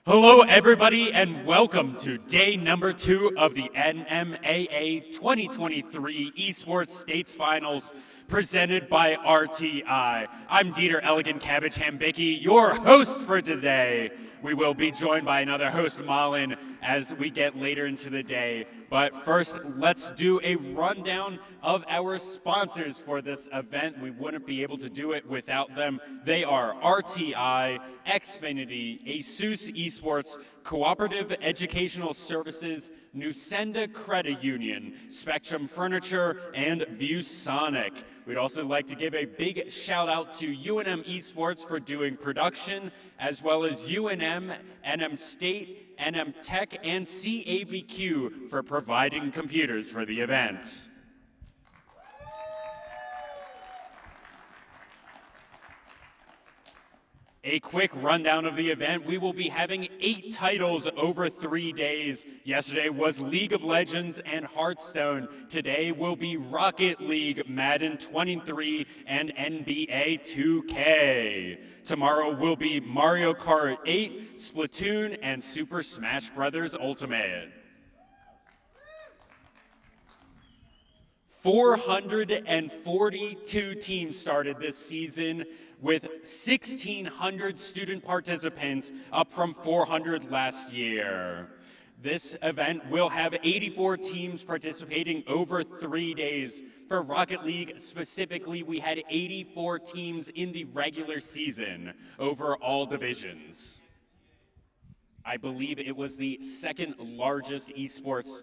Hello, everybody, and welcome to day number 2 of the NMAA 2023 Esports States Finals presented by RTI. I'm Dieter Elegant Cabbage Hambicki, your host for today. We will be joined by another host, Malin, as we get later into the day. But first, let's do a rundown of our sponsors for this event. We wouldn't be able to do it without them. They are RTI, Xfinity, ASUS Esports, Cooperative Educational Services, Nusenda Credit Union, Spectrum Furniture, and ViewSonic. We'd also like to give a big shout out to UNM Esports for doing production, as well as UNM, NM State, NM Tech, and CABQ for providing computers for the event. A quick rundown of the event. We will be having 8 titles over 3 days. Yesterday was League of Legends and Hearthstone. Today will be Rocket League, Madden 23, and NBA 2K. Tomorrow will be Mario Kart 8, Splatoon, and Super Smash Bros. Ultimate. 442 teams started this season, with 1,600 student participants, up from 400 last year. This event will have 84 teams participating over 3 days. For Rocket League specifically, we had 84 teams in the regular season over all divisions. I believe it was the second largest esports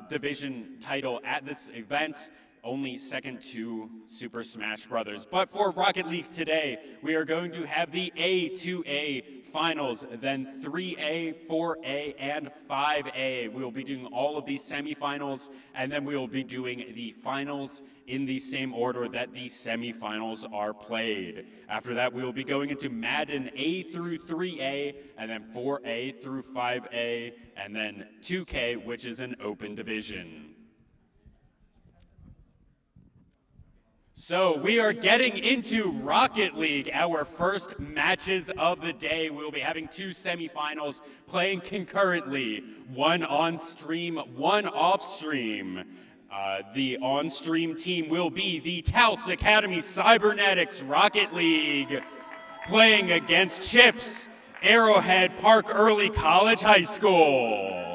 division title at this event, only second to Super Smash Bros. But for Rocket League today, we are going to have the A2A finals, then 3A, 4A, and 5A. We will be doing all of these semifinals, and then we will be doing the finals in the same order that the semifinals are played. After that, we will be going into Madden A through 3A, and then 4A through 5A, and then 2K, which is an open division. So we are getting into Rocket League, our first matches of the day. We'll be having 2 semifinals playing concurrently, one on stream, one off stream. The on-stream team will be the Taos Academy Cybernetics Rocket League, playing against Chips, Arrowhead Park Early College High School.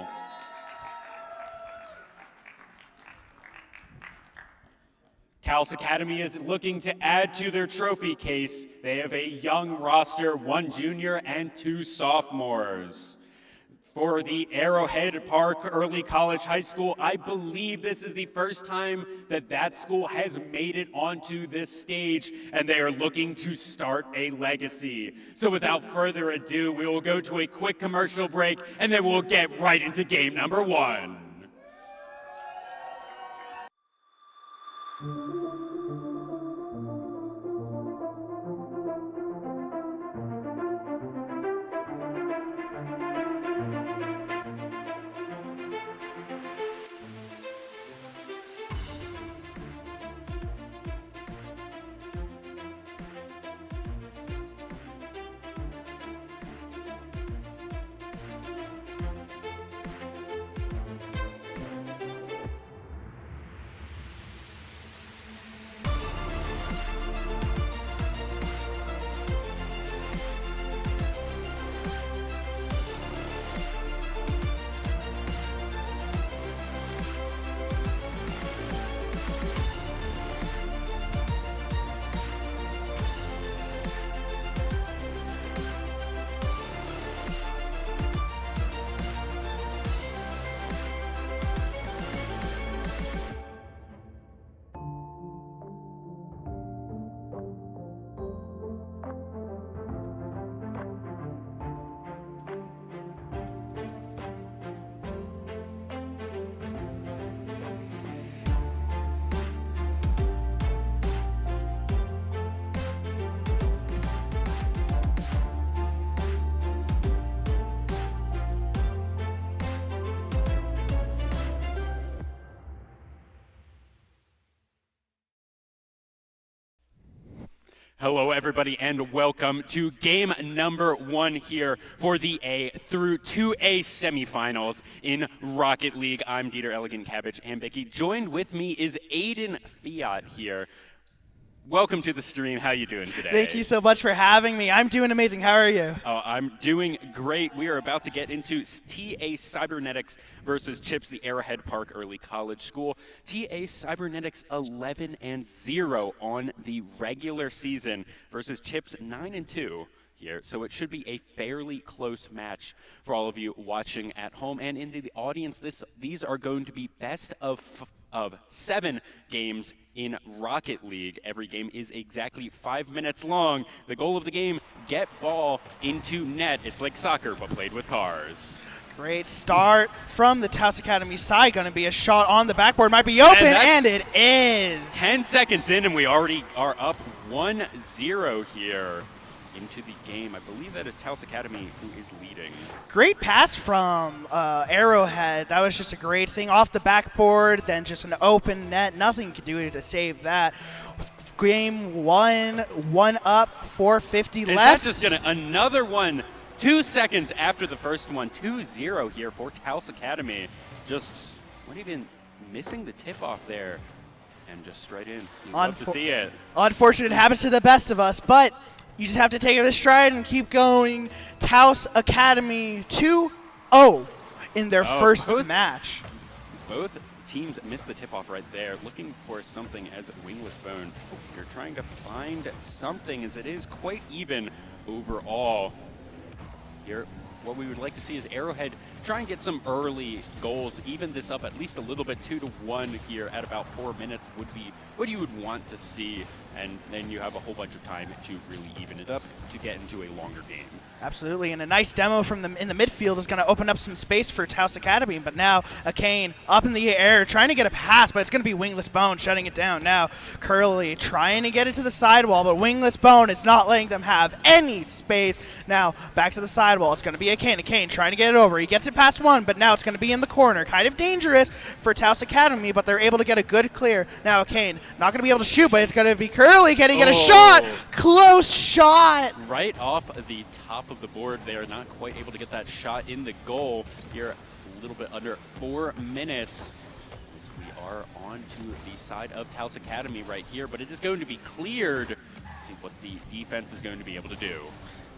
Taos Academy is looking to add to their trophy case. They have a young roster, 1 junior and 2 sophomores. For the Arrowhead Park Early College High School, I believe this is the first time that that school has made it onto this stage, and they are looking to start a legacy. So without further ado, we will go to a quick commercial break, and then we'll get right into game number 1. Hello, everybody, and welcome to game number 1 here for the A through 2A semifinals in Rocket League. I'm Dieter Elegant Cabbage Ambicki. Joined with me is Aiden Fiat here. Welcome to the stream. How you doing today? Thank you so much for having me. I'm doing amazing. How are you? Oh, I'm doing great. We are about to get into TA Cybernetics versus Chips, the Arrowhead Park Early College School. TA Cybernetics 11-0 on the regular season versus Chips 9-2 here. So it should be a fairly close match for all of you watching at home and in the audience. These are going to be best of 7 games in Rocket League. Every game is exactly 5 minutes long. The goal of the game, get ball into net. It's like soccer, but played with cars. Great start from the Taos Academy side. Going to be a shot on the backboard. Might be open, and it is. 10 seconds in, and we already are up 1-0 here into the game. I believe that is Taos Academy who is leading. Great pass from Arrowhead. That was just a great thing off the backboard, then just an open net. Nothing could do to save that. Game 1 up, 4:50 left. That's just gonna another one. 2 seconds after the first one, 2-0 here for Taos Academy. Just not even missing the tip off there, and just straight in. You'd love to see it. Unfortunate, it happens to the best of us, but you just have to take it a stride and keep going. Taos Academy 2-0 in their first match. Both teams missed the tip-off right there. Looking for something as Wingless Bone. You're trying to find something as it is quite even overall. Here, what we would like to see is Arrowhead try and get some early goals, even this up at least a little bit. 2-1 here at about 4 minutes would be what you would want to see, and then you have a whole bunch of time to really even it up to get into a longer game. Absolutely, and a nice demo from them in the midfield is going to open up some space for Taos Academy, but now Kane up in the air trying to get a pass, but it's going to be Wingless Bone shutting it down. Now Curly trying to get it to the sidewall, but Wingless Bone is not letting them have any space. Now back to the sidewall. It's going to be a Kane trying to get it over. He gets it past one, but now it's going to be in the corner. Kind of dangerous for Taos Academy, but they're able to get a good clear. Now Kane not going to be able to shoot, but it's going to be Curly. Can he get a shot? Close shot! Right off the top of the board. They are not quite able to get that shot in the goal here. A little bit under 4 minutes. We are on to the side of Taos Academy right here, but it is going to be cleared. Let's see what the defense is going to be able to do.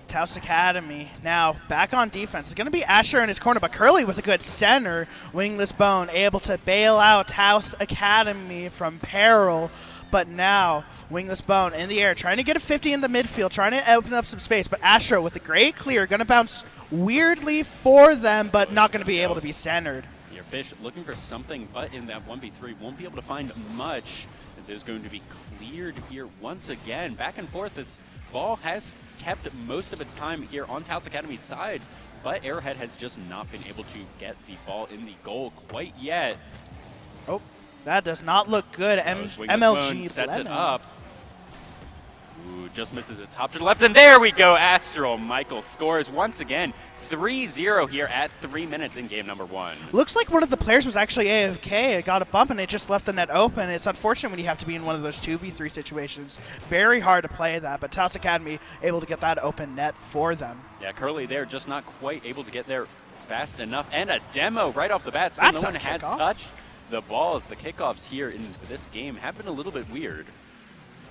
Taos Academy now back on defense. It's going to be Asher in his corner, but Curly with a good center. Wingless Bone able to bail out Taos Academy from peril. But now, Wingless Bone in the air, trying to get a 50 in the midfield, trying to open up some space. But Astro with a great clear, going to bounce weirdly for them, but not going to be able to be centered. Your Fish looking for something, but in that 1v3 won't be able to find much, as there's going to be cleared here once again. Back and forth, this ball has kept most of its time here on Taos Academy's side, but Arrowhead has just not been able to get the ball in the goal quite yet. Oh. That does not look good. MLG sets it up. Ooh, just misses its hop to the left, and there we go. Astral Michael scores once again. 3-0 here at 3 minutes in game number 1. Looks like one of the players was actually AFK. It got a bump, and it just left the net open. It's unfortunate when you have to be in one of those 2v3 situations. Very hard to play that, but Taos Academy able to get that open net for them. Yeah, Curly there just not quite able to get there fast enough, and a demo right off the bat. So That's no one had touched the balls. The kickoffs here in this game have been a little bit weird.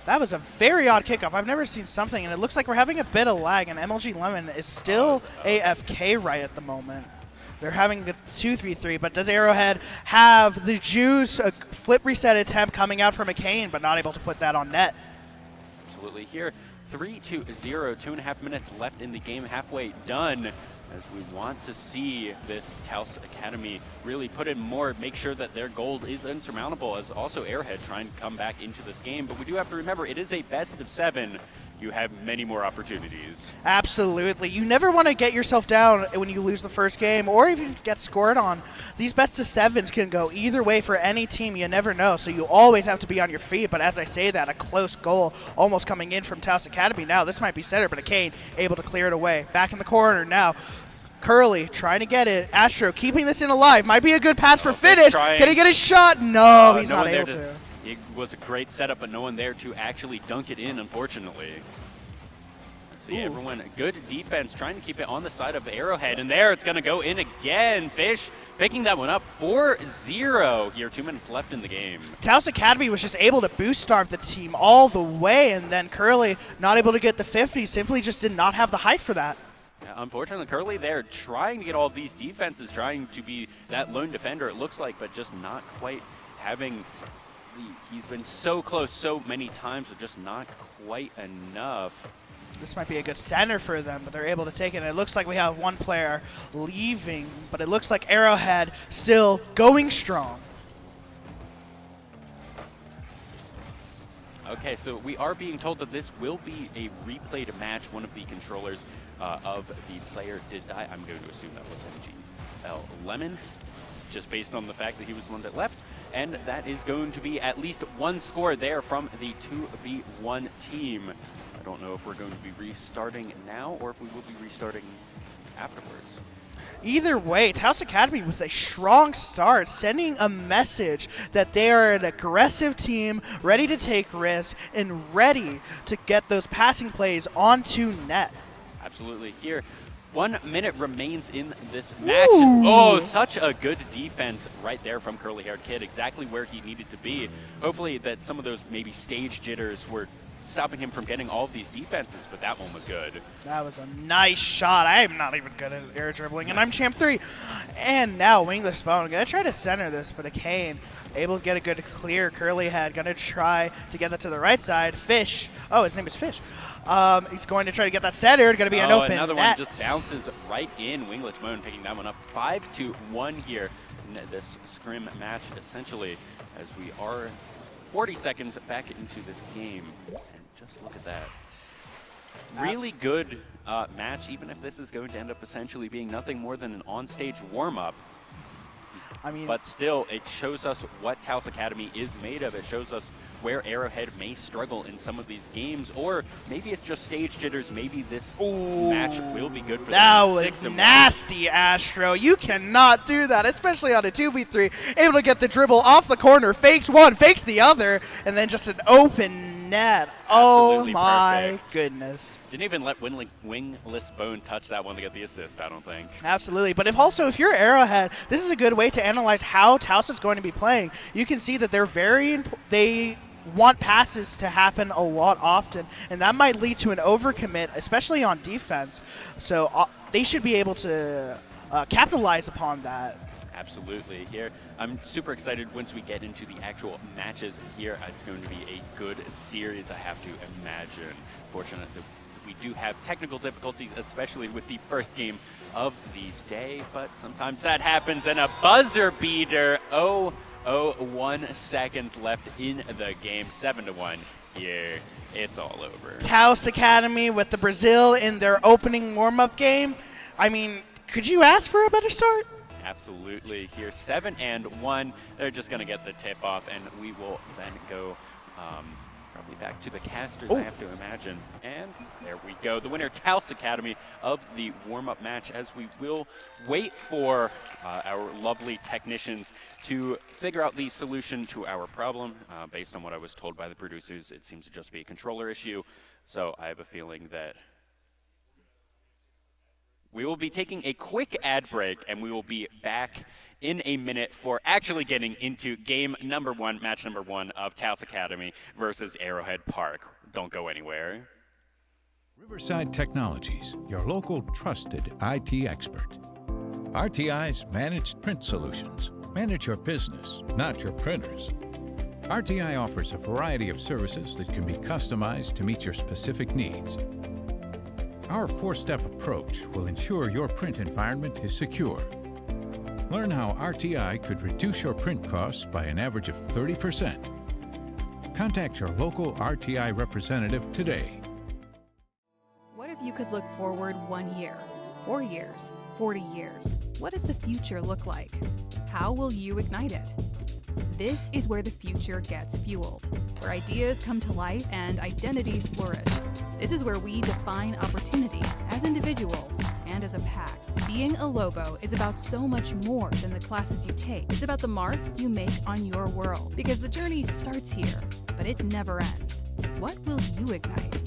That was a very odd kickoff. I've never seen something, and it looks like we're having a bit of lag, and MLG Lemon is still AFK right at the moment. They're having a 2-3-3, but does Arrowhead have the juice? A flip reset attempt coming out from McCain, but not able to put that on net. Absolutely here. 3-0, 2.5 minutes left in the game, halfway done. As we want to see this Taos Academy really put in more, make sure that their goal is insurmountable, as also Arrowhead trying to come back into this game. But we do have to remember, it is a best of 7. You have many more opportunities. Absolutely. You never want to get yourself down when you lose the first game or even get scored on. These best of 7s can go either way for any team. You never know. So you always have to be on your feet. But as I say that, a close goal almost coming in from Taos Academy. Now this might be center, but Kane able to clear it away. Back in the corner now. Curly trying to get it. Astro keeping this in alive. Might be a good pass for finish. Can he get a shot? No, he's not able to. It was a great setup, but no one there to actually dunk it in, unfortunately. See, everyone, good defense, trying to keep it on the side of Arrowhead, and there it's going to go in again. Fish picking that one up 4-0 here, 2 minutes left in the game. Taos Academy was just able to boost start the team all the way, and then Curly not able to get the 50, simply just did not have the height for that. Unfortunately, Curly there trying to get all these defenses, trying to be that lone defender, it looks like, but just not quite having he's been so close so many times, but just not quite enough. This might be a good center for them, but they're able to take it. And it looks like we have one player leaving, but it looks like Arrowhead still going strong. Okay, so we are being told that this will be a replayed match. One of the controllers of the player did die. I'm going to assume that was MGL Lemon, just based on the fact that he was the one that left. And that is going to be at least one score there from the 2v1 team. I don't know if we're going to be restarting now or if we will be restarting afterwards. Either way, Taos Academy with a strong start, sending a message that they are an aggressive team, ready to take risks, and ready to get those passing plays onto net. Absolutely. Here, 1 minute remains in this match. Oh, such a good defense right there from Curly Haired Kid, exactly where he needed to be. Hopefully that some of those maybe stage jitters were stopping him from getting all of these defenses, but that one was good. That was a nice shot. I am not even good at air dribbling, and I'm champ 3. And now Wingless Bone going to try to center this, but Kane able to get a good clear. Curly Head going to try to get that to the right side. Fish. Oh, his name is Fish. He's going to try to get that centered. Going to be an open another net. One just bounces right in. Wingless Bone picking that one up. 5-1 here in this scrim match, essentially, as we are 40 seconds back into this game. And just look at that. Really good match, even if this is going to end up essentially being nothing more than an on-stage warm-up. I mean, but still, it shows us what Taos Academy is made of. It shows us where Arrowhead may struggle in some of these games, or maybe it's just stage jitters. Maybe this match will be good for them. That was nasty, Astro. You cannot do that, especially on a 2v3. Able to get the dribble off the corner, fakes one, fakes the other, and then just an open net. Absolutely oh my perfect. Goodness. Didn't even let Wingless Bone touch that one to get the assist, I don't think. Absolutely. But if you're Arrowhead, this is a good way to analyze how Taos is going to be playing. You can see that they want passes to happen a lot often, and that might lead to an overcommit, especially on defense. So they should be able to capitalize upon that. Absolutely. Here, I'm super excited once we get into the actual matches here. It's going to be a good series, I have to imagine. Fortunately, we do have technical difficulties, especially with the first game of the day, but sometimes that happens, and a buzzer beater. 1 seconds left in the game. 7-1 here. It's all over. Taos Academy with the Brazil in their opening warm-up game. I mean, could you ask for a better start? Absolutely. Here, 7-1. They're just going to get the tip off, and we will then go probably back to the casters, I have to imagine. And there we go. The winner, Taos Academy, of the warm-up match, as we will wait for our lovely technicians to figure out the solution to our problem. Based on what I was told by the producers, it seems to just be a controller issue. So I have a feeling that we will be taking a quick ad break, and we will be back in a minute for actually getting into game number 1, match number 1 of Taos Academy versus Arrowhead Park. Don't go anywhere. Riverside Technologies, your local trusted IT expert. RTI's Managed Print Solutions. Manage your business, not your printers. RTI offers a variety of services that can be customized to meet your specific needs. Our 4-step approach will ensure your print environment is secure. Learn how RTI could reduce your print costs by an average of 30%. Contact your local RTI representative today. What if you could look forward 1 year, 4 years, 40 years? What does the future look like? How will you ignite it? This is where the future gets fueled, where ideas come to life and identities flourish. This is where we define opportunity as individuals and as a pack. Being a Lobo is about so much more than the classes you take. It's about the mark you make on your world. Because the journey starts here, but it never ends. What will you ignite?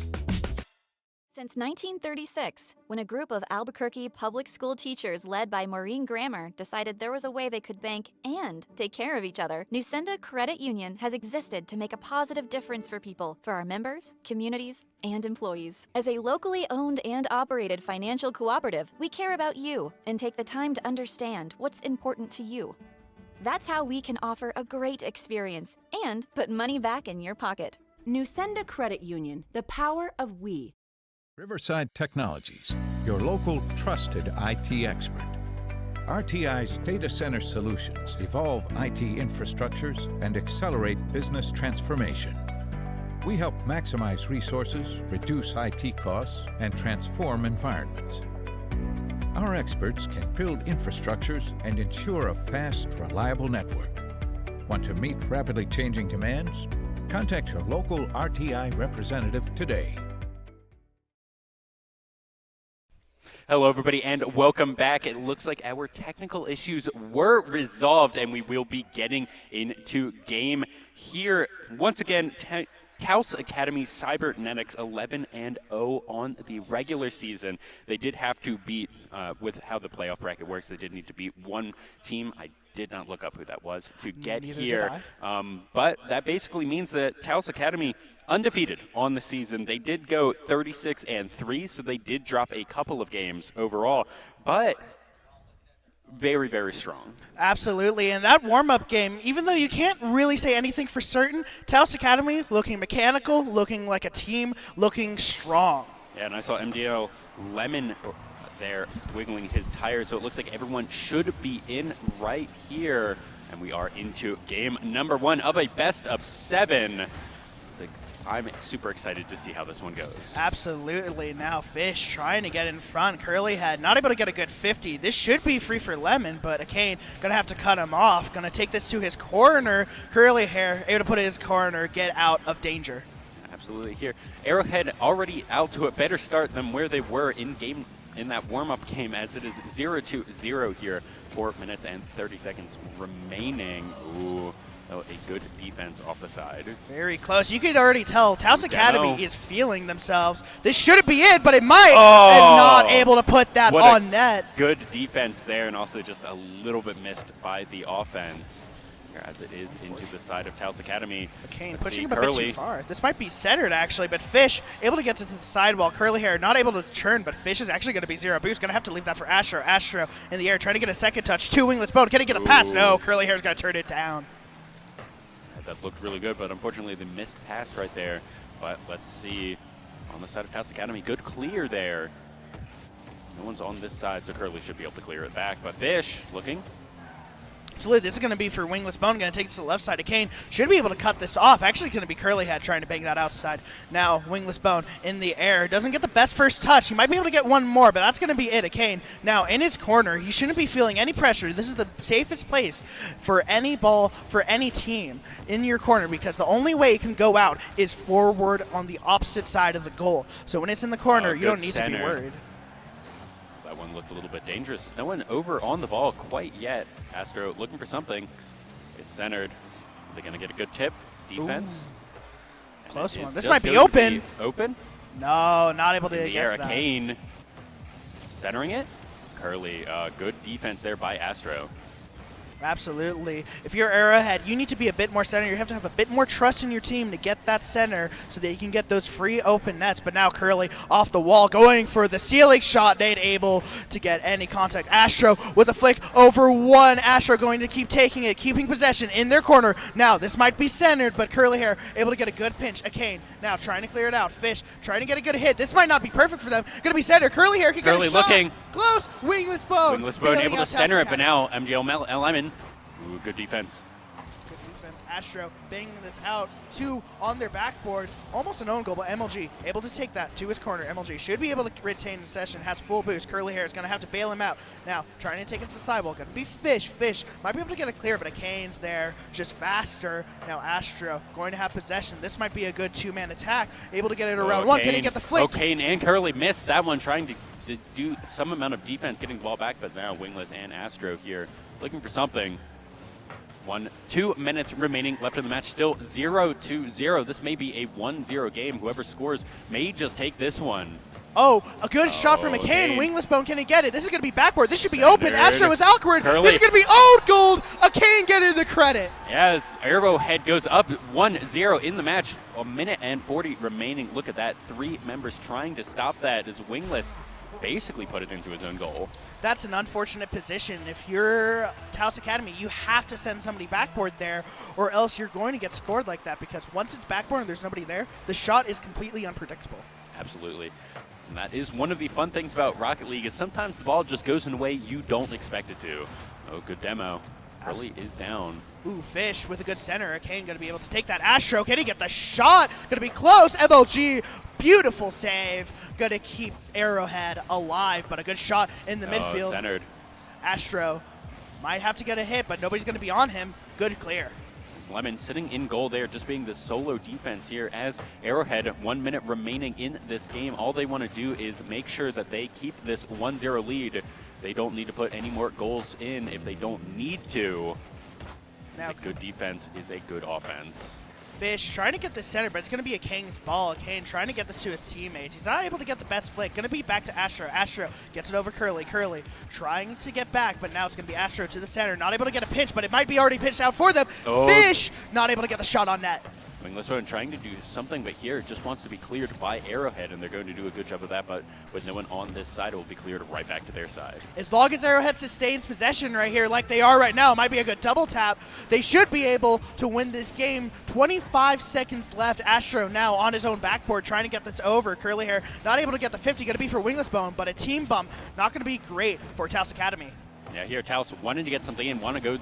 Since 1936, when a group of Albuquerque public school teachers led by Maureen Grammer decided there was a way they could bank and take care of each other, Nusenda Credit Union has existed to make a positive difference for people, for our members, communities, and employees. As a locally owned and operated financial cooperative, we care about you and take the time to understand what's important to you. That's how we can offer a great experience and put money back in your pocket. Nusenda Credit Union, the power of we. Riverside Technologies, your local trusted IT expert. RTI's data center solutions evolve IT infrastructures and accelerate business transformation. We help maximize resources, reduce IT costs, and transform environments. Our experts can build infrastructures and ensure a fast, reliable network. Want to meet rapidly changing demands? Contact your local RTI representative today. Hello, everybody, and welcome back. It looks like our technical issues were resolved, and we will be getting into game here. Once again, Taos Academy Cybernetics 11-0 on the regular season. They did have to beat, with how the playoff bracket works, they did need to beat one team. I did not look up who that was to get here. But that basically means that Taos Academy undefeated on the season. They did go 36-3, so they did drop a couple of games overall, but very, very strong. Absolutely, and that warm-up game, even though you can't really say anything for certain, Taos Academy looking mechanical, looking like a team, looking strong. Yeah, and I saw MDL Lemon there wiggling his tires, so it looks like everyone should be in right here, and we are into game number 1 of a best of 7. I'm super excited to see how this one goes. Absolutely. Now Fish trying to get in front. Curly Head not able to get a good 50. This should be free for Lemon, but Akane going to have to cut him off. Going to take this to his corner. Curly Hair able to put his corner, get out of danger. Absolutely here. Arrowhead already out to a better start than where they were in that warm-up game, as it is 0-0 here. 4 minutes and 30 seconds remaining. Ooh. Oh, a good defense off the side. Very close. You could already tell Taos Academy is feeling themselves. This shouldn't be it, but it might. And not able to put that on net. Good defense there, and also just a little bit missed by the offense. Here, as it is into the side of Taos Academy. Kane pushing him a bit too far. This might be centered, actually, but Fish able to get to the sidewall. Curly Hair not able to turn, but Fish is actually going to be 0 boost. Going to have to leave that for Astro. Astro in the air, trying to get a second touch. 2 wingless bone. Can he get the pass? No, Curly Hair's going to turn it down. That looked really good, but unfortunately the missed pass right there. But let's see, on the side of Taos Academy, good clear there. No one's on this side, so Curly should be able to clear it back. But Fish looking. Absolutely, this is going to be for Wingless Bone. Going to take this to the left side of Kane. Should be able to cut this off. Actually, going to be Curly Head trying to bang that outside. Now, Wingless Bone in the air. Doesn't get the best first touch. He might be able to get one more, but that's going to be it. Kane now in his corner. He shouldn't be feeling any pressure. This is the safest place for any ball, for any team in your corner, because the only way it can go out is forward on the opposite side of the goal. So when it's in the corner, you don't need to be worried. That one looked a little bit dangerous. No one over on the ball quite yet. Astro looking for something. It's centered. Are they going to get a good tip? Defense. Close one. This might be open. Open? No, not able to get that. Kane centering it. Curly, good defense there by Astro. Absolutely. If you're Arrowhead, you need to be a bit more center. You have to have a bit more trust in your team to get that center so that you can get those free open nets. But now Curly off the wall going for the ceiling shot. Nate able to get any contact. Astro with a flick over one. Astro going to keep taking it, keeping possession in their corner. Now this might be centered, but Curly Hair able to get a good pinch. Akane now trying to clear it out. Fish trying to get a good hit. This might not be perfect for them. Going to be centered. Curly Hair can get a shot. Looking. Close. Wingless Bone. Wingless Bone able to center it, but now MDL Lemon. Ooh, good defense. Good defense. Astro banging this out. 2 on their backboard. Almost an own goal, but MLG able to take that to his corner. MLG should be able to retain possession. Has full boost. Curly Hair is going to have to bail him out. Now, trying to take it to the sidewall. Going to be Fish. Fish might be able to get it clear, but Akane's there. Just faster. Now, Astro going to have possession. This might be a good 2-man attack. Able to get it around one. Can he get the flick? Kane and Curly missed that one, trying to to do some amount of defense getting the ball back, but now Wingless and Astro here looking for something. 2 minutes remaining left in the match, still 0-0. This may be a 1-0 game. Whoever scores may just take this one. Oh, a good shot from McCain. Wingless Bone, can he get it? This is going to be backboard. This should be open. Astro is outward. This is going to be old gold. McCain getting the credit. Yes, Arrowhead goes up 1-0 in the match. 1:40 remaining. Look at that. 3 members trying to stop that as Wingless basically put it into his own goal. That's an unfortunate position. If you're Taos Academy, you have to send somebody backboard there, or else you're going to get scored like that, because once it's backboard and there's nobody there, the shot is completely unpredictable. Absolutely. And that is one of the fun things about Rocket League, is sometimes the ball just goes in a way you don't expect it to. Oh, good demo. Curly is down. Ooh, Fish with a good center. Kane going to be able to take that. Astro, can he get the shot? Going to be close. MLG, beautiful save. Going to keep Arrowhead alive, but a good shot in the midfield. Centered. Astro might have to get a hit, but nobody's going to be on him. Good clear. Lemon sitting in goal there, just being the solo defense here as Arrowhead, 1 minute remaining in this game. All they want to do is make sure that they keep this 1-0 lead. They don't need to put any more goals in if they don't need to. Now, a good defense is a good offense. Fish trying to get the center, but it's going to be a King's ball. Kane trying to get this to his teammates. He's not able to get the best flick. Going to be back to Astro. Astro gets it over Curly. Curly trying to get back, but now it's going to be Astro to the center. Not able to get a pinch, but it might be already pitched out for them. Oh. Fish not able to get the shot on net. Wingless Bone trying to do something, but here it just wants to be cleared by Arrowhead, and they're going to do a good job of that, but with no one on this side, it will be cleared right back to their side. As long as Arrowhead sustains possession right here like they are right now, it might be a good double tap. They should be able to win this game. 25 seconds left. Astro now on his own backboard trying to get this over. Curly hair not able to get the 50. Going to be for Wingless Bone, but a team bump not going to be great for Taos Academy. Yeah, here Taos wanted to get something in, want to go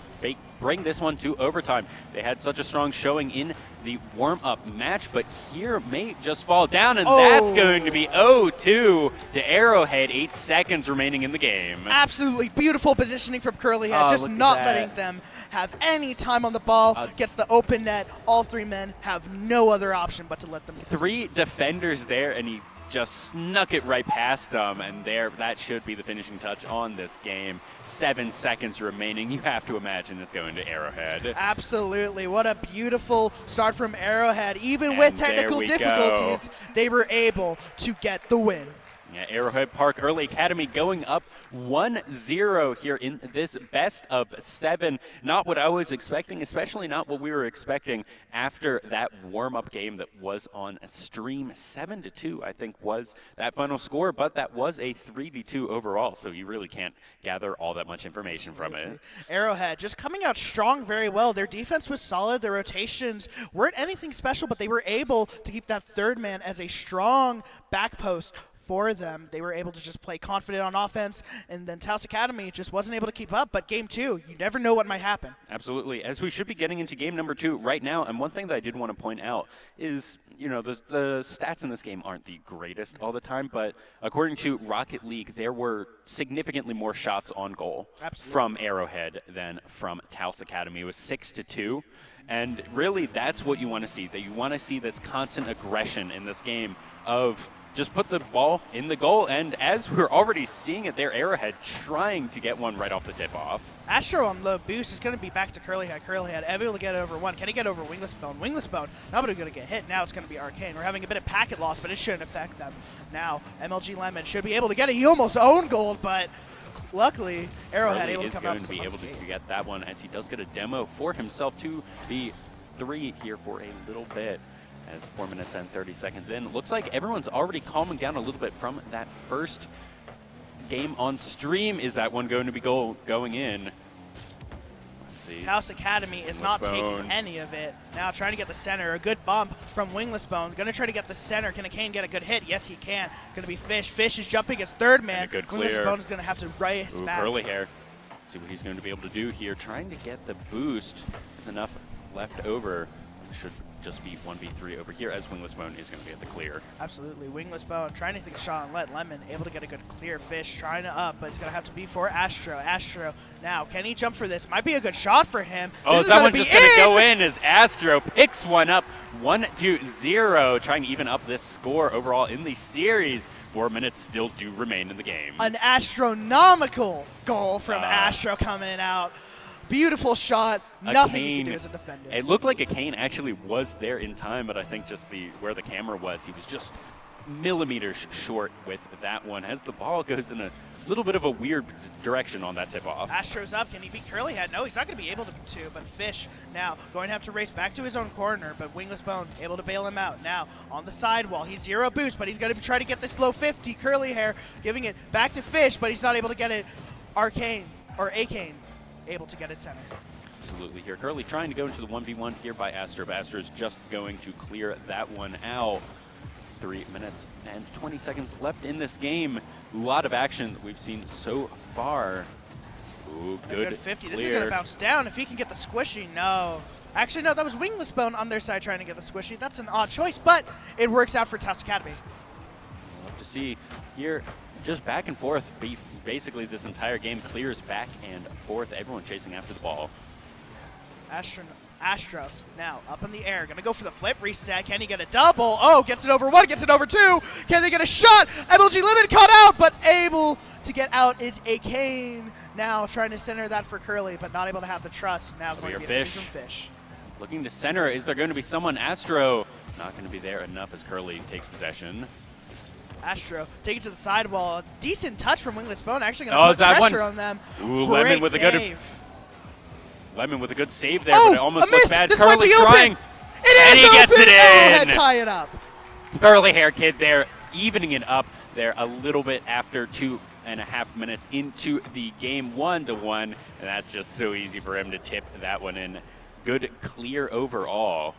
bring this one to overtime. They had such a strong showing in the warm-up match, but here may just fall down, and that's going to be 0-2 to Arrowhead. 8 seconds remaining in the game. Absolutely beautiful positioning from Curly Head, just not letting them have any time on the ball. Gets the open net. All 3 men have no other option but to let them get 3 defenders there, and he just snuck it right past them, and that should be the finishing touch on this game. 7 seconds remaining. You have to imagine it's going to Arrowhead. Absolutely. What a beautiful start from Arrowhead. Even with technical difficulties, they were able to get the win. Yeah, Arrowhead Park Early Academy going up 1-0 here in this best of 7. Not what I was expecting, especially not what we were expecting after that warm-up game that was on stream. 7-2, I think, was that final score, but that was a 3-2 overall, so you really can't gather all that much information from it. Arrowhead just coming out strong very well. Their defense was solid. Their rotations weren't anything special, but they were able to keep that third man as a strong back post for them. They were able to just play confident on offense, and then Taos Academy just wasn't able to keep up. But game 2, you never know what might happen. Absolutely. As we should be getting into game number 2 right now, and one thing that I did want to point out is, you know, the stats in this game aren't the greatest all the time, but according to Rocket League, there were significantly more shots on goal from Arrowhead than from Taos Academy. It was 6-2. And really, that's what you want to see. That you want to see this constant aggression in this game of just put the ball in the goal, and as we're already seeing it there, Arrowhead trying to get one right off the tip-off. Astro on low boost is going to be back to Curly Head. Curly Head able to get over 1. Can he get over Wingless Bone? Wingless Bone not going to get hit. Now it's going to be Arcane. We're having a bit of packet loss, but it shouldn't affect them. Now MLG Lemon should be able to get it. He almost owned gold, but luckily Arrowhead able to come out. Is going to be able to get that one, as he does get a demo for himself to be 3 here for a little bit. As 4 minutes and 30 seconds in, looks like everyone's already calming down a little bit from that first game on stream. Is that one going to be going in? Let's see. Taos Academy is not taking any of it. Now trying to get the center. A good bump from Wingless Bone. Going to try to get the center. Can Kane get a good hit? Yes, he can. Going to be Fish. Fish is jumping his third man. And a good Wingless clear. Bone is going to have to race back. Curly hair. See what he's going to be able to do here. Trying to get the boost. There's enough left over. Should just be 1v3 over here, as Wingless Bone is going to get the clear. Absolutely. Wingless Bone trying to take a shot and let Lemon able to get a good clear. Fish trying to up, but it's going to have to be for Astro. Astro now, can he jump for this? Might be a good shot for him. Oh, that one's just going to go in as Astro picks one up. 1-0, trying to even up this score overall in the series. 4 minutes still do remain in the game. An astronomical goal from Astro coming out. Beautiful shot. Nothing you can do as a defender. It looked like Akane actually was there in time, but I think just where the camera was, he was just millimeters short with that one as the ball goes in a little bit of a weird direction on that tip-off. Astro's up. Can he beat Curlyhead? No, he's not going to be able to, but Fish now going to have to race back to his own corner, but Wingless Bone able to bail him out. Now on the sidewall, he's 0 boost, but he's going to try to get this low 50. Curly Hair giving it back to Fish, but he's not able to get it. Akane able to get it center. Absolutely here. Curly trying to go into the 1v1 here by Astro, but Astro is just going to clear that one out. 3 minutes and 20 seconds left in this game. A lot of action that we've seen so far. Ooh, good 50. Clear. This is going to bounce down. If he can get the squishy, no. Actually, no, that was Wingless Bone on their side trying to get the squishy. That's an odd choice, but it works out for Tufts Academy. We'll have to see here. Just back and forth. Basically, this entire game clears back and forth. Everyone chasing after the ball. Astro now up in the air, gonna go for the flip reset. Can he get a double? Oh, gets it over 1, gets it over 2. Can they get a shot? MLG Limit caught out, but able to get out is Akane. Now trying to center that for Curly, but not able to have the trust. Now going to get Fish. Looking to center. Is there going to be someone? Astro not going to be there enough as Curly takes possession. Astro take it to the sidewall. Decent touch from Wingless Bone. Actually going to put pressure on them. Ooh, Great Lemon with save. a good. Lemon with a good save there, but it almost looked bad. This Curly trying. It is and he gets it in. Tie it up. Curly Hair Kid there, evening it up there a little bit after 2.5 minutes into the game, 1-1, and that's just so easy for him to tip that one in. Good clear overall.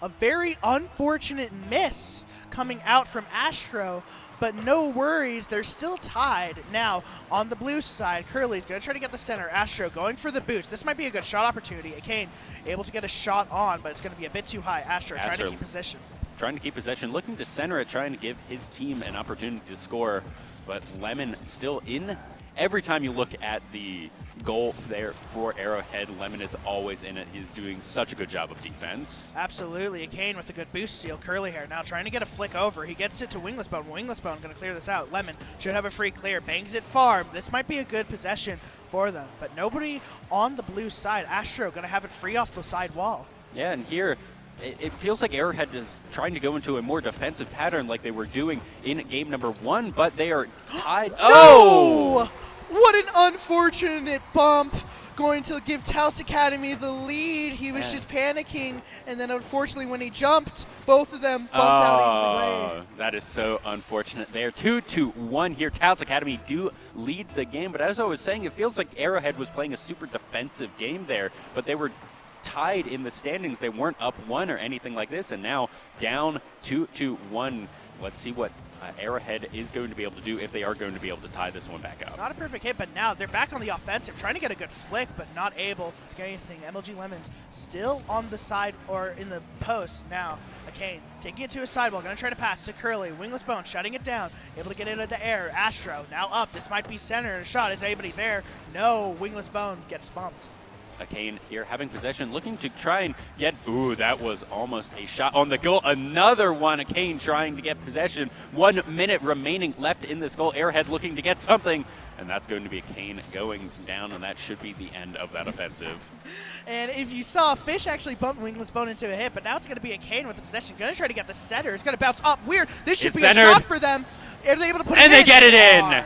A very unfortunate miss coming out from Astro, but no worries, they're still tied. Now, on the blue side, Curly's going to try to get the center. Astro going for the boost. This might be a good shot opportunity. Akane able to get a shot on, but it's going to be a bit too high. Astro trying to keep possession. Trying to keep possession, looking to center it, trying to give his team an opportunity to score, but Lemon still in. Every time you look at the goal there for Arrowhead, Lemon is always in it. He's doing such a good job of defense. Absolutely. Akane with a good boost steal. Curly Hair now trying to get a flick over. He gets it to Wingless Bone. Wingless Bone going to clear this out. Lemon should have a free clear. Bangs it far. This might be a good possession for them, but nobody on the blue side. Astro going to have it free off the side wall. Yeah, and here it feels like Arrowhead is trying to go into a more defensive pattern like they were doing in game number 1, but they are tied. Oh! What an unfortunate bump. Going to give Taos Academy the lead. He was just panicking, and then unfortunately when he jumped, both of them bumped out into the way. That is so unfortunate there. 2-1 here. Taos Academy do lead the game, but as I was saying, it feels like Arrowhead was playing a super defensive game there, but they were tied in the standings. They weren't up 1 or anything like this, and now down 2-1. Let's see what Arrowhead is going to be able to do if they are going to be able to tie this one back up. Not a perfect hit, but now they're back on the offensive, trying to get a good flick, but not able to get anything. MLG Lemons still on the side or in the post now. Akane taking it to his sidewall, going to try to pass to Curly. Wingless Bone shutting it down, able to get it into the air. Astro now up. This might be center. A shot. Is anybody there? No. Wingless Bone gets bumped. Akane here having possession, looking to try and get, ooh, that was almost a shot on the goal. Another one, Akane trying to get possession. 1 minute remaining left in this goal. Arrowhead looking to get something, and that's going to be Akane going down, and that should be the end of that offensive. And if you saw, Fish actually bumped Wingless Bone into a hit, but now it's going to be Akane with the possession. Going to try to get the center. It's going to bounce up. Weird. This should be centered. A shot for them. Are they able to put it in? And they get it in.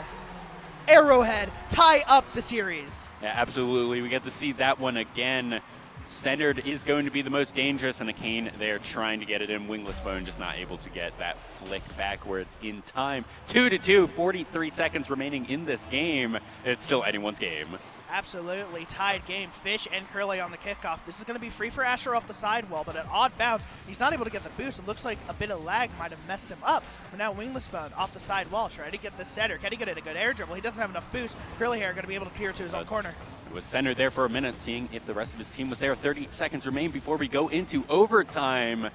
Arrowhead tie up the series. Yeah, absolutely. We get to see that one again. Centered is going to be the most dangerous, and Akane there trying to get it in. Wingless Bone just not able to get that flick back where it's in time. 2-2, 43 seconds remaining in this game. It's still anyone's game. Absolutely tied game. Fish and Curly on the kickoff. This is going to be free for Asher off the sidewall, but an odd bounce. He's not able to get the boost. It looks like a bit of lag might have messed him up. But now Wingless Bone off the sidewall, trying to get the center. Can he get it a good air dribble? He doesn't have enough boost. Curly Hair going to be able to clear to his own corner. It was centered there for a minute, seeing if the rest of his team was there. 30 seconds remain before we go into overtime.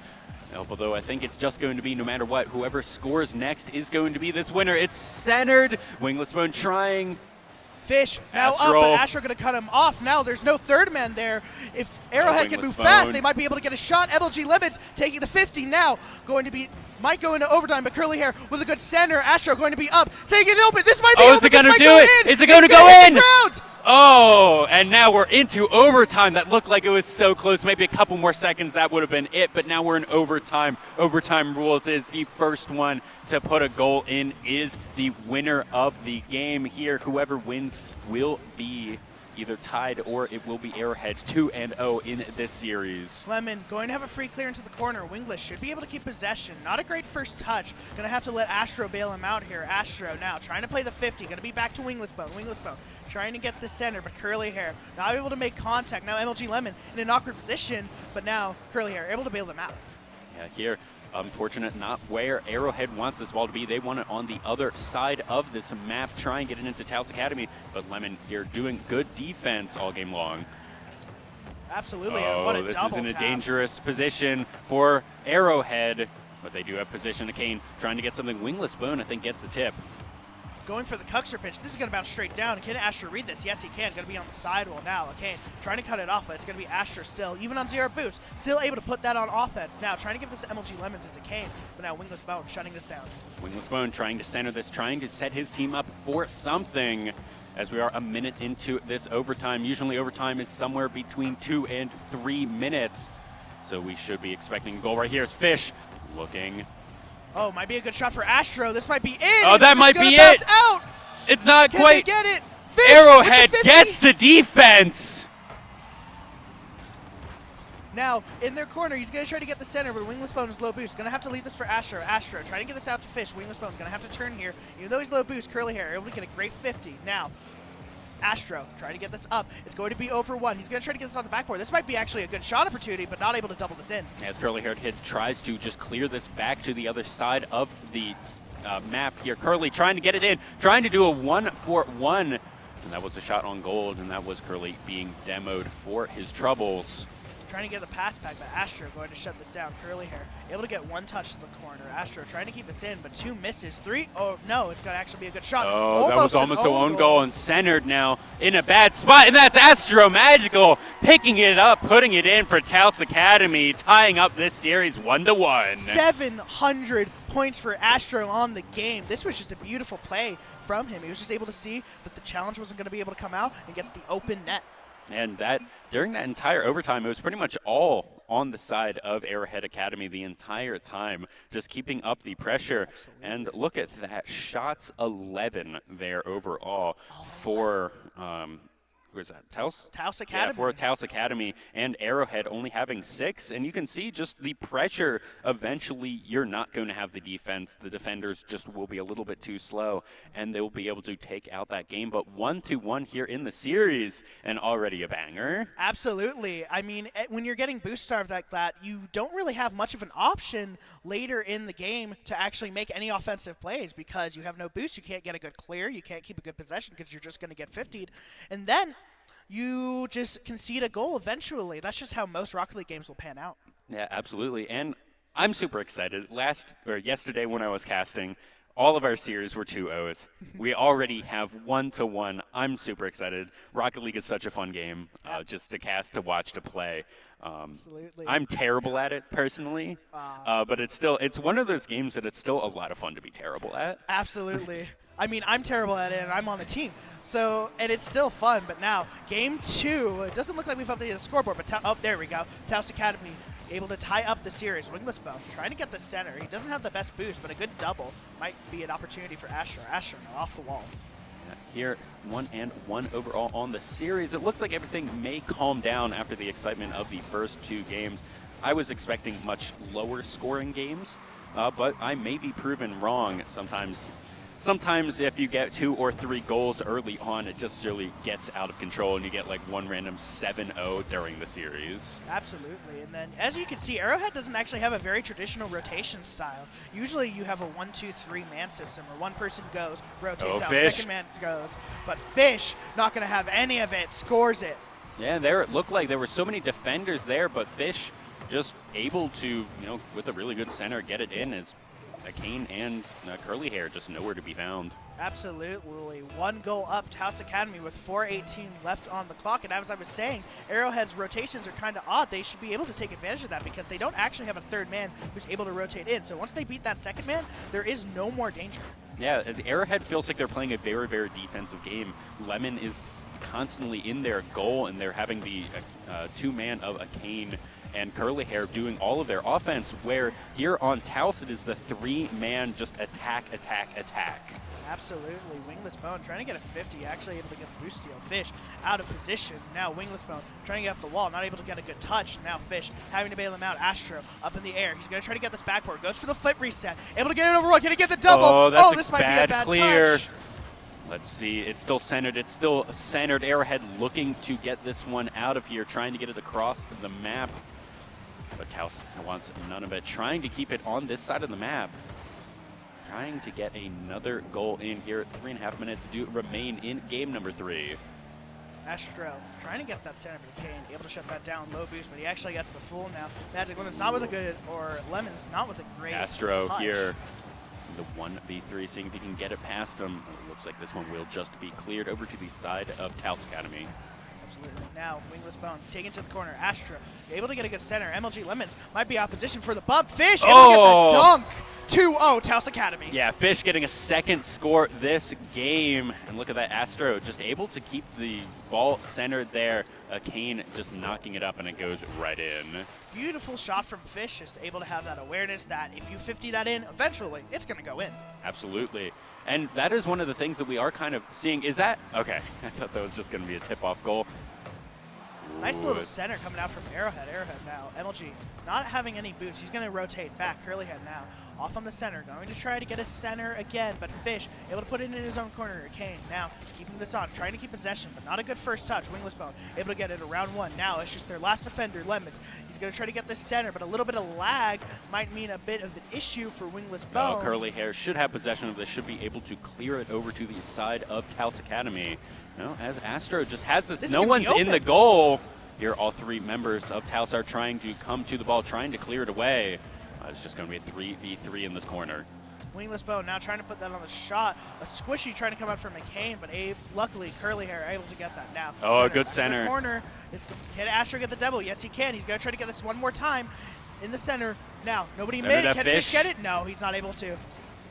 Although I think it's just going to be, no matter what, whoever scores next is going to be this winner. It's centered. Wingless Bone trying. Fish now Astro. up, but Astro going to cut him off. Now there's no third man there. If Arrowhead can move fast, they might be able to get a shot. MLG Lemons taking the 50 now. Might go into overtime, but Curly Hair with a good center. Astro going to be up, saying it open. This might be open. Is it going to this do might it? Go in. Is it going to It's go gonna hit in? the ground. Oh, and now we're into overtime. That looked like it was so close. Maybe a couple more seconds, that would have been it. But now we're in overtime. Overtime rules is the first one to put a goal in is the winner of the game here. Whoever wins will be either tied or it will be Arrowhead 2-0 in this series. Lemon going to have a free clearance to the corner. Wingless should be able to keep possession. Not a great first touch. Going to have to let Astro bail him out here. Astro now trying to play the 50. Going to be back to Wingless Bone. Wingless Bone trying to get the center, but Curly Hair not able to make contact. Now MLG Lemon in an awkward position, but now Curly Hair able to bail them out. Yeah, here, unfortunate not where Arrowhead wants this ball to be. They want it on the other side of this map, try and get it into Taos Academy, but Lemon here doing good defense all game long. Absolutely, and what a this double is in a tap. dangerous position for Arrowhead, but they do have position to Kane, trying to get something. Wingless Bone, I think, gets the tip. Going for the Cuxer pitch. This is going to bounce straight down. Can Astro read this? Yes, he can. Going to be on the sidewall now. Okay, trying to cut it off, but it's going to be Astro still. Even on 0 boost, still able to put that on offense. Now, trying to give this to MLG Lemons as a Kane, but now Wingless Bone shutting this down. Wingless Bone trying to center this, trying to set his team up for something as we are a minute into this overtime. Usually overtime is somewhere between 2 and 3 minutes. So we should be expecting a goal right here. It's Fish looking. Oh, might be a good shot for Astro. This might be it. Oh, that might be it. Out. It's not Can quite. they get it? Fish Arrowhead with the 50. gets the defense. Now, in their corner, he's going to try to get the center, but Wingless Bone is low boost. Going to have to leave this for Astro. Astro trying to get this out to Fish. Wingless Bone's going to have to turn here. Even though he's low boost, Curly Hair able to get a great 50. Now, Astro trying to get this up. It's going to be over 1. He's going to try to get this on the backboard. This might be actually a good shot opportunity, but not able to double this in. As Curly Haired Hit tries to just clear this back to the other side of the map here. Curly trying to get it in, trying to do a 1-for-1. And that was a shot on goal, and that was Curly being demoed for his troubles. Trying to get the pass back, but Astro going to shut this down. Curly Hair able to get 1 touch to the corner. Astro trying to keep this in, but 2 misses. 3, oh no, it's going to actually be a good shot. Oh, that was almost an own goal and centered now in a bad spot, and that's Astro Magical picking it up, putting it in for Taos Academy, tying up this series 1-1. 700 points for Astro on the game. This was just a beautiful play from him. He was just able to see that the challenge wasn't going to be able to come out and gets the open net. And that during that entire overtime, it was pretty much all on the side of Arrowhead Academy the entire time, just keeping up the pressure. Absolutely. And look at that, shots 11 there overall for where's that? Taos Academy. Yeah, for Taos Academy, and Arrowhead only having 6. And you can see just the pressure. Eventually, you're not going to have the defense. The defenders just will be a little bit too slow, and they'll be able to take out that game. But 1-1 here in the series, and already a banger. Absolutely. I mean, when you're getting boost starved like that, you don't really have much of an option later in the game to actually make any offensive plays because you have no boost. You can't get a good clear. You can't keep a good possession because you're just going to get 50'd. And then you just concede a goal eventually. That's just how most Rocket League games will pan out. Yeah, absolutely. And I'm super excited. Yesterday when I was casting, all of our series were 2-0s. We already have 1-1. I'm super excited. Rocket League is such a fun game, just to cast, to watch, to play. Absolutely. I'm terrible at it personally, but it's one of those games that it's still a lot of fun to be terrible at. Absolutely. I mean, I'm terrible at it, and I'm on the team. So, and it's still fun, but now, game 2, it doesn't look like we've updated the scoreboard, but oh, there we go. Taos Academy able to tie up the series. Wingless Bone trying to get the center. He doesn't have the best boost, but a good double might be an opportunity for Astro. Astro now off the wall. Here, 1-1 overall on the series. It looks like everything may calm down after the excitement of the first 2 games. I was expecting much lower scoring games, but I may be proven wrong. Sometimes if you get 2 or 3 goals early on, it just really gets out of control and you get like one random 7-0 during the series. Absolutely. And then as you can see, Arrowhead doesn't actually have a very traditional rotation style. Usually you have a 1-2-3 man system where one person goes, rotates out, Fish. second man goes. But Fish, not going to have any of it, scores it. Yeah, there it looked like there were so many defenders there, but Fish just able to, with a really good center, get it in. Is Kane and Curly Hair just nowhere to be found. Absolutely. 1 goal up, Taos Academy with 4:18 left on the clock. And as I was saying, Arrowhead's rotations are kind of odd. They should be able to take advantage of that because they don't actually have a third man who's able to rotate in. So once they beat that second man, there is no more danger. Yeah, Arrowhead feels like they're playing a very, very defensive game. Lemon is constantly in their goal, and they're having the two-man of a Kane and Curly Hair doing all of their offense, where here on Taos it is the 3-man just attack, attack, attack. Absolutely. Wingless Bone trying to get a 50, actually able to get the boost steal. Fish out of position. Now Wingless Bone trying to get off the wall, not able to get a good touch. Now Fish having to bail him out. Astro up in the air. He's going to try to get this backboard. Goes for the flip reset. Able to get it over one. Can he get the double? Oh, this might be a bad clear. touch. Let's see. It's still centered. It's still centered. Arrowhead looking to get this one out of here, trying to get it across the map. But Taos wants none of it. Trying to keep it on this side of the map. Trying to get another goal in here. 3.5 minutes do remain in game number 3. Astro trying to get that center, but Kane able to shut that down. Low boost, but he actually gets the full now. Magic Lemon's not with a good, or Lemon's not with a great Astro touch. here. The 1v3, seeing if he can get it past him. It looks like this one will just be cleared over to the side of Taos Academy. Absolutely. Now, Wingless Bone taken to the corner. Astro able to get a good center. MLG Lemons might be opposition for the bump. Fish able to get the dunk. 2-0 Taos Academy. Yeah, Fish getting a second score this game. And look at that, Astro just able to keep the ball centered there. Kane just knocking it up, and it goes right in. Beautiful shot from Fish, just able to have that awareness that if you 50 that in, eventually it's going to go in. Absolutely. And that is one of the things that we are kind of seeing. Is that, okay, I thought that was just going to be a tip-off goal. Nice little center coming out from Arrowhead. Arrowhead now. MLG not having any boots. He's going to rotate back. Curlyhead now off on the center. Going to try to get a center again, but Fish able to put it in his own corner. Kane now keeping this on. Trying to keep possession, but not a good first touch. Wingless Bone able to get it around 1. Now it's just their last offender, Lemons. He's going to try to get this center, but a little bit of lag might mean a bit of an issue for Wingless Bone. Oh, Curly Hair should have possession of this. Should be able to clear it over to the side of Taos Academy. No, as Astro just has this no one's in the goal. Here, all 3 members of Taos are trying to come to the ball, trying to clear it away. It's just going to be a 3v3 in this corner. Wingless Bone now trying to put that on the shot. A squishy trying to come out from McCain, but luckily Curly Hair able to get that now. Oh, good center. In the corner. Can Astro get the double? Yes, he can. He's going to try to get this one more time in the center. Now, nobody made it. Can Fish get it? No, he's not able to.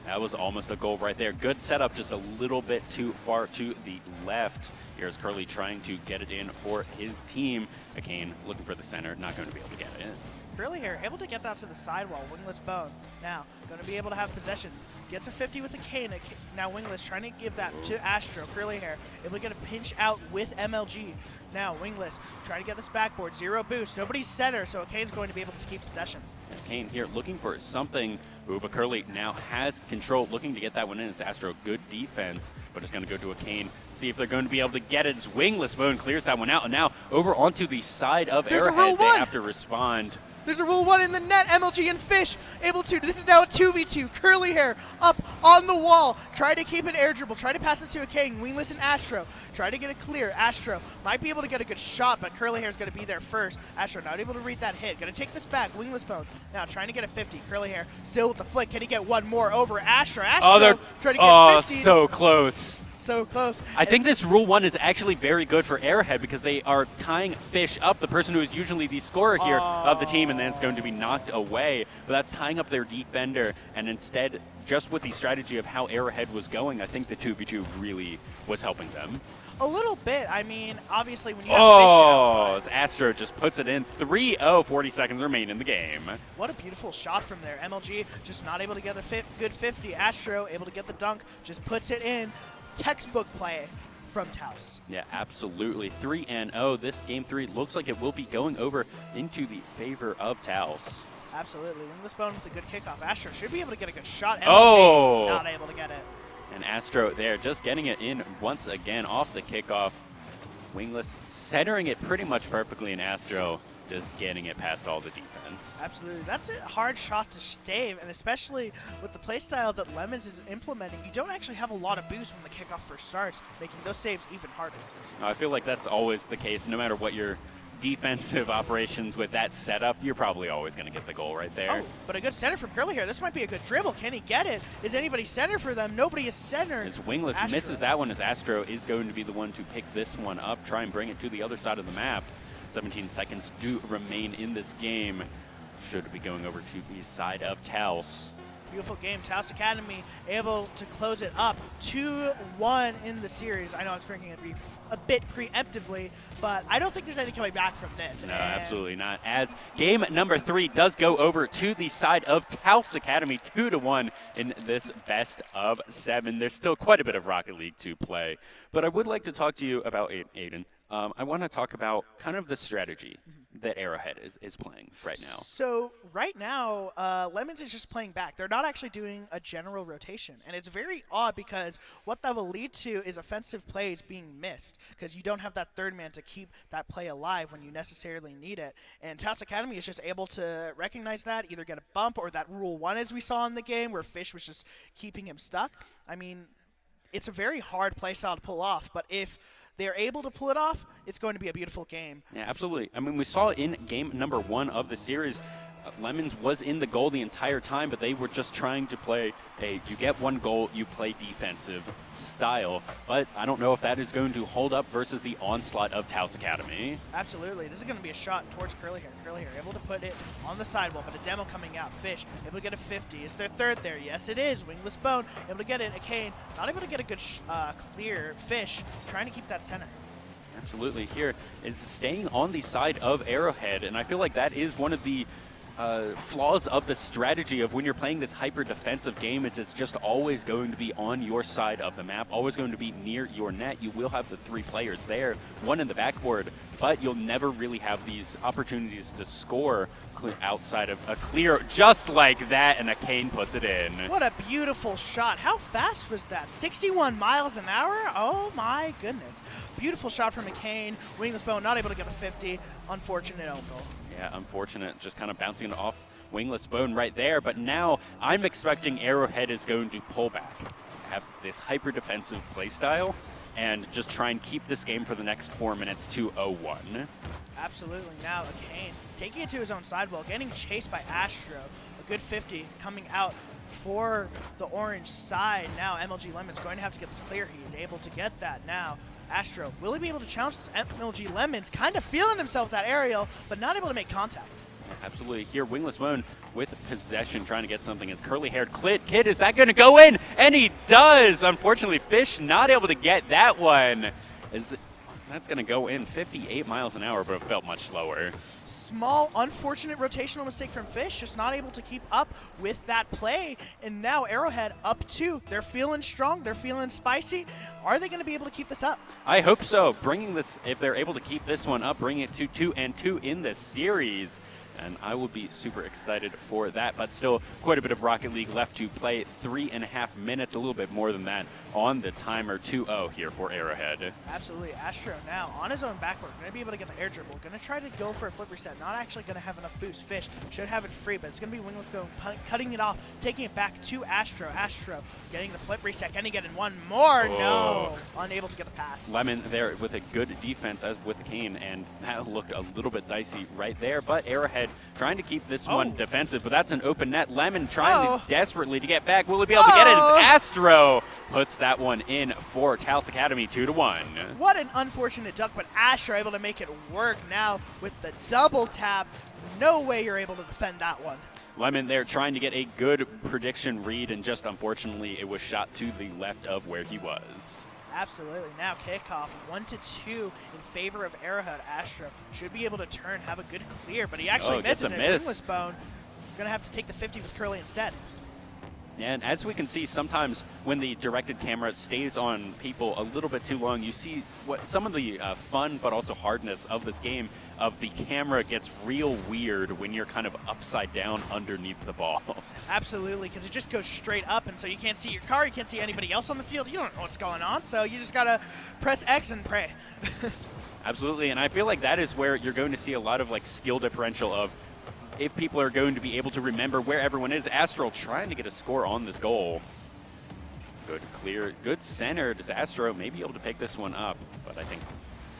That was almost a goal right there. Good setup, just a little bit too far to the left. Here's Curly trying to get it in for his team. McCain looking for the center, not going to be able to get it in. Curly Hair able to get that to the sidewall. Wingless Bone now going to be able to have possession. Gets a 50 with a Kane. Now Wingless trying to give that to Astro. Curly Hair able to get a pinch out with MLG. Now Wingless trying to get this backboard. 0 boost. Nobody's center, so Kane's going to be able to keep possession. Kane here looking for something. But Curly now has control, looking to get that one in. It's Astro, good defense, but it's going to go to a Kane. See if they're going to be able to get it. As Wingless Bone clears that one out, and now over onto the side of Arrowhead, they have to respond. There's a rule 1 in the net. MLG and Fish able to. This is now a 2v2. Curly Hair up on the wall. Try to keep an air dribble. Try to pass it to a King. Wingless and Astro. Try to get it clear. Astro might be able to get a good shot, but Curly Hair is going to be there first. Astro not able to read that hit. Going to take this back. Wingless Bone now trying to get a 50. Curly Hair still with the flick. Can he get one more over Astro? Astro trying to get 50. So close. So close. I think this Rule 1 is actually very good for Arrowhead because they are tying Fish up, the person who is usually the scorer here of the team, and then it's going to be knocked away. But that's tying up their defender, and instead, just with the strategy of how Arrowhead was going, I think the 2v2 really was helping them. A little bit. I mean, obviously when you have Fish out, as Astro just puts it in. 3-0, 40 seconds remain in the game. What a beautiful shot from there. MLG just not able to get a good 50. Astro able to get the dunk, just puts it in. Textbook play from Taos. Yeah, absolutely. 3-0. This game 3 looks like it will be going over into the favor of Taos. Absolutely. Wingless Bone was a good kickoff. Astro should be able to get a good shot. MLG not able to get it. And Astro there just getting it in once again off the kickoff. Wingless centering it pretty much perfectly, and Astro just getting it past all the defense. Absolutely. That's a hard shot to save, and especially with the playstyle that Lemons is implementing, you don't actually have a lot of boost when the kickoff first starts, making those saves even harder. I feel like that's always the case, no matter what you're defensive operations with that setup, you're probably always going to get the goal right there. Oh, but a good center from Curly here. This might be a good dribble. Can he get it? Is anybody center for them? Nobody is center. As Wingless Astro misses that one, as Astro is going to be the one to pick this one up, try and bring it to the other side of the map. 17 seconds do remain in this game. Should be going over to the side of Taos. Beautiful game. Taos Academy able to close it up 2-1 in the series. I know I'm speaking a bit preemptively, but I don't think there's any coming back from this. No, absolutely not. As game number 3 does go over to the side of Taos Academy, 2-1 in this best of 7. There's still quite a bit of Rocket League to play, but I would like to talk to you about Aiden. I want to talk about kind of the strategy that Arrowhead is playing right now. So right now, Lemons is just playing back. They're not actually doing a general rotation, and it's very odd because what that will lead to is offensive plays being missed because you don't have that third man to keep that play alive when you necessarily need it. And Taos Academy is just able to recognize that, either get a bump or that Rule 1 as we saw in the game where Fish was just keeping him stuck. I mean, it's a very hard play style to pull off, but if they're able to pull it off, it's going to be a beautiful game. Yeah, absolutely. I mean, we saw in game number 1 of the series, Lemons was in the goal the entire time, but they were just trying to play you get one goal, you play defensive style. But I don't know if that is going to hold up versus the onslaught of Taos Academy. Absolutely. This is going to be a shot towards Curly Hair. Curly Hair able to put it on the sidewall, but a demo coming out. Fish able to get a 50. Is their third there? Yes, it is. Wingless Bone able to get it. A Kane not able to get a good clear. Fish trying to keep that center. Absolutely. Here is staying on the side of Arrowhead, and I feel like that is one of the flaws of the strategy of when you're playing this hyper defensive game is it's just always going to be on your side of the map, always going to be near your net. You will have the 3 players there, one in the backboard, but you'll never really have these opportunities to score outside of a clear just like that, and a Kane puts it in. What a beautiful shot. How fast was that? 61 miles an hour? Oh my goodness. Beautiful shot from McCain. Wingless Bone not able to get a 50. Unfortunate own goal. Yeah, unfortunate, just kind of bouncing off Wingless Bone right there. But now I'm expecting Arrowhead is going to pull back, have this hyper defensive play style, and just try and keep this game for the next 4 minutes to 0-1. Absolutely. Now Kane taking it to his own sidewall, getting chased by Astro. A good 50 coming out for the orange side. Now MLG Lemon's going to have to get this clear. He is able to get that now. Astro, will he be able to challenge this? MLG Lemons kind of feeling himself that aerial, but not able to make contact. Absolutely. Here, Wingless Bone with possession, trying to get something. As curly-haired Kid, is that going to go in? And he does! Unfortunately, Fish not able to get that one. That's going to go in 58 miles an hour, but it felt much slower. Small, unfortunate rotational mistake from Fish, just not able to keep up with that play. And now Arrowhead up 2. They're feeling strong. They're feeling spicy. Are they going to be able to keep this up? I hope so. Bringing this, if they're able to keep this one up, bring it to 2-2 in the series. And I will be super excited for that, but still quite a bit of Rocket League left to play. 3.5 minutes, a little bit more than that on the timer. 2-0 here for Arrowhead. Absolutely. Astro now on his own backward, going to be able to get the air dribble, going to try to go for a flip reset, not actually going to have enough boost. Fish should have it free, but it's going to be Wingless going, cutting it off, taking it back to Astro. Astro getting the flip reset. Can he get in one more? Oh. No. Unable to get the pass. Lemon there with a good defense as with the Kane, and that looked a little bit dicey right there, but Arrowhead trying to keep this one defensive, but that's an open net. Lemon trying desperately to get back. Will he be able to get it? As Astro puts that one in for Taos Academy, 2-1. What an unfortunate duck, but Astro able to make it work now with the double tap. No way you're able to defend that one. Lemon there trying to get a good prediction read, and just unfortunately it was shot to the left of where he was. Absolutely. Now kickoff 1-2 in favor of Arrowhead. Astro should be able to turn, have a good clear, but he actually misses it. Wingless Bone going to have to take the 50 with Curly instead. And as we can see, sometimes when the directed camera stays on people a little bit too long, you see what some of the fun but also hardness of this game of the camera gets real weird when you're kind of upside down underneath the ball. Absolutely, because it just goes straight up, and so you can't see your car, you can't see anybody else on the field, you don't know what's going on, so you just gotta press X and pray. Absolutely, and I feel like that is where you're going to see a lot of like skill differential of if people are going to be able to remember where everyone is. Astro trying to get a score on this goal. Good clear, good center. Does Astro may be able to pick this one up, but I think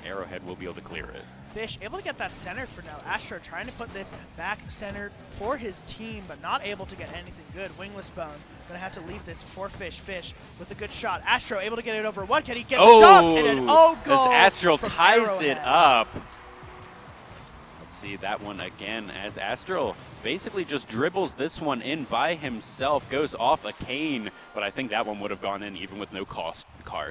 Arrowhead will be able to clear it. Fish able to get that centered for now. Astro trying to put this back centered for his team, but not able to get anything good. Wingless Bone gonna have to leave this for Fish. Fish with a good shot. Astro able to get it over one. Can he get the dunk? And an goal as Astro from ties Arrowhead. it up. Let's see that one again as Astro basically just dribbles this one in by himself, goes off a cane, but I think that one would have gone in even with no car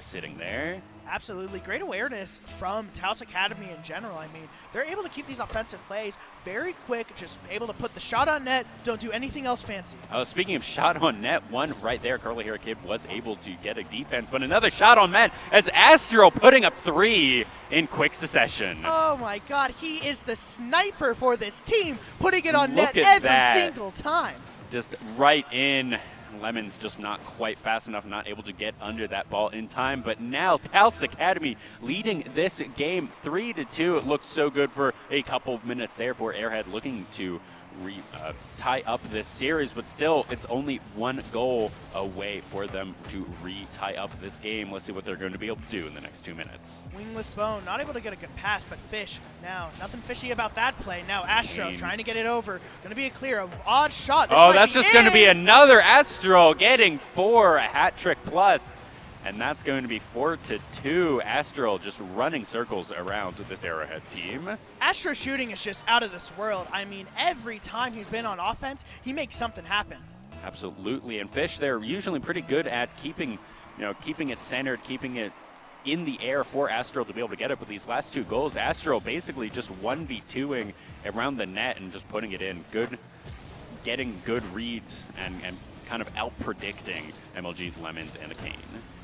sitting there. Absolutely. Great awareness from Taos Academy in general. I mean, they're able to keep these offensive plays very quick, just able to put the shot on net, don't do anything else fancy. Oh, speaking of shot on net, one right there, Curly Hair Kid was able to get a defense, but another shot on net as Astro putting up 3 in quick succession. Oh my god, he is the sniper for this team, putting it on Look net at every that. single time. Just right in. Lemon's just not quite fast enough, not able to get under that ball in time. But now Taos Academy leading this game 3-2. It looks so good for a couple of minutes there for Arrowhead, looking to tie up this series, but still it's only 1 goal away for them to tie up this game. Let's see what they're going to be able to do in the next 2 minutes. Wingless Bone not able to get a good pass, but Fish now nothing fishy about that play. Now Astro trying to get it over, going to be a clear, odd shot. This Oh, might that's be just going to be in. another Astro getting 4, a hat trick plus. And that's going to be 4-2. Astro just running circles around with this Arrowhead team. Astro shooting is just out of this world. I mean, every time he's been on offense, he makes something happen. Absolutely. And Fish, they're usually pretty good at keeping it centered, keeping it in the air for Astro to be able to get it. But these last 2 goals, Astro basically just 1v2ing around the net and just putting it in. Getting good reads and kind of out-predicting MLG's Lemons and the Cane.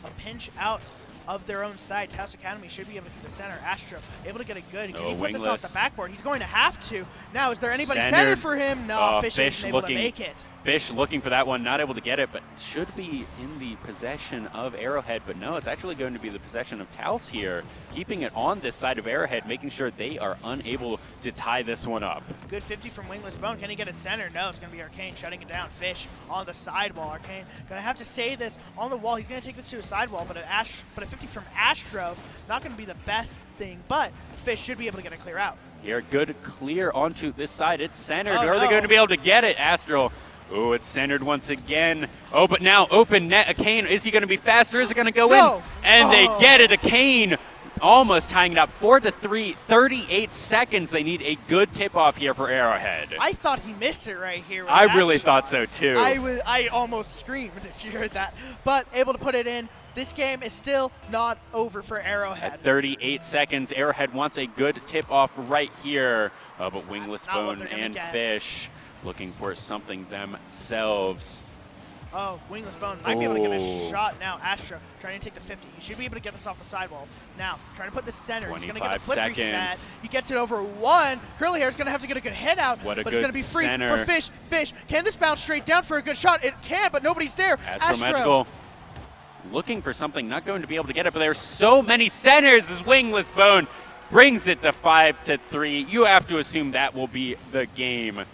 A pinch out of their own side. Taos Academy should be able to get the center. Astro able to get it good. Can he put this off the backboard? He's going to have to. Now, is there anybody centered for him? No, Fish isn't able to make it. Fish looking for that one, not able to get it, but should be in the possession of Arrowhead. But no, it's actually going to be the possession of Taos here, keeping it on this side of Arrowhead, making sure they are unable to tie this one up. Good 50 from Wingless Bone. Can he get it centered? No, it's going to be Arcane shutting it down. Fish on the sidewall. Arcane going to have to say this on the wall. He's going to take this to a sidewall, but a 50 from Astro, not going to be the best thing, but Fish should be able to get it clear out. Here, good clear onto this side. It's centered. Are they going to be able to get it? Astro. Oh, it's centered once again. Oh, but now open net. Arcane, is he going to be faster? Is it going to go in? And they get it. Arcane almost tying it up 4-3, 38 seconds. They need a good tip-off here for Arrowhead. I thought he missed it right here. I really thought so, too. I almost screamed if you heard that. But able to put it in. This game is still not over for Arrowhead. At 38 seconds, Arrowhead wants a good tip-off right here. But Wingless Bone and Fish looking for something themselves. Oh, Wingless Bone might be able to get a shot now. Astro trying to take the 50. He should be able to get this off the sidewall. Now, trying to put the center. He's going to get a flip reset. He gets it over one. Curly Hair is going to have to get a good hit out, but it's going to be free for Fish. Fish, can this bounce straight down for a good shot? It can, but nobody's there. Astro looking for something, not going to be able to get it, but there's so many centers as Wingless Bone brings it to 5-3. You have to assume that will be the game,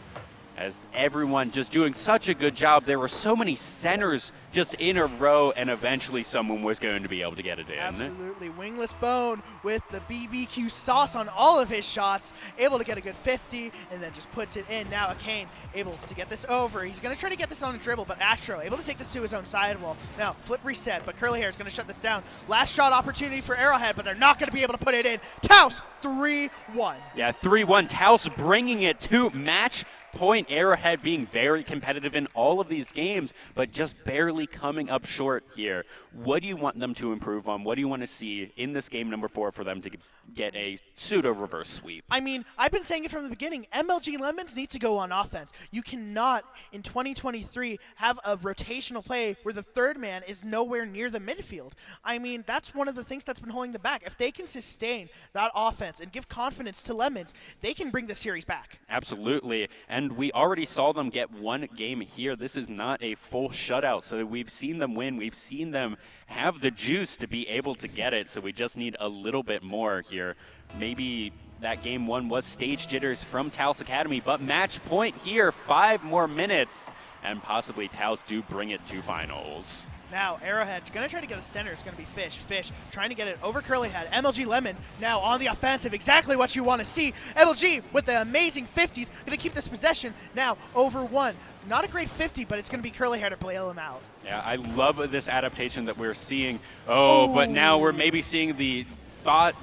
as everyone just doing such a good job. There were so many centers just in a row, and eventually someone was going to be able to get it in. Absolutely. Wingless Bone with the BBQ sauce on all of his shots, able to get a good 50, and then just puts it in. Now Arcane able to get this over. He's going to try to get this on a dribble, but Astro able to take this to his own sidewall. Now, flip reset, but Curly Hair is going to shut this down. Last shot opportunity for Arrowhead, but they're not going to be able to put it in. Taos, 3-1. Yeah, 3-1. Taos bringing it to match point. Arrowhead being very competitive in all of these games, but just barely coming up short here. What do you want them to improve on? What do you want to see in this game number 4 for them to get a pseudo reverse sweep? I mean, I've been saying it from the beginning. MLG Lemons needs to go on offense. You cannot, in 2023, have a rotational play where the third man is nowhere near the midfield. I mean, that's one of the things that's been holding them back. If they can sustain that offense and give confidence to Lemons, they can bring the series back. Absolutely. And we already saw them get one game here. This is not a full shutout, so we've seen them win. We've seen them have the juice to be able to get it, so we just need a little bit more here. Maybe that game 1 was stage jitters from Taos Academy, but match point here, 5 more minutes, and possibly Taos do bring it to finals. Now, Arrowhead going to try to get the center. It's going to be Fish. Fish trying to get it over Curlyhead. MLG Lemon now on the offensive. Exactly what you want to see. MLG with the amazing 50s. Going to keep this possession now over 1. Not a great 50, but it's going to be Curlyhead to bail him out. Yeah, I love this adaptation that we're seeing. Oh, but now we're maybe seeing the bad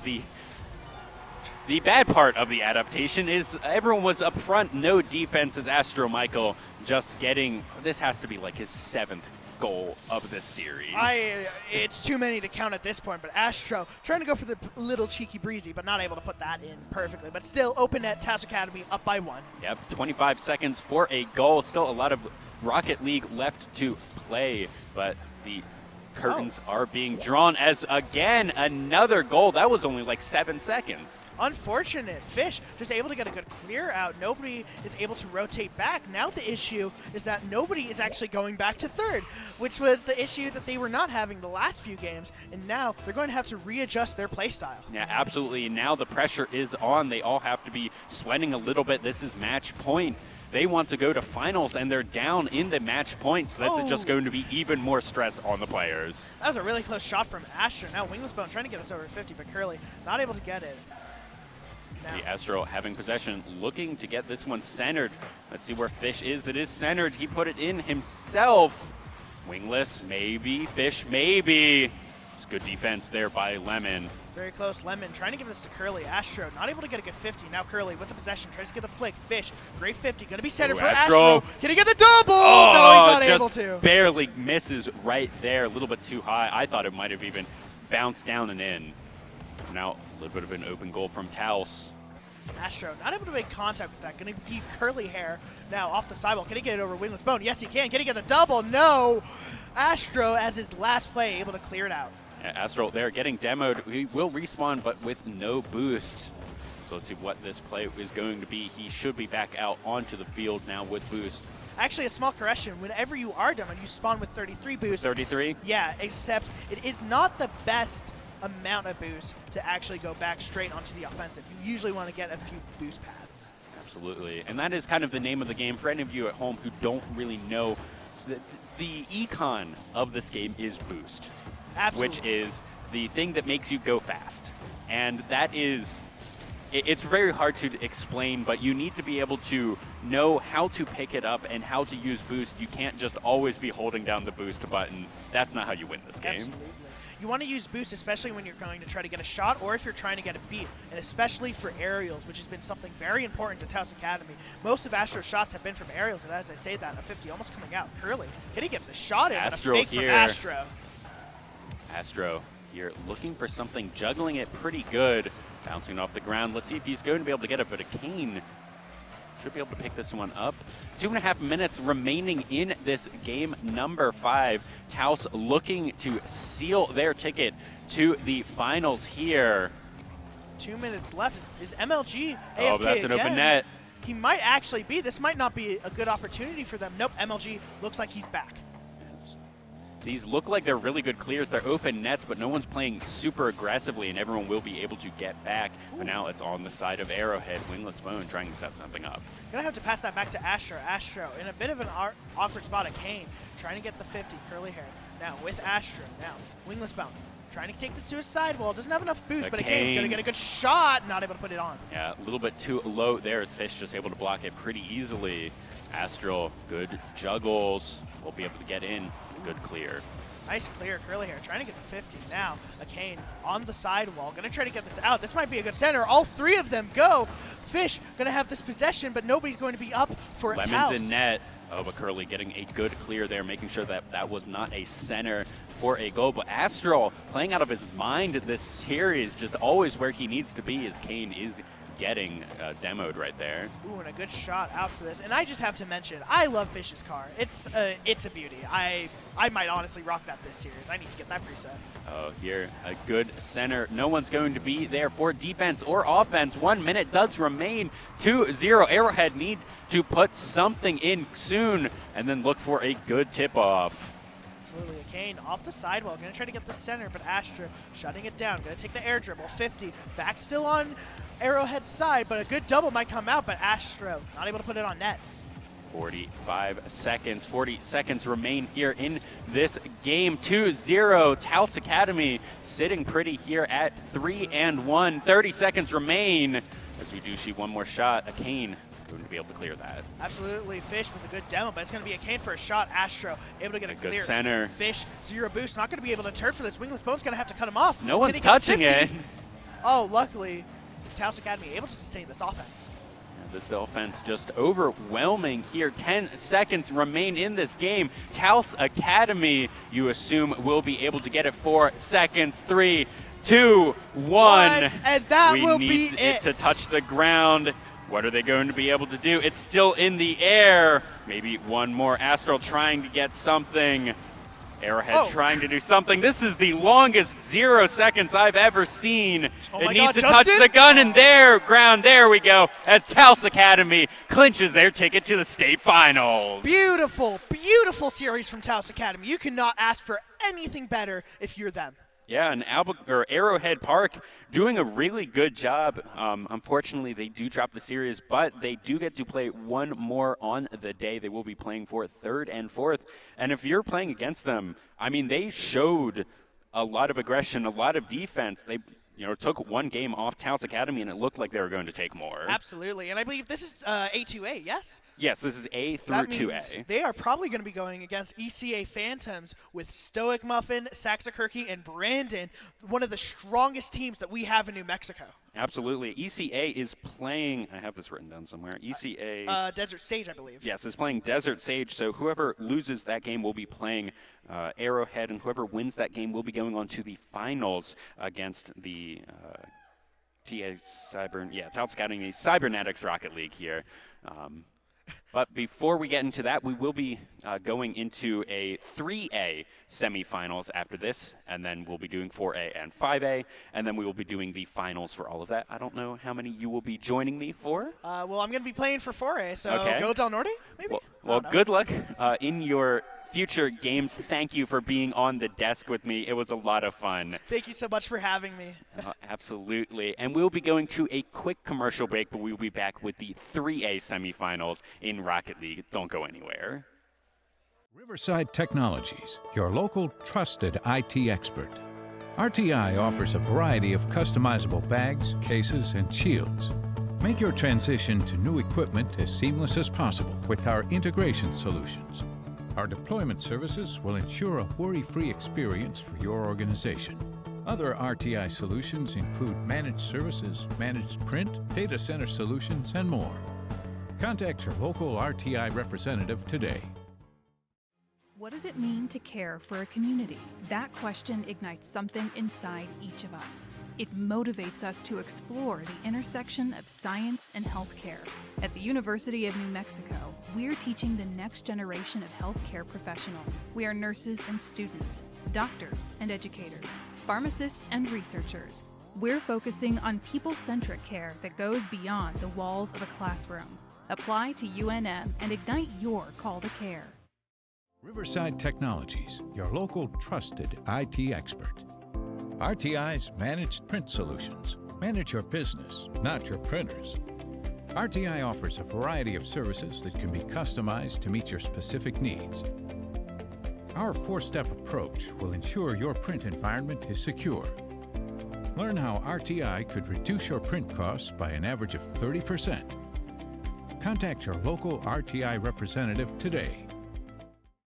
part of the adaptation is everyone was up front, no defense as Astro Michael just getting, this has to be like his 7th goal of this series. It's too many to count at this point, but Astro trying to go for the little cheeky breezy, but not able to put that in perfectly. But still, open net, Taos Academy up by 1. Yep, 25 seconds for a goal. Still a lot of Rocket League left to play, but the curtains are being drawn as, again, another goal. That was only like 7 seconds. Unfortunate. Fish just able to get a good clear out. Nobody is able to rotate back. Now the issue is that nobody is actually going back to third, which was the issue that they were not having the last few games, and now they're going to have to readjust their play style. Yeah, absolutely. Now the pressure is on. They all have to be sweating a little bit. This is match point. They want to go to finals, and they're down in the match points. So that's just going to be even more stress on the players. That was a really close shot from Astro. Now Wingless Bone trying to get us over 50, but Curly not able to get it. The Astro having possession, looking to get this one centered. Let's see where Fish is. It is centered. He put it in himself. Wingless, maybe. Fish, maybe. It's good defense there by Lemon. Very close. Lemon trying to give this to Curly. Astro not able to get a good 50. Now Curly with the possession tries to get the flick. Fish, great 50. Going to be centered for Astro. Can he get the double? Oh, no, he's not able to. Barely misses right there. A little bit too high. I thought it might have even bounced down and in. Now a little bit of an open goal from Taos. Astro not able to make contact with that. Going to be Curly Hair now off the sidewall. Can he get it over Wingless Bone? Yes, he can. Can he get the double? No. Astro, as his last play, able to clear it out. Yeah, Astro there getting demoed. He will respawn, but with no boost. So let's see what this play is going to be. He should be back out onto the field now with boost. Actually, a small correction. Whenever you are demoed, you spawn with 33 boost. 33? Yeah, except it is not the best amount of boost to actually go back straight onto the offensive. You usually want to get a few boost paths. Absolutely. And that is kind of the name of the game. For any of you at home who don't really know, the econ of this game is boost. Absolutely. Which is the thing that makes you go fast. And that is, it's very hard to explain, but you need to be able to know how to pick it up and how to use boost. You can't just always be holding down the boost button. That's not how you win this game. Absolutely. You want to use boost, especially when you're going to try to get a shot or if you're trying to get a beat, and especially for aerials, which has been something very important to Taos Academy. Most of Astro's shots have been from aerials, and as I say that, a 50 almost coming out. Curly, can he get the shot in? Astro a fake here. from Astro. Astro here looking for something, juggling it pretty good, bouncing off the ground. Let's see if he's going to be able to get it, but a Kane should be able to pick this one up. 2.5 minutes remaining in this game number 5. Taos looking to seal their ticket to the finals here. 2 minutes left. Is MLG AFK Oh, that's an again? open net. He might actually be. This might not be a good opportunity for them. Nope, MLG looks like he's back. These look like they're really good clears. They're open nets, but no one's playing super aggressively, and everyone will be able to get back. But now it's on the side of Arrowhead. Wingless Bone trying to set something up. Gonna have to pass that back to Astro. Astro in a bit of an awkward spot. A Kane trying to get the 50. Curly Hair now with Astro. Now Wingless Bone trying to take this to his sidewall. Doesn't have enough boost, but a Kane gonna get a good shot. Not able to put it on. Yeah, a little bit too low there as Fish just able to block it pretty easily. Astro, good juggles. Will be able to get in. A good clear. Nice clear. Curly Hair trying to get the 50. Now a Kane on the sidewall. Gonna try to get this out. This might be a good center. All 3 of them go. Fish gonna have this possession, but nobody's going to be up for a Taos. Lemons in net. Oh, but Curly getting a good clear there, making sure that that was not a center for a goal. But Astro playing out of his mind this series, just always where he needs to be, as Kane is getting demoed right there. Ooh, and a good shot out for this. And I just have to mention, I love Fish's car. It's a beauty. I might honestly rock that this series. I need to get that preset. Oh, here, a good center. No one's going to be there for defense or offense. 1 minute does remain. 2-0. Arrowhead need to put something in soon and then look for a good tip-off. Absolutely. A Kane off the sidewall. Going to try to get the center, but Astro shutting it down. Going to take the air dribble. 50. Back still on Arrowhead's side, but a good double might come out, but Astro not able to put it on net. 40 seconds remain here in this game 2-0. Taos Academy sitting pretty here at 3-1. 30 seconds remain as we do see one more shot. Akane going to be able to clear that. Absolutely. Fish with a good demo, but it's going to be a Kane for a shot. Astro able to get a good clear. center. Fish, 0 boost, not going to be able to turn for this. Wingless Bone's going to have to cut him off. No one's Can he get touching 50? it. Oh, luckily, Taos Academy able to sustain this offense. This offense just overwhelming here. 10 seconds remain in this game. Taos Academy, you assume, will be able to get it 4 seconds. 3, 2, 1. And that we will need be it to touch the ground. What are they going to be able to do? It's still in the air. Maybe one more. Astral trying to get something. Arrowhead trying to do something. This is the longest 0 seconds I've ever seen. Oh it my needs God, to Justin? touch the gun and there we go. As Taos Academy clinches their ticket to the state finals. Beautiful, beautiful series from Taos Academy. You cannot ask for anything better if you're them. Yeah, and Arrowhead Park doing a really good job. Unfortunately, they do drop the series, but they do get to play one more on the day. They will be playing for 3rd and 4th. And if you're playing against them, I mean, they showed a lot of aggression, a lot of defense. They took one game off Taos Academy, and it looked like they were going to take more. Absolutely, and I believe this is A2A, yes? Yes, this is A through that 2A. Means they are probably going to be going against ECA Phantoms with Stoic Muffin, Saxakirky, and Brandon, one of the strongest teams that we have in New Mexico. Absolutely. ECA is playing, I have this written down somewhere, ECA... Desert Sage, I believe. Yes, is playing Desert Sage, so whoever loses that game will be playing Arrowhead, and whoever wins that game will be going on to the finals against the Taos Academy Cybernetics Rocket League here. But before we get into that, we will be going into a 3A semifinals after this, and then we'll be doing 4A and 5A, and then we will be doing the finals for all of that. I don't know how many you will be joining me for. Well, I'm going to be playing for 4A, so okay. Go Del Norte, maybe? Well, good luck in your future games. Thank you for being on the desk with me. It was a lot of fun. Thank you so much for having me. Absolutely. And we'll be going to a quick commercial break, but we'll be back with the 3A semifinals in Rocket League. Don't go anywhere. Riverside Technologies, your local trusted IT expert. RTI offers a variety of customizable bags, cases, and shields. Make your transition to new equipment as seamless as possible with our integration solutions. Our deployment services will ensure a worry-free experience for your organization. Other RTI solutions include managed services, managed print, data center solutions, and more. Contact your local RTI representative today. What does it mean to care for a community? That question ignites something inside each of us. It motivates us to explore the intersection of science and healthcare. At the University of New Mexico, we're teaching the next generation of healthcare professionals. We are nurses and students, doctors and educators, pharmacists and researchers. We're focusing on people-centric care that goes beyond the walls of a classroom. Apply to UNM and ignite your call to care. Riverside Technologies, your local trusted IT expert. RTI's managed print solutions. Manage your business, not your printers. RTI offers a variety of services that can be customized to meet your specific needs. Our 4-step approach will ensure your print environment is secure. Learn how RTI could reduce your print costs by an average of 30%. Contact your local RTI representative today.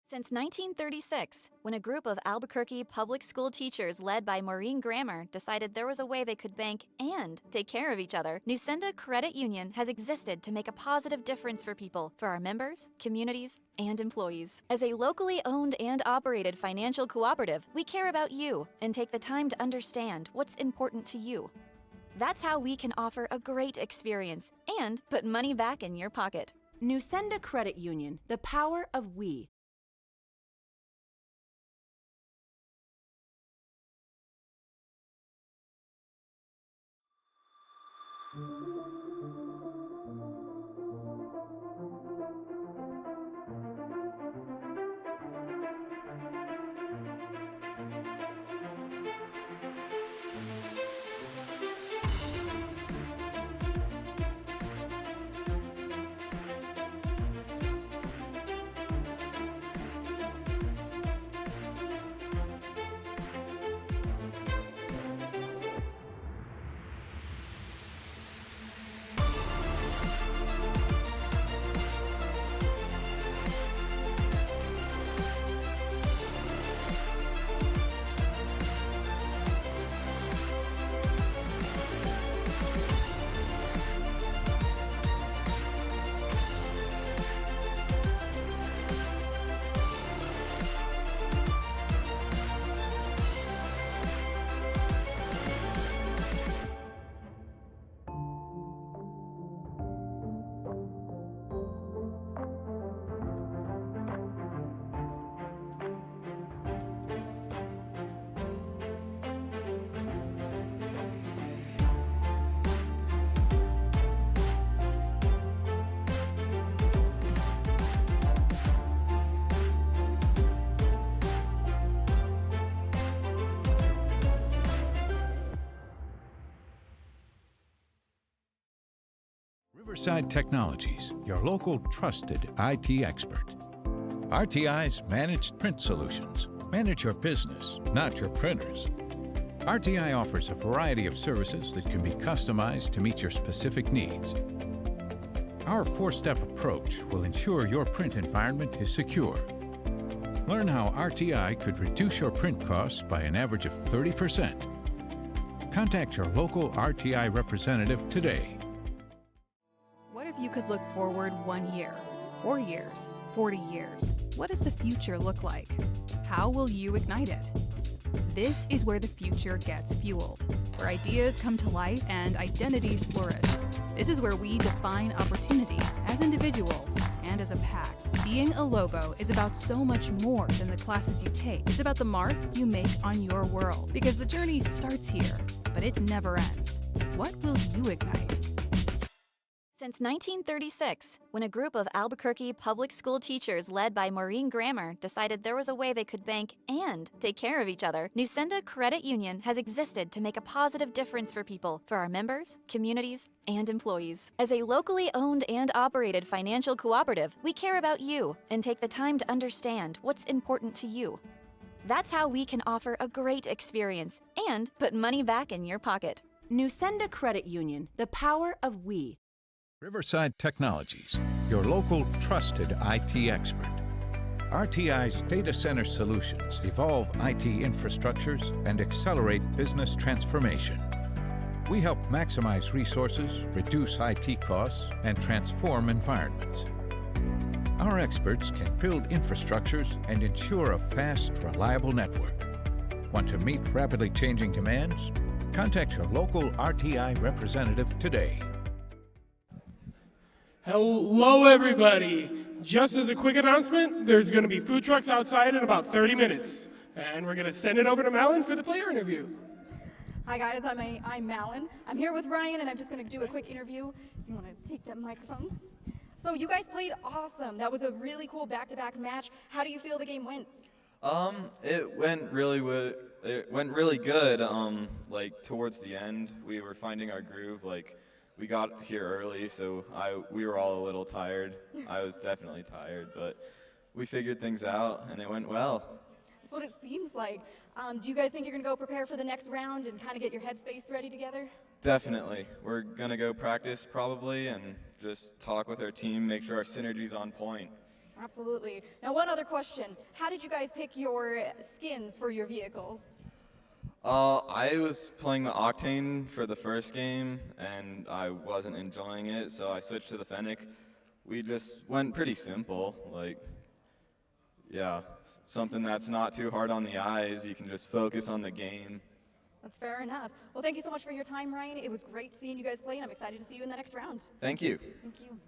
Since 1936, when a group of Albuquerque public school teachers led by Maureen Grammer decided there was a way they could bank and take care of each other, Nusenda Credit Union has existed to make a positive difference for people, for our members, communities, and employees. As a locally owned and operated financial cooperative, we care about you and take the time to understand what's important to you. That's how we can offer a great experience and put money back in your pocket. Nusenda Credit Union, the power of we. Riverside Technologies, your local trusted IT expert. RTI's managed print solutions. Manage your business, not your printers. RTI offers a variety of services that can be customized to meet your specific needs. Our four-step approach will ensure your print environment is secure. Learn how RTI could reduce your print costs by an average of 30%. Contact your local RTI representative today. What if you could look forward 1 year, 4 years, 40 years? What does the future look like? How will you ignite it? This is where the future gets fueled, where ideas come to light and identities flourish. This is where we define opportunity as individuals and as a pack. Being a Lobo is about so much more than the classes you take. It's about the mark you make on your world, because the journey starts here, but it never ends. What will you ignite? Since 1936, when a group of Albuquerque public school teachers led by Maureen Grammer decided there was a way they could bank and take care of each other, Nusenda Credit Union has existed to make a positive difference for people, for our members, communities, and employees. As a locally owned and operated financial cooperative, we care about you and take the time to understand what's important to you. That's how we can offer a great experience and put money back in your pocket. Nusenda Credit Union, the power of we. Riverside Technologies, your local trusted IT expert. RTI's data center solutions evolve IT infrastructures and accelerate business transformation. We help maximize resources, reduce IT costs, and transform environments. Our experts can build infrastructures and ensure a fast, reliable network. Want to meet rapidly changing demands? Contact your local RTI representative today. Hello, everybody. Just as a quick announcement, there's going to be food trucks outside in about 30 minutes. And we're going to send it over to Malin for the player interview. Hi, guys. I'm Malin. I'm here with Ryan, and I'm just going to do a quick interview. If you want to take that microphone. So you guys played awesome. That was a really cool back-to-back match. How do you feel the game went? It went really good. Like towards the end, we were finding our groove. Like we got here early, so we were all a little tired. I was definitely tired, but we figured things out, and it went well. That's what it seems like. Do you guys think you're going to go prepare for the next round and kind of get your headspace ready together? Definitely. We're going to go practice probably and just talk with our team, make sure our synergy's on point. Absolutely. Now, one other question. How did you guys pick your skins for your vehicles? I was playing the Octane for the first game, and I wasn't enjoying it, so I switched to the Fennec. We just went pretty simple, like, yeah, something that's not too hard on the eyes. You can just focus on the game. That's fair enough. Well, thank you so much for your time, Ryan. It was great seeing you guys play, and I'm excited to see you in the next round. Thank you. Thank you.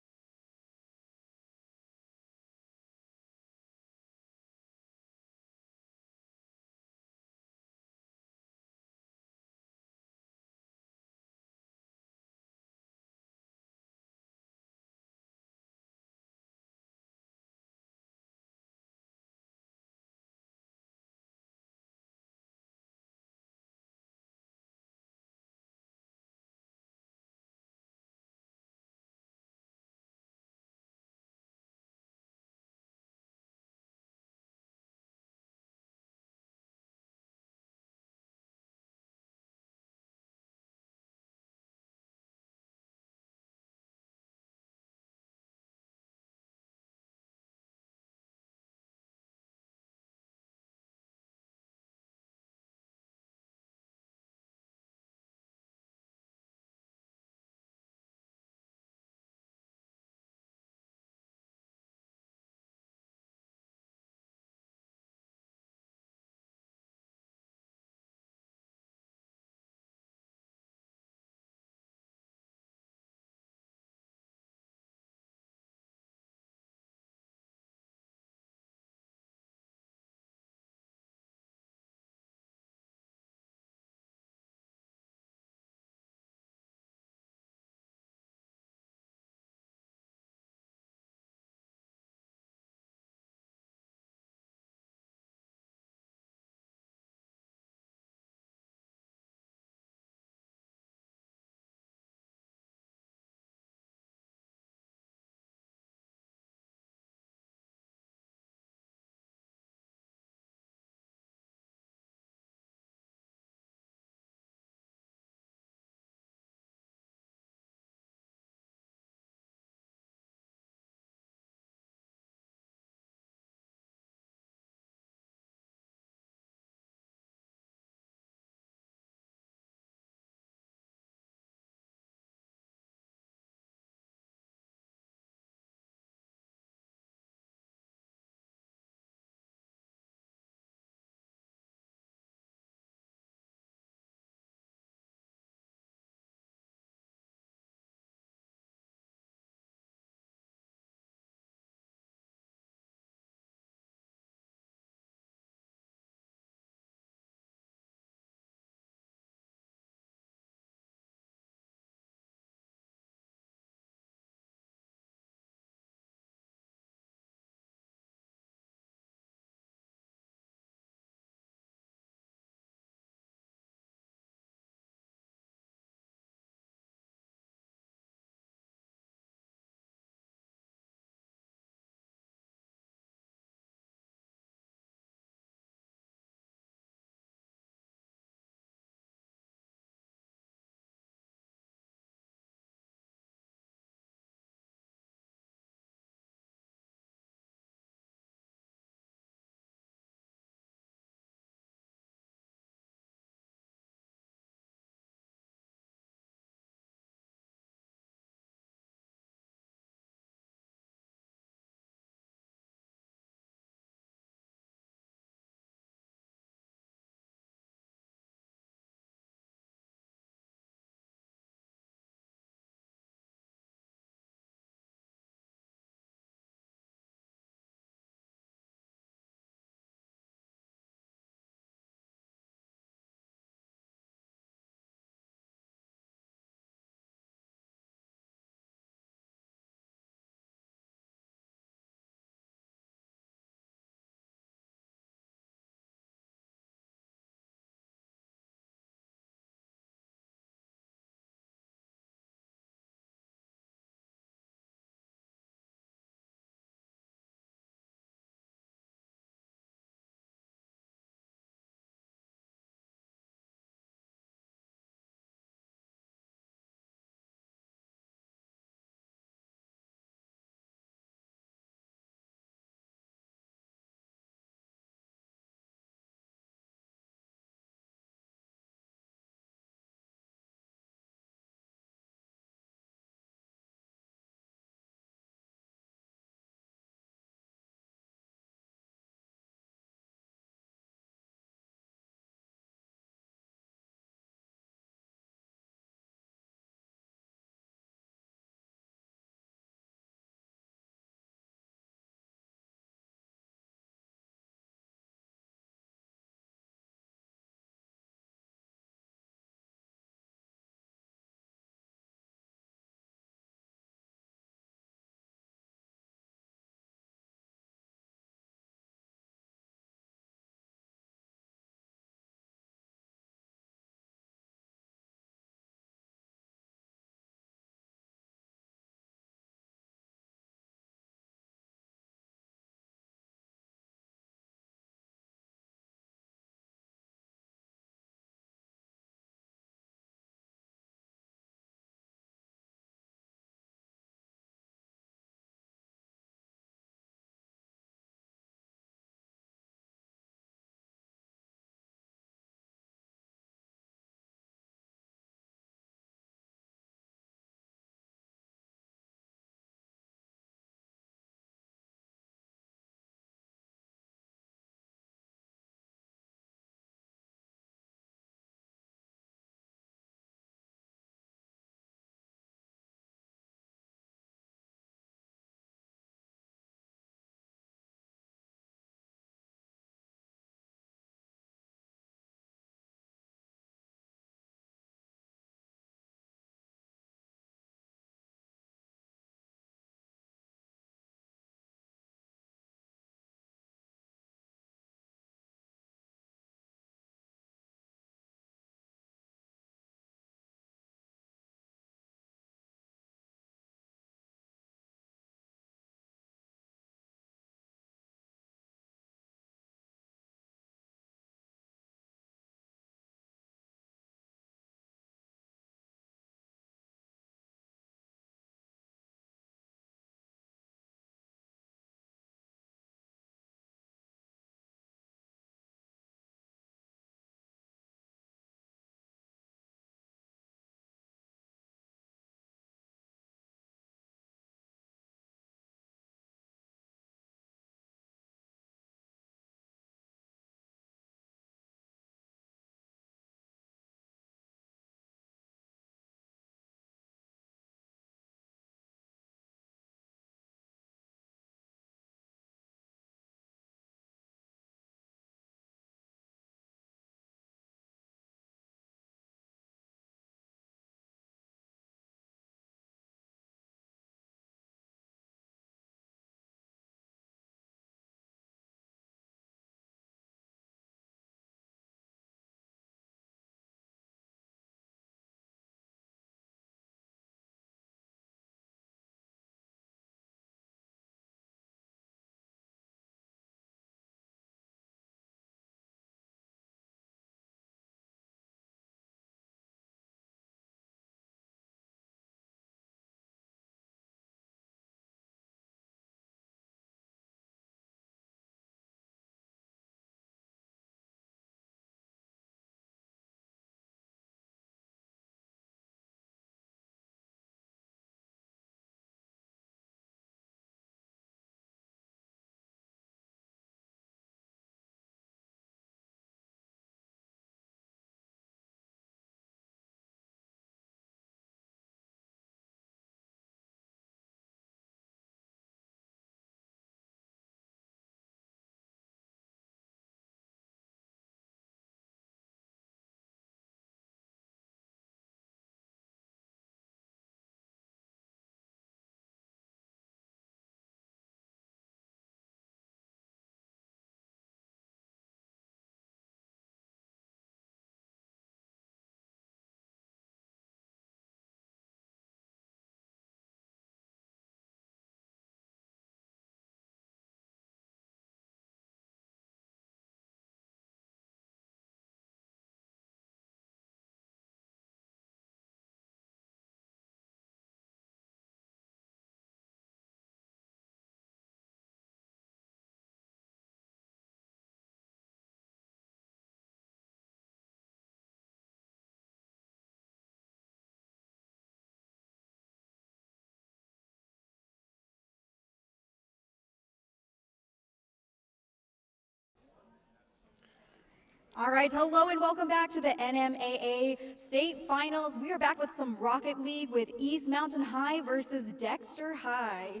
All right, hello and welcome back to the NMAA State Finals. We are back with some Rocket League with East Mountain High versus Dexter High.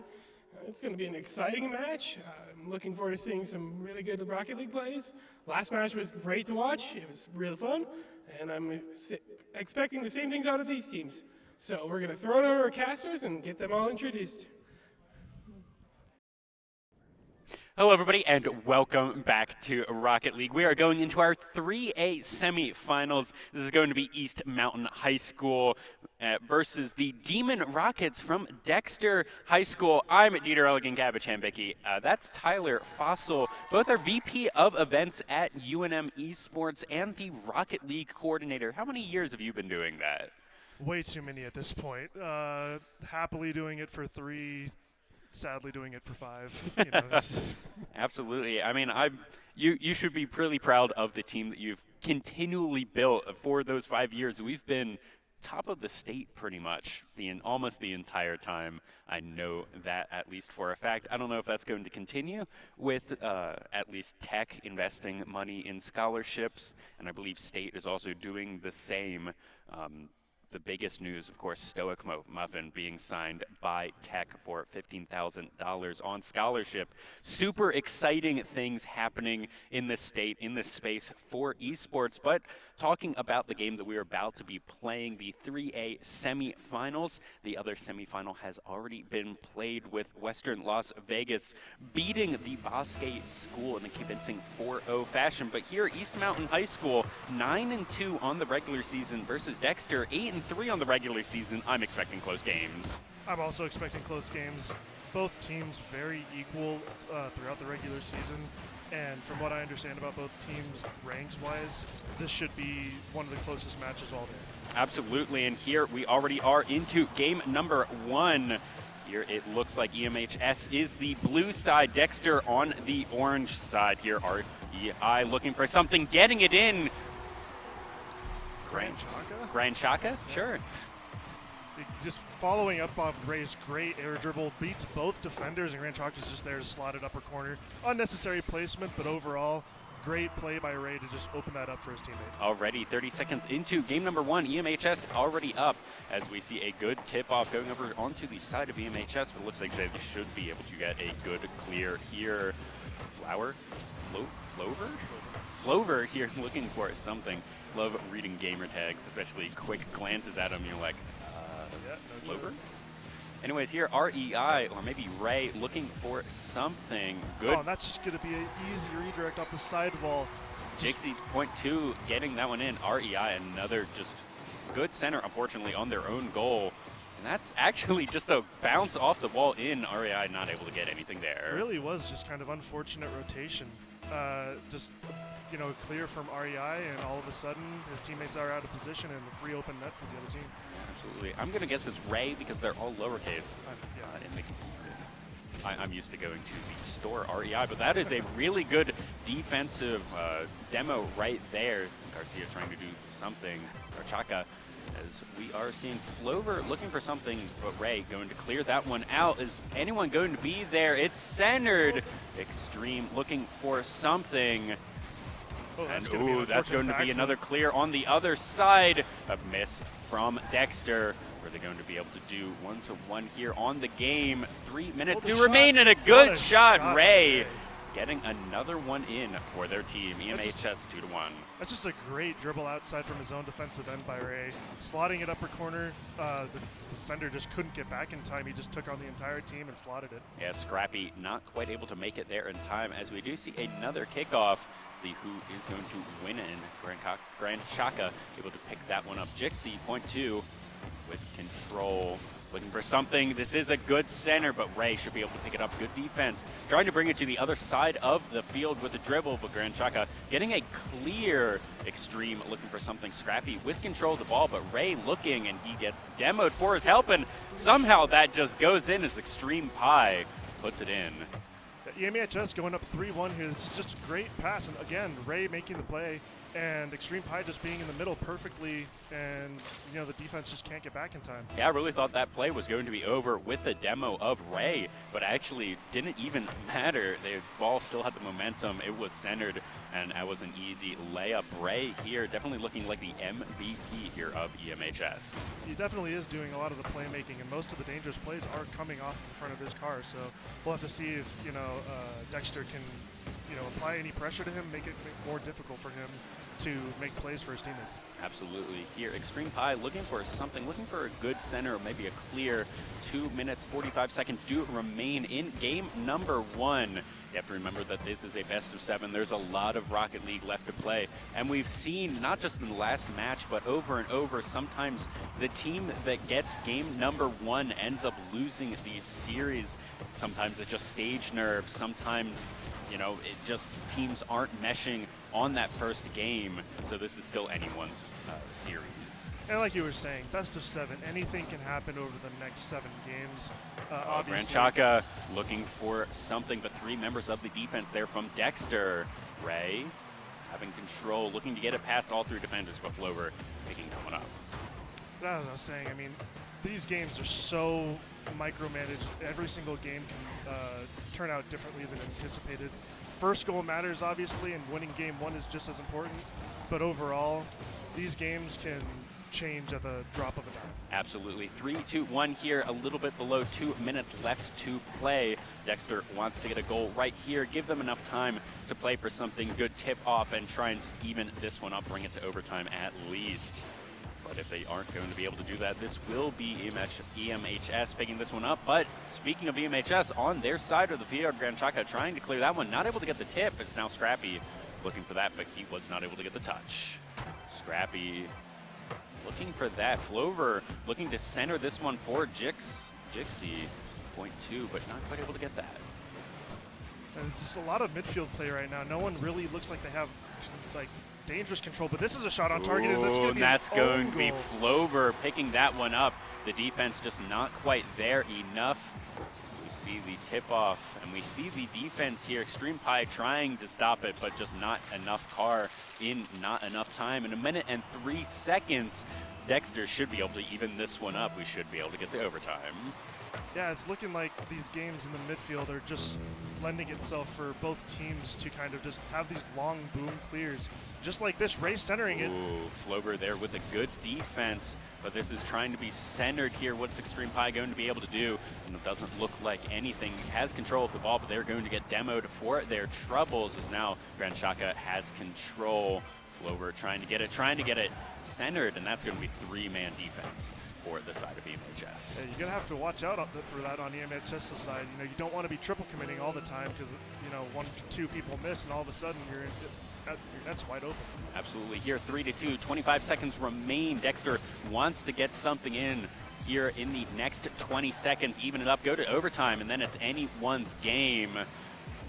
It's going to be an exciting match. I'm looking forward to seeing some really good Rocket League plays. Last match was great to watch. It was really fun, and I'm expecting the same things out of these teams. So we're going to throw it over our casters and get them all introduced. Hello, everybody, and welcome back to Rocket League. We are going into our 3A semifinals. This is going to be East Mountain High School versus the Demon Rockets from Dexter High School. I'm Dieter Elegant Gabachambicki. That's Tyler Fossil. Both are VP of Events at UNM Esports and the Rocket League coordinator. How many years have you been doing that? Way too many at this point. Happily doing it for 3. Sadly doing it for 5. You know, Absolutely. I mean, you should be pretty proud of the team that you've continually built for those 5 years. We've been top of the state pretty much almost the entire time. I know that at least for a fact. I don't know if that's going to continue with at least Tech investing money in scholarships, and I believe State is also doing the same. The biggest news, of course, Stoic Muffin being signed by Tech for $15,000 on scholarship. Super exciting things happening in this state, in this space for esports. But talking about the game that we are about to be playing, the 3A semifinals. The other semifinal has already been played with Western Las Vegas beating the Bosque School in a convincing 4-0 fashion. But here, East Mountain High School, 9-2 on the regular season versus Dexter, 8-3 on the regular season. I'm expecting close games. I'm also expecting close games. Both teams very equal throughout the regular season. And from what I understand about both teams ranks-wise, this should be one of the closest matches all day. Absolutely, and here we already are into game number 1. Here it looks like EMHS is the blue side, Dexter on the orange side here. REI looking for something, getting it in. Grand Chaka? Yeah. Sure. Just following up on Ray's great air dribble, beats both defenders, and Grand Chaka's just there to slot it upper corner. Unnecessary placement, but overall, great play by Ray to just open that up for his teammate. Already 30 seconds into game number 1, EMHS already up as we see a good tip-off going over onto the side of EMHS, but it looks like they should be able to get a good clear here. Flover here looking for something. Love reading gamer tags, especially quick glances at them. You're like, Flover? Anyways, here REI, or maybe Ray, looking for something good. Oh, that's just going to be an easy redirect off the sidewall. Jixie, point 2, getting that one in. REI, another just good center, unfortunately, on their own goal. And that's actually just a bounce off the wall in. REI not able to get anything there. It really was just kind of unfortunate rotation. Just, you know, clear from REI, and all of a sudden his teammates are out of position and a free open net for the other team. Absolutely. I'm going to guess it's Ray because they're all lowercase. I'm used to going to the store REI, but that is a really good defensive demo right there. Garcia trying to do something. Chaka, as we are seeing Flover looking for something, but Ray going to clear that one out. Is anyone going to be there? It's centered. Extreme looking for something. Oh, that's that's going to be another clear on the other side. A miss from Dexter. Are they going to be able to do 1-1 here on the game? 3 minutes to remain, and a good shot. Ray getting another one in for their team. EMHS 2-1. That's just a great dribble outside from his own defensive end by Ray. Slotting it upper corner. The defender just couldn't get back in time. He just took on the entire team and slotted it. Yeah, Scrappy not quite able to make it there in time, as we do see another kickoff. See who is going to win in. Grand Chaka able to pick that one up. Jixie, point 2, with control. Looking for something. This is a good center, but Ray should be able to pick it up. Good defense. Trying to bring it to the other side of the field with the dribble, but Grand Chaka getting a clear. Extreme looking for something. Scrappy with control of the ball, but Ray looking, and he gets demoed for his help, and somehow that just goes in as Extreme Pie puts it in. EMHS going up 3-1 here. This is just a great pass, and again, Ray making the play. and Extreme Pie just being in the middle perfectly, and the defense just can't get back in time. Yeah, I really thought that play was going to be over with the demo of Ray, but actually didn't even matter. The ball still had the momentum. It was centered, and that was an easy layup. Ray here definitely looking like the MVP here of EMHS. He definitely is doing a lot of the playmaking, and most of the dangerous plays are coming off in front of his car. So we'll have to see if Dexter can apply any pressure to him, make it more difficult for him to make plays for his teammates. Absolutely. Here, Extreme Pie looking for something, looking for a good center, maybe a clear 2 minutes, 45 seconds do remain in game number 1. You have to remember that this is a best of 7. There's a lot of Rocket League left to play. And we've seen, not just in the last match, but over and over, sometimes the team that gets game number 1 ends up losing these series. Sometimes it's just stage nerves. Sometimes, it just teams aren't meshing on that first game. So this is still anyone's series. And like you were saying, best of 7, anything can happen over the next 7 games. Obviously, Granchaka looking for something, but 3 members of the defense there from Dexter. Ray having control, looking to get it past all 3 defenders, but Flover picking that one up. But as I was saying, these games are so micromanaged. Every single game can turn out differently than anticipated. First goal matters, obviously, and winning game 1 is just as important. But overall, these games can change at the drop of a dime. Absolutely. 3-2-1 here, a little bit below 2 minutes left to play. Dexter wants to get a goal right here, give them enough time to play for something good tip off and try and even this one up, bring it to overtime at least. But if they aren't going to be able to do that, this will be EMHS picking this one up. But speaking of EMHS, on their side of the field, Granchaka trying to clear that one, not able to get the tip. It's now Scrappy looking for that, but he was not able to get the touch. Scrappy looking for that. Flover looking to center this one for Jixie. 0.2, but not quite able to get that. And it's just a lot of midfield play right now. No one really looks like they have dangerous control, but this is a shot on target, and that's going to be Flover picking that one up. The defense just not quite there enough. We see the tip off, and we see the defense here. Extreme Pie trying to stop it, but just not enough car in not enough time. In 1 minute and 3 seconds, Dexter should be able to even this one up. We should be able to get to overtime. Yeah, it's looking like these games in the midfield are just lending itself for both teams to kind of just have these long boom clears. Just like this, Ray centering it. Flover there with a good defense, but this is trying to be centered here. What's Extreme Pie going to be able to do? And it doesn't look like anything. He has control of the ball, but they're going to get demoed for their troubles as now Granchaka has control. Flover trying to get it centered, and that's going to be 3-man defense for the side of EMHS. Yeah, you're gonna have to watch out for that on EMHS' side. You don't want to be triple committing all the time because 1 or 2 people miss, and all of a sudden your net's wide open. Absolutely. Here, 3-2, 25 seconds remain. Dexter wants to get something in here in the next 20 seconds, even it up, go to overtime, and then it's anyone's game.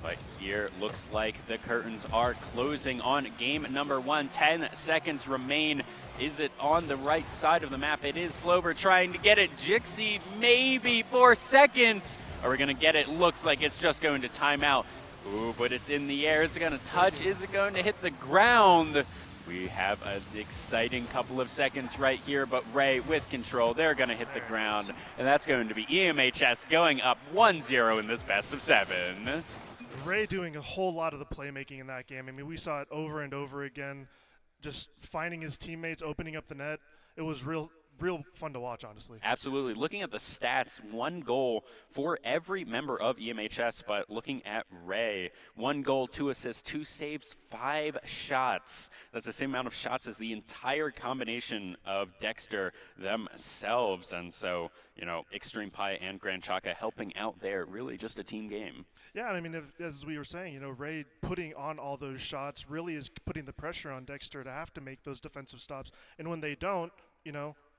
But here looks like the curtains are closing on game number 1. 10 seconds remain. Is it on the right side of the map? It is. Flover trying to get it. Jixie maybe 4 seconds. Are we going to get it? Looks like it's just going to time out. Ooh, but it's in the air. Is it going to touch? Is it going to hit the ground? We have an exciting couple of seconds right here, but Ray with control. They're going to hit the ground, and that's going to be EMHS going up 1-0 in this best of 7. Ray doing a whole lot of the playmaking in that game. We saw it over and over again, just finding his teammates, opening up the net. It was real fun to watch, honestly. Absolutely. Looking at the stats, 1 goal for every member of EMHS, but looking at Ray, 1 goal, 2 assists, 2 saves, 5 shots. That's the same amount of shots as the entire combination of Dexter themselves. And so, Extreme Pie and Granchaka helping out there. Really just a team game. Yeah, as we were saying, Ray putting on all those shots really is putting the pressure on Dexter to have to make those defensive stops. And when they don't,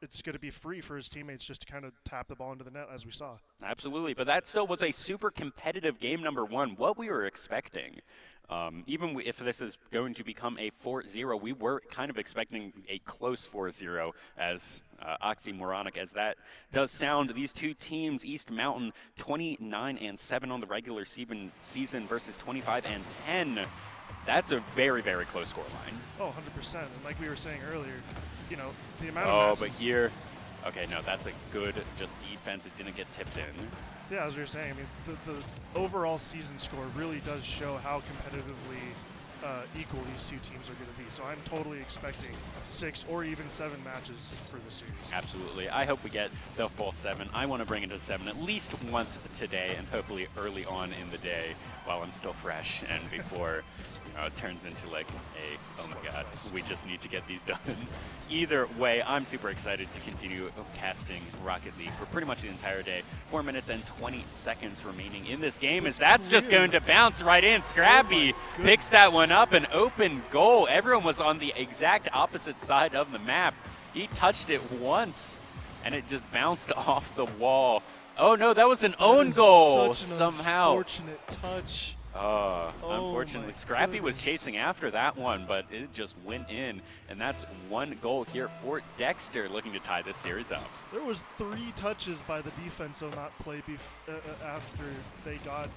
it's going to be free for his teammates just to kind of tap the ball into the net, as we saw. Absolutely, but that still was a super competitive game number 1, what we were expecting. Even if this is going to become a 4-0, we were kind of expecting a close 4-0, as oxymoronic as that does sound. These 2 teams, East Mountain 29-7 on the regular season versus 25-10. that's a very, very close score line. Oh, 100%. And like we were saying earlier, you know, the amount Oh, of but matches. here, okay, no, that's a good just defense. It didn't get tipped in. Yeah, as we were saying, I mean, the overall season score really does show how competitively equal these two teams are going to be. So I'm totally expecting 6 or even 7 matches for the series. Absolutely. I hope we get the full 7. I want to bring it to 7 at least once today, and hopefully early on in the day while I'm still fresh and before it turns into like oh my god, we just need to get these done. Either way, I'm super excited to continue casting Rocket League for pretty much the entire day. 4 minutes and 20 seconds remaining in this game, as that's just going to bounce right in. Scrappy picks that one up, an open goal. Everyone was on the exact opposite side of the map. He touched it once, and it just bounced off the wall. Oh no, that was an own goal somehow. Unfortunate touch. Unfortunately, Scrappy was chasing after that one, but it just went in, and that's 1 goal here for Dexter, looking to tie this series up. There was 3 touches by the defense on that play after they got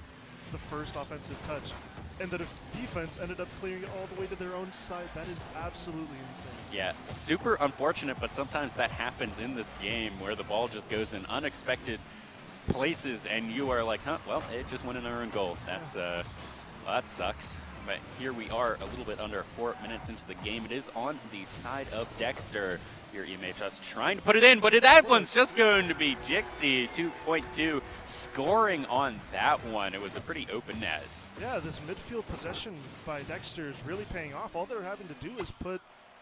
the first offensive touch, and the defense ended up clearing it all the way to their own side. That is absolutely insane. Yeah, super unfortunate, but sometimes that happens in this game where the ball just goes in unexpected places, and you are like, huh, well, it just went in our own goal. That's well, that sucks. But here we are, a little bit under 4 minutes into the game. It is on the side of Dexter. Here EMHS trying to put it in, but that one's just going to be Jixie. 2.2 scoring on that one. It was a pretty open net. Yeah, this midfield possession by Dexter is really paying off. All they're having to do is put,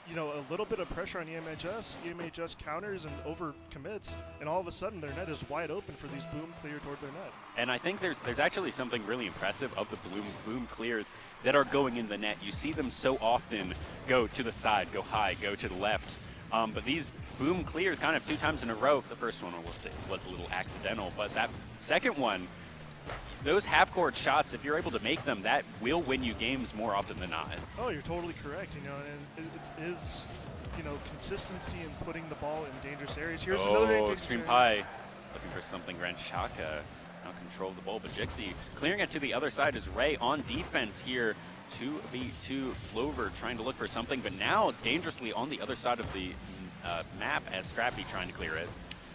you know, a little bit of pressure on EMHS. EMHS counters and over commits, and all of a sudden their net is wide open for these boom clear toward their net. And I think there's actually something really impressive of the boom clears that are going in the net. You see them so often go to the side, go high, go to the left. But these boom clears kind of 2 times in a row. The first one was a little accidental, but that second one, those half-court shots, if you're able to make them, that will win you games more often than not. Oh, you're totally correct. You know, and it is, you know, consistency in putting the ball in dangerous areas. Here's another dangerous Extreme area. Pie looking for something. Grand Shaka now control of the ball, but Jixie clearing it to the other side is Ray on defense here. 2v2 Clover trying to look for something, but now it's dangerously on the other side of the map as Scrappy trying to clear it.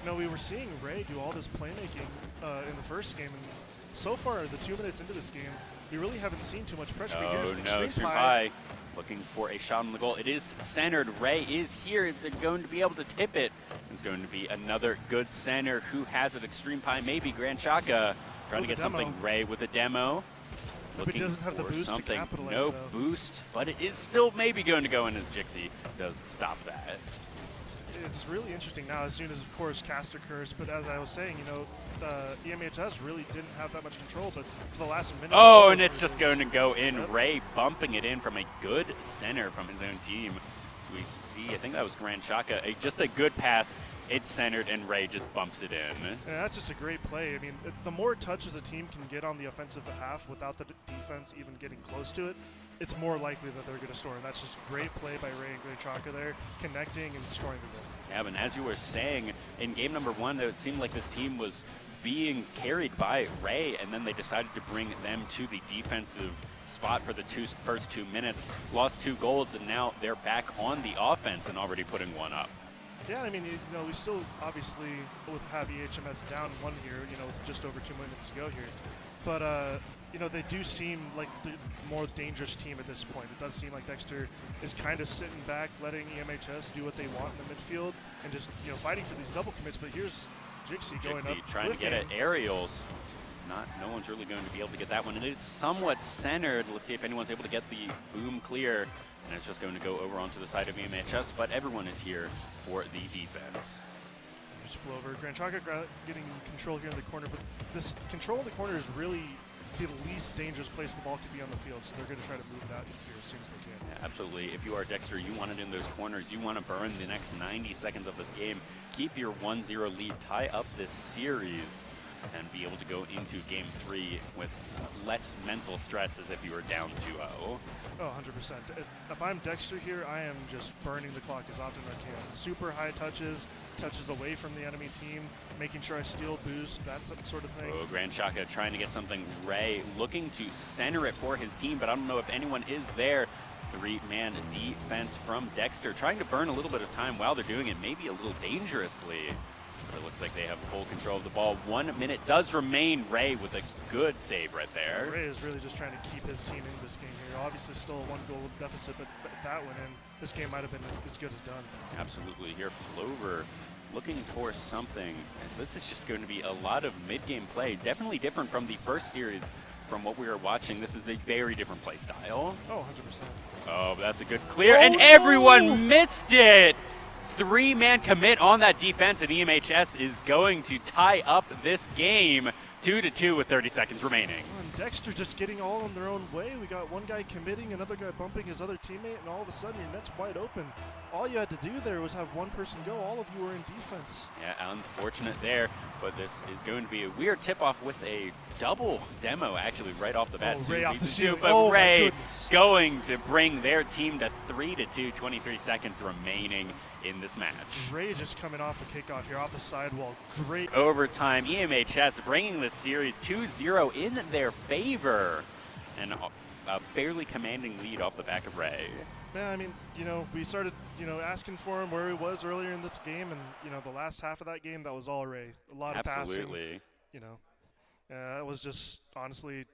You know, we were seeing Ray do all this playmaking in the first game, and so far, the 2 minutes into this game, we really haven't seen too much pressure. Oh no, Extreme Pie looking for a shot on the goal. It is centered. Ray is here. They're going to be able to tip it. It's going to be another good center. Who has it? Extreme Pie, maybe Grand Shaka trying to get something. Ray with a demo. But he doesn't have the boost to capitalize. No boost, but it is still maybe going to go in as Jixie does stop that. It's really interesting now, as soon as, of course, cast occurs. But as I was saying, you know, EMHS really didn't have that much control, but for the last minute. Oh, and it's just going to go in. Yep. Ray bumping it in from a good center from his own team. We see, I think that was Grand Shaka, just a good pass. It's centered, and Ray just bumps it in. Yeah, that's just a great play. I mean, the more touches a team can get on the offensive half without the defense even getting close to it, it's more likely that they're going to score. And that's just great play by Ray and Grand Shaka there, connecting and scoring the goal. Yeah, and as you were saying, in game number 1, it seemed like this team was being carried by Ray, and then they decided to bring them to the defensive spot for the first 2 minutes. Lost 2 goals, and now they're back on the offense and already putting 1 up. Yeah, I mean, you know, we still obviously have EHMS down 1 here, you know, with just over 2 minutes to go here. But, you know, they do seem like the more dangerous team at this point. It does seem like Dexter is kind of sitting back, letting EMHS do what they want in the midfield and just, you know, fighting for these double commits. But here's Jixie going up. Trying to get at aerials. No one's really going to be able to get that one. It is somewhat centered. Let's see if anyone's able to get the boom clear. And it's just going to go over onto the side of EMHS, but everyone is here for the defense. There's Flover. Grand Shaka getting control here in the corner, but this control in the corner is really the least dangerous place the ball could be on the field, so they're going to try to move it out here as soon as they can. Yeah, absolutely. If you are Dexter, you want it in those corners. You want to burn the next 90 seconds of this game. Keep your 1-0 lead. Tie up this series. and be able to go into game 3 with less mental stress as if you were down 2-0. Oh, 100%. If I'm Dexter here, I am just burning the clock as often as I can. Super high touches away from the enemy team, making sure I steal boost, that sort of thing. Oh, Grand Shaka trying to get something. Ray looking to center it for his team, but I don't know if anyone is there. 3-man defense from Dexter, trying to burn a little bit of time while they're doing it, maybe a little dangerously. But it looks like they have full control of the ball. 1 minute does remain. Ray with a good save right there. Ray is really just trying to keep his team in this game here. Obviously still a 1-goal deficit, but if that went in, this game might have been as good as done. Absolutely. Here, Flover looking for something. This is just going to be a lot of mid-game play. Definitely different from the first series from what we were watching. This is a very different play style. Oh, 100%. Oh, but that's a good clear, and everyone missed it! 3-man commit on that defense, and EMHS is going to tie up this game 2-2 with 30 seconds remaining. And Dexter just getting all in their own way. We got one guy committing, another guy bumping his other teammate, and all of a sudden your net's wide open. All you had to do there was have one person go. All of you were in defense. Yeah, unfortunate there, but this is going to be a weird tip-off with a double demo, actually, right off the bat. Oh, Ray off the ceiling. But Oh, Ray going to bring their team to 3-2, 23 seconds remaining in this match. Ray just coming off the kickoff here, off the sidewall. Great. Overtime, EMHS bringing the series 2-0 in their favor, and a fairly commanding lead off the back of Ray. Yeah, I mean, we started, asking for him where he was earlier in this game, and, the last half of that game, that was all Ray. A lot of passing. Absolutely. That was just, honestly,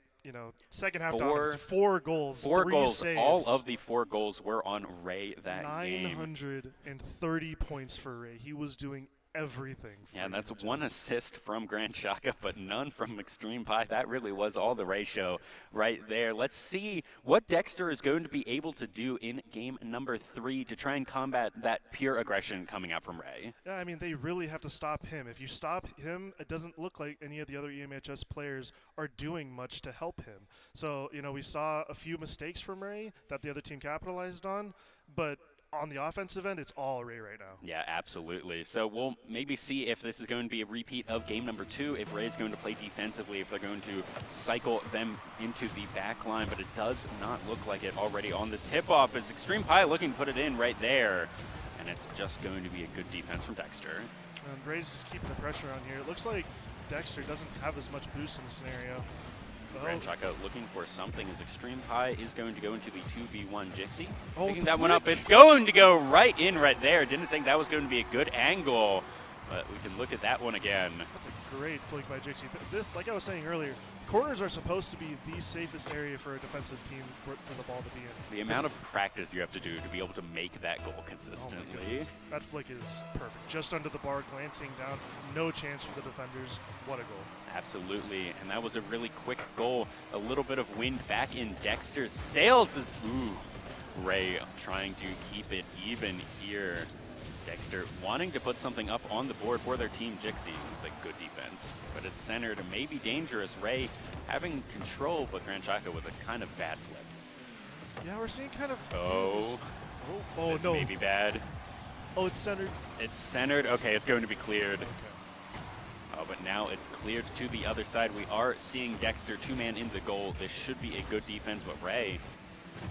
second half 4 goals, 4 3 goals. saves. All of the 4 goals were on Ray that game. 930 points for Ray. He was doing everything. Yeah, that's 1 assist from Grand Shaka, but none from Extreme Pie. That really was all the Ray show right there. Let's see what Dexter is going to be able to do in game number 3 to try and combat that pure aggression coming out from Ray. Yeah, I mean, they really have to stop him. If you stop him, it doesn't look like any of the other EMHS players are doing much to help him. So, we saw a few mistakes from Ray that the other team capitalized on, but on the offensive end, it's all Ray right now. Yeah, absolutely. So we'll maybe see if this is going to be a repeat of game number 2, if Ray's going to play defensively, if they're going to cycle them into the back line, but it does not look like it already on this tip-off as Extreme Pie looking to put it in right there, and it's just going to be a good defense from Dexter. And Ray's just keeping the pressure on here. It looks like Dexter doesn't have as much boost in the scenario. Grand Shaka looking for something as Extreme Pie is going to go into the 2v1 Jixie. Oh, Picking that one up, it's going to go right in right there. Didn't think that was going to be a good angle, but we can look at that one again. That's a great flick by Jixie. This, like I was saying earlier, corners are supposed to be the safest area for a defensive team for the ball to be in. The amount of practice you have to do to be able to make that goal consistently. Oh, that flick is perfect. Just under the bar, glancing down. No chance for the defenders. What a goal. Absolutely, and that was a really quick goal. A little bit of wind back in Dexter's sails. Ray trying to keep it even here. Dexter wanting to put something up on the board for their team. Jixie with a good defense, but it's centered and maybe dangerous. Ray having control, but Grand Shaka with a kind of bad flip. Yeah, we're seeing kind of... Oh, no. Maybe bad. Oh, it's centered. It's centered. Okay, it's going to be cleared. Okay. Oh, but now it's cleared to the other side. We are seeing Dexter 2-man in the goal. This should be a good defense, but Ray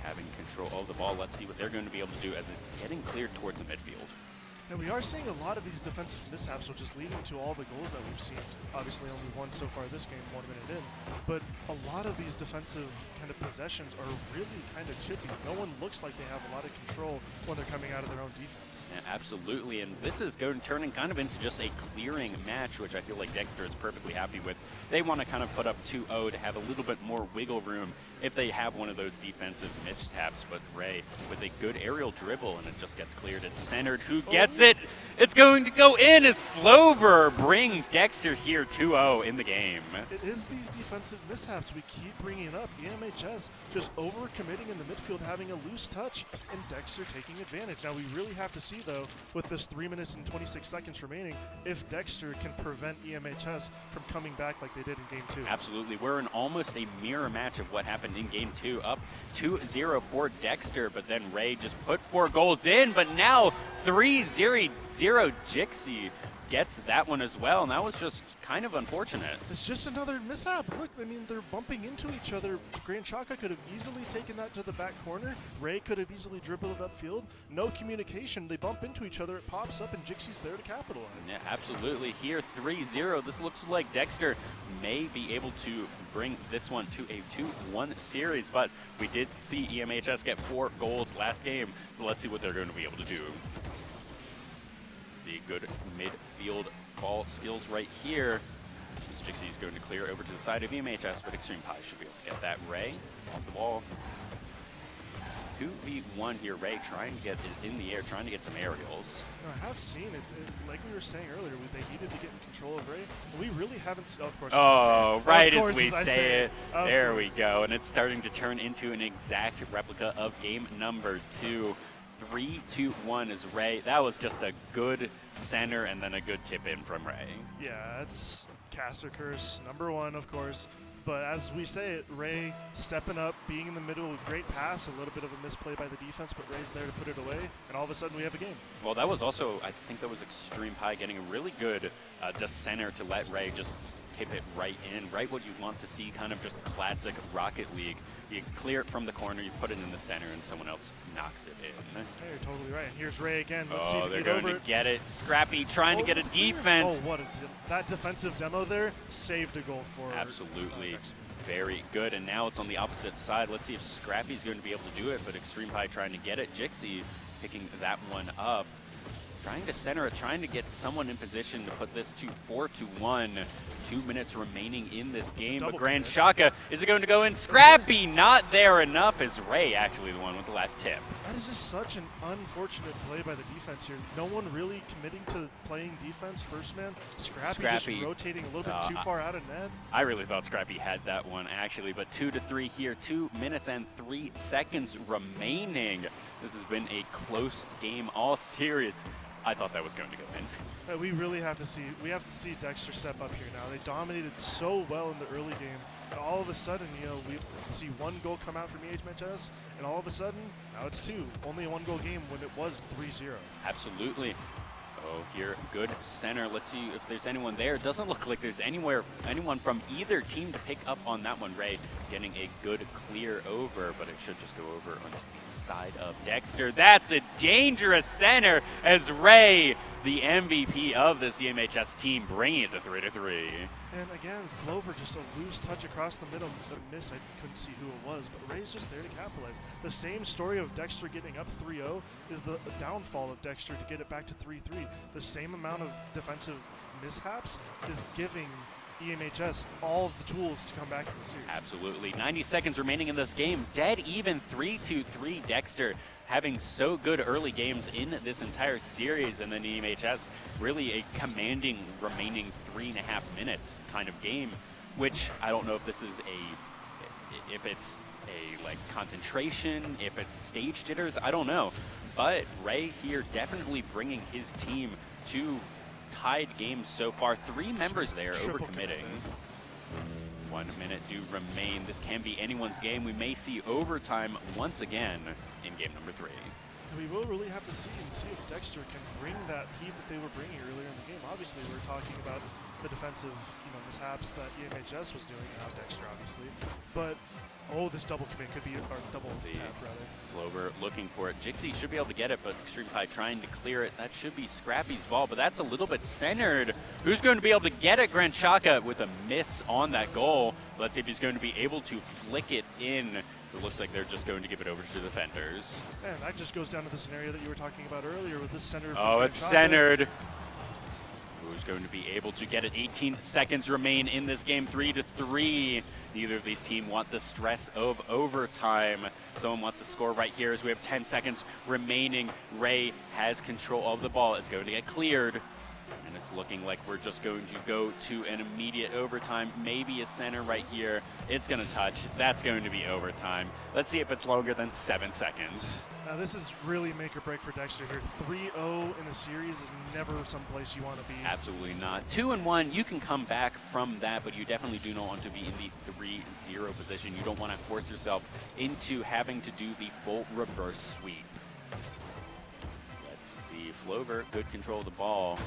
having control of the ball. Let's see what they're going to be able to do as it's getting cleared towards the midfield. And we are seeing a lot of these defensive mishaps, which is leading to all the goals that we've seen. Obviously only one so far this game, 1 minute in. But a lot of these defensive kind of possessions are really kind of chippy. No one looks like they have a lot of control when they're coming out of their own defense. Yeah, absolutely, and this is turning kind of into just a clearing match, which I feel like Dexter is perfectly happy with. They want to kind of put up 2-0 to have a little bit more wiggle room if they have one of those defensive mishaps, but Ray with a good aerial dribble, and it just gets cleared. It's centered. Who gets it? It's going to go in as Flover brings Dexter here 2-0 in the game. It is these defensive mishaps we keep bringing up. EMHS just over-committing in the midfield, having a loose touch, and Dexter taking advantage. Now, we really have to see, though, with this 3 minutes and 26 seconds remaining, if Dexter can prevent EMHS from coming back like they did in Game 2. Absolutely. We're in almost a mirror match of what happened in Game 2, up 2-0 for Dexter, but then Ray just put 4 goals in, but now 3-0 Jixie gets that one as well, and that was just kind of unfortunate. It's just another mishap. Look, I mean, they're bumping into each other. Grand Shaka could have easily taken that to the back corner. Ray could have easily dribbled it upfield. No communication. They bump into each other. It pops up, and Jixie's there to capitalize. Yeah, absolutely. Here, 3-0. This looks like Dexter may be able to bring this one to a 2-1 series, but we did see EMHS get 4 goals last game, so let's see what they're going to be able to do. See good midfield ball skills right here. Jixie is going to clear over to the side of EMHS, but Extreme Pie should be able to get that. Ray off the ball. 2v1 here. Ray trying to get it in the air, trying to get some aerials. I have seen it. Like we were saying earlier, they needed to get in control of Ray. We really haven't. Oh, of course. Oh, right as we say it. Of there course. we go. And it's starting to turn into an exact replica of game number 2. 3-2-1 is Ray. That was just a good center and then a good tip in from Ray. Yeah, it's caster curse, number 1, of course. But as we say it, Ray stepping up, being in the middle, great pass, a little bit of a misplay by the defense, but Ray's there to put it away, and all of a sudden we have a game. Well, that was also, I think that was Extreme Pie getting a really good just center to let Ray just tip it right in, right what you want to see, kind of just classic Rocket League. You clear it from the corner, you put it in the center, and someone else knocks it in. Hey, you're totally right. And here's Ray again. Let's see if they're he can going to get it. Scrappy trying to get a defense. Oh, that defensive demo there saved a goal for Absolutely. Very good, and now it's on the opposite side. Let's see if Scrappy's going to be able to do it, but Extreme Pie trying to get it. Jixie picking that one up. Trying to center it, trying to get someone in position to put this to 4-1. 2 minutes remaining in this game, but Grand Shaka, is it going to go in? Scrappy not there enough. Is Ray actually the one with the last tip? That is just such an unfortunate play by the defense here. No one really committing to playing defense first man. Scrappy just rotating a little bit too far out of net. I really thought Scrappy had that one actually, but 2-3 here, 2 minutes and 3 seconds remaining. This has been a close game all series. I thought that was going to go in. We really have to see Dexter step up here now. They dominated so well in the early game, and all of a sudden, we see 1 goal come out from EMHS, and all of a sudden, now it's 2. Only a 1-goal game when it was 3-0. Absolutely. Oh, here, good center. Let's see if there's anyone there. It doesn't look like there's anyone from either team to pick up on that one. Ray getting a good clear over, but it should just go over on the side of Dexter. That's a dangerous center as Ray, the MVP of this EMHS team, bringing it to 3-3. And again, Flover just a loose touch across the middle. A miss, I couldn't see who it was, but Ray's just there to capitalize. The same story of Dexter getting up 3-0 is the downfall of Dexter to get it back to 3-3. The same amount of defensive mishaps is giving EMHS all of the tools to come back in the series. Absolutely. 90 seconds remaining in this game. Dead even 3-3 Dexter having so good early games in this entire series, and then EMHS really a commanding remaining 3.5 minutes kind of game, which I don't know if this is if it's a like concentration, if it's stage jitters, I don't know. But Ray here definitely bringing his team to tied games so far. 3 members there overcommitting. 1 minute do remain. This can be anyone's game. We may see overtime once again in game number 3. We will really have to see if Dexter can bring that heat that they were bringing earlier in the game. Obviously, we're talking about the defensive mishaps that EMHS was doing, not Dexter, obviously. But, oh, this double commit could be, or double tap, rather. Flover looking for it. Jixie should be able to get it, but Extreme Pie trying to clear it. That should be Scrappy's ball, but that's a little bit centered. Who's going to be able to get it? Grand Shaka with a miss on that goal. Let's see if he's going to be able to flick it in. So it looks like they're just going to give it over to the defenders. And that just goes down to the scenario that you were talking about earlier with this center. Oh, it's centered. Who's going to be able to get it? 18 seconds remain in this game, 3-3. Neither of these teams want the stress of overtime. Someone wants to score right here as we have 10 seconds remaining. Ray has control of the ball. It's going to get cleared. And it's looking like we're just going to go to an immediate overtime. Maybe a center right here. It's going to touch. That's going to be overtime. Let's see if it's longer than 7 seconds. Now this is really make or break for Dexter here. 3-0 in a series is never someplace you want to be. Absolutely not. 2-1, you can come back from that, but you definitely do not want to be in the 3-0 position. You don't want to force yourself into having to do the full reverse sweep. Let's see. Flover, good control of the ball.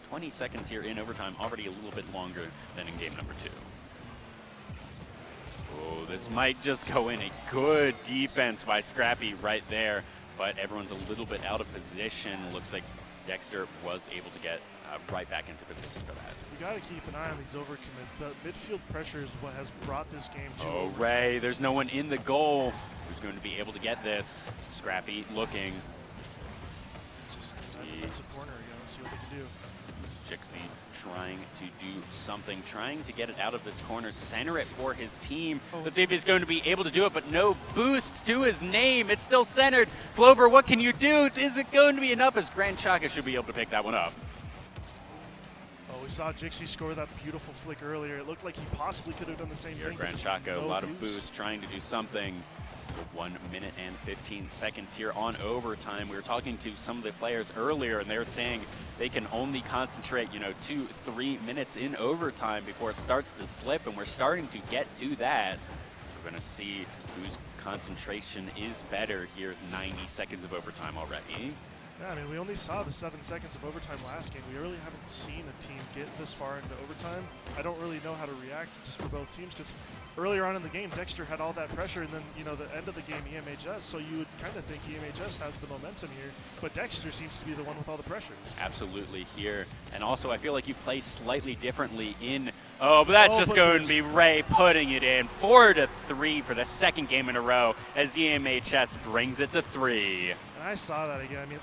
20 seconds here in overtime, already a little bit longer than in game number 2. Oh, this might just go in. A good defense by Scrappy right there, but everyone's a little bit out of position. Looks like Dexter was able to get right back into position for that. You got to keep an eye on these overcommits. The midfield pressure is what has brought this game to overtime. Ray, there's no one in the goal who's going to be able to get this. Scrappy looking. Just that defensive corner again. Let's see what they can do. Jixie trying to do something, trying to get it out of this corner, center it for his team. Let's see if he's going to be able to do it, but no boost to his name. It's still centered. Flover, what can you do? Is it going to be enough? As Grand Chaka should be able to pick that one up. Oh, we saw Jixie score that beautiful flick earlier. It looked like he possibly could have done the same thing. Grand Chaka, a lot of boost, trying to do something. 1 minute and 15 seconds here on overtime. We were talking to some of the players earlier, and they were saying they can only concentrate, 2-3 minutes in overtime before it starts to slip, and we're starting to get to that. We're going to see whose concentration is better. Here's 90 seconds of overtime already. Yeah, I mean, we only saw the 7 seconds of overtime last game. We really haven't seen a team get this far into overtime. I don't really know how to react just for both teams, because earlier on in the game, Dexter had all that pressure, and then, the end of the game, EMHS, so you would kind of think EMHS has the momentum here, but Dexter seems to be the one with all the pressure. Absolutely here. And also, I feel like you play slightly differently in... Oh, but that's just going to be Ray putting it in. 4-3 for the second game in a row as EMHS brings it to 3. And I saw that again. I mean,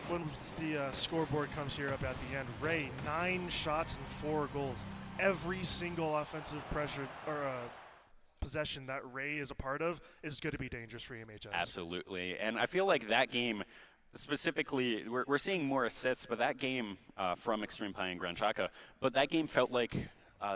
when the scoreboard comes here up at the end, Ray, 9 shots and 4 goals. Every single offensive pressure or possession that Ray is a part of is going to be dangerous for EMHS. Absolutely. And I feel like that game specifically, we're seeing more assists, but that game from Extreme Pie and Grand Chaka, but that game felt like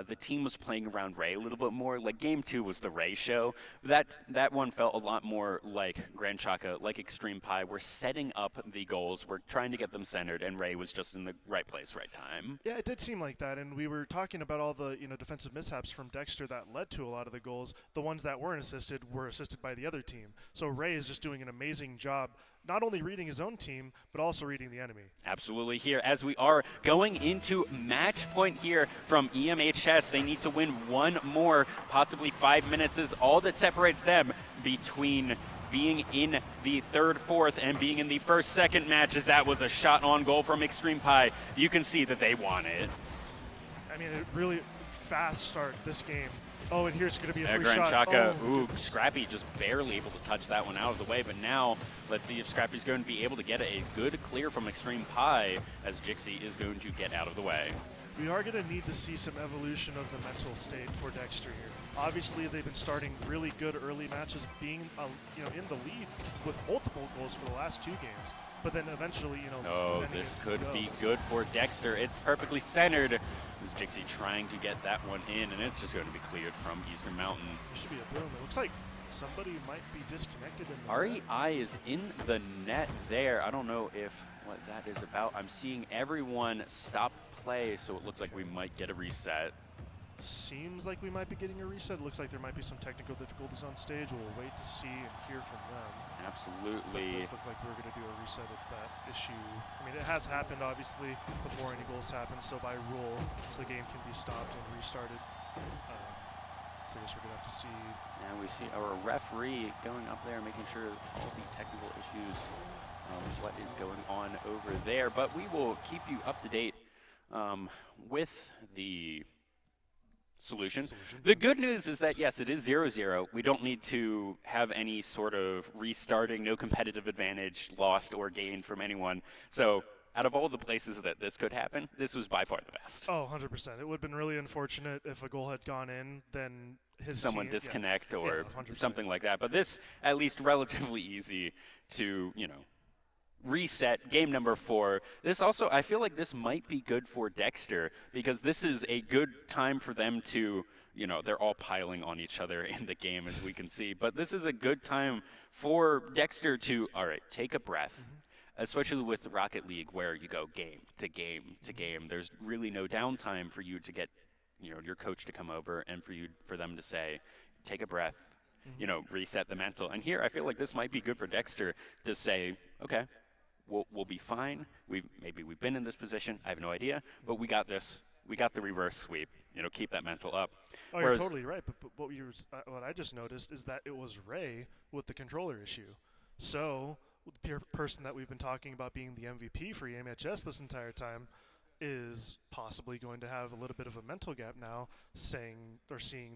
the team was playing around Ray a little bit more. Like game 2 was the Ray show. That one felt a lot more like Grand Chaka, like Extreme Pie. We're setting up the goals. We're trying to get them centered, and Ray was just in the right place, right time. Yeah, it did seem like that, and we were talking about all the defensive mishaps from Dexter that led to a lot of the goals. The ones that weren't assisted were assisted by the other team. So Ray is just doing an amazing job, not only reading his own team, but also reading the enemy. Absolutely here, as we are going into match point here from EMHS. They need to win one more, possibly 5 minutes is all that separates them between being in the third, fourth, and being in the first, second match, as that was a shot on goal from Extreme Pie. You can see that they want it. I mean, a really fast start this game. Oh, and here's going to be a free Grand shot. Chaka, Oh, ooh, Scrappy just barely able to touch that one out of the way, but now let's see if Scrappy's going to be able to get a good clear from Extreme Pie, as Jixie is going to get out of the way. We are going to need to see some evolution of the mental state for Dexter here. Obviously, they've been starting really good early matches, being in the lead with multiple goals for the last 2 games. But then eventually, Oh, this could be good for Dexter. It's perfectly centered. This Jixie trying to get that one in, and it's just going to be cleared from Eastern Mountain. There should be a boom. It looks like somebody might be disconnected in the REI is in the net there. I don't know what that is about. I'm seeing everyone stop play, so it looks like we might get a reset. Seems like we might be getting a reset. It looks like there might be some technical difficulties on stage. We'll wait to see and hear from them. Absolutely. It does look like we're going to do a reset if that issue. I mean, it has happened, obviously, before any goals happen, so by rule, the game can be stopped and restarted. So I guess we're going to have to see. Now we see our referee going up there, making sure all the technical issues, what is going on over there. But we will keep you up to date with the solution. The good news is that, yes, it is 0-0. We don't need to have any sort of restarting, no competitive advantage lost or gained from anyone. So out of all the places that this could happen, this was by far the best. Oh, 100%. It would have been really unfortunate if a goal had gone in, then someone team, disconnect or 100%. something like that. But this, at least relatively easy to, reset game number 4. This also, I feel like this might be good for Dexter, because this is a good time for them to, they're all piling on each other in the game, as we can see. But this is a good time for Dexter to, all right, take a breath. Especially with the Rocket League, where you go game to game to game. There's really no downtime for you to get, your coach to come over and for them to say, take a breath, reset the mental. And here, I feel like this might be good for Dexter to say, okay, We'll be fine. Maybe we've been in this position. I have no idea, but we got this. We got the reverse sweep. Keep that mental up. Oh, Whereas, you're totally right. But what I just noticed is that it was Ray with the controller issue. So the person that we've been talking about being the MVP for EMHS this entire time is possibly going to have a little bit of a mental gap now, seeing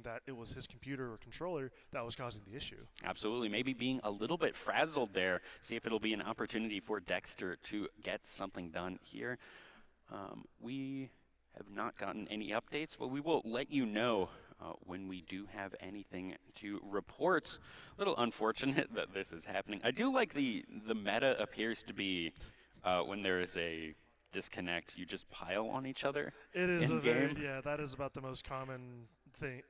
that it was his computer or controller that was causing the issue. Absolutely. Maybe being a little bit frazzled there. See if it'll be an opportunity for Dexter to get something done here. We have not gotten any updates, but we will let you know when we do have anything to report. A little unfortunate that this is happening. I do like the meta appears to be when there is a disconnect, you just pile on each other. It is that is about the most common thing.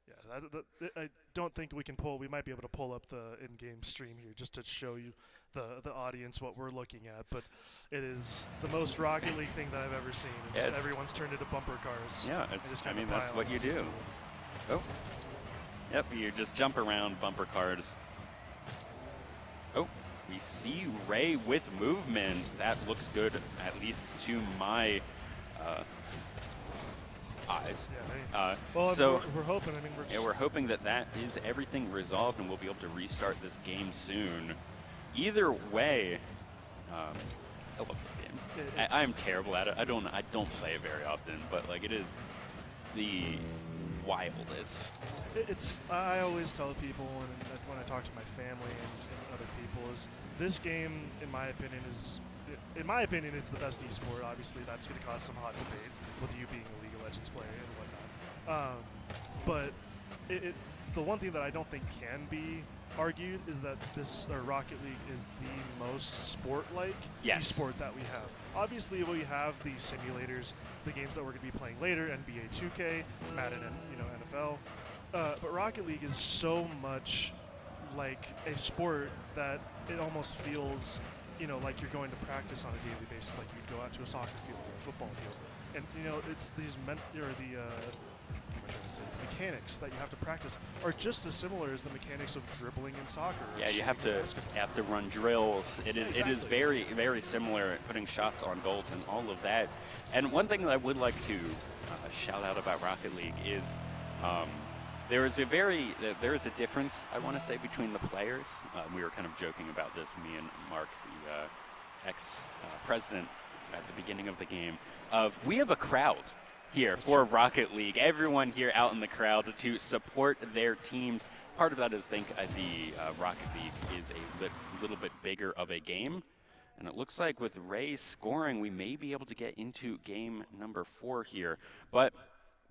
Yeah, I don't think we can pull. We might be able to pull up the in-game stream here just to show you the audience what we're looking at. But it is the most Rocket League thing that I've ever seen. And just everyone's turned into bumper cars. Yeah, that's what you do. Oh, yep, you just jump around bumper cars. Oh, we see Ray with movement. That looks good, at least to my eyes. Yeah, so we're hoping. we're hoping that is everything resolved, and we'll be able to restart this game soon. Either way, I love this game. I'm terrible at it. I don't play it very often, but like it is the wildest. I always tell people, and when I talk to my family and other people, is this game, in my opinion, it's the best esport. Obviously, that's going to cause some hot debate with you being a League of Legends player and whatnot. But the one thing that I don't think can be argued is that this Rocket League is the most sport-like esport that we have. Obviously, we have the simulators, the games that we're going to be playing later, NBA 2K, Madden, and NFL. But Rocket League is so much like a sport that it almost feels, like you're going to practice on a daily basis, like you'd go out to a soccer field or a football field. And it's these mechanics that you have to practice are just as similar as the mechanics of dribbling in soccer. Yeah, you have to run drills. It is very, very similar, putting shots on goals and all of that. And one thing that I would like to shout out about Rocket League is there is a difference, I want to say, between the players. We were kind of joking about this, me and Mark, the ex-president, at the beginning of the game. We have a crowd here for Rocket League. Everyone here out in the crowd to support their teams. Part of that is the Rocket League is a little bit bigger of a game. And it looks like with Ray scoring, we may be able to get into game number 4 here. But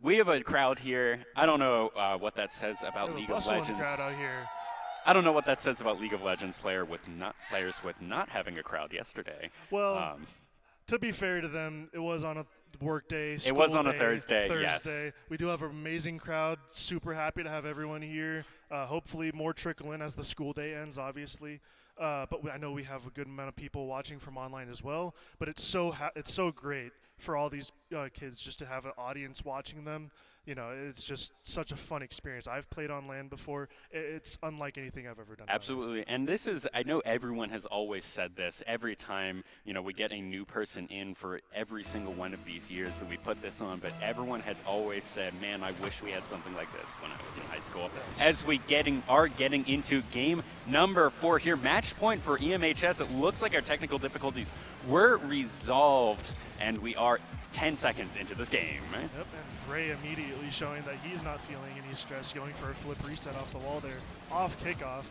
we have a crowd here. I don't know what that says about League of Legends. Crowd out here. I don't know what that says about League of Legends players with not having a crowd yesterday. Well, to be fair to them, it was on a work day. It was on a Thursday. Yes. We do have an amazing crowd. Super happy to have everyone here. Hopefully more trickle in as the school day ends, obviously. But I know we have a good amount of people watching from online as well. But it's so great for all these kids just to have an audience watching them. It's just such a fun experience. I've played on LAN before. It's unlike anything I've ever done. Absolutely. And this is, I know everyone has always said this every time, we get a new person in for every single one of these years that we put this on, but everyone has always said, man, I wish we had something like this when I was in high school. As we are getting into game number 4 here, match point for EMHS. It looks like our technical difficulties were resolved, and we are 10 seconds into this game. Right? Yep, and Ray immediately showing that he's not feeling any stress, going for a flip reset off the wall there, off kickoff.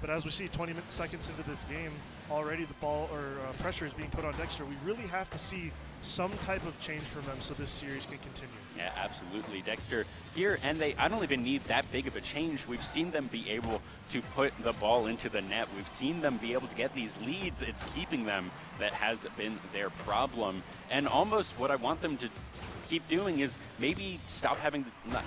But as we see 20 seconds into this game, already the ball pressure is being put on Dexter. We really have to see some type of change from them so this series can continue. Yeah, absolutely. Dexter here, and I don't even need that big of a change. We've seen them be able to put the ball into the net. We've seen them be able to get these leads. It's keeping them. That has been their problem. And almost what I want them to keep doing is maybe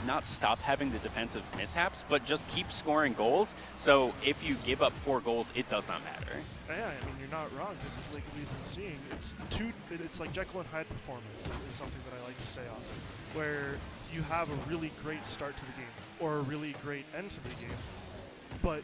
not stop having the defensive mishaps, but just keep scoring goals. So if you give up 4 goals, it does not matter. Yeah, I mean, you're not wrong, because like we've been seeing, it's like Jekyll and Hyde performance is something that I like to say often, where you have a really great start to the game or a really great end to the game, but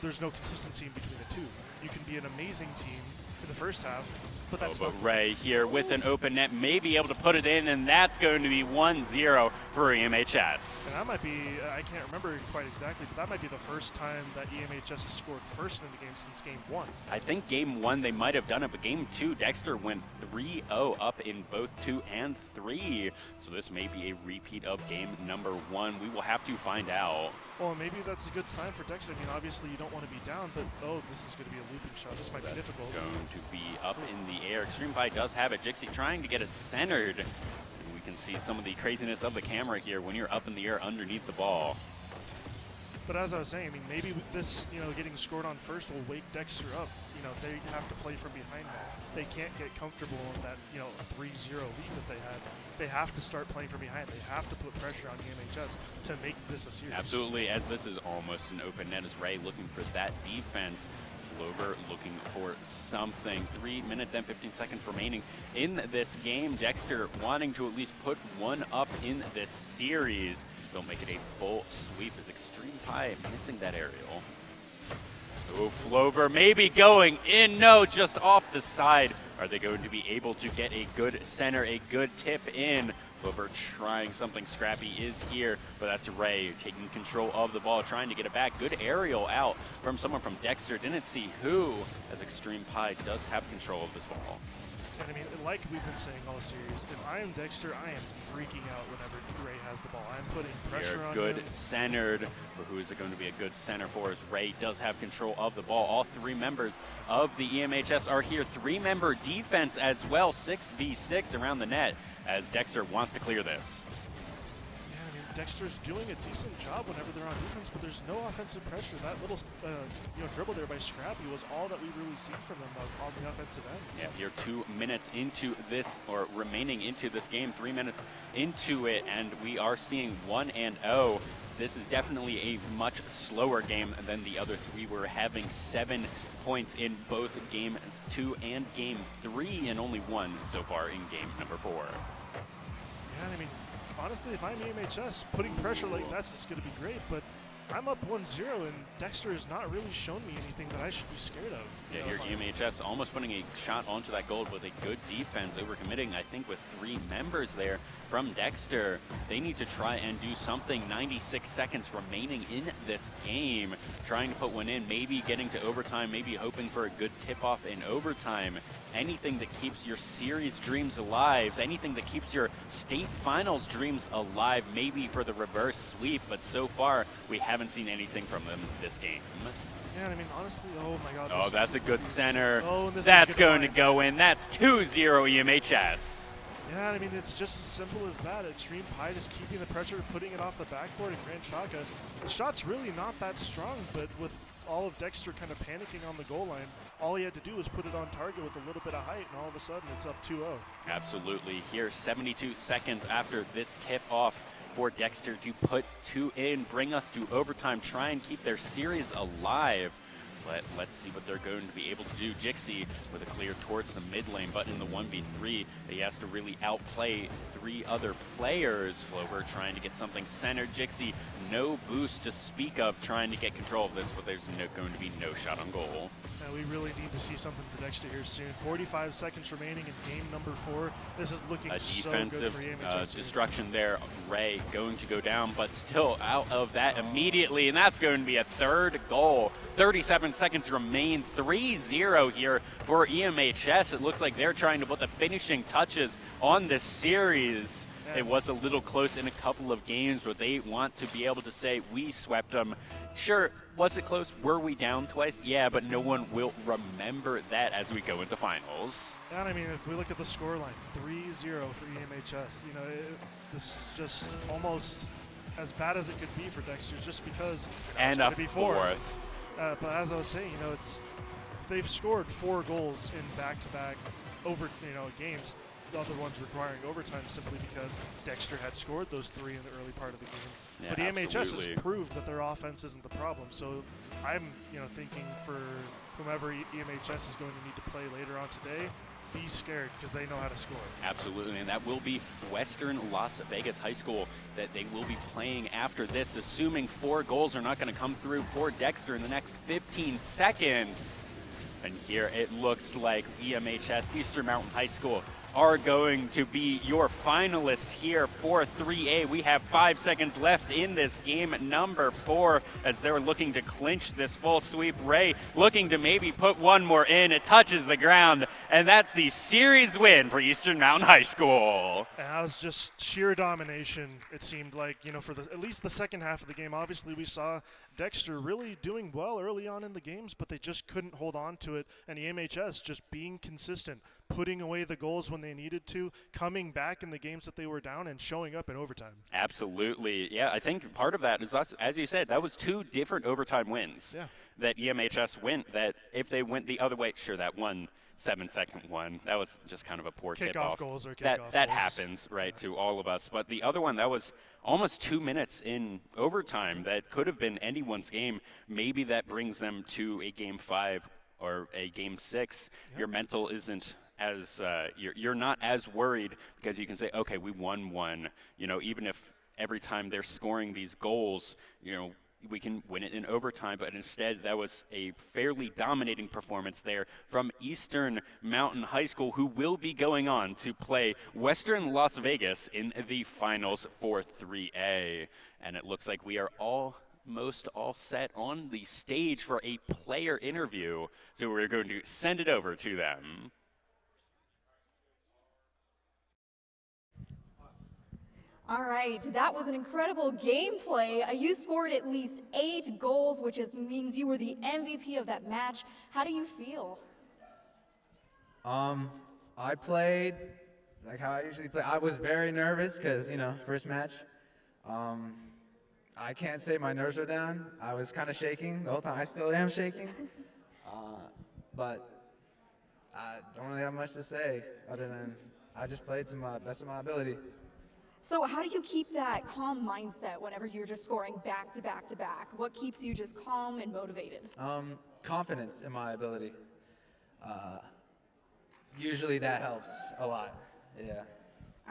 there's no consistency in between the two. You can be an amazing team in the first half. But that's but Ray here with an open net may be able to put it in, and that's going to be 1-0 for EMHS. And that might be, I can't remember quite exactly, but that might be the first time that EMHS has scored first in the game since game 1. I think game 1 they might have done it, but game 2 Dexter went 3-0 up in both 2 and 3. So this may be a repeat of game number 1. We will have to find out. Well, maybe that's a good sign for Dexter. I mean, obviously you don't want to be down, but this is going to be a looping shot. This might be difficult. Going to be up in the air. Extreme Pie does have it. Jixie trying to get it centered. And we can see some of the craziness of the camera here when you're up in the air underneath the ball. But as I was saying, I mean, maybe with this, getting scored on first will wake Dexter up. They have to play from behind now. They can't get comfortable in that, a 3-0 lead that they had. They have to start playing from behind. They have to put pressure on EMHS to make this a series. Absolutely, as this is almost an open net, as Ray looking for that defense. Flover looking for something. 3 minutes and 15 seconds remaining in this game. Dexter wanting to at least put one up in this series. Don't make it a full sweep as Extreme Pie missing that aerial. Oh, Flover maybe going in. No, just off the side. Are they going to be able to get a good center, a good tip in? Flover trying something scrappy is here, but that's Ray taking control of the ball, trying to get it back. Good aerial out from someone from Dexter. Didn't see who, as Extreme Pie does have control of this ball. And I mean, like we've been saying all series, if I am Dexter, I am freaking out whenever Ray has the ball. I'm putting pressure on good him. Centered, but who is it going to be a good center for, as Ray does have control of the ball. All 3 members of the EMHS are here. 3-member defense as well, 6v6 around the net, as Dexter wants to clear this. Yeah, I mean, Dexter's doing a decent job whenever they're on defense, but there's no offensive pressure. That little dribble there by Scrappy was all that we really seen from them on the offensive end. Yeah, you're 2 minutes into this, or remaining into this game, 3 minutes into it, and we are seeing 1-0. This is definitely a much slower game than the other 3. We're having 7 points in both game 2 and game 3, and only 1 so far in game number 4. Yeah, I mean, honestly, if I'm EMHS, putting pressure like that's is going to be great, but I'm up 1-0, and Dexter has not really shown me anything that I should be scared of. Yeah, here EMHS almost putting a shot onto that goal with a good defense, overcommitting, I think, with 3 members there from Dexter. They need to try and do something. 96 seconds remaining in this game. Trying to put one in, maybe getting to overtime, maybe hoping for a good tip-off in overtime. Anything that keeps your series dreams alive, anything that keeps your state finals dreams alive, maybe for the reverse sweep, but so far we haven't seen anything from them this game. Yeah, I mean, honestly, oh my god. Oh, that's a good center. Oh, that's going to go in. That's 2-0 EMHS. Yeah, I mean, it's just as simple as that. Extreme Pie just keeping the pressure, putting it off the backboard, and Grand Chaka. The shot's really not that strong, but with all of Dexter kind of panicking on the goal line, all he had to do was put it on target with a little bit of height, and all of a sudden it's up 2-0. Absolutely. Here's 72 seconds after this tip-off for Dexter to put 2 in, bring us to overtime, try and keep their series alive. Let's see what they're going to be able to do. Jixie with a clear towards the mid lane, but in the 1v3, he has to really outplay 3 other players. Flover trying to get something centered. Jixie, no boost to speak of, trying to get control of this, but there's going to be no shot on goal. Now we really need to see something for Dexter here soon. 45 seconds remaining in game number 4. This is looking so good for EMHS. Destruction there. Ray going to go down, but still out of that immediately, and that's going to be a 3rd goal. 37 seconds remain. 3-0 here for EMHS. It looks like they're trying to put the finishing touches on this series. It was a little close in a couple of games, but they want to be able to say, we swept them. Sure, was it close? Were we down twice? Yeah, but no one will remember that as we go into finals. And I mean, if we look at the scoreline, 3-0 for EMHS. This is just almost as bad as it could be for Dexter, just because and a 4th. But as I was saying, they've scored 4 goals in back-to-back games. The other ones requiring overtime simply because Dexter had scored those 3 in the early part of the game. Yeah, but EMHS absolutely. has proved that their offense isn't the problem. So I'm thinking for whomever EMHS is going to need to play later on today, be scared because they know how to score. Absolutely, and that will be Western Las Vegas High School that they will be playing after this, assuming 4 goals are not going to come through for Dexter in the next 15 seconds. And here it looks like EMHS, Eastern Mountain High School, are going to be your finalists here for 3A. We have 5 seconds left in this game number 4 as they're looking to clinch this full sweep. Ray looking to maybe put one more in. It touches the ground, and that's the series win for Eastern Mountain High School. And that was just sheer domination, it seemed like, for at least the second half of the game. Obviously, we saw Dexter really doing well early on in the games, but they just couldn't hold on to it. And EMHS just being consistent, putting away the goals when they needed to, coming back in the games that they were down, and showing up in overtime. Absolutely. Yeah, I think part of that is, as you said, that was 2 different overtime wins that EMHS went, that if they went the other way, sure, that 1 7-second one, that was just kind of a poor tip-off. Goals or that goals. happens, right, to all of us. But the other one, that was almost 2 minutes in overtime. That could have been anyone's game. Maybe that brings them to a game 5 or a game 6. Your mental isn't as you're not as worried because you can say, okay, we won one. Even if every time they're scoring these goals, we can win it in overtime. But instead, that was a fairly dominating performance there from Eastern Mountain High School, who will be going on to play Western Las Vegas in the finals for 3A. And it looks like we are almost all set on the stage for a player interview. So we're going to send it over to them. All right, that was an incredible gameplay. You scored at least 8 goals, which means you were the MVP of that match. How do you feel? I played like how I usually play. I was very nervous because, first match. I can't say my nerves are down. I was kind of shaking the whole time. I still am shaking. But I don't really have much to say other than I just played to my best of my ability. So how do you keep that calm mindset whenever you're just scoring back to back to back? What keeps you just calm and motivated? Confidence in my ability. Usually that helps a lot. Yeah.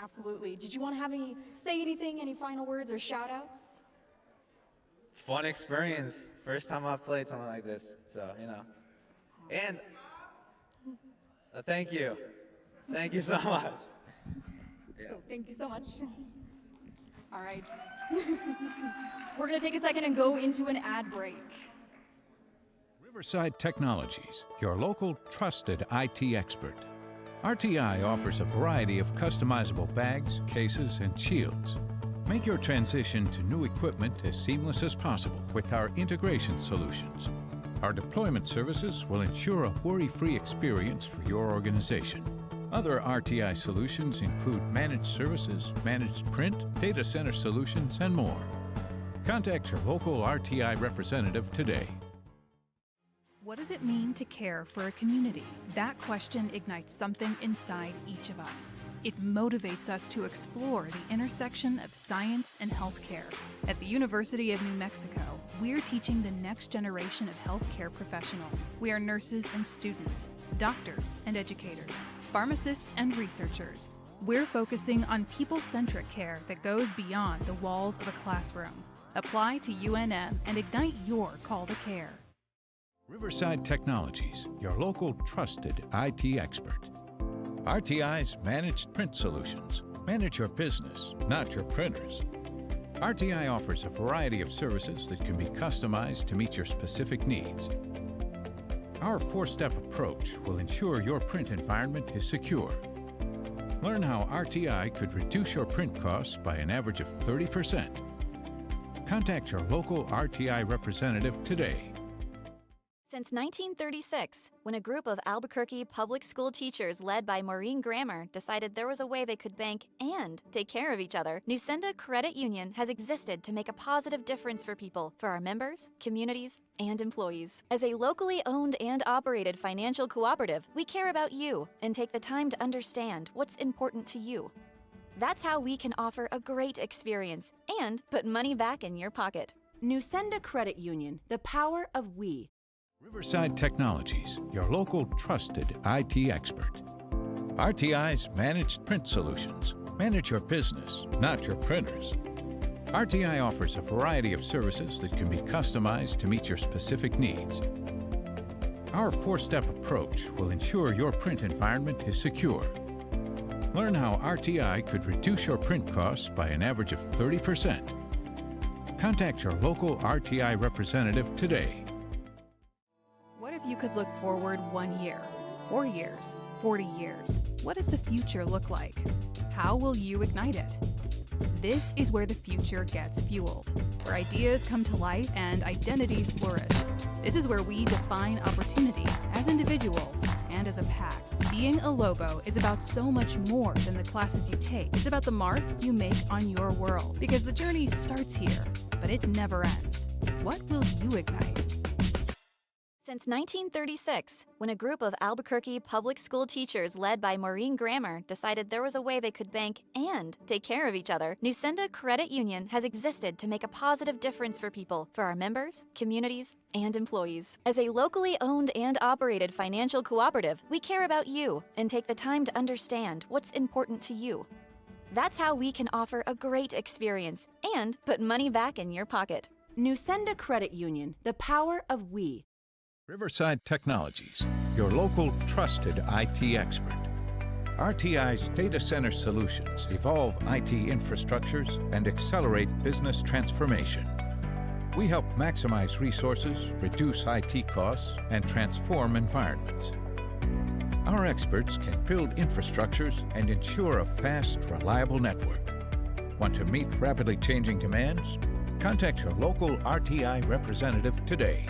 Absolutely. Did you want to say anything, any final words or shout outs? Fun experience. First time I've played something like this. So, And thank you. Thank you so much. So thank you so much. All right. We're going to take a second and go into an ad break. Riverside Technologies, your local trusted IT expert. RTI offers a variety of customizable bags, cases, and shields. Make your transition to new equipment as seamless as possible with our integration solutions. Our deployment services will ensure a worry-free experience for your organization. Other RTI solutions include managed services, managed print, data center solutions, and more. Contact your local RTI representative today. What does it mean to care for a community? That question ignites something inside each of us. It motivates us to explore the intersection of science and healthcare. At the University of New Mexico, we're teaching the next generation of healthcare professionals. We are nurses and students, doctors and educators, pharmacists and researchers. We're focusing on people-centric care that goes beyond the walls of a classroom. Apply to UNM and ignite your call to care. Riverside Technologies, your local trusted IT expert. RTI's managed print solutions. Manage your business, not your printers. RTI offers a variety of services that can be customized to meet your specific needs. Our 4-step approach will ensure your print environment is secure. Learn how RTI could reduce your print costs by an average of 30%. Contact your local RTI representative today. Since 1936, when a group of Albuquerque public school teachers led by Maureen Grammer decided there was a way they could bank and take care of each other, Nusenda Credit Union has existed to make a positive difference for people, for our members, communities, and employees. As a locally owned and operated financial cooperative, we care about you and take the time to understand what's important to you. That's how we can offer a great experience and put money back in your pocket. Nusenda Credit Union, the power of we. Riverside Technologies, your local trusted IT expert. RTI's managed print solutions. Manage your business, not your printers. RTI offers a variety of services that can be customized to meet your specific needs. Our four-step approach will ensure your print environment is secure. Learn how RTI could reduce your print costs by an average of 30%. Contact your local RTI representative today. What if you could look forward 1 year, 4 years, 40 years? What does the future look like? How will you ignite it? This is where the future gets fueled, where ideas come to light and identities flourish. This is where we define opportunity as individuals and as a pack. Being a Lobo is about so much more than the classes you take. It's about the mark you make on your world, because the journey starts here, but it never ends. What will you ignite? Since 1936, when a group of Albuquerque public school teachers led by Maureen Grammer decided there was a way they could bank and take care of each other, Nusenda Credit Union has existed to make a positive difference for people, for our members, communities, and employees. As a locally owned and operated financial cooperative, we care about you and take the time to understand what's important to you. That's how we can offer a great experience and put money back in your pocket. Nusenda Credit Union, the power of we. Riverside Technologies, your local trusted IT expert. RTI's data center solutions evolve IT infrastructures and accelerate business transformation. We help maximize resources, reduce IT costs, and transform environments. Our experts can build infrastructures and ensure a fast, reliable network. Want to meet rapidly changing demands? Contact your local RTI representative today.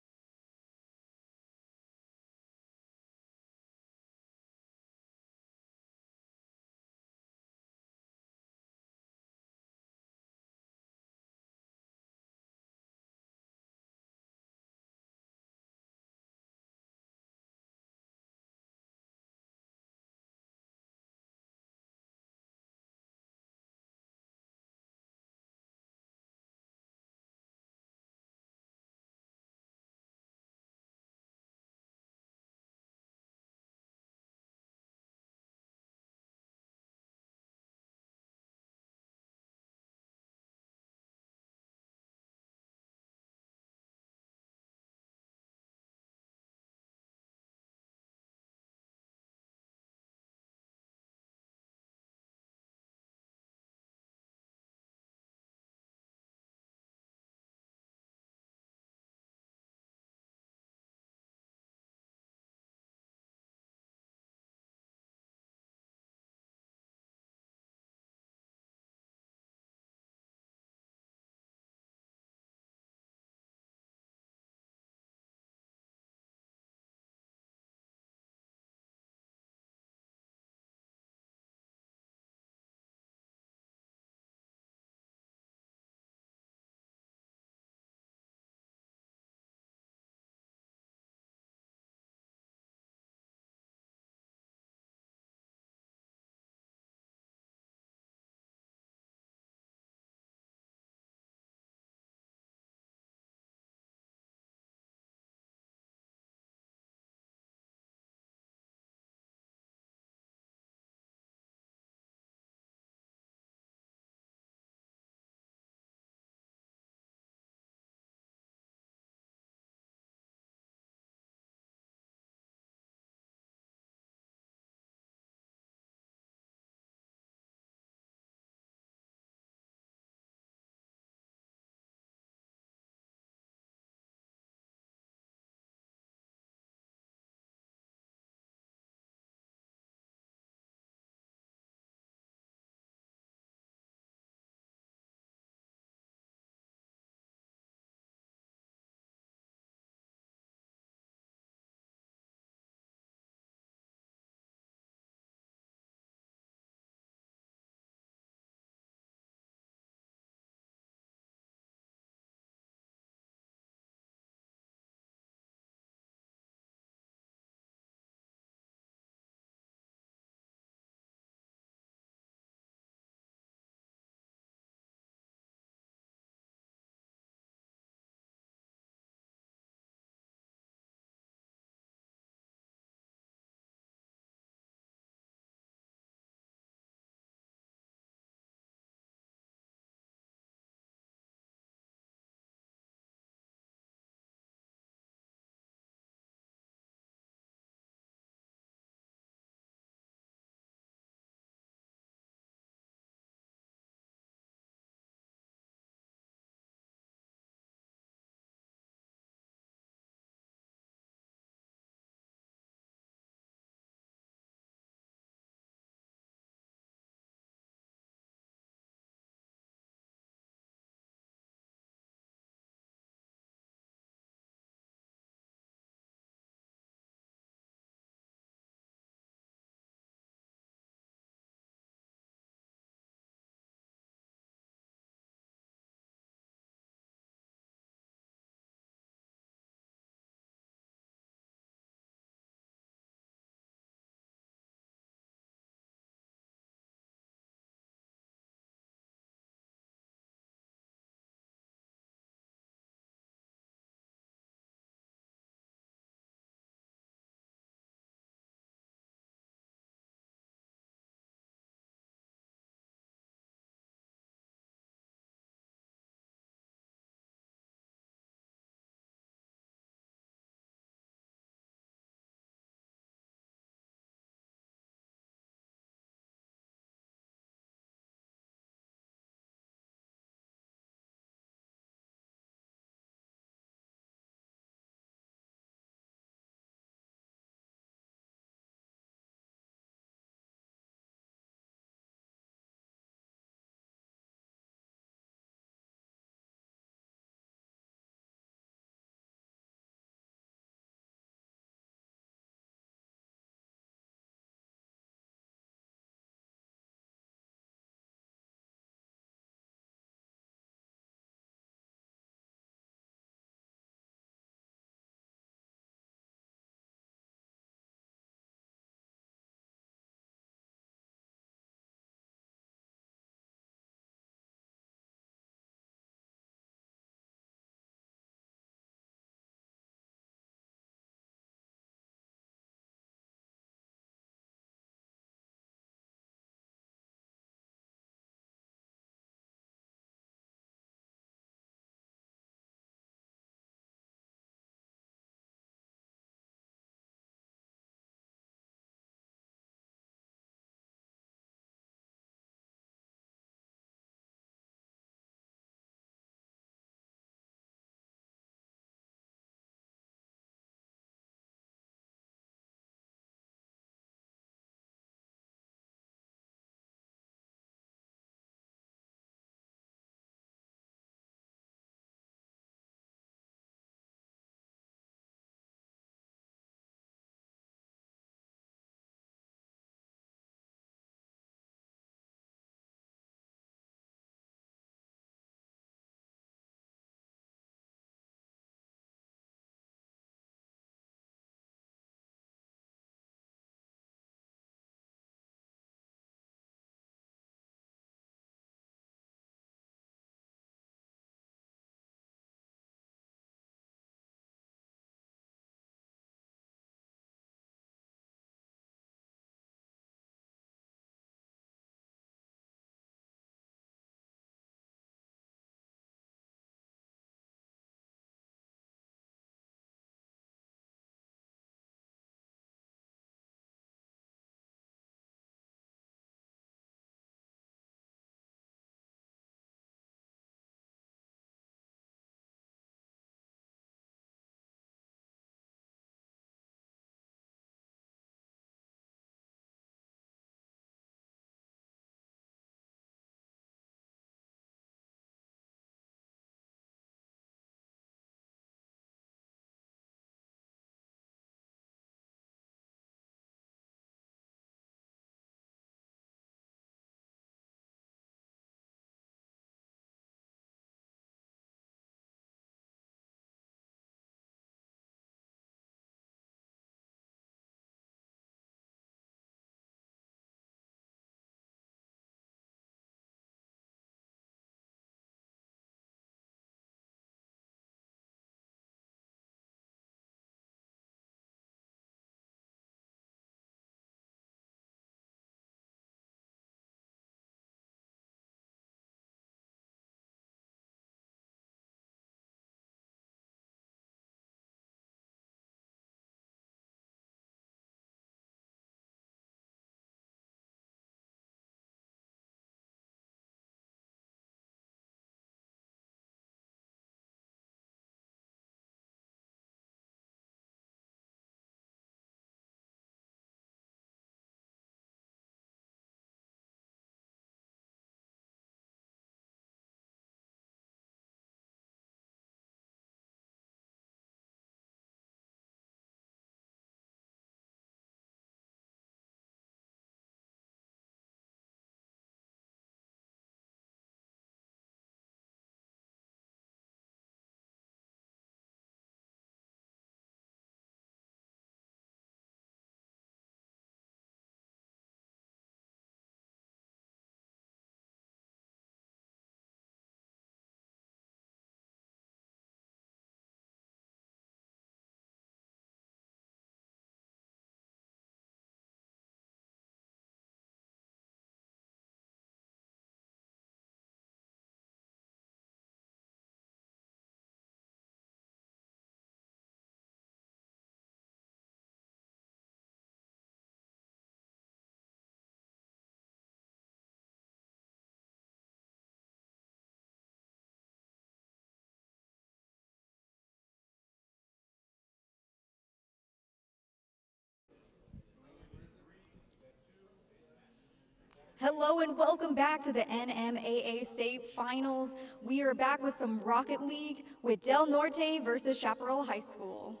Hello and welcome back to the NMAA State Finals. We are back with some Rocket League with Del Norte versus Chaparral High School.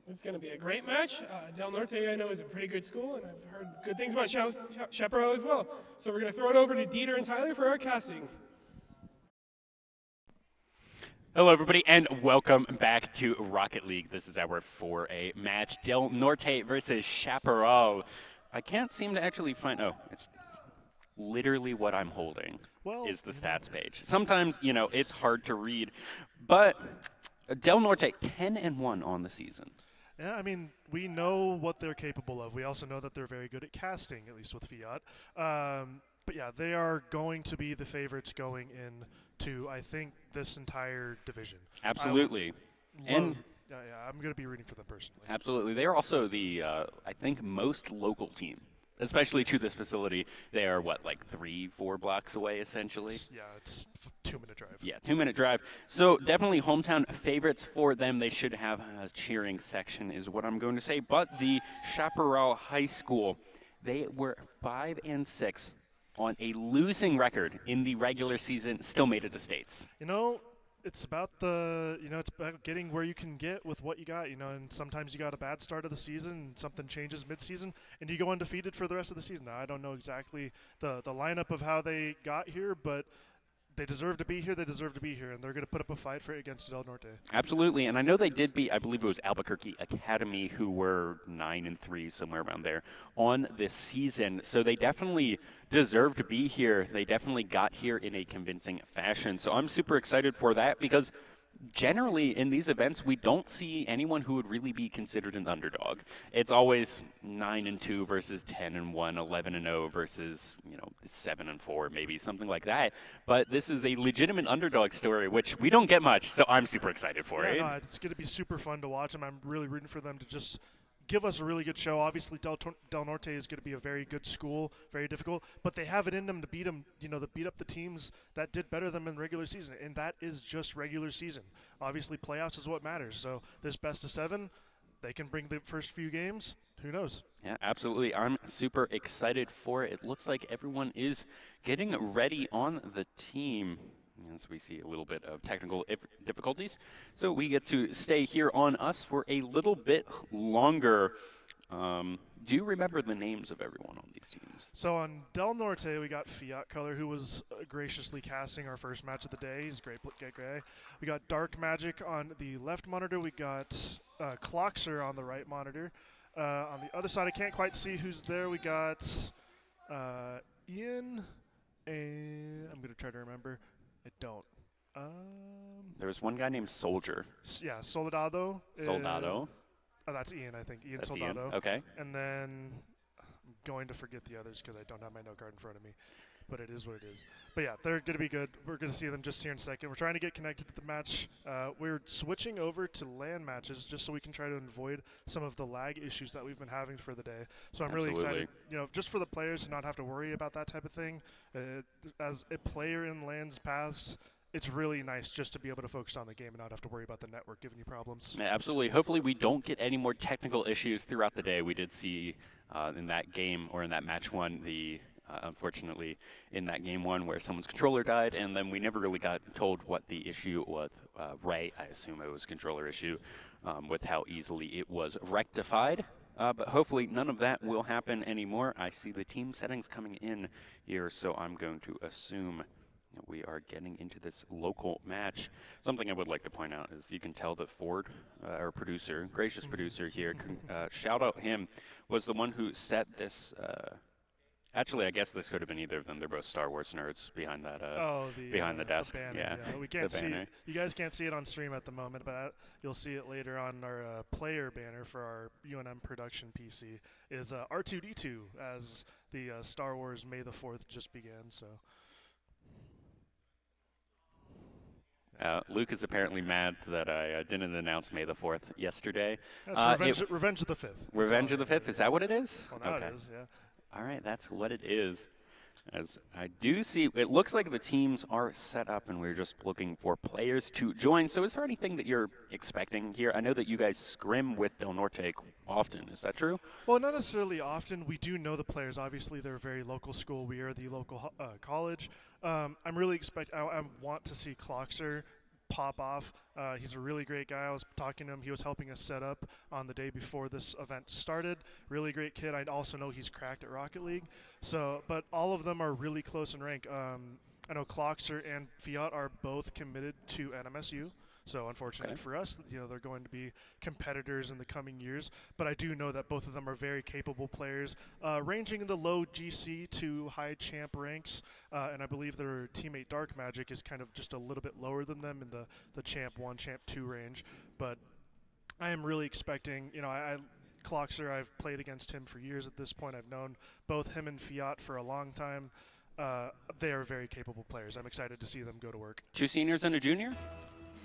It's going to be a great match. Del Norte, I know, is a pretty good school, and I've heard good things about Chaparral as well. So we're going to throw it over to Dieter and Tyler for our casting. Hello, everybody, and welcome back to Rocket League. This is our 4A match, Del Norte versus Chaparral. I can't seem to actually find, oh, it's literally what I'm holding is the stats page. Sometimes, you know, it's hard to read, but Del Norte 10-1 on the season. Yeah, I mean, we know what they're capable of. We also know that they're very good at casting, at least with Fiat. But yeah, they are going to be the favorites going into, I think, this entire division. Absolutely. And yeah, I'm going to be rooting for them personally. Absolutely. They're also the, I think, most local team, especially to this facility. They are, what, like 3-4 blocks away, essentially? It's a 2-minute drive. Yeah, 2-minute drive. So definitely hometown favorites for them. They should have a cheering section is what I'm going to say. But the Chaparral High School, they were 5-6 on a losing record in the regular season, still made it to states. You know, it's about it's about getting where you can get with what you got, and sometimes you got a bad start of the season and something changes mid-season and you go undefeated for the rest of the season. Now, I don't know exactly the lineup of how they got here, but they deserve to be here. They deserve to be here, and they're going to put up a fight for it against Del Norte. Absolutely, and I know they did beat, I believe it was Albuquerque Academy, who were 9-3, somewhere around there, on this season. So they definitely deserve to be here. They definitely got here in a convincing fashion. So I'm super excited for that because generally in these events we don't see anyone who would really be considered an underdog. It's always 9-2 versus 10-1, 11-0 versus 7-4, maybe something like that. But this is a legitimate underdog story, which we don't get much. So I'm super excited for it. No, it's going to be super fun to watch, and I'm really rooting for them to just give us a really good show. Obviously, Del Norte is going to be a very good school, very difficult, but they have it in them to beat them, to beat up the teams that did better than them in regular season, and that is just regular season. Obviously, playoffs is what matters. So this best of 7, they can bring the first few games. Who knows? Yeah, absolutely. I'm super excited for it. It looks like everyone is getting ready on the team. As we see a little bit of technical difficulties. So we get to stay here on us for a little bit longer. Do you remember the names of everyone on these teams? So on Del Norte, we got Fiat Color, who was graciously casting our first match of the day. He's great guy. We got Dark Magic on the left monitor. We got Clockser on the right monitor. On the other side, I can't quite see who's there. We got Ian, and I'm going to try to remember. I don't. There was one guy named Soldier. Yeah, Soldado. Soldado. Oh, that's Ian, I think. Ian That's Soldado. Ian. Okay. And then I'm going to forget the others because I don't have my note card in front of me. But it is what it is. But yeah, they're going to be good. We're going to see them just here in a second. We're trying to get connected to the match. We're switching over to LAN matches just so we can try to avoid some of the lag issues that we've been having for the day. So I'm really excited, just for the players to not have to worry about that type of thing. As a player in LAN's past, it's really nice just to be able to focus on the game and not have to worry about the network giving you problems. Yeah, absolutely. Hopefully we don't get any more technical issues throughout the day. We did see in that game, or in that match 1, unfortunately, in that game 1 where someone's controller died, and then we never really got told what the issue was. Right, I assume it was a controller issue with how easily it was rectified. But hopefully none of that will happen anymore. I see the team settings coming in here, so I'm going to assume that we are getting into this local match. Something I would like to point out is you can tell that Ford, our producer, gracious producer here, shout out him, was the one who set this. Actually, I guess this could have been either of them. They're both Star Wars nerds behind that. Behind the desk. The banner, yeah. We can't see it. You guys can't see it on stream at the moment, but you'll see it later on our player banner for our UNM production PC. Is R2D2 as the Star Wars May the 4th just began. So. Luke is apparently mad that I didn't announce May the 4th yesterday. That's Revenge of the 5th. Revenge of the 5th? Is that what it is? Well, now it is, yeah. All right, that's what it is. As I do see, it looks like the teams are set up and we're just looking for players to join. So is there anything that you're expecting here? I know that you guys scrim with Del Norte often. Is that true? Well, not necessarily often. We do know the players. Obviously, they're a very local school. We are the local college. I'm really I want to see Cloxer pop off. He's a really great guy. I was talking to him. He was helping us set up on the day before this event started. Really great kid. I also know he's cracked at Rocket League. So, but all of them are really close in rank. I know Cloxer and Fiat are both committed to NMSU. So unfortunately for us, they're going to be competitors in the coming years. But I do know that both of them are very capable players, ranging in the low GC to high champ ranks. And I believe their teammate Dark Magic is kind of just a little bit lower than them in the champ 1, champ 2 range. But I am really expecting, Cloxer, I've played against him for years at this point. I've known both him and Fiat for a long time. They are very capable players. I'm excited to see them go to work. 2 seniors and a junior?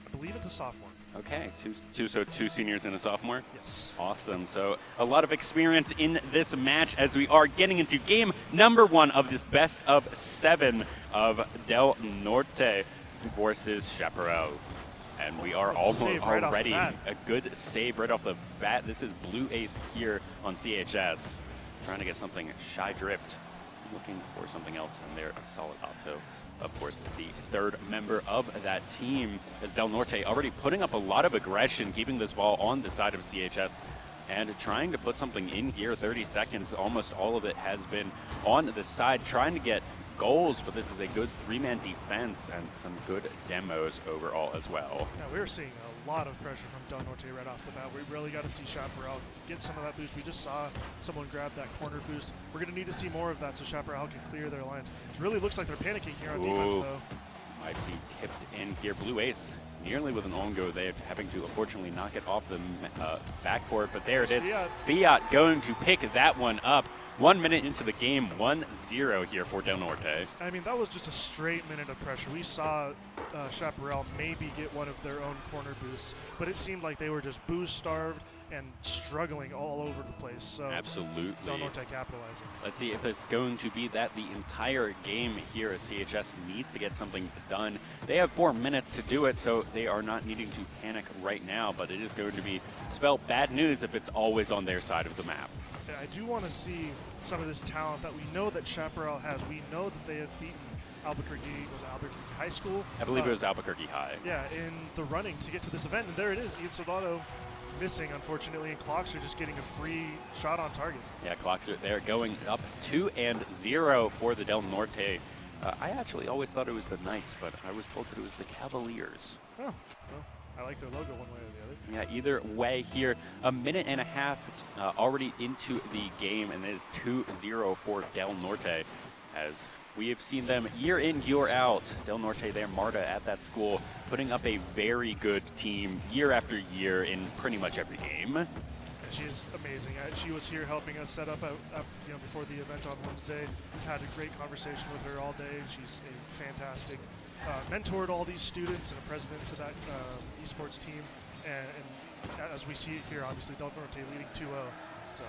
I believe it's a sophomore. Okay, two seniors and a sophomore? Yes. Awesome. So a lot of experience in this match as we are getting into game number 1 of this best of 7 of Del Norte versus Chaparral. And we are almost already a good save right off the bat. This is Blue Ace here on CHS. Trying to get something Shy Drift. Looking for something else in there. A solid auto. Of course, the third member of that team is Del Norte, already putting up a lot of aggression, keeping this ball on the side of CHS and trying to put something in here. 30 seconds, almost all of it has been on the side, trying to get goals, but this is a good 3-man defense and some good demos overall as well. Yeah, we're seeing a lot of pressure from Del Norte right off the bat. We really got to see Chaparral get some of that boost. We just saw someone grab that corner boost. We're going to need to see more of that so Chaparral can clear their lines. It really looks like they're panicking here on defense, though. Might be tipped in here. Blue Ace nearly with an on-go. They're having to, unfortunately, knock it off the backcourt, but there it is. Fiat going to pick that one up. 1 minute into the game, 1-0 here for Del Norte. I mean, that was just a straight minute of pressure. We saw Chaparral maybe get one of their own corner boosts, but it seemed like they were just boost starved and struggling all over the place. So absolutely. Del Norte capitalizing. Let's see if it's going to be that the entire game here as CHS needs to get something done. They have 4 minutes to do it, so they are not needing to panic right now, but it is going to be spell bad news if it's always on their side of the map. I do want to see some of this talent that we know that Chaparral has. We know that they have beaten Albuquerque High School. I believe it was Albuquerque High. Yeah, in the running to get to this event. And there it is, Ian Soldado missing, unfortunately, and Cloxer just getting a free shot on target. Yeah, Cloxer there going up 2-0 for the Del Norte. I actually always thought it was the Knights, but I was told that it was the Cavaliers. Oh, well, I like their logo one way or the other. Yeah, either way here, a minute and a half already into the game, and it is 2-0 for Del Norte, as we have seen them year in, year out. Del Norte there, Marta at that school, putting up a very good team year after year in pretty much every game. Yeah, she's amazing. She was here helping us set up before the event on Wednesday. We've had a great conversation with her all day. She's a fantastic mentored all these students and a president to that esports team. And as we see it here, obviously Del Norte leading 2-0. So.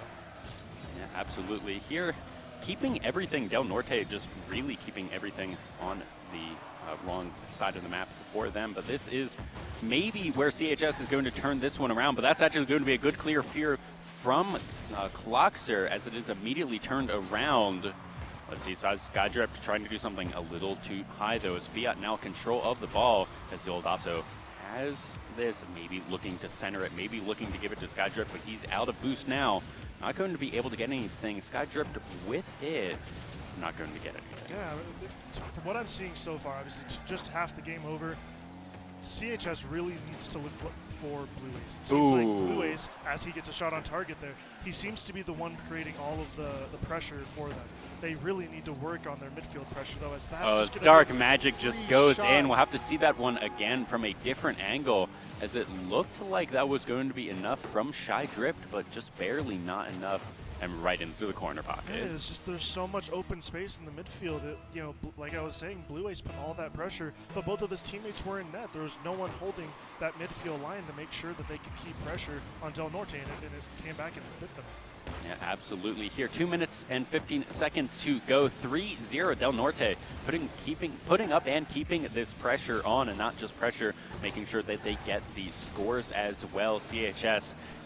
Yeah, absolutely. Here, keeping everything, Del Norte just really keeping everything on the wrong side of the map for them. But this is maybe where CHS is going to turn this one around. But that's actually going to be a good clear fear from Cloxer, as it is immediately turned around. Let's see, Skydrift trying to do something a little too high, though, as Fiat now control of the ball, as the old Otto has this, maybe looking to center it, maybe looking to give it to Skydrift, but he's out of boost now. Not going to be able to get anything. Skydrift with it, not going to get anything. Yeah, from what I'm seeing so far, obviously just half the game over, CHS really needs to look for Blue Ace. It seems like Blue Ace, as he gets a shot on target there, he seems to be the one creating all of the pressure for them. They really need to work on their midfield pressure, though, as that's just gonna Dark be a Magic just free goes shot. in. We'll have to see that one again from a different angle, as it looked like that was going to be enough from Shy Drift, but just barely not enough and right into the corner pocket. Yeah, it's just there's so much open space in the midfield. Like I was saying, Blue Ace put all that pressure, but both of his teammates were in net. There was no one holding that midfield line to make sure that they could keep pressure on Del Norte, and it came back and bit them. Yeah, absolutely. Here, 2 minutes and 15 seconds to go. 3-0 Del Norte, putting up and keeping this pressure on, and not just pressure, making sure that they get the scores as well. CHS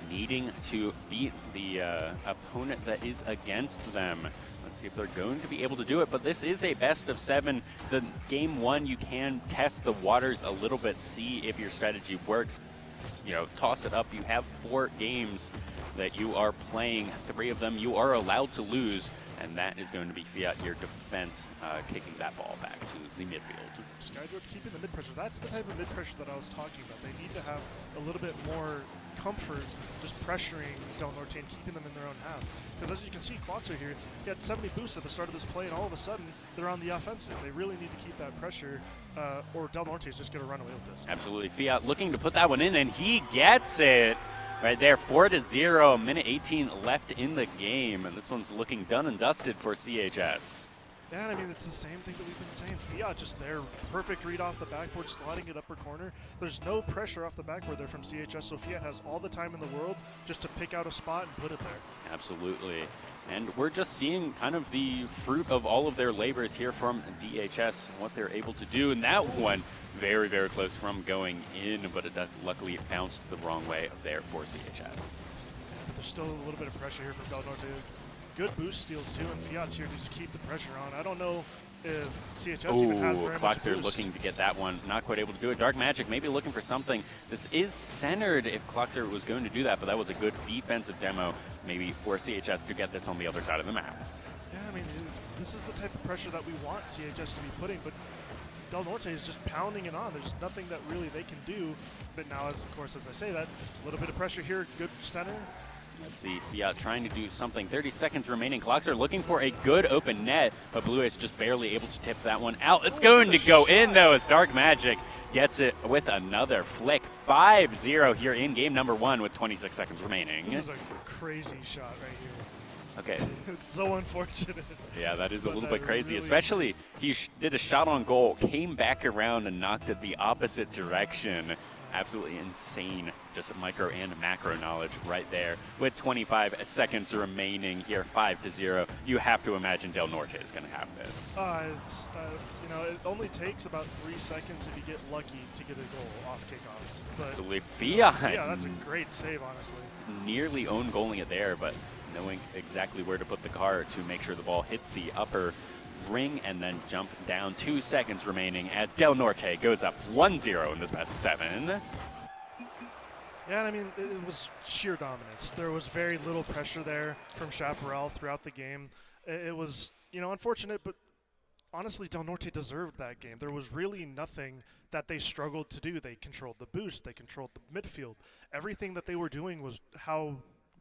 needing to beat the opponent that is against them. Let's see if they're going to be able to do it, but this is a best of 7. The game 1, you can test the waters a little bit, see if your strategy works. Toss it up. You have 4 games that you are playing. 3 of them you are allowed to lose, and that is going to be Fiat, your defense, kicking that ball back to the midfield. Skydroid keeping the mid-pressure. That's the type of mid-pressure that I was talking about. They need to have a little bit more comfort just pressuring Del Norte and keeping them in their own half. Because as you can see, Clocks are here. He had 70 boosts at the start of this play, and all of a sudden, they're on the offensive. They really need to keep that pressure, or Del Norte is just going to run away with this. Absolutely. Fiat looking to put that one in, and he gets it. Right there, 4-0, minute 18 left in the game, and this one's looking done and dusted for CHS. Yeah, and I mean, it's the same thing that we've been saying. Fiat just there, perfect read off the backboard, slotting it upper corner. There's no pressure off the backboard there from CHS, so Fiat has all the time in the world just to pick out a spot and put it there. Absolutely. And we're just seeing kind of the fruit of all of their labors here from DHS, what they're able to do. And that one, very, very close from going in, but it does, luckily it bounced the wrong way there for CHS. But there's still a little bit of pressure here from Del Norte. Good boost steals too, and Fiat's here to just keep the pressure on. I don't know if CHS even has very much Clockser boost. looking to get that one, not quite able to do it. Dark Magic maybe looking for something. This is centered if Clockser was going to do that, but that was a good defensive demo maybe for CHS to get this on the other side of the map. Yeah, I mean, this is the type of pressure that we want CHS to be putting, but Del Norte is just pounding it on. There's nothing that really they can do. But now, of course, as I say that, a little bit of pressure here, good center. Let's see, Fiat trying to do something. 30 seconds remaining. Clockser looking for a good open net, but Blue Ace just barely able to tip that one out. It's going to go in, though, as Dark Magic gets it with another flick. 5-0 here in game number 1 with 26 seconds remaining. This is a crazy shot right here. Okay. It's so unfortunate. Yeah, that is a little bit crazy, especially he did a shot on goal, came back around and knocked it the opposite direction. Absolutely insane, just micro and macro knowledge right there. With 25 seconds remaining here, 5-0. You have to imagine Del Norte is going to have this. It only takes about 3 seconds if you get lucky to get a goal off kickoff. But Absolutely. Yeah, that's a great save, honestly. Nearly own goaling it there, but knowing exactly where to put the car to make sure the ball hits the upper ring and then jump down. 2 seconds remaining as Del Norte goes up 1-0 in this best of 7. Yeah, and I mean, it was sheer dominance. There was very little pressure there from Chaparral throughout the game. It was, unfortunate, but honestly, Del Norte deserved that game. There was really nothing that they struggled to do. They controlled the boost. They controlled the midfield. Everything that they were doing was how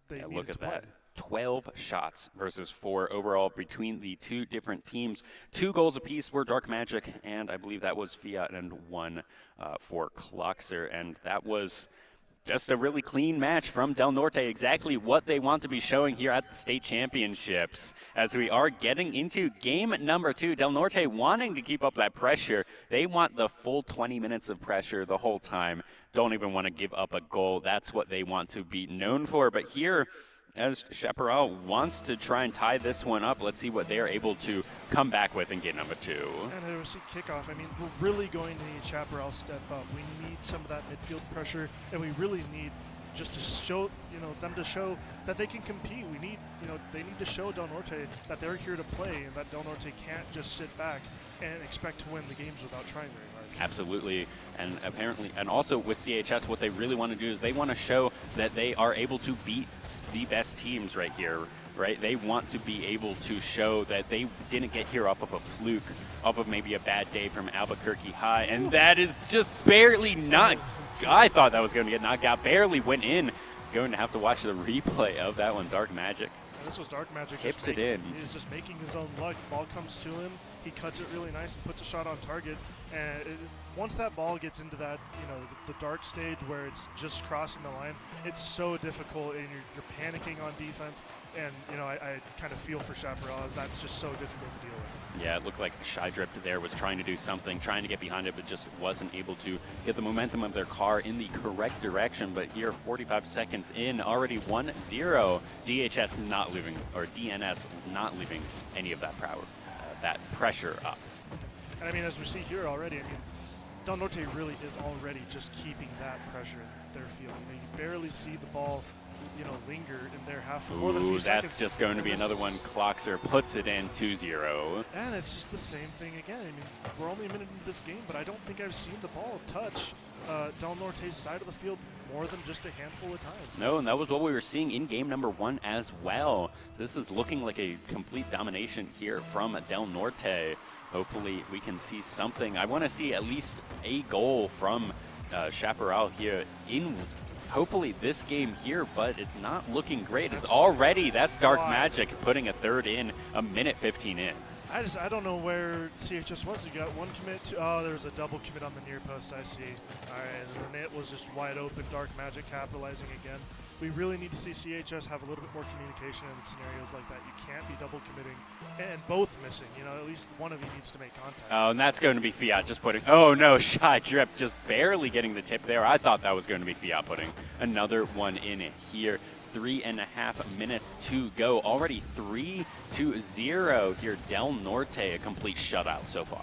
they needed to play. That. 12 shots versus 4 overall between the 2 different teams. 2 goals apiece were Dark Magic, and I believe that was Fiat, and 1 for Clockser. And that was just a really clean match from Del Norte, exactly what they want to be showing here at the state championships. As we are getting into game number 2, Del Norte wanting to keep up that pressure. They want the full 20 minutes of pressure the whole time. Don't even want to give up a goal. That's what they want to be known for. But here, as Chaparral wants to try and tie this one up, let's see what they are able to come back with in game number 2. And a receipt kickoff. I mean, we're really going to need Chaparral step up. We need some of that midfield pressure, and we really need just to show, them to show that they can compete. We need, they need to show Del Norte that they're here to play, and that Del Norte can't just sit back and expect to win the games without trying very hard. Absolutely. And apparently, and also with CHS, what they really want to do is they want to show that they are able to beat the best teams right here, right? They want to be able to show that they didn't get here off of a fluke, off of maybe a bad day from Albuquerque High, and that is just barely not. I thought that was going to get knocked out, barely went in. Going to have to watch the replay of that one. Dark Magic. And this was Dark Magic. Tips it in. He's just making his own luck. Ball comes to him. He cuts it really nice and puts a shot on target. And once that ball gets into that, the dark stage where it's just crossing the line, it's so difficult, and you're panicking on defense. And I kind of feel for Chaparral, as that's just so difficult to deal with. Yeah, it looked like Shydrip there was trying to do something, trying to get behind it, but just wasn't able to get the momentum of their car in the correct direction. But here, 45 seconds in, already 1-0. DHS not leaving, or DNS not leaving any of that pressure up. And I mean, as we see here already, Del Norte really is already just keeping that pressure in their field. You barely see the ball linger in their half. More than a few seconds. That's just going to be another one. Cloxer puts it in 2-0. And it's just the same thing again. We're only a minute into this game, but I don't think I've seen the ball touch Del Norte's side of the field more than just a handful of times. No, and that was what we were seeing in game number 1 as well. This is looking like a complete domination here from Del Norte. Hopefully we can see something. I want to see at least a goal from Chaparral here in hopefully this game here, but it's not looking great. It's already, that's Dark Magic putting a third in, a minute 15 in. I don't know where CHS was. You got one commit there was a double commit on the near post, I see. All right, and the net was just wide open. Dark Magic capitalizing again. We really need to see CHS have a little bit more communication in scenarios like that. You can't be double committing and both missing. At least one of you needs to make contact. Oh, and that's going to be Fiat just putting, oh no, Shydrip just barely getting the tip there. I thought that was going to be Fiat putting another one in here. 3.5 minutes to go. Already 3-0 here. Del Norte, a complete shutout so far.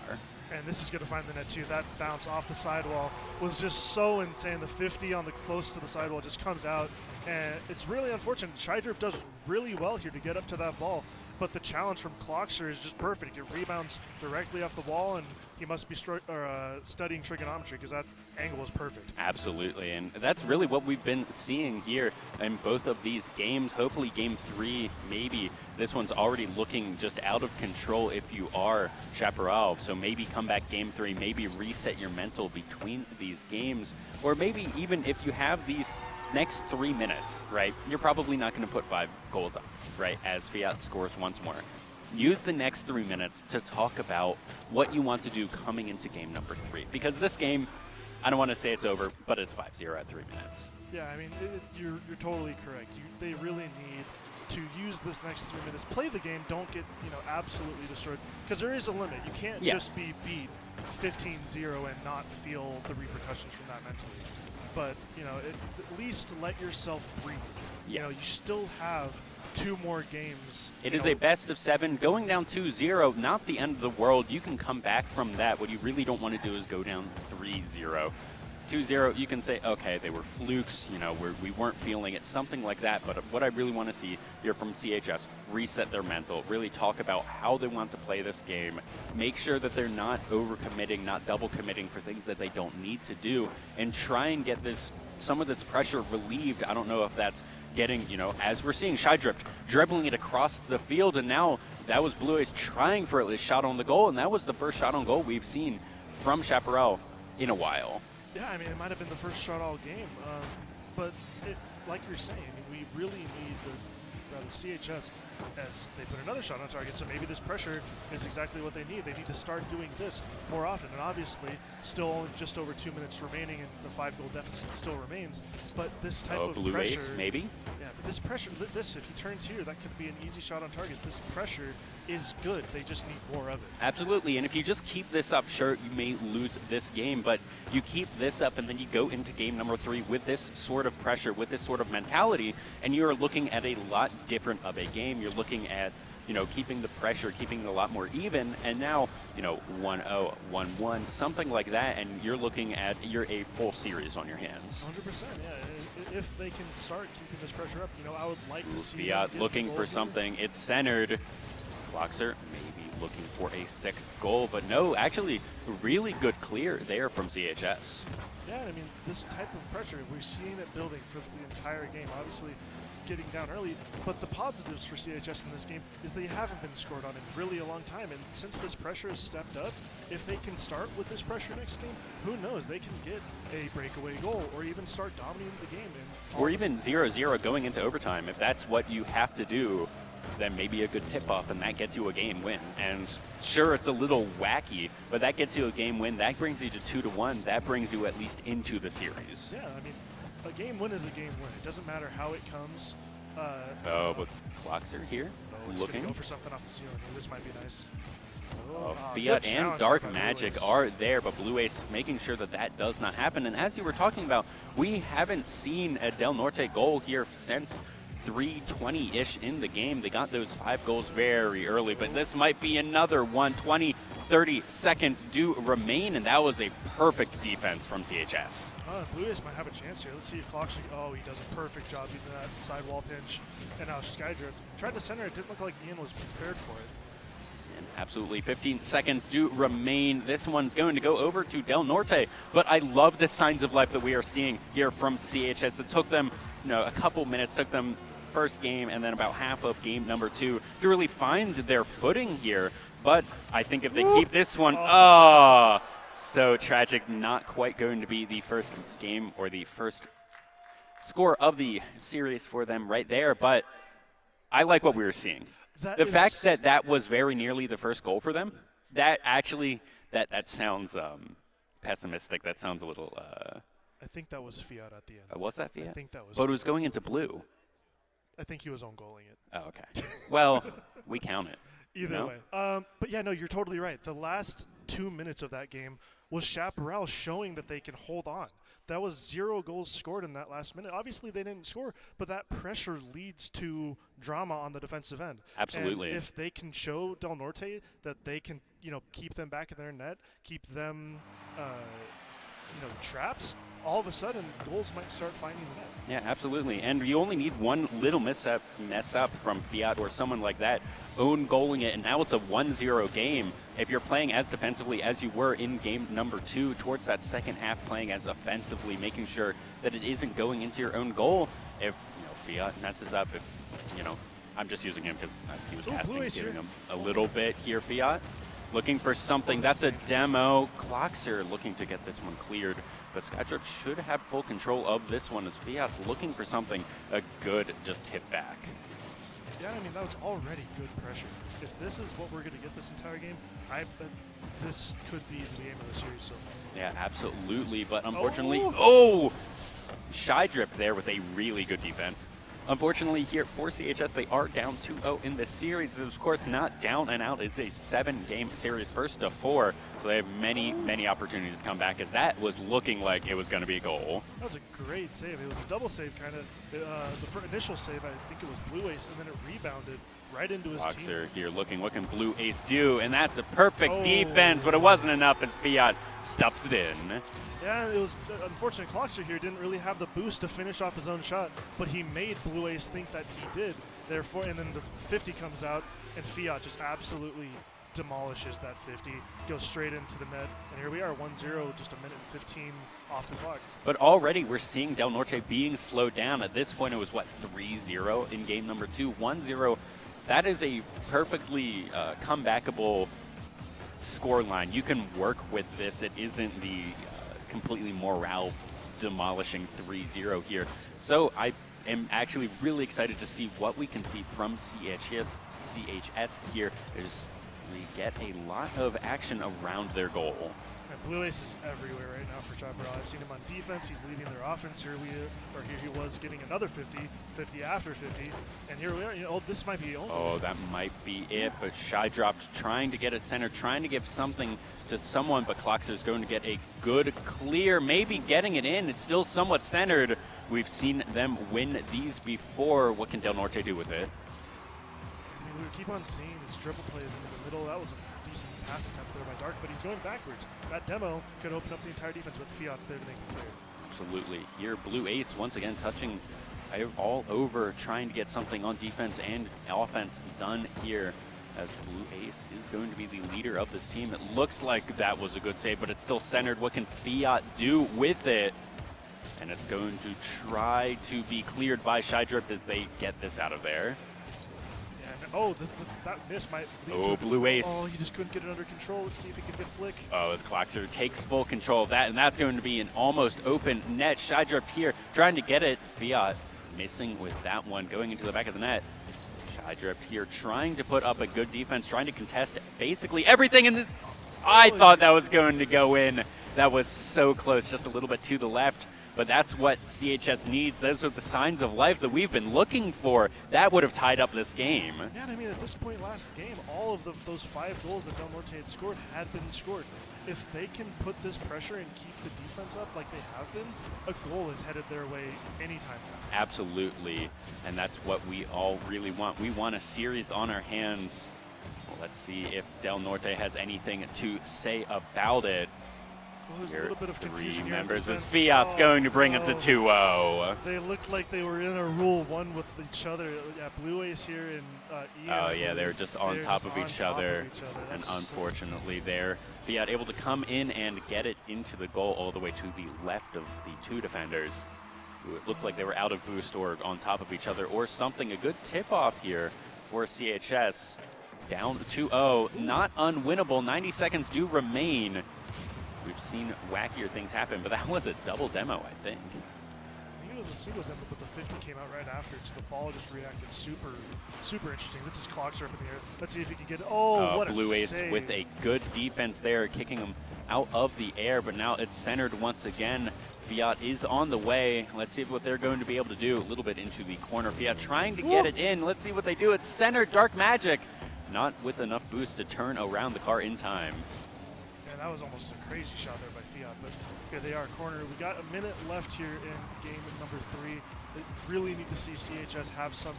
And this is going to find the net too. That bounce off the sidewall was just so insane. The 50 on the close to the sidewall just comes out, and it's really unfortunate. Shydrip does really well here to get up to that ball, but the challenge from Cloxer is just perfect. It rebounds directly off the wall, and he must be studying trigonometry because that angle is perfect. Absolutely, and that's really what we've been seeing here in both of these games. Hopefully game 3, maybe this one's already looking just out of control if you are Chaparral. So maybe come back game 3, maybe reset your mental between these games, or maybe even if you have these next 3 minutes, right, you're probably not going to put 5 goals up, right, as Fiat scores once more. Use the next 3 minutes to talk about what you want to do coming into game number 3. Because this game, I don't want to say it's over, but it's 5-0 at 3 minutes. Yeah, you're totally correct. They really need to use this next 3 minutes. Play the game. Don't get absolutely destroyed. Because there is a limit. You can't just be beat 15-0 and not feel the repercussions from that mentally. But, at least let yourself breathe. Yes. You still have 2 more games. It is a best of 7. Going down 2-0, not the end of the world. You can come back from that. What you really don't want to do is go down 3-0. 2-0, you can say, okay, they were flukes, we weren't feeling it, something like that. But what I really want to see here from CHS, reset their mental, really talk about how they want to play this game, make sure that they're not overcommitting, not double committing for things that they don't need to do, and try and get some of this pressure relieved. I don't know if that's getting, as we're seeing Shydrip dribbling it across the field, and now that was Blue Ace trying for a shot on the goal, and that was the first shot on goal we've seen from Chaparral in a while. Yeah, it might have been the first shot all game, but like you're saying, we really need CHS as they put another shot on target. So maybe this pressure is exactly what they need. They need to start doing this more often. And obviously, still only just over 2 minutes remaining, and the 5-goal deficit still remains. But this type of Blue pressure, Ace, maybe. Yeah, but this pressure, if he turns here, that could be an easy shot on target. This pressure is good. They just need more of it. Absolutely, and if you just keep this up, sure, you may lose this game, but you keep this up and then you go into game number 3 with this sort of pressure, with this sort of mentality, and you're looking at a lot different of a game. You're looking at, keeping the pressure, keeping it a lot more even, and now, 1-0, 1-1, something like that, and you're looking at, a full series on your hands. 100%, yeah. If they can start keeping this pressure up, I would like to see Fiat looking for something. It's centered. Cloxer maybe looking for a 6th goal, but no, actually really good clear there from CHS. Yeah, this type of pressure, we've seen it building for the entire game, obviously getting down early, but the positives for CHS in this game is they haven't been scored on in really a long time, and since this pressure has stepped up, if they can start with this pressure next game, who knows, they can get a breakaway goal or even start dominating the game. Or even 0-0 going into overtime, if that's what you have to do then maybe a good tip-off, and that gets you a game win. And sure, it's a little wacky, but that gets you a game win. That brings you to 2-1. That brings you at least into the series. Yeah, I mean, a game win is a game win. It doesn't matter how it comes. But clocks are here, looking. Go for something off the ceiling. This might be nice. Fiat and Dark Magic are there, but Blue Ace making sure that that does not happen. And as you were talking about, we haven't seen a Del Norte goal here since 3:20-ish in the game. They got those 5 goals very early, but this might be another one. 30 seconds do remain, and that was a perfect defense from CHS. Blue Ace might have a chance here. Let's see if Clock's. Oh, he does a perfect job beating that sidewall pinch. And now Skydrift tried to center. It didn't look like Ian was prepared for it. And absolutely, 15 seconds do remain. This one's going to go over to Del Norte, but I love the signs of life that we are seeing here from CHS. It took them, a couple minutes, took them first game and then about half of game number 2 to really find their footing here. But I think if they keep this one, so tragic. Not quite going to be the first game or the first score of the series for them right there, but I like what we were seeing. The fact that that was very nearly the first goal for them, that actually, that sounds pessimistic. That sounds a little... I think that was Fiat at the end. Was that Fiat? I think that was But Fiat. It was going into blue. I think he was on-goaling it. Oh, okay. Well, we count it. Either way. But yeah, no, you're totally right. The last 2 minutes of that game was Chaparral showing that they can hold on. That was 0 goals scored in that last minute. Obviously, they didn't score, but that pressure leads to drama on the defensive end. Absolutely. And if they can show Del Norte that they can, keep them back in their net, keep them, traps, all of a sudden, goals might start finding the net. Yeah, absolutely. And you only need one little mess up from Fiat or someone like that, own goaling it, and now it's a 1-0 game. If you're playing as defensively as you were in game number 2, towards that second half, playing as offensively, making sure that it isn't going into your own goal. If Fiat messes up, if I'm just using him because he was casting, giving him a little bit here. Fiat looking for something. That's a demo. Clocks are looking to get this one cleared. But Skydrift should have full control of this one as Fiat's looking for something, a good just hit back. Yeah, I mean, that was already good pressure. If this is what we're going to get this entire game, I bet this could be the game of the series so far. Yeah, absolutely. But unfortunately, Skydrift there with a really good defense. Unfortunately, here for CHS, they are down 2-0 in the series. Of course, not down and out. It's a 7-game series, first to 4. So they have many opportunities to come back, as that was looking like it was going to be a goal. That was a great save. It was a double save, kind of. The initial save, I think it was Blue Ace, and then it rebounded right into his team. Boxer here looking, what can Blue Ace do? And that's a perfect defense, but it wasn't enough as Fiat stuffs it in. Yeah, it was unfortunate. Clockser here didn't really have the boost to finish off his own shot, but he made Blue Ace think that he did. Therefore, and then the 50 comes out, and Fiat just absolutely demolishes that 50, goes straight into the net, and here we are, 1-0, just a minute and 15 off the clock. But already we're seeing Del Norte being slowed down. At this point, it was, 3-0 in game number 2, 1-0. That is a perfectly comebackable score line. You can work with this. It isn't the completely morale demolishing 3-0 here. So I am actually really excited to see what we can see from CHS here. We get a lot of action around their goal. And Blue Ace is everywhere right now for Chaparral. I've seen him on defense. He's leading their offense. Here he was getting another 50 after 50, and here we are. This might be over. Oh, that might be it. But Shy dropped, trying to get it center, trying to give something to someone. But Clockser is going to get a good clear, maybe getting it in. It's still somewhat centered. We've seen them win these before. What can Del Norte do with it? I mean, we keep on seeing these dribble plays into the middle. That was a decent pass attempt there by Dark, but he's going backwards. That demo could open up the entire defense, but Fiat's there to make it clear. Absolutely. Here, Blue Ace once again touching all over, trying to get something on defense and offense done here, as Blue Ace is going to be the leader of this team. It looks like that was a good save, but it's still centered. What can Fiat do with it? And it's going to try to be cleared by Skydrift as they get this out of there. That miss might lead to Blue Ace. Oh, he just couldn't get it under control. Let's see if he can get flick. Oh, as Clockser takes full control of that, and that's going to be an almost open net. Skydrift here trying to get it. Fiat missing with that one, going into the back of the net. Skydrift here trying to put up a good defense, trying to contest basically everything in this. I thought that was going to go in. That was so close, just a little bit to the left. But that's what CHS needs. Those are the signs of life that we've been looking for. That would have tied up this game. Yeah, I mean, at this point last game, all of those 5 goals that Del Norte had scored had been scored. If they can put this pressure and keep the defense up like they have been, a goal is headed their way anytime now. Absolutely, and that's what we all really want. We want a series on our hands. Well, let's see if Del Norte has anything to say about it. Well, there's a little bit of confusion Three here in members as defense. Fiat's going to bring it to 2-0. They looked like they were in a Rule 1 with each other. Yeah, Blue Ace here and Ian. Oh yeah, they're just on top of each other. And unfortunately there, Fiat able to come in and get it into the goal all the way to the left of the 2 defenders, who it looked like they were out of boost or on top of each other or something. A good tip-off here for CHS. Down 2-0, not unwinnable. 90 seconds do remain. We've seen wackier things happen, but that was a double demo, I think. I think it was a single demo, but the 50 came out right after, so the ball just reacted super, super interesting. This is Clockster up in the air. Let's see if he can get it. Oh, what a Blue Ace save. with a good defense there, kicking him out of the air, but now it's centered once again. Fiat is on the way. Let's see what they're going to be able to do. A little bit into the corner. Fiat trying to get it in. Let's see what they do. It's centered. Dark Magic, not with enough boost to turn around the car in time. That was almost a crazy shot there by Fiat, but here they are, corner. We got a minute left here in game number 3. They really need to see CHS have some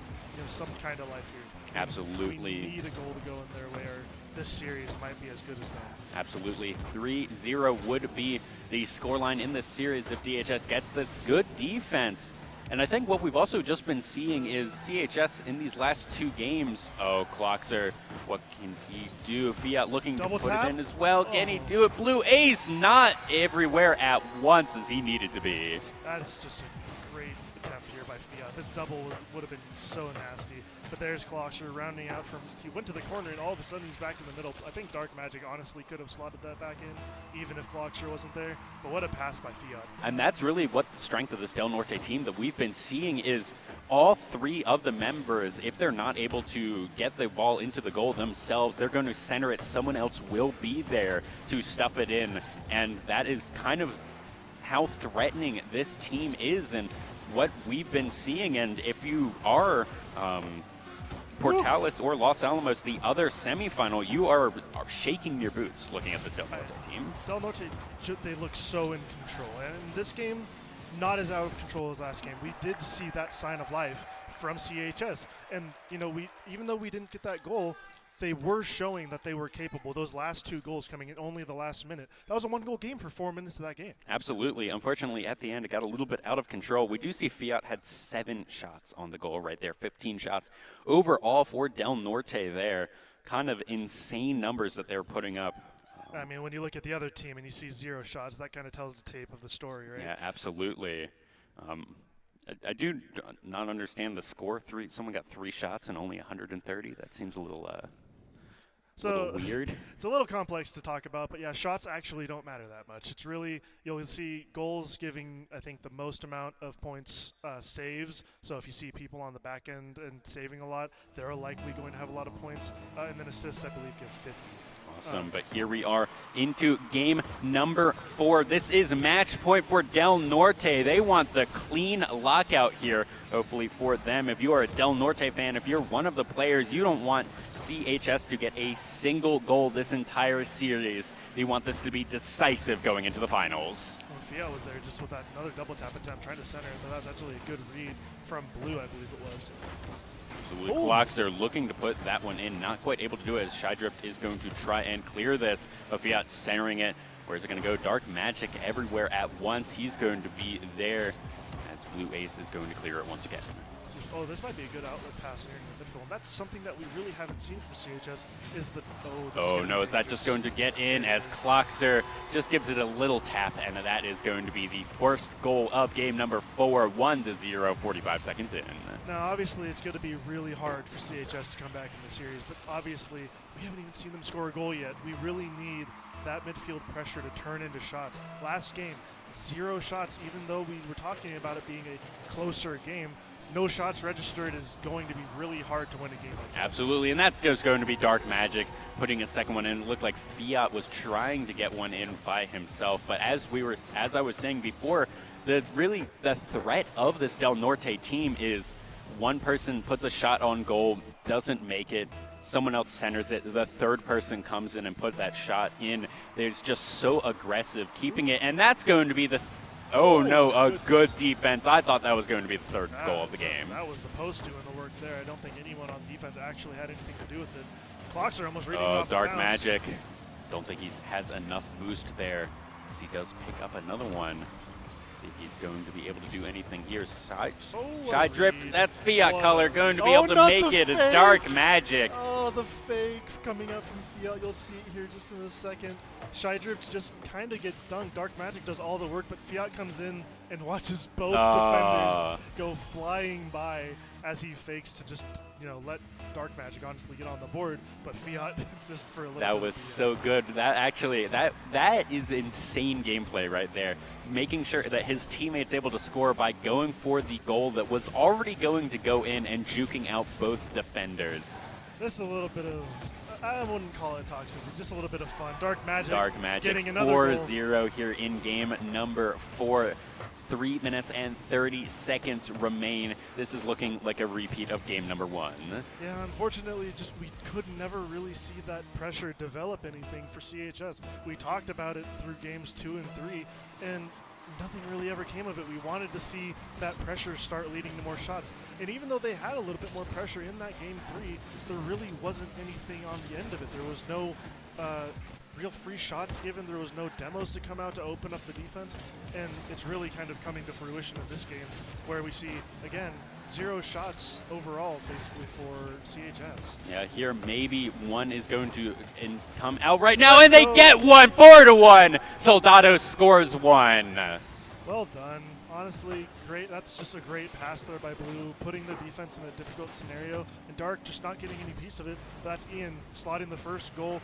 kind of life here. Absolutely. We need a goal to go in their way, or this series might be as good as done. Absolutely. 3-0 would be the scoreline in this series if DHS gets this good defense. And I think what we've also just been seeing is CHS in these last 2 games. Oh, Clockser, what can he do? Fiat looking Double to put tap? it in as well. Can he do it? Blue Ace not everywhere at once as he needed to be. That's just a great attempt here by Fiat. This double would have been so nasty. But there's Clockster rounding out from, he went to the corner and all of a sudden he's back in the middle. I think Dark Magic honestly could have slotted that back in, even if Clockster wasn't there. But what a pass by Fiat. And that's really what the strength of this Del Norte team that we've been seeing is all 3 of the members, if they're not able to get the ball into the goal themselves, they're going to center it. Someone else will be there to stuff it in. And that is kind of how threatening this team is and what we've been seeing. And if you are Portales or Los Alamos, the other semifinal, you are shaking your boots looking at the Del Norte team. Del Norte, they look so in control. And in this game, not as out of control as last game. We did see that sign of life from CHS. And, even though we didn't get that goal, they were showing that they were capable. Those last 2 goals coming in only the last minute. That was a 1-goal game for 4 minutes of that game. Absolutely. Unfortunately, at the end, it got a little bit out of control. We do see Fiat had 7 shots on the goal right there, 15 shots overall for Del Norte there. Kind of insane numbers that they're putting up. I mean, when you look at the other team and you see 0 shots, that kind of tells the tape of the story, right? Yeah, absolutely. I do not understand the score. Someone got 3 shots and only 130. That seems a little weird. It's a little complex to talk about, but yeah, shots actually don't matter that much. It's really, you'll see goals giving, I think, the most amount of points saves. So if you see people on the back end and saving a lot, they're likely going to have a lot of points. And then assists, I believe, give 50. Awesome, but here we are into game number 4. This is match point for Del Norte. They want the clean lockout here, hopefully for them. If you are a Del Norte fan, if you're one of the players, you don't want CHS to get a single goal this entire series. They want this to be decisive going into the finals. Well, Fiat was there just with that another double tap attempt, trying to center it, but that was actually a good read from Blue, I believe it was. The Blue Clocks are looking to put that one in, not quite able to do it as Skydrift is going to try and clear this, but Fiat centering it. Where's it going to go? Dark Magic everywhere at once. He's going to be there as Blue Ace is going to clear it once again. Oh, this might be a good outlet pass here in the midfield. And that's something that we really haven't seen from CHS is the... Oh, no, is that just going to get in as Clockster just gives it a little tap, and that is going to be the first goal of game number 4, 1-0, 45 seconds in. Now, obviously, it's going to be really hard for CHS to come back in the series, but obviously, we haven't even seen them score a goal yet. We really need that midfield pressure to turn into shots. Last game, 0 shots, even though we were talking about it being a closer game. no shots registered is going to be really hard to win a game like that. Absolutely, and that's just going to be Dark Magic putting a second one in. It looked like Fiat was trying to get one in by himself, but as I was saying before, the threat of this Del Norte team is one person puts a shot on goal, doesn't make it, someone else centers it, the third person comes in and puts that shot in. They're just so aggressive keeping it, and that's going to be the good defense. I thought that was going to be the third goal of the game. That was the post doing the work there. I don't think anyone on defense actually had anything to do with it. Clocks are almost reading off Dark the bounce. Magic. Don't think he has enough boost there, as he does pick up another one. See if he's going to be able to do anything here. Shy Drip, that's Fiat color, going to be able to make it. It's Dark Magic. Oh, the fake coming up from Fiat. You'll see it here just in a second. Shy Drip just kind of gets dunked. Dark Magic does all the work, but Fiat comes in and watches both defenders go flying by as he fakes to just, let Dark Magic honestly get on the board, but Fiat just for a little That was so good. That is insane gameplay right there. Making sure that his teammate's able to score by going for the goal that was already going to go in and juking out both defenders. Just a little bit of, I wouldn't call it toxicity, just a little bit of fun. Dark Magic getting another 4-0 here in game number 4. 3 minutes and 30 seconds remain. This is looking like a repeat of game number 1. Yeah, unfortunately, we could never really see that pressure develop anything for CHS. We talked about it through games 2 and 3, and nothing really ever came of it. We wanted to see that pressure start leading to more shots. And even though they had a little bit more pressure in that game 3, there really wasn't anything on the end of it. There was no real free shots given. There was no demos to come out to open up the defense, and it's really kind of coming to fruition in this game where we see, again, 0 shots overall basically for CHS. Yeah, here maybe one is going to come out right now, and they get one, 4-1. Soldado scores one. Well done. Honestly, great. That's just a great pass there by Blue, putting the defense in a difficult scenario, and Dark just not getting any piece of it. That's Ian slotting the first goal,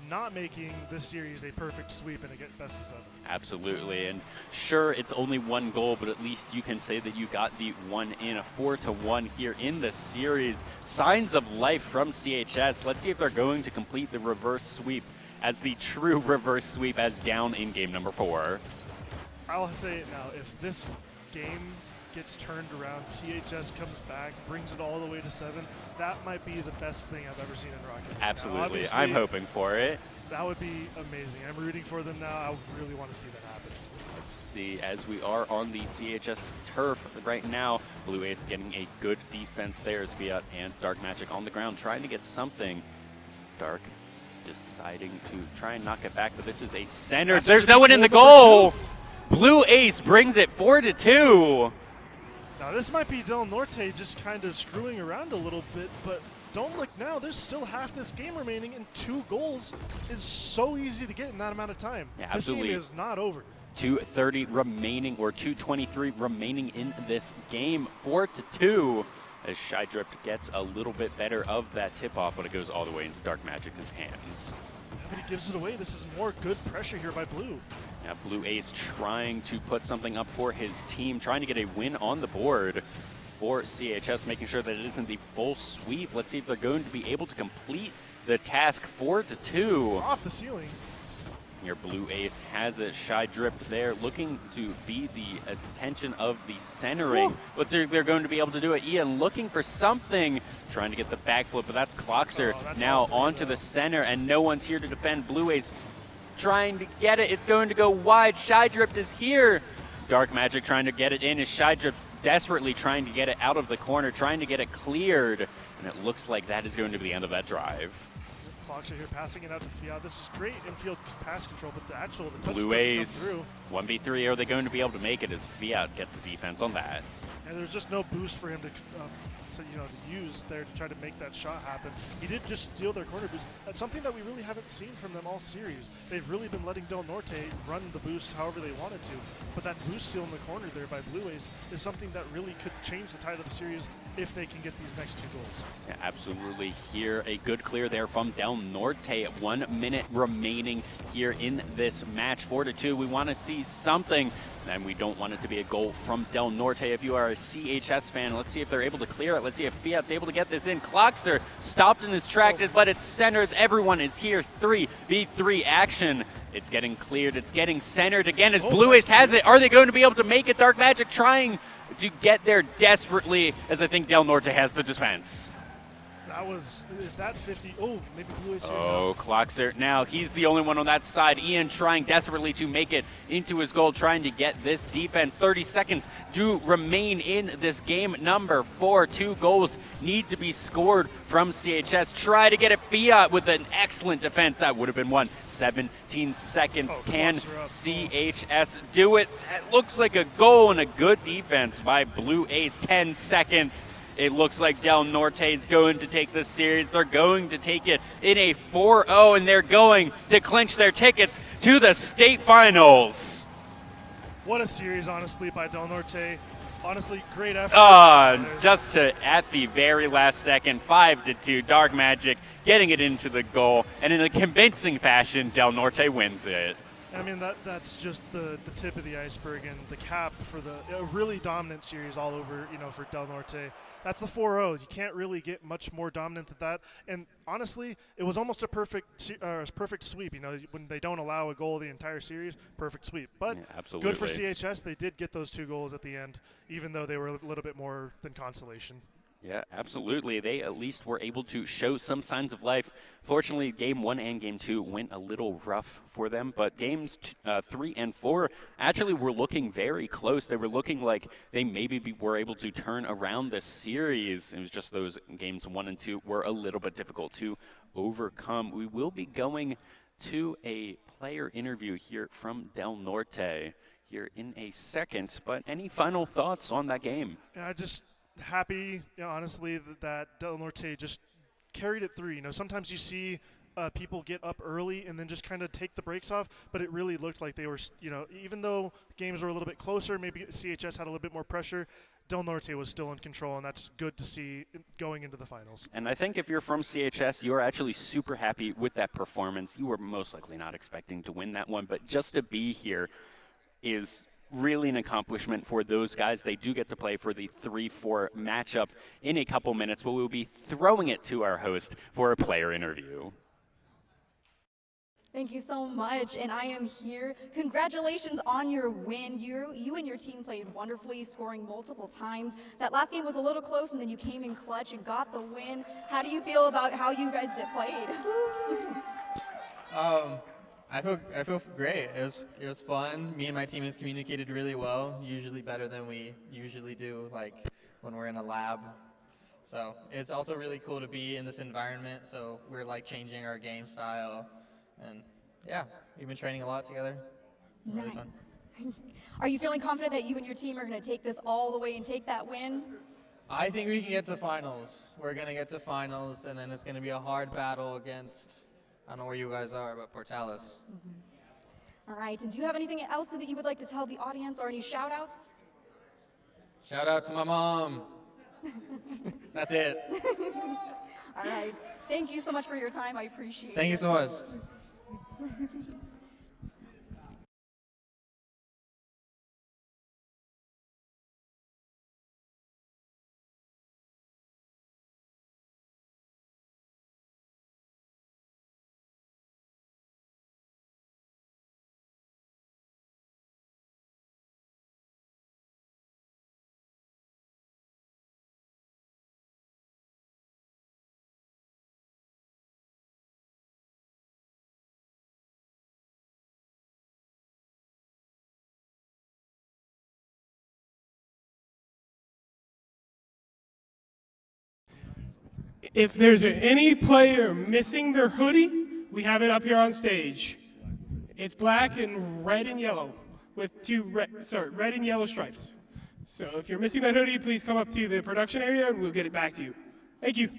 not making this series a perfect sweep and a best of 7. Absolutely, and sure, it's only one goal, but at least you can say that you got the one in. A 4-1 here in the series. Signs of life from CHS. Let's see if they're going to complete the reverse sweep as the true reverse sweep as down in game number 4. I'll say it now, if this game gets turned around, CHS comes back, brings it all the way to 7, that might be the best thing I've ever seen in Rocket. Absolutely, I'm hoping for it. That would be amazing. I'm rooting for them now. I really want to see that happen. See, as we are on the CHS turf right now, Blue Ace getting a good defense there as Fiat and Dark Magic on the ground trying to get something. Dark deciding to try and knock it back, but this is a center. There's no one in the goal! Blue Ace brings it 4-2. Now this might be Del Norte just kind of screwing around a little bit, but don't look now. There's still half this game remaining, and 2 goals is so easy to get in that amount of time. Yeah, absolutely. This game is not over. 2:30 remaining, or 2:23 remaining in this game. 4-2 as Shy Drip gets a little bit better of that tip-off, but it goes all the way into Dark Magic's hands. But he gives it away. This is more good pressure here by Blue. Now Blue Ace trying to put something up for his team, trying to get a win on the board for CHS, making sure that it isn't the full sweep. Let's see if they're going to be able to complete the task. 4-2. Off the ceiling. Your Blue Ace has a Shy Drip there, looking to be the attention of the centering. Let's see if they're going to be able to do it. Ian looking for something, trying to get the backflip, but that's Clockser now onto the center, and no one's here to defend. Blue Ace trying to get it. It's going to go wide. Shy Drip is here. Dark Magic trying to get it in. Is Shy Drip desperately trying to get it out of the corner, trying to get it cleared, and it looks like that is going to be the end of that drive. Clockser here passing it out to Fiat. This is great infield pass control, but the touch Blue doesn't Ace, come through. 1v3, are they going to be able to make it as Fiat gets the defense on that? And there's just no boost for him to use there to try to make that shot happen. He did just steal their corner boost. That's something that we really haven't seen from them all series. They've really been letting Del Norte run the boost however they wanted to, but that boost steal in the corner there by Blue Ace is something that really could change the tide of the series if they can get these next 2 goals. Yeah, absolutely. Here, a good clear there from Del Norte. 1 minute remaining here in this match. 4-2. We want to see something, and we don't want it to be a goal from Del Norte. If you are a CHS fan, let's see if they're able to clear it. Let's see if Fiat's able to get this in. Clocks are stopped in his tracks, but it's centers. Everyone is here. 3v3 action. It's getting cleared. It's getting centered again as Blue Ace has it. Are they going to be able to make it? Dark Magic trying to get there desperately, as I think Del Norte has the defense. That was, is that 50? Oh, maybe Blue Ace here. Oh, Clockser now. He's the only one on that side. Ian trying desperately to make it into his goal, trying to get this defense. 30 seconds do remain in this game. Number 4, 2 goals need to be scored from CHS. Try to get it. Fiat with an excellent defense. That would have been one. 17 seconds. Can CHS do it? It looks like a goal and a good defense by Blue Ace. 10 seconds. It looks like Del Norte is going to take this series. They're going to take it in a 4-0, and they're going to clinch their tickets to the state finals. What a series, honestly, by Del Norte. Honestly, great effort. Just at the very last second, 5-2, Dark Magic getting it into the goal, and in a convincing fashion, Del Norte wins it. I mean, that's just the tip of the iceberg and the cap for a really dominant series all over, for Del Norte. That's the 4-0. You can't really get much more dominant than that. And honestly, it was almost a perfect sweep. When they don't allow a goal the entire series, perfect sweep. But good for CHS. They did get those 2 goals at the end, even though they were a little bit more than consolation. Yeah, absolutely. They at least were able to show some signs of life. Fortunately, Game 1 and Game 2 went a little rough for them, but Games 3 and 4 actually were looking very close. They were looking like they maybe were able to turn around the series. It was just those Games 1 and 2 were a little bit difficult to overcome. We will be going to a player interview here from Del Norte here in a second, but any final thoughts on that game? Yeah, happy, honestly, that Del Norte just carried it through. Sometimes you see people get up early and then just kind of take the brakes off, but it really looked like they were, even though games were a little bit closer, maybe CHS had a little bit more pressure, Del Norte was still in control, and that's good to see going into the finals. And I think if you're from CHS, you're actually super happy with that performance. You were most likely not expecting to win that one, but just to be here is really an accomplishment for those guys. They do get to play for the 3-4 matchup in a couple minutes, but we'll be throwing it to our host for a player interview. Thank you so much, and I am here. Congratulations on your win. You and your team played wonderfully, scoring multiple times. That last game was a little close, and then you came in clutch and got the win. How do you feel about how you guys played? I feel great. It was fun. Me and my team has communicated really well, usually better than we usually do, like when we're in a lab. So it's also really cool to be in this environment. So we're like changing our game style, and yeah, we've been training a lot together. Really fun. Are you feeling confident that you and your team are going to take this all the way and take that win? I think we can get to finals. We're going to get to finals, and then it's going to be a hard battle against, I don't know where you guys are, but Portales. All right, and do you have anything else that you would like to tell the audience, or any shout outs? Shout out to my mom. That's it. All right, thank you so much for your time. I appreciate it. Thank you so much. If there's any player missing their hoodie, we have it up here on stage. It's black and red and yellow with red and yellow stripes. So if you're missing that hoodie, please come up to the production area and we'll get it back to you. Thank you.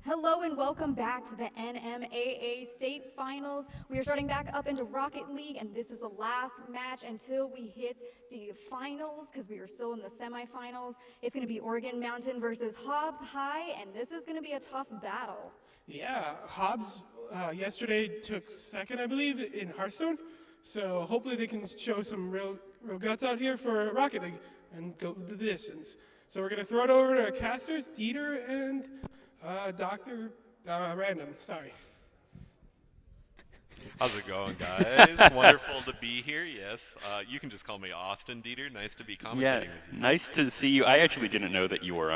Hello and welcome back to the NMAA State Finals. We are starting back up into Rocket League, and this is the last match until we hit the finals, because we are still in the semifinals. It's going to be Oregon Mountain versus Hobbs High, and this is going to be a tough battle. Yeah, Hobbs yesterday took second, I believe, in Hearthstone. So hopefully they can show some real guts out here for Rocket League and go the distance. So we're going to throw it over to casters, Dieter and Dr. Random. Sorry. How's it going, guys? Wonderful to be here. Yes, you can just call me Austin Dieter. Nice to be commentating with you. Nice to see you. I actually didn't know that your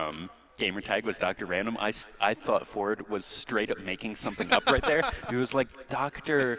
gamer tag was Dr. Random. I thought Ford was straight up making something up right there. He was like, Dr.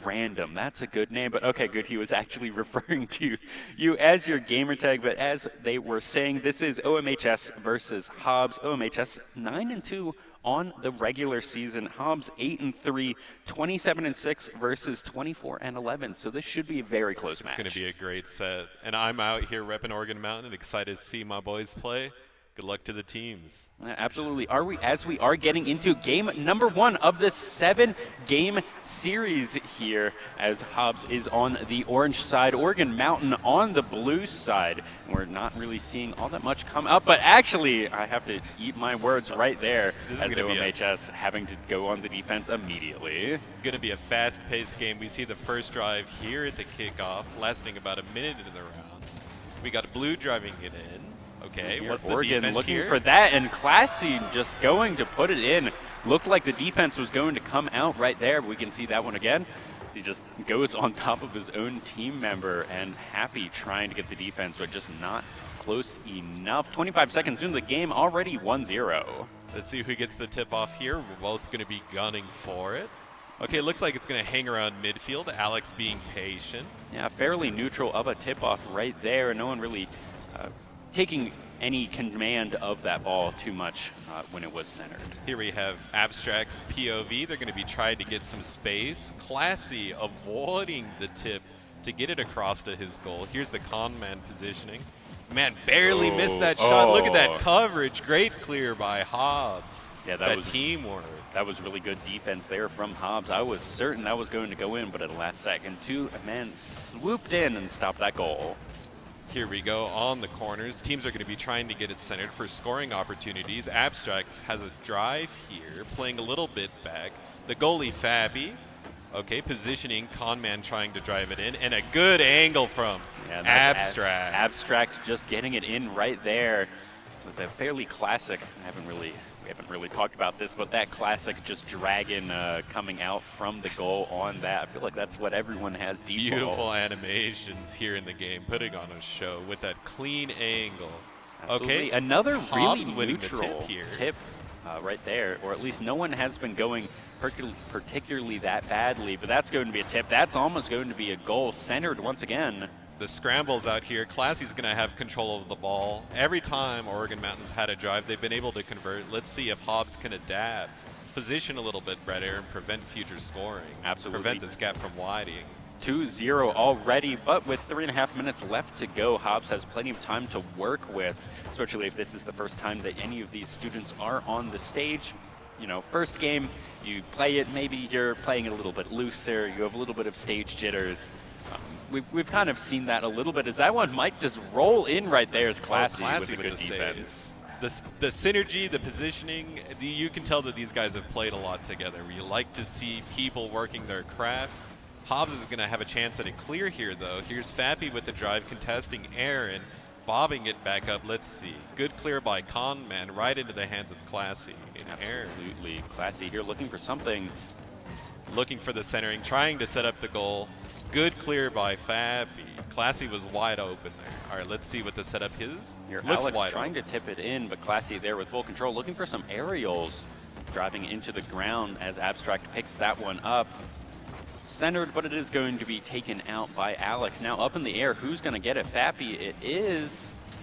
Random. That's a good name. But okay, good. He was actually referring to you as your gamer tag. But as they were saying, this is OMHS versus Hobbs. OMHS 9-2 on the regular season. Hobbs 8-3, 27-6 versus 24-11. So this should be a very close match. It's going to be a great set. And I'm out here repping Oregon Mountain and excited to see my boys play. Good luck to the teams. Absolutely. As we are getting into game number 1 of the 7-game series here, as Hobbs is on the orange side, Oregon Mountain on the blue side. We're not really seeing all that much come up, but actually, I have to eat my words right there, as OMHS having to go on the defense immediately. Going to be a fast-paced game. We see the first drive here at the kickoff, lasting about a minute into the round. We got blue driving it in. Okay, Here, what's the Oregon defense looking here? for that, and Classy just going to put it in. Looked like the defense was going to come out right there, but we can see that one again. He just goes on top of his own team member, and Happy trying to get the defense, but just not close enough. 25 seconds into the game, already 1-0. Let's see who gets the tip off here. We're both going to be gunning for it. Okay, looks like it's going to hang around midfield. Alex being patient. Yeah, fairly neutral of a tip-off right there. No one really taking any command of that ball too much when it was centered. Here we have Abstract's POV. They're going to be trying to get some space. Classy avoiding the tip to get it across to his goal. Here's the con man positioning. Man, barely missed that shot. Look at that coverage. Great clear by Hobbs. Yeah, that was teamwork. That was really good defense there from Hobbs. I was certain that was going to go in, but at the last second, two men swooped in and stopped that goal. Here we go on the corners. Teams are going to be trying to get it centered for scoring opportunities. Abstracts has a drive here, playing a little bit back. The goalie, Fabi. Okay, positioning, Conman trying to drive it in, and a good angle from Abstract. Abstract just getting it in right there with a fairly classic, we haven't really talked about this, but that classic just dragon coming out from the goal on that. I feel like that's what everyone has default. Beautiful animations here in the game, putting on a show with that clean angle. Absolutely. Okay, another really neutral tip right there, or at least no one has been going particularly that badly, but that's going to be a tip. That's almost going to be a goal, centered once again. The scrambles out here, Classy's going to have control of the ball. Every time Oregon Mountain's had a drive, they've been able to convert. Let's see if Hobbs can adapt, position a little bit better, and prevent future scoring. Absolutely. Prevent this gap from widening. 2-0 already, but with 3.5 minutes left to go, Hobbs has plenty of time to work with, especially if this is the first time that any of these students are on the stage. You know, first game, you play it, maybe you're playing it a little bit looser, you have a little bit of stage jitters. We've kind of seen that a little bit. As that one might just roll in right there as Classy with a good defense. The synergy, the positioning, you can tell that these guys have played a lot together. We like to see people working their craft. Hobbs is going to have a chance at a clear here, though. Here's Fappy with the drive, contesting Aaron, bobbing it back up. Let's see. Good clear by Conman, right into the hands of Classy and Aaron. Absolutely. Classy here looking for something. Looking for the centering, trying to set up the goal. Good clear by Fabi. Classy was wide open there. All right, let's see what the setup is. Here, Looks Alex wide trying open. to tip it in, but Classy there with full control, looking for some aerials, driving into the ground as Abstract picks that one up. Centered, but it is going to be taken out by Alex. Now up in the air, who's going to get it? Fappy, it is.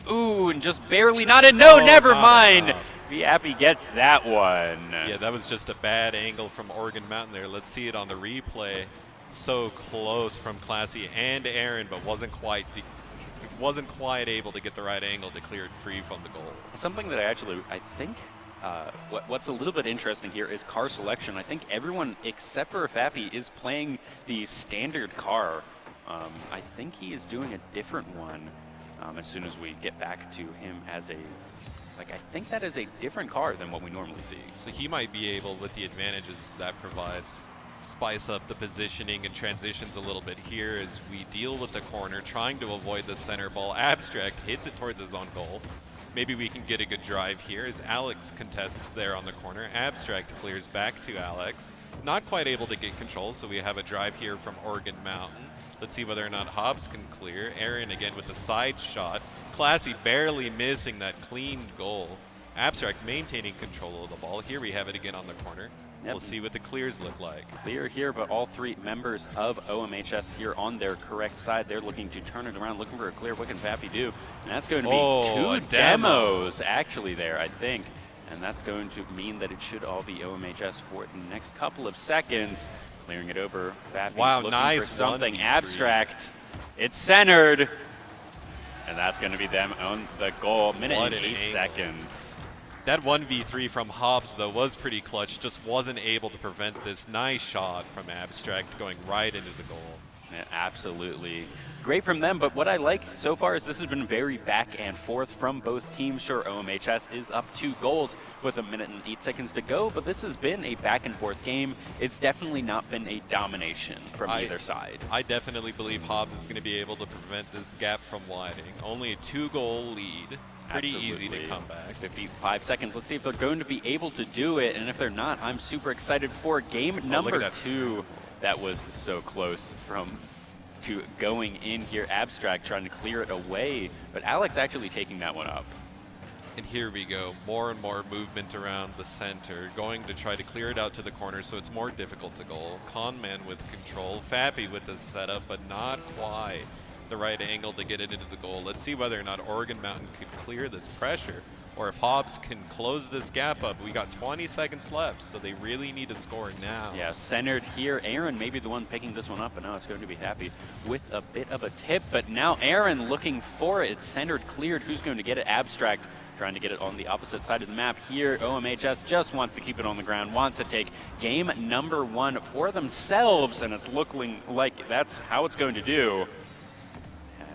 Ooh, and just barely not in. No, never mind. Fappy gets that one. Yeah, that was just a bad angle from Oregon Mountain there. Let's see it on the replay. So close from Classy and Aaron, but wasn't quite able to get the right angle to clear it free from the goal. Something that I think what's a little bit interesting here is car selection. I think everyone except for Fappy is playing the standard car. I think he is doing a different one as soon as we get back to him as a, like, I think that is a different car than what we normally see. So he might be able, with the advantages that provides, spice up the positioning and transitions a little bit here as we deal with the corner, trying to avoid the center ball. Abstract hits it towards his own goal. Maybe we can get a good drive here as Alex contests there on the corner. Abstract clears back to Alex. Not quite able to get control, so we have a drive here from Oregon Mountain. Let's see whether or not Hobbs can clear. Aaron again with the side shot. Classy barely missing that clean goal. Abstract maintaining control of the ball. Here we have it again on the corner. Yep. We'll see what the clears look like. Clear here, but all three members of OMHS here on their correct side. They're looking to turn it around, looking for a clear. What can Fappy do? And that's going to be two demos actually there, I think. And that's going to mean that it should all be OMHS for the next couple of seconds. Clearing it over. Fappy looking nice for something. Abstract. It's centered. And that's going to be them on the goal. Minute and 8 seconds. That 1v3 from Hobbs, though, was pretty clutch. Just wasn't able to prevent this nice shot from Abstract going right into the goal. Yeah, absolutely. Great from them, but what I like so far is this has been very back and forth from both teams. Sure, OMHS is up 2 goals with 1 minute and 8 seconds to go, but this has been a back and forth game. It's definitely not been a domination from either side. I definitely believe Hobbs is going to be able to prevent this gap from widening. Only a 2-goal lead. Pretty easy to come back. 55 seconds. Let's see if they're going to be able to do it. And if they're not, I'm super excited for game number 2. That was so close to going in here. Abstract trying to clear it away, but Alex actually taking that one up. And here we go. More and more movement around the center, going to try to clear it out to the corner so it's more difficult to goal. Conman with control. Fappy with the setup, but not quite the right angle to get it into the goal. Let's see whether or not Oregon Mountain could clear this pressure, or if Hobbs can close this gap up. We got 20 seconds left, so they really need to score now. Yeah, centered here. Aaron may be the one picking this one up, but now it's going to be Happy with a bit of a tip. But now Aaron looking for it. Centered, cleared. Who's going to get it? Abstract trying to get it on the opposite side of the map here. OMHS just wants to keep it on the ground, wants to take game number 1 for themselves, and it's looking like that's how it's going to do.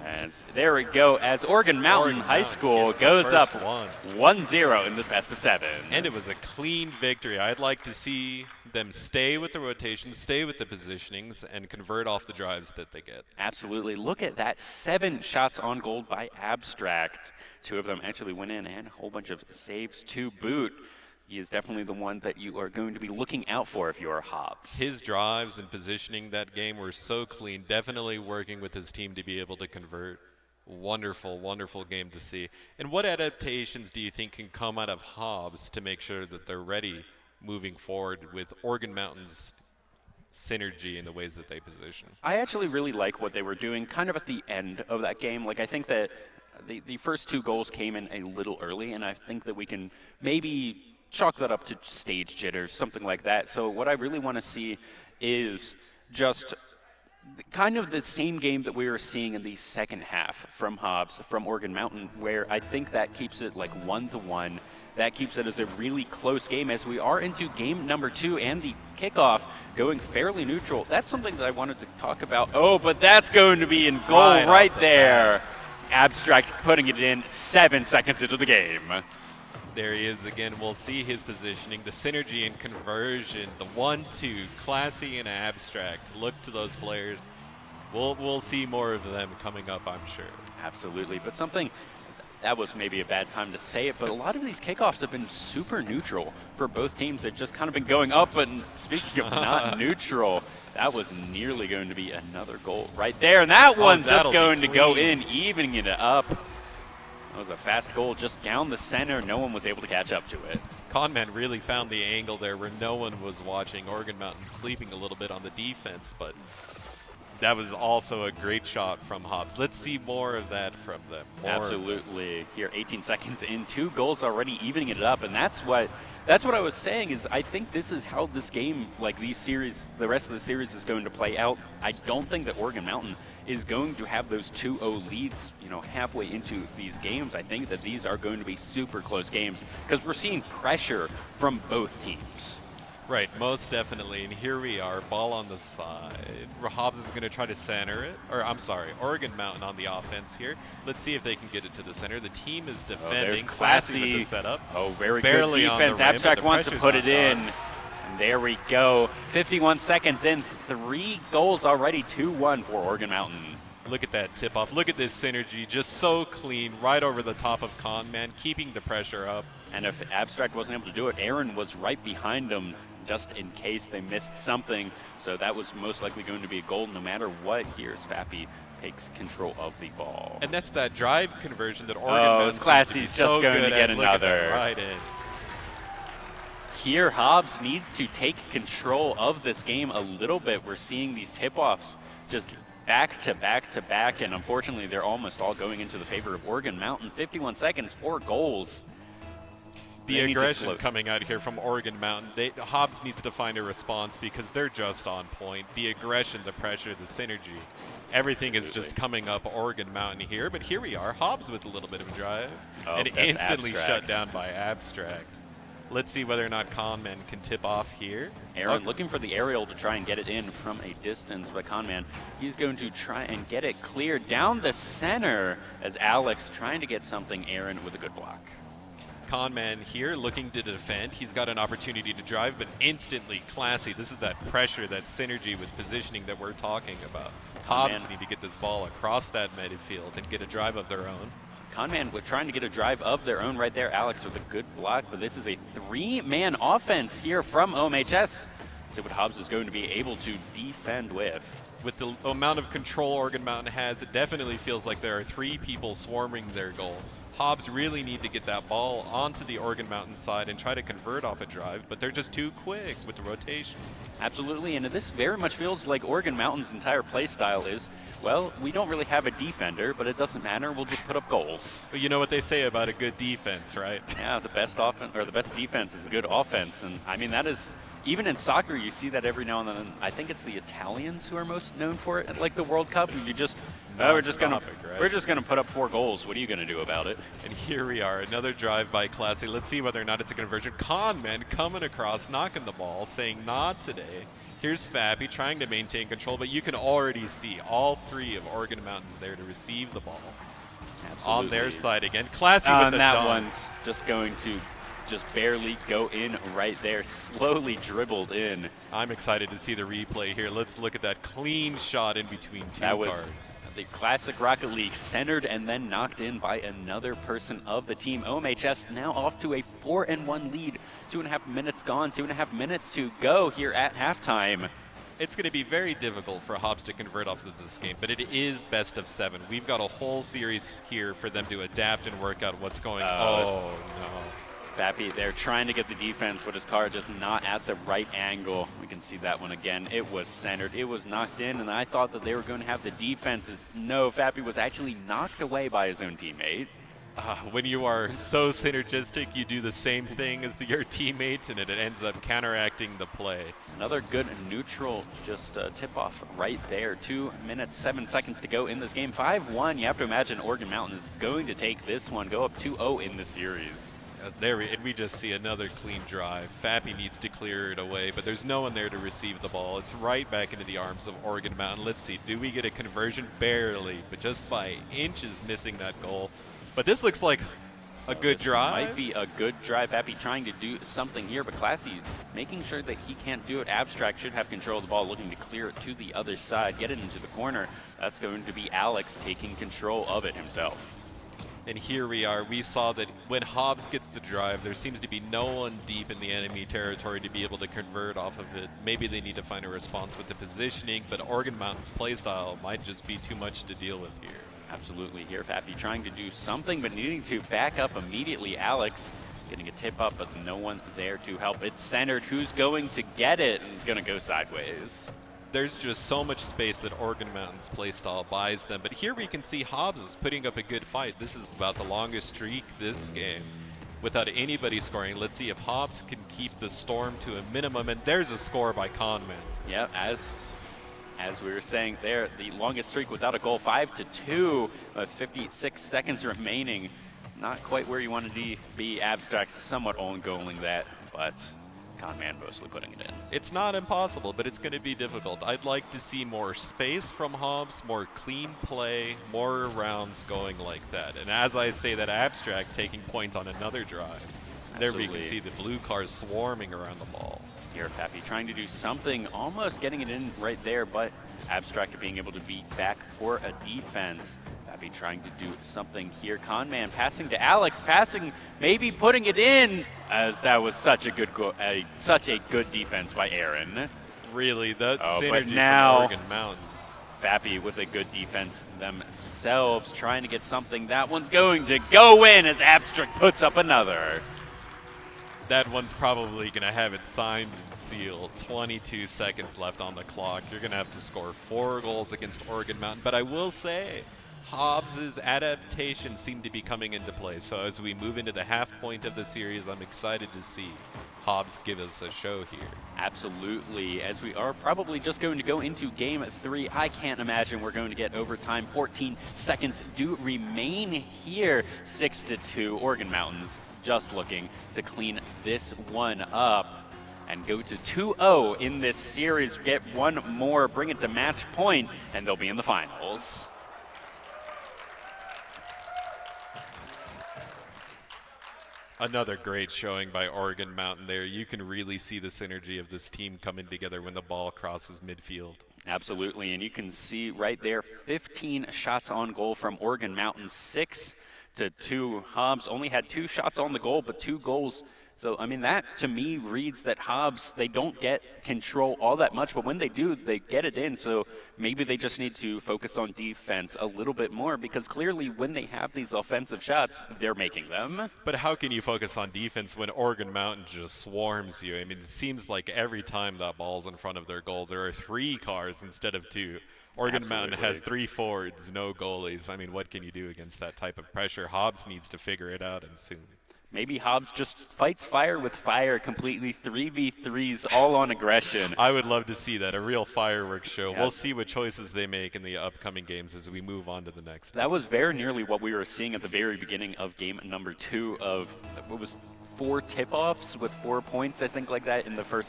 As there we go, as Oregon Mountain High School goes up 1-0 in this best of 7. And it was a clean victory. I'd like to see them stay with the rotations, stay with the positionings, and convert off the drives that they get. Absolutely. Look at that. 7 shots on goal by Abstract. 2 of them actually went in, and a whole bunch of saves to boot. He is definitely the one that you are going to be looking out for if you are Hobbs. His drives and positioning that game were so clean, definitely working with his team to be able to convert. Wonderful, wonderful game to see. And what adaptations do you think can come out of Hobbs to make sure that they're ready moving forward with Oregon Mountain's synergy in the ways that they position? I actually really like what they were doing kind of at the end of that game. Like, I think that the first 2 goals came in a little early, and I think that we can maybe chalk that up to stage jitters, something like that. So what I really want to see is just kind of the same game that we were seeing in the second half from Hobbs, from Oregon Mountain, where I think that keeps it like 1-1. That keeps it as a really close game as we are into game number 2 and the kickoff going fairly neutral. That's something that I wanted to talk about. Oh, but that's going to be in goal right there. Abstract putting it in 7 seconds into the game. There he is again. We'll see his positioning, the synergy and conversion, the 1-2, Classy and Abstract. Look to those players. We'll see more of them coming up, I'm sure. Absolutely, but something that was maybe a bad time to say it, but a lot of these kickoffs have been super neutral for both teams. They've just kind of been going up, and speaking of not neutral, that was nearly going to be another goal right there, and that one's just going to go in, evening it up. That was a fast goal just down the center. No one was able to catch up to it. Conman really found the angle there where no one was watching. Oregon Mountain sleeping a little bit on the defense, but that was also a great shot from Hobbs. Let's see more of that from them. Absolutely. Here, 18 seconds in, 2 goals already, evening it up, and that's what I was saying is I think this is how this game, like these series, the rest of the series is going to play out. I don't think that Oregon Mountain is going to have those 2-0 leads, halfway into these games, I think that these are going to be super close games because we're seeing pressure from both teams. Right, most definitely. And here we are, ball on the side. Hobbs is going to try to center it. Or, I'm sorry, Oregon Mountain on the offense here. Let's see if they can get it to the center. The team is defending. Classy with the setup. Oh, very Barely good defense. on the rim, Abstract wants to put it in. on. And there we go. 51 seconds in. 3 goals already. 2-1 for Oregon Mountain. Look at that tip-off. Look at this synergy. Just so clean, right over the top of Conman, keeping the pressure up. And if Abstract wasn't able to do it, Aaron was right behind him, just in case they missed something. So that was most likely going to be a goal no matter what. Here's Fappy takes control of the ball. And that's that drive conversion that Oregon Mountain Classy's just so going to good get at. Look at another. that, right in. Here, Hobbs needs to take control of this game a little bit. We're seeing these tip-offs just back to back to back, and unfortunately they're almost all going into the favor of Oregon Mountain. 51 seconds, 4 goals. The aggression coming out here from Oregon Mountain. Hobbs needs to find a response because they're just on point. The aggression, the pressure, the synergy, everything is just coming up Oregon Mountain here. But here we are, Hobbs with a little bit of drive, and instantly shut down by Abstract. Let's see whether or not Conman can tip off here. Aaron looking for the aerial to try and get it in from a distance, but Conman, he's going to try and get it cleared down the center as Alex trying to get something. Aaron with a good block. Conman here looking to defend. He's got an opportunity to drive, but instantly Classy. This is that pressure, that synergy with positioning that we're talking about. Hobbs need to get this ball across that midfield and get a drive of their own. Conman trying to get a drive of their own right there. Alex with a good block, but this is a 3-man offense here from OMHS. See what Hobbs is going to be able to defend with. With the amount of control Oregon Mountain has, it definitely feels like there are 3 people swarming their goal. Hobbs really need to get that ball onto the Oregon Mountain side and try to convert off a drive, but they're just too quick with the rotation. Absolutely, and this very much feels like Oregon Mountain's entire play style is, well, we don't really have a defender, but it doesn't matter. We'll just put up goals. Well, you know what they say about a good defense, right? Yeah, the best offense or the best defense is a good offense, and I mean that is. Even in soccer, you see that every now and then. I think it's the Italians who are most known for it, like the World Cup. You just, we're just gonna put up 4 goals. What are you gonna do about it? And here we are, another drive by Classy. Let's see whether or not it's a conversion. Conman coming across, knocking the ball, saying not today. Here's Fappy trying to maintain control, but you can already see all 3 of Oregon Mountain's there to receive the ball. Absolutely. On their side again. Classy with the that dunk. one's just going to just barely go in right there, slowly dribbled in. I'm excited to see the replay here. Let's look at that clean shot in between 2 that was cars. The classic Rocket League, centered and then knocked in by another person of the team. OMHS now off to a 4-1 lead. 2.5 minutes gone, 2.5 minutes to go here at halftime. It's going to be very difficult for Hobbs to convert off of this game, but it is best of 7. We've got a whole series here for them to adapt and work out what's going on. Oh, no. Fappy, they're trying to get the defense, but his car just not at the right angle. We can see that one again. It was centered. It was knocked in, and I thought that they were going to have the defenses. No, Fappy was actually knocked away by his own teammate. When you are so synergistic, you do the same thing as your teammates, and it ends up counteracting the play. Another good neutral just tip-off right there. 2 minutes, 7 seconds to go in this game. 5-1. You have to imagine Oregon Mountain is going to take this one, go up 2-0 in the series. And we just see another clean drive. Fappy needs to clear it away, but there's no one there to receive the ball. It's right back into the arms of Oregon Mountain. Let's see, do we get a conversion? Barely, but just by inches missing that goal. But this looks like a good drive. Might be a good drive. Fappy trying to do something here, but Classy making sure that he can't do it. Abstract should have control of the ball, looking to clear it to the other side, get it into the corner. That's going to be Alex taking control of it himself. And here we are. We saw that when Hobbs gets the drive, there seems to be no one deep in the enemy territory to be able to convert off of it. Maybe they need to find a response with the positioning, but Oregon Mountain's play style might just be too much to deal with here. Absolutely. Here, Fappy trying to do something, but needing to back up immediately. Alex getting a tip up, but no one there to help. It's centered. Who's going to get it? And it's going to go sideways. There's just so much space that Oregon Mountain's play style buys them. But here we can see Hobbs is putting up a good fight. This is about the longest streak this game without anybody scoring. Let's see if Hobbs can keep the storm to a minimum. And there's a score by Conman. Yeah, As we were saying there, the longest streak without a goal, 5-2, 56 seconds remaining. Not quite where you want to be. Abstract somewhat own-goaling that, but Conman mostly putting it in. It's not impossible, but it's going to be difficult. I'd like to see more space from Hobbs, more clean play, more rounds going like that. And as I say that, Abstract taking points on another drive. There we can see the blue cars swarming around the ball. Here, Fappy trying to do something, almost getting it in right there, but Abstract being able to beat back for a defense. Fappy trying to do something here. Conman passing to Alex, passing, maybe putting it in, as that was such a good defense by Aaron. Really, that synergy but now, from Oregon Mountain. Fappy with a good defense themselves, trying to get something. That one's going to go in as Abstract puts up another. That one's probably going to have it signed and sealed. 22 seconds left on the clock. You're going to have to score 4 goals against Oregon Mountain. But I will say, Hobbs' adaptation seemed to be coming into play. So as we move into the half point of the series, I'm excited to see Hobbs give us a show here. Absolutely. As we are probably just going to go into game 3, I can't imagine we're going to get overtime. 14 seconds do remain here. 6-2, Oregon Mountain just looking to clean this one up and go to 2-0 in this series, get one more, bring it to match point, and they'll be in the finals. Another great showing by Oregon Mountain there. You can really see the synergy of this team coming together when the ball crosses midfield. Absolutely, and you can see right there, 15 shots on goal from Oregon Mountain, 6-2. Hobbs only had 2 shots on the goal, but 2 goals. So, I mean, that to me reads that Hobbs, they don't get control all that much, but when they do, they get it in. So maybe they just need to focus on defense a little bit more, because clearly when they have these offensive shots, they're making them. But how can you focus on defense when Oregon Mountain just swarms you? I mean, it seems like every time that ball's in front of their goal, there are 3 cars instead of 2. Oregon Mountain has 3 forwards, no goalies. I mean, what can you do against that type of pressure? Hobbs needs to figure it out, and soon. Maybe Hobbs just fights fire with fire completely, 3v3s all on aggression. I would love to see that, a real fireworks show. Yes. We'll see what choices they make in the upcoming games as we move on to the next. That was very nearly what we were seeing at the very beginning of game number 2 of, what was 4 tip-offs with 4 points, I think, like that in the first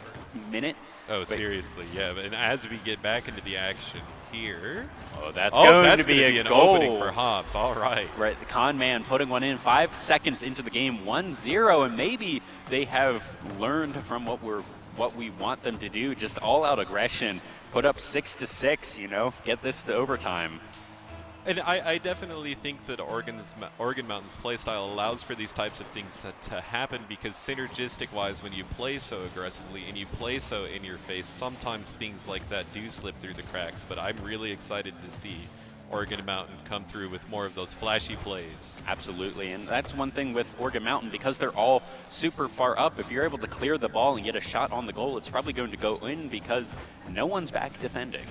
minute. Oh, seriously, yeah. And as we get back into the action here. That's going to be an goal. Opening for Hobbs. All right. Right, the con man putting one in 5 seconds into the game, 1-0, and maybe they have learned from what we want them to do, just all-out aggression, put up 6-6, you know, get this to overtime. And I definitely think that Oregon Mountain's play style allows for these types of things to happen, because synergistic-wise, when you play so aggressively and you play so in your face, sometimes things like that do slip through the cracks. But I'm really excited to see Oregon Mountain come through with more of those flashy plays. Absolutely, and that's one thing with Oregon Mountain, because they're all super far up. If you're able to clear the ball and get a shot on the goal, it's probably going to go in because no one's back defending.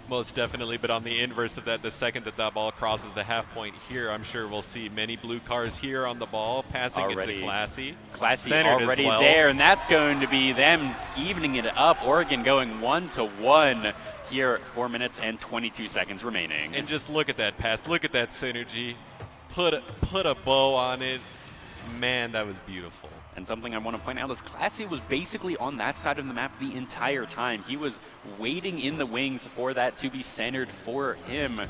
Most definitely, but on the inverse of that, the second that ball crosses the half point here, I'm sure we'll see many blue cars here on the ball, passing it to Classy. Classy Centered already as well. there, and that's going to be them evening it up. Oregon going 1-1 here, 4 minutes and 22 seconds remaining. And just look at that pass, look at that synergy. Put a bow on it. Man, that was beautiful. And something I want to point out is Classy was basically on that side of the map the entire time. He was waiting in the wings for that to be centered for him.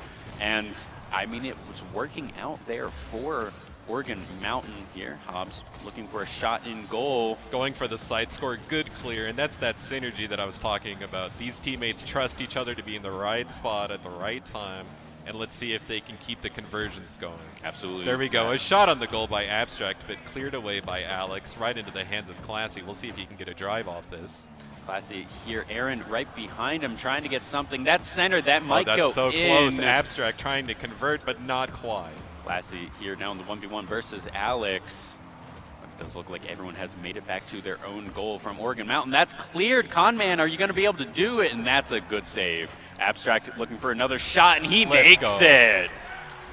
And, I mean, it was working out there for Oregon Mountain here. Hobbs looking for a shot in goal. Going for the side score, good clear, and that's that synergy that I was talking about. These teammates trust each other to be in the right spot at the right time. And let's see if they can keep the conversions going. Absolutely. There we go. A shot on the goal by Abstract, but cleared away by Alex, right into the hands of Classy. We'll see if he can get a drive off this. Classy here. Aaron right behind him trying to get something. That's centered. That might go in. That's so close. Abstract trying to convert, but not quite. Classy here now in the 1v1 versus Alex. It does look like everyone has made it back to their own goal from Oregon Mountain. That's cleared. Conman, are you going to be able to do it? And that's a good save. Abstract looking for another shot, and he makes it.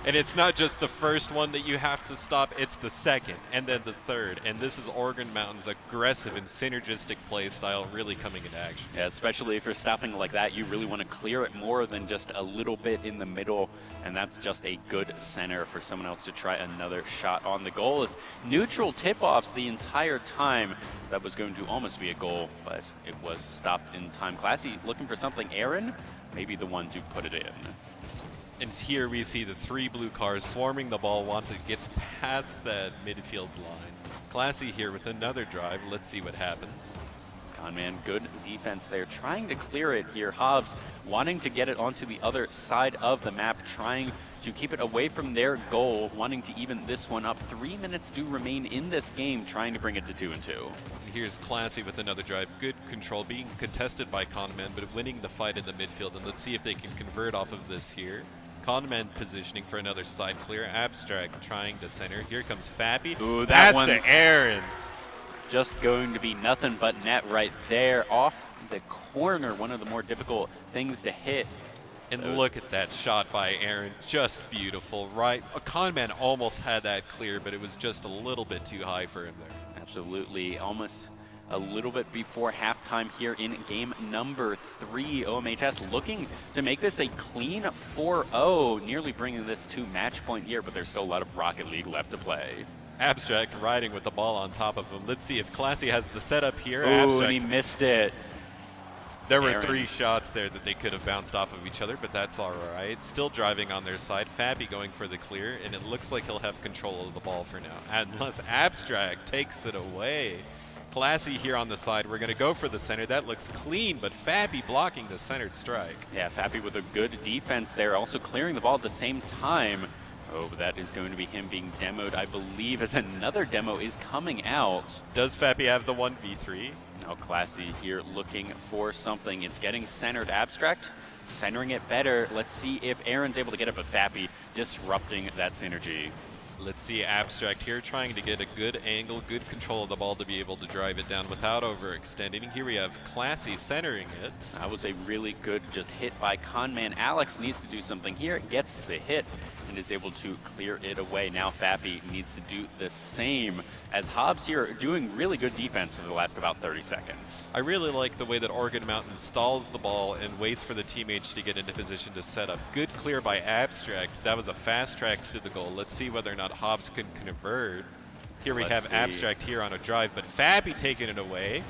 And it's not just the first one that you have to stop, it's the second, and then the third. And this is Oregon Mountain's aggressive and synergistic play style really coming into action. Yeah, especially if you're stopping like that, you really want to clear it more than just a little bit in the middle, and that's just a good center for someone else to try another shot on the goal. It's neutral tip-offs the entire time. That was going to almost be a goal, but it was stopped in time. Classy looking for something. Aaron, maybe the one to put it in. And here we see the 3 blue cars swarming the ball once it gets past that midfield line. Classy here with another drive. Let's see what happens. Conman, good defense there, trying to clear it here. Hobbs wanting to get it onto the other side of the map, trying to keep it away from their goal, wanting to even this one up. 3 minutes do remain in this game, trying to bring it to 2-2. Here's Classy with another drive. Good control, being contested by Conman, but winning the fight in the midfield. And let's see if they can convert off of this here. Conman positioning for another side clear. Abstract trying to center. Here comes Fappy. Ooh, that one to Aaron. Just going to be nothing but net right there off the corner. One of the more difficult things to hit. And look at that shot by Aaron. Just beautiful, right? Conman almost had that clear, but it was just a little bit too high for him there. Absolutely. Almost a little bit before halftime here in game number 3. OMHS looking to make this a clean 4-0, nearly bringing this to match point here, but there's still a lot of Rocket League left to play. Abstract riding with the ball on top of him. Let's see if Classy has the setup here. Ooh, Abstract. and he missed it. There were Aaron. 3 shots there that they could have bounced off of each other, but that's all right. Still driving on their side. Fappy going for the clear, and it looks like he'll have control of the ball for now, unless Abstract takes it away. Classy here on the side. We're going to go for the center. That looks clean, but Fappy blocking the centered strike. Yeah, Fappy with a good defense there, also clearing the ball at the same time. Oh, but that is going to be him being demoed, I believe, as another demo is coming out. Does Fappy have the 1v3? Now Classy here looking for something. It's getting centered. Abstract centering it better. Let's see if Aaron's able to get it, but Fappy disrupting that synergy. Let's see Abstract here trying to get a good angle, good control of the ball to be able to drive it down without overextending. Here we have Classy centering it. That was a really good just hit by Conman. Alex needs to do something here, gets the hit, and is able to clear it away. Now Fappy needs to do the same, as Hobbs here doing really good defense for the last about 30 seconds. I really like the way that Oregon Mountain stalls the ball and waits for the teammates to get into position to set up. Good clear by Abstract. That was a fast track to the goal. Let's see whether or not Hobbs can convert. Here we have Abstract here on a drive, but Fappy taking it away.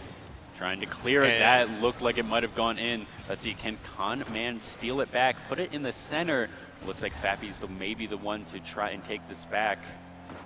Trying to clear it. That looked like it might have gone in. Let's see, can Conman steal it back, put it in the center? Looks like Fappy's maybe the one to try and take this back,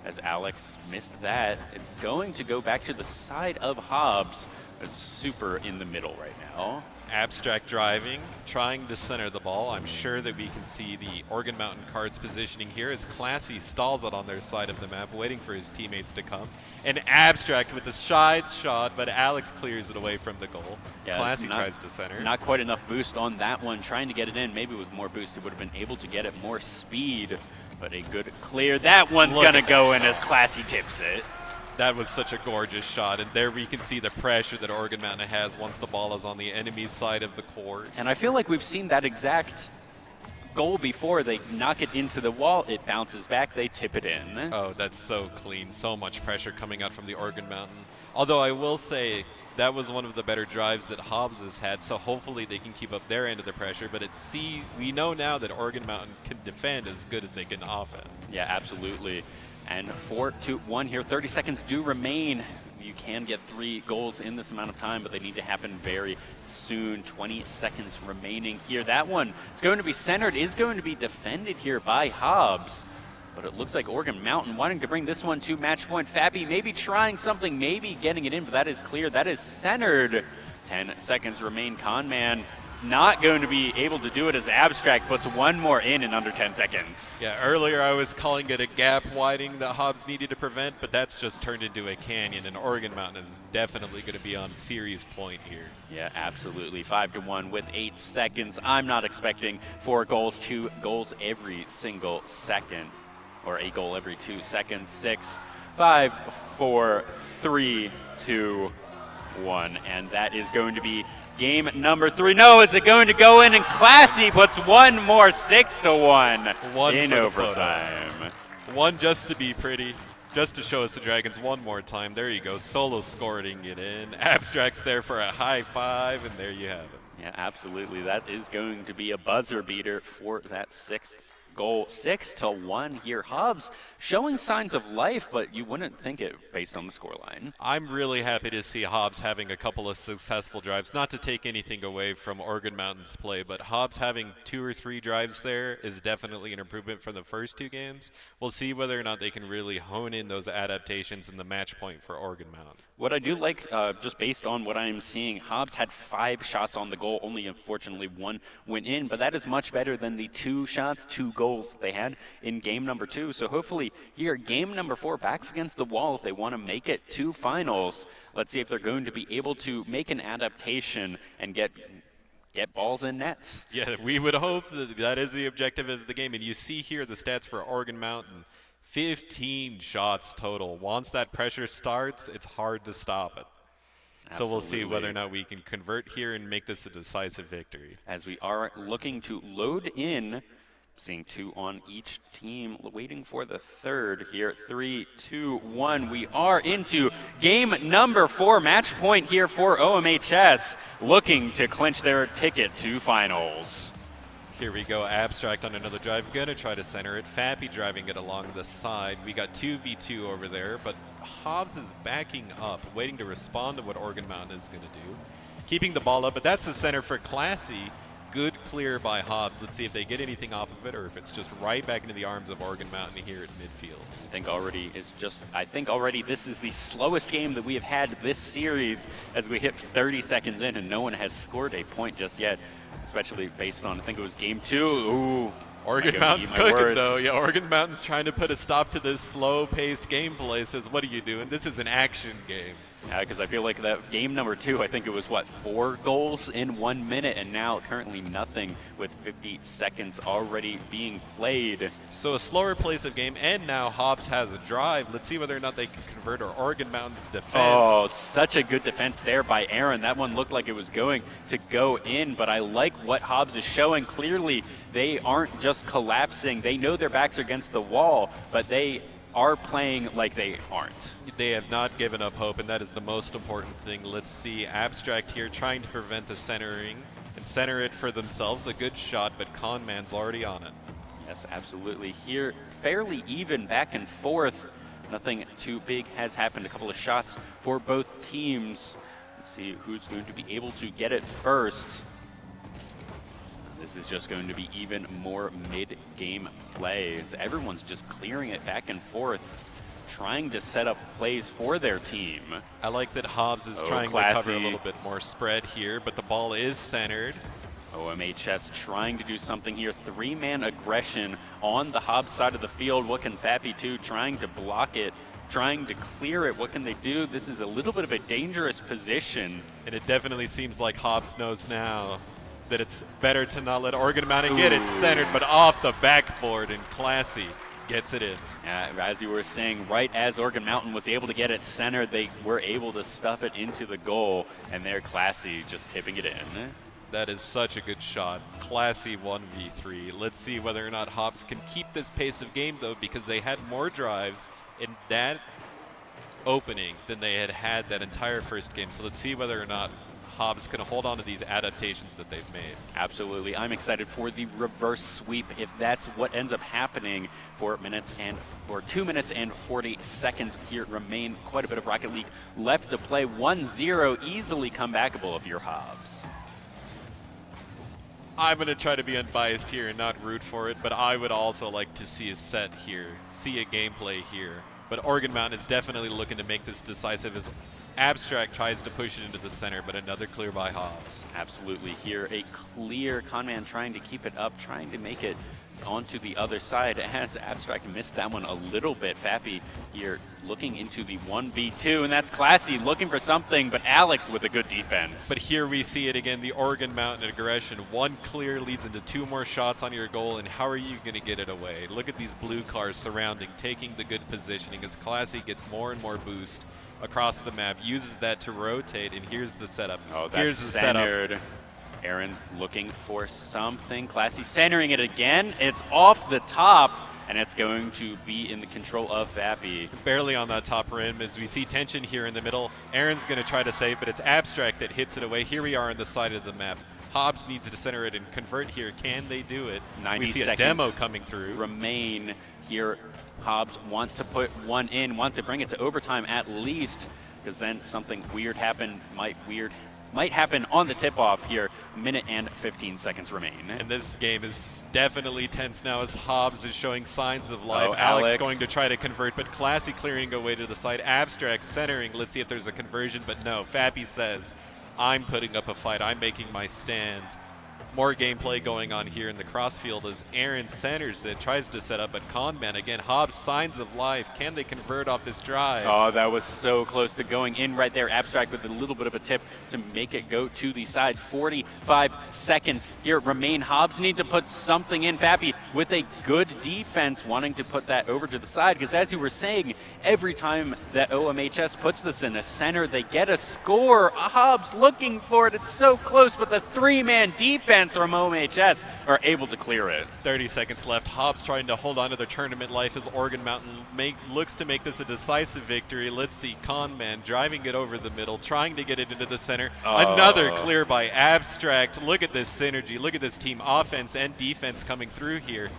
as Alex missed that. It's going to go back to the side of Hobbs. It's super in the middle right now. Abstract driving, trying to center the ball. I'm sure that we can see the Oregon Mountain cards positioning here as Classy stalls it on their side of the map, waiting for his teammates to come. And Abstract with the side shot, but Alex clears it away from the goal. Yeah, Classy tries to center. Not quite enough boost on that one, trying to get it in. Maybe with more boost, it would have been able to get it more speed, but a good clear. That one's gonna go in as Classy tips it. That was such a gorgeous shot, and there we can see the pressure that Oregon Mountain has once the ball is on the enemy's side of the court. And I feel like we've seen that exact goal before. They knock it into the wall, it bounces back, they tip it in. Oh, that's so clean. So much pressure coming out from the Oregon Mountain. Although I will say that was one of the better drives that Hobbs has had, so hopefully they can keep up their end of the pressure. But we know now that Oregon Mountain can defend as good as they can offend. Yeah, absolutely. And 4-1 here, 30 seconds do remain. You can get 3 goals in this amount of time, but they need to happen very soon. 20 seconds remaining here. That one is going to be centered, is going to be defended here by Hobbs. But it looks like Oregon Mountain wanting to bring this one to match point. Fappy maybe trying something, maybe getting it in, but that is clear. That is centered. 10 seconds remain. Conman not going to be able to do it as Abstract puts one more in under 10 seconds. Yeah, earlier I was calling it a gap widening that Hobbs needed to prevent, but that's just turned into a canyon, and Oregon Mountain is definitely going to be on series point here. Yeah, absolutely. 5-1 with 8 seconds. I'm not expecting 4 goals, 2 goals every single second, or a goal every 2 seconds. 6, 5, 4, 3, 2, 1, and that is going to be game number 3. No, is it going to go in? And Classy puts one more 6-1 One in for the overtime. photo. One just to be pretty, just to show us the Dragons one more time. There you go, solo scoring it in. Abstract's there for a high five, and there you have it. Yeah, absolutely. That is going to be a buzzer beater for that 6th goal. 6-1 here. Hobbs showing signs of life, but you wouldn't think it based on the scoreline. I'm really happy to see Hobbs having a couple of successful drives. Not to take anything away from Oregon Mountain's play, but Hobbs having 2 or 3 drives there is definitely an improvement from the first 2 games. We'll see whether or not they can really hone in those adaptations in the match point for Oregon Mountain. What I do like, just based on what I'm seeing, Hobbs had 5 shots on the goal, only unfortunately 1 went in, but that is much better than the 2 shots, 2 goals they had in game number 2. So hopefully here, game number 4, backs against the wall if they want to make it to finals. Let's see if they're going to be able to make an adaptation and get balls in nets. Yeah, we would hope that is the objective of the game. And you see here the stats for Oregon Mountain. 15 shots total. Once that pressure starts, it's hard to stop it. Absolutely. So we'll see whether or not we can convert here and make this a decisive victory. As we are looking to load in, seeing 2 on each team, waiting for the 3rd here. 3, 2, 1. We are into game number 4. Match point here for OMHS, looking to clinch their ticket to finals. Here we go, Abstract on another drive, gonna try to center it. Fappy driving it along the side. We got 2v2 over there, but Hobbs is backing up, waiting to respond to what Oregon Mountain is gonna do. Keeping the ball up, but that's the center for Classy. Good clear by Hobbs. Let's see if they get anything off of it or if it's just right back into the arms of Oregon Mountain here at midfield. I think already this is the slowest game that we have had this series as we hit 30 seconds in and no one has scored a point just yet. Especially based on, I think it was game 2. Ooh. Oregon Mountain's cooking, though. Yeah, Oregon Mountain's trying to put a stop to this slow-paced gameplay. Says, what are you doing? This is an action game. Yeah, because I feel like that game number 2, I think it was, 4 goals in 1 minute, and now currently nothing with 50 seconds already being played. So a slower pace of game, and now Hobbs has a drive. Let's see whether or not they can convert our Oregon Mountain's defense. Oh, such a good defense there by Aaron. That one looked like it was going to go in, but I like what Hobbs is showing. Clearly, they aren't just collapsing. They know their backs are against the wall, but they are playing like they aren't. They have not given up hope, and that is the most important thing. Let's see Abstract here trying to prevent the centering and center it for themselves. A good shot, but Conman's already on it. Yes, absolutely. Here, fairly even back and forth. Nothing too big has happened. A couple of shots for both teams. Let's see who's going to be able to get it first. This is just going to be even more mid-game plays. Everyone's just clearing it back and forth, trying to set up plays for their team. I like that Hobbs is trying to cover a little bit more spread here, but the ball is centered. OMHS trying to do something here. 3-man aggression on the Hobbs side of the field. What can Fappy do? Trying to block it, trying to clear it. What can they do? This is a little bit of a dangerous position. And it definitely seems like Hobbs knows now that it's better to not let Oregon Mountain get it centered, but off the backboard, and Classy gets it in. As you were saying, right as Oregon Mountain was able to get it centered, they were able to stuff it into the goal, and they're Classy just tipping it in. That is such a good shot. Classy 1v3. Let's see whether or not Hobbs can keep this pace of game, though, because they had more drives in that opening than they had that entire first game. So let's see whether or not Hobbs can hold on to these adaptations that they've made. Absolutely. I'm excited for the reverse sweep if that's what ends up happening for 2 minutes and 40 seconds here remain. Quite a bit of Rocket League left to play. 1-0, easily comebackable if you're Hobbs. I'm going to try to be unbiased here and not root for it, but I would also like to see a set here, see a gameplay here. But Oregon Mountain is definitely looking to make this decisive as Abstract tries to push it into the center, but another clear by Hobbs. Absolutely. Here, a clear Conman trying to keep it up, trying to make it onto the other side as Abstract missed that one a little bit. Fappy here looking into the 1v2, and that's Classy looking for something, but Alex with a good defense. But here we see it again, the Oregon Mountain aggression. One clear leads into 2 more shots on your goal, and how are you going to get it away? Look at these blue cars surrounding, taking the good positioning as Classy gets more and more boost. across the map, uses that to rotate, and here's the setup. Oh, that's here's the setup. centered. Aaron looking for something. Classy centering it again. It's off the top, and it's going to be in the control of Vappy. Barely on that top rim as we see tension here in the middle. Aaron's going to try to save, but it's Abstract that hits it away. Here we are on the side of the map. Hobbs needs to center it and convert here. Can they do it? 90 we see a seconds demo coming through. Remain here. Hobbs wants to put one in, wants to bring it to overtime at least, because then something weird might happen on the tip-off here. Minute and 15 seconds remain. And this game is definitely tense now as Hobbs is showing signs of life. Oh, Alex going to try to convert, but Classy clearing away to the side. Abstract centering. Let's see if there's a conversion, but no. Fappy says, I'm putting up a fight. I'm making my stand. More gameplay going on here in the crossfield as Aaron centers it, tries to set up, but Conman again. Hobbs, signs of life. Can they convert off this drive? Oh, that was so close to going in right there. Abstract with a little bit of a tip to make it go to the side. 45 seconds here remain. Hobbs need to put something in. Fappy with a good defense wanting to put that over to the side, because as you were saying, every time that OMHS puts this in the center, they get a score. Hobbs looking for it. It's so close, but the three-man defense from OMHS are able to clear it. 30 seconds left. Hobbs trying to hold on to their tournament life as Oregon Mountain looks to make this a decisive victory. Let's see Conman driving it over the middle, trying to get it into the center. Another clear by Abstract. Look at this synergy. Look at this team offense and defense coming through here.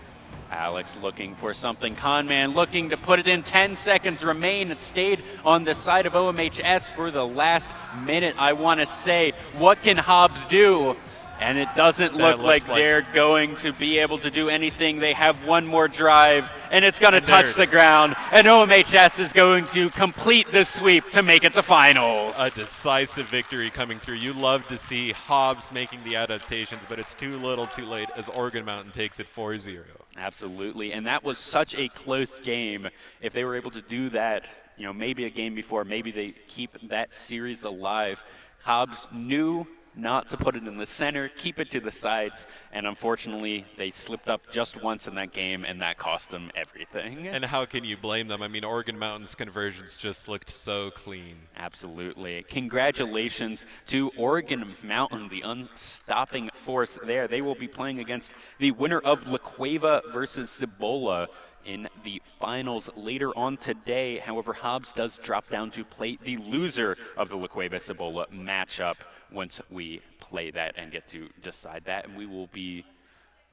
Alex looking for something. Conman looking to put it in. 10 seconds remain. It stayed on the side of OMHS for the last minute. I want to say, what can Hobbs do? And it doesn't look like they're going to be able to do anything. They have one more drive, and it's going to touch the ground. And OMHS is going to complete the sweep to make it to finals. A decisive victory coming through. You love to see Hobbs making the adaptations, but it's too little too late as Oregon Mountain takes it 4-0. Absolutely, and that was such a close game. If they were able to do that, maybe a game before, maybe they keep that series alive. Hobbs knew not to put it in the center, keep it to the sides, and unfortunately they slipped up just once in that game, and that cost them everything. And how can you blame them? I mean, Oregon Mountain's conversions just looked so clean. Absolutely. Congratulations to Oregon Mountain, the unstopping force there. They will be playing against the winner of La Cueva versus Cibola in the finals later on today. However, Hobbs does drop down to play the loser of the La Cueva Cibola matchup once we play that and get to decide that. And we will be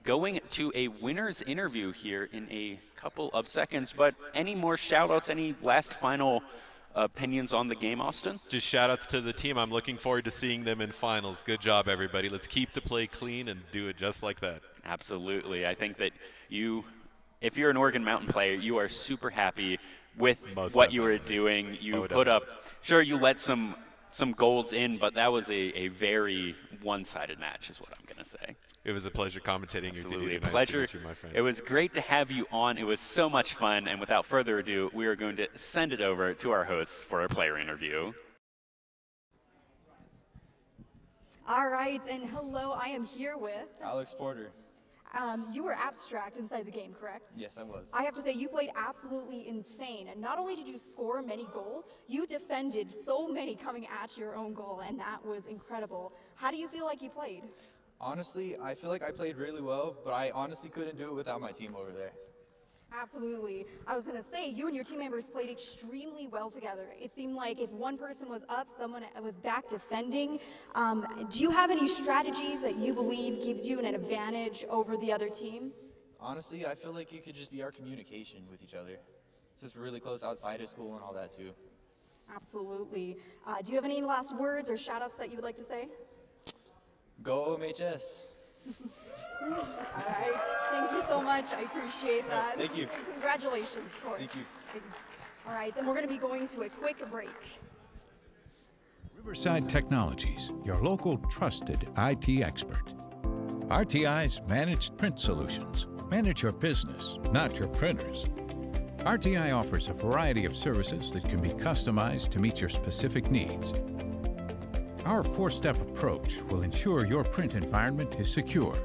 going to a winner's interview here in a couple of seconds. But any more shout-outs, any last final opinions on the game, Austin? Just shout-outs to the team. I'm looking forward to seeing them in finals. Good job, everybody. Let's keep the play clean and do it just like that. Absolutely. I think that if you're an Oregon Mountain player, you are super happy with what you were doing. You put up, sure, you let some goals in, but that was a very one-sided match is what I'm going to say. It was a pleasure commentating your team. Absolutely, a pleasure. To meet you, my friend. It was great to have you on. It was so much fun, and without further ado, we are going to send it over to our hosts for a player interview. All right, and hello, I am here with Alex Porter. You were Abstract inside the game, correct? Yes, I was. I have to say, you played absolutely insane. And not only did you score many goals, you defended so many coming at your own goal, and that was incredible. How do you feel like you played? Honestly, I feel like I played really well, but I honestly couldn't do it without my team over there. Absolutely. I was going to say, you and your team members played extremely well together. It seemed like if one person was up, someone was back defending. Do you have any strategies that you believe gives you an advantage over the other team? Honestly, I feel like it could just be our communication with each other. It's just really close outside of school and all that too. Absolutely. Do you have any last words or shout-outs that you would like to say? Go OMHS. All right. Thank you so much. I appreciate that. Thank you. And congratulations, of course. Thank you. Thanks. All right, and we're going to be going to a quick break. Riverside Technologies, your local trusted IT expert. RTI's Managed Print Solutions. Manage your business, not your printers. RTI offers a variety of services that can be customized to meet your specific needs. Our four-step approach will ensure your print environment is secure.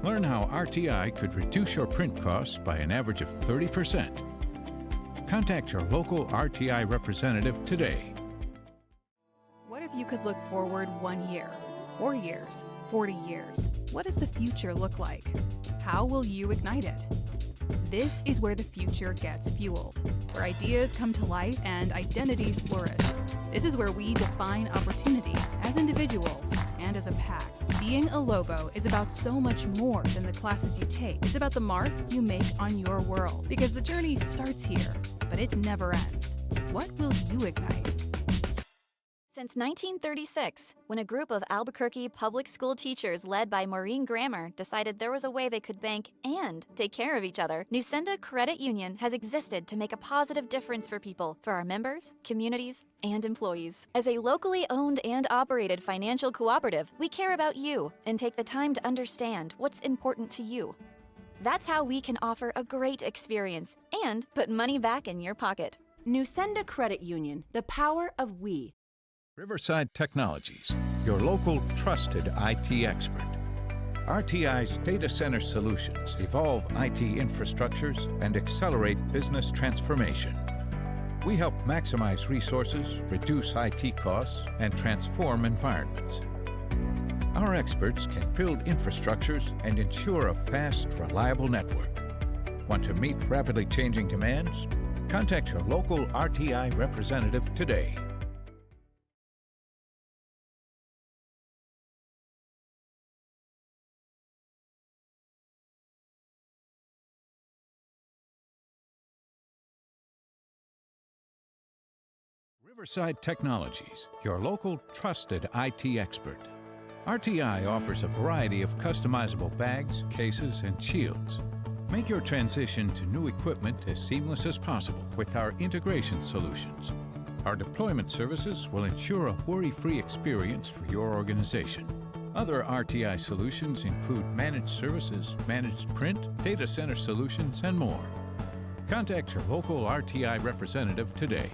Learn how RTI could reduce your print costs by an average of 30%. Contact your local RTI representative today. What if you could look forward 1 year, 4 years, 40 years? What does the future look like? How will you ignite it? This is where the future gets fueled, where ideas come to life and identities flourish. This is where we define opportunity as individuals and as a pack. Being a Lobo is about so much more than the classes you take. It's about the mark you make on your world, because the journey starts here, but it never ends. What will you ignite? Since 1936, when a group of Albuquerque public school teachers led by Maureen Grammer decided there was a way they could bank and take care of each other, Nusenda Credit Union has existed to make a positive difference for people, for our members, communities, and employees. As a locally owned and operated financial cooperative, we care about you and take the time to understand what's important to you. That's how we can offer a great experience and put money back in your pocket. Nusenda Credit Union, the power of we. Riverside Technologies, your local trusted IT expert. RTI's data center solutions evolve IT infrastructures and accelerate business transformation. We help maximize resources, reduce IT costs, and transform environments. Our experts can build infrastructures and ensure a fast, reliable network. Want to meet rapidly changing demands? Contact your local RTI representative today. Riverside Technologies, your local trusted IT expert. RTI offers a variety of customizable bags, cases, and shields. Make your transition to new equipment as seamless as possible with our integration solutions. Our deployment services will ensure a worry-free experience for your organization. Other RTI solutions include managed services, managed print, data center solutions, and more. Contact your local RTI representative today.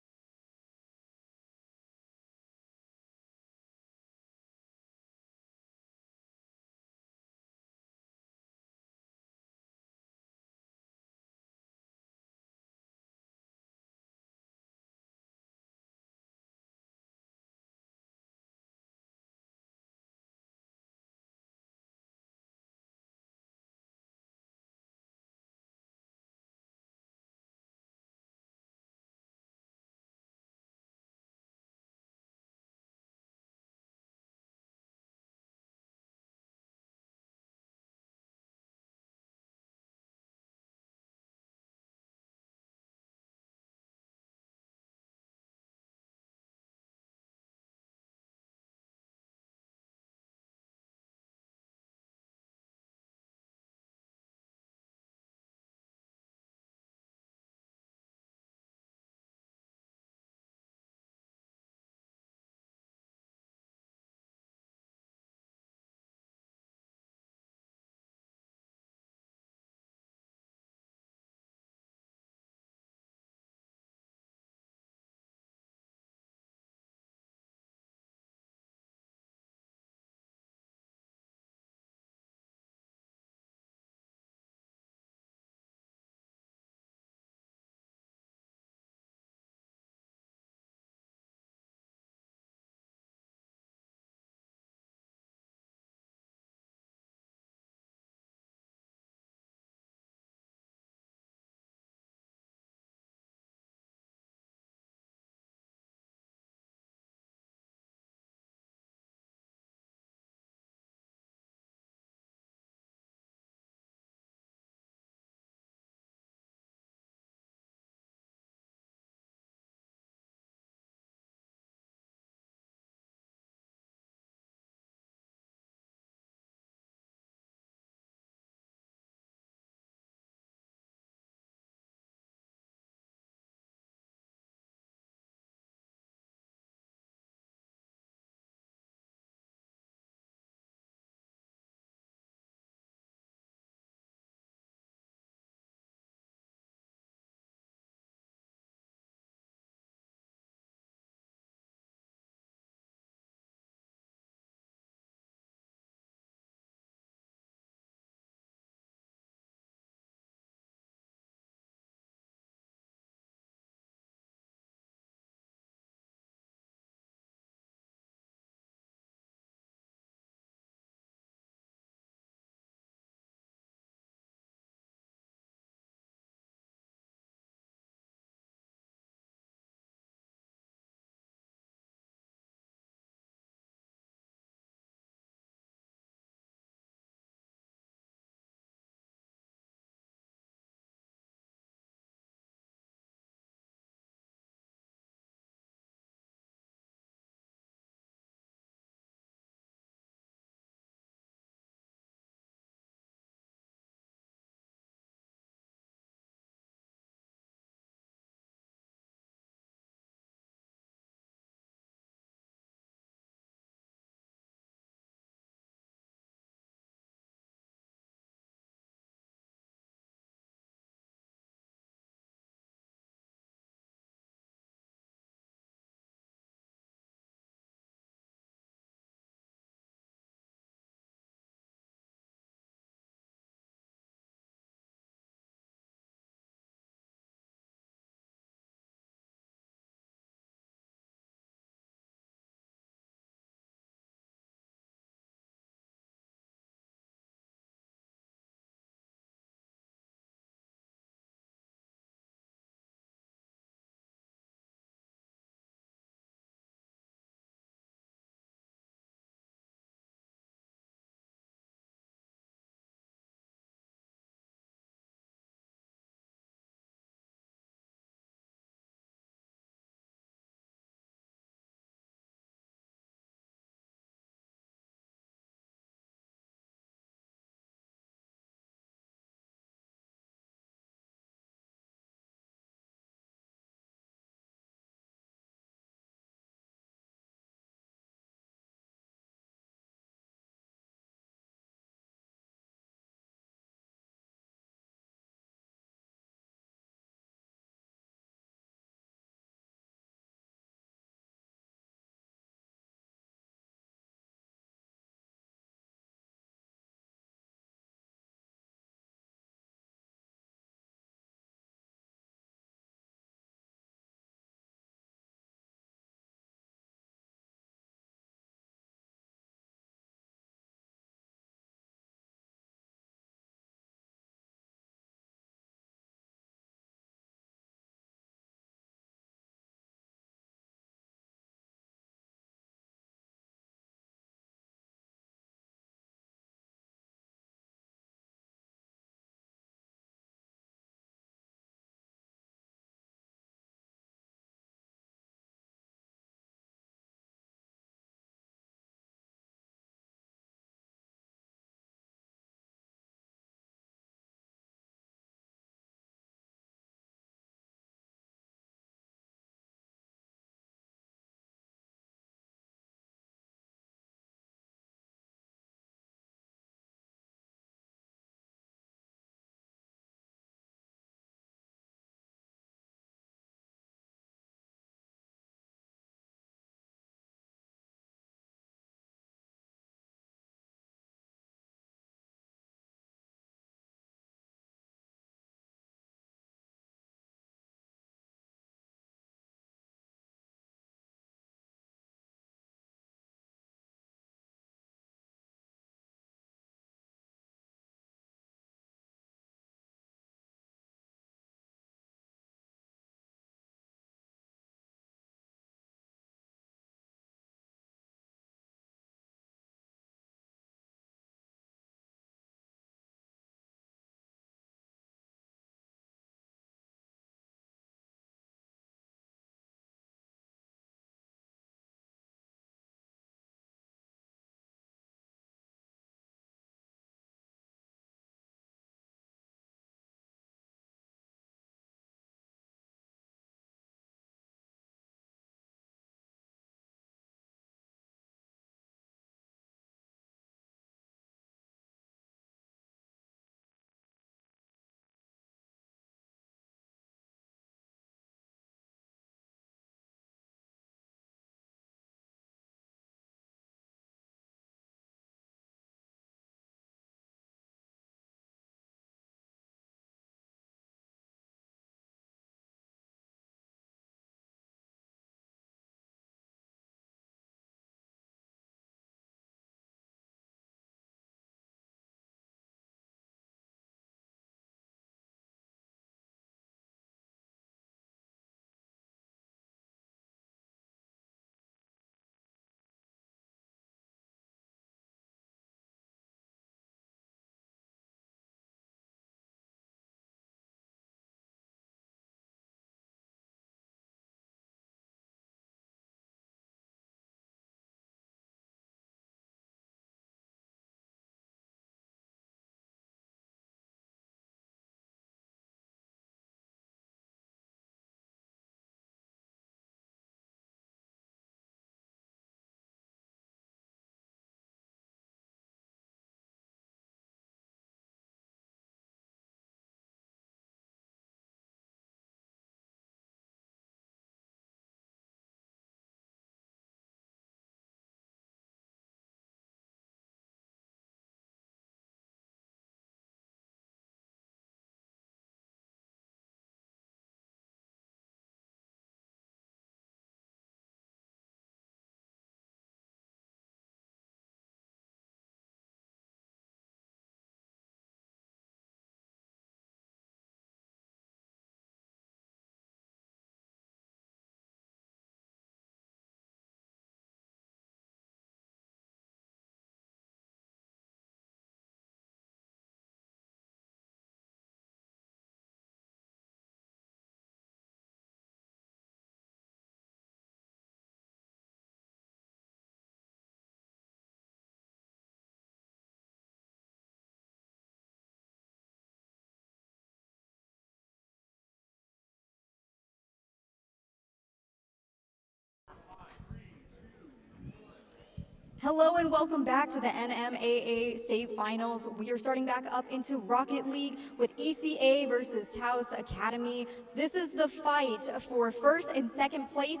Hello and welcome back to the NMAA State Finals. We are starting back up into Rocket League with ECA versus Taos Academy. This is the fight for first and second place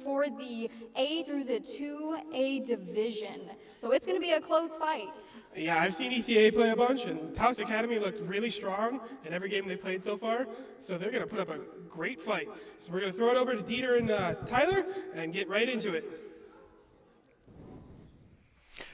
for the A through the 2A division. So it's going to be a close fight. Yeah, I've seen ECA play a bunch, and Taos Academy looked really strong in every game they played so far. So they're going to put up a great fight. So we're going to throw it over to Dieter and Tyler and get right into it.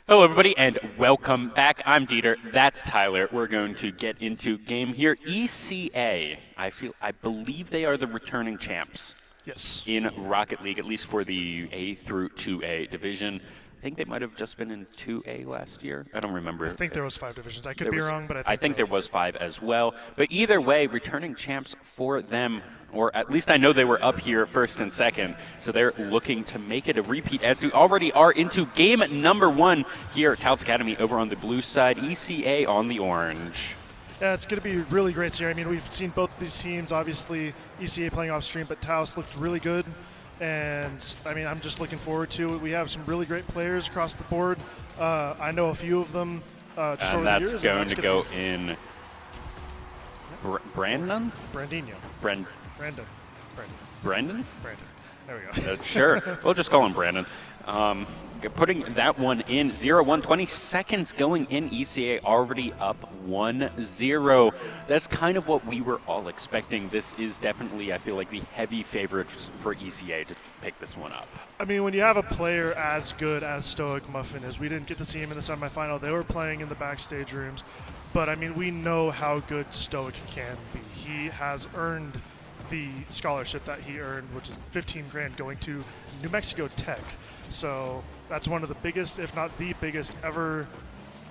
Hello, everybody, and welcome back. I'm Dieter. That's Tyler. We're going to get into game here. ECA, I believe they are the returning champs. Yes. In Rocket League, at least for the A through 2A division. I think they might have just been in 2A last year. I don't remember. I think there was 5 divisions. I could be wrong, but I think there was 5 as well. But either way, returning champs for them, or at least I know they were up here first and second, so they're looking to make it a repeat as we already are into game number 1 here at Taos Academy over on the blue side, ECA on the orange. Yeah, it's going to be really great here. I mean, we've seen both of these teams, obviously ECA playing off stream, but Taos looked really good. And, I mean, I'm just looking forward to it. We have some really great players across the board. I know a few of them just over the years. That's going to go in Brandon? Brandinho. Brandon. Brandon. There we go. Sure. We'll just call him Brandon. Putting that one in 0-1, 20 seconds going in. ECA already up 1-0. That's kind of what we were all expecting. This is definitely, I feel like, the heavy favorites for ECA to pick this one up. I mean, when you have a player as good as Stoic Muffin is, we didn't get to see him in the semifinal. They were playing in the backstage rooms. But, I mean, we know how good Stoic can be. He has earned the scholarship that he earned, which is $15,000 going to New Mexico Tech. So that's one of the biggest, if not the biggest ever,